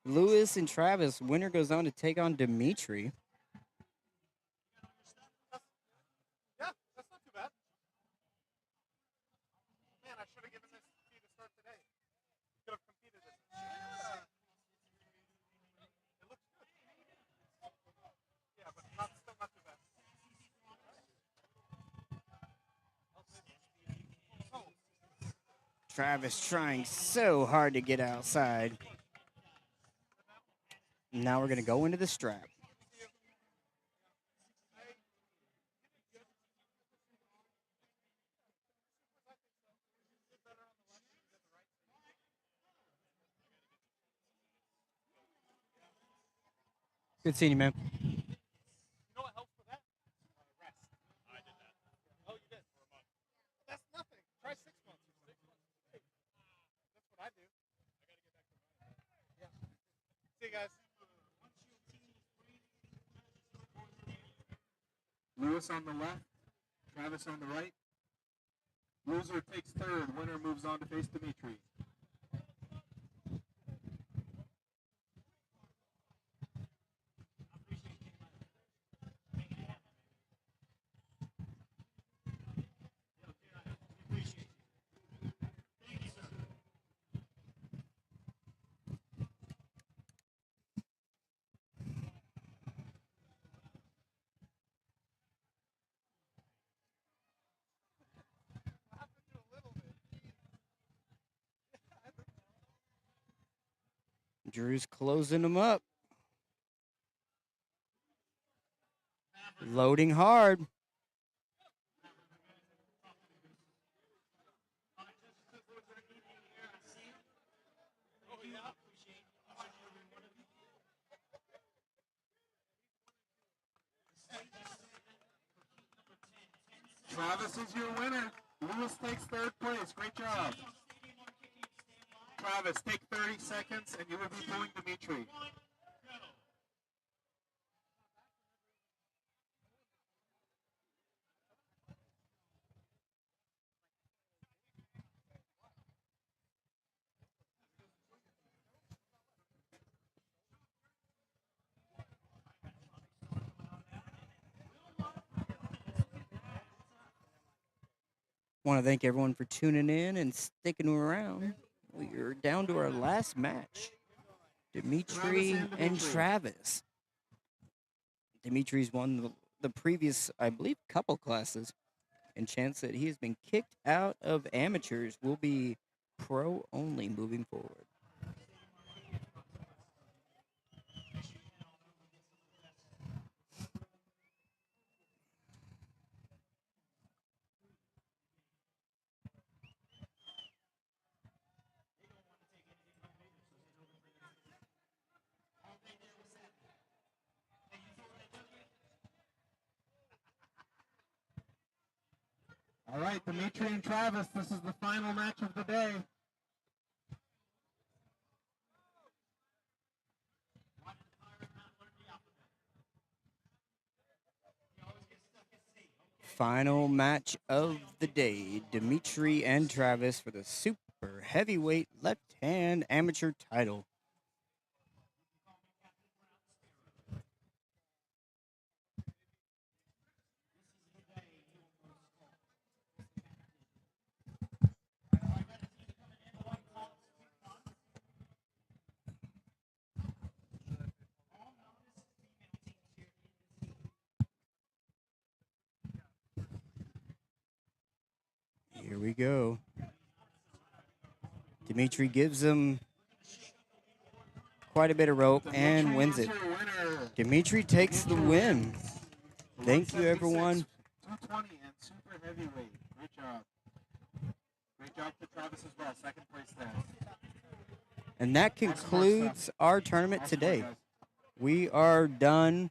Lewis and Travis. Winner goes on to take on Dimitri. Yeah, that's not too bad. Man, I should have given this to you to start today. Could have competed this. It looks good. Yeah, but still not too bad. Travis trying so hard to get outside. Now we're going to go into the strap. Good seeing you, man. You know what helps with that? Rest. I did that. Oh, you did? For a month. That's nothing. Try 6 months. That's what I do. I got to get back to mine. Yeah. See you guys. Lewis on the left, Travis on the right. Loser takes third. Winner moves on to face Dimitri. Drew's closing them up. Loading hard. Travis is your winner. Lewis takes third place. Great job. Travis, take 30 seconds and you will be pulling Dimitri. Want to thank everyone for tuning in and sticking around. We're down to our last match. Dimitri and Travis. Dimitri's won the previous, I believe, couple classes. And chance that he has been kicked out of amateurs will be pro only moving forward. All right, Dimitri and Travis, this is the final match of the day. Final match of the day. Dimitri and Travis for the super heavyweight left hand amateur title. Here we go. Dimitri gives him quite a bit of rope and wins it. Dimitri takes the win. Thank you, everyone. 220 and super heavyweight. Great job. Great job to Travis as well. Second place there. And that concludes our tournament today. We are done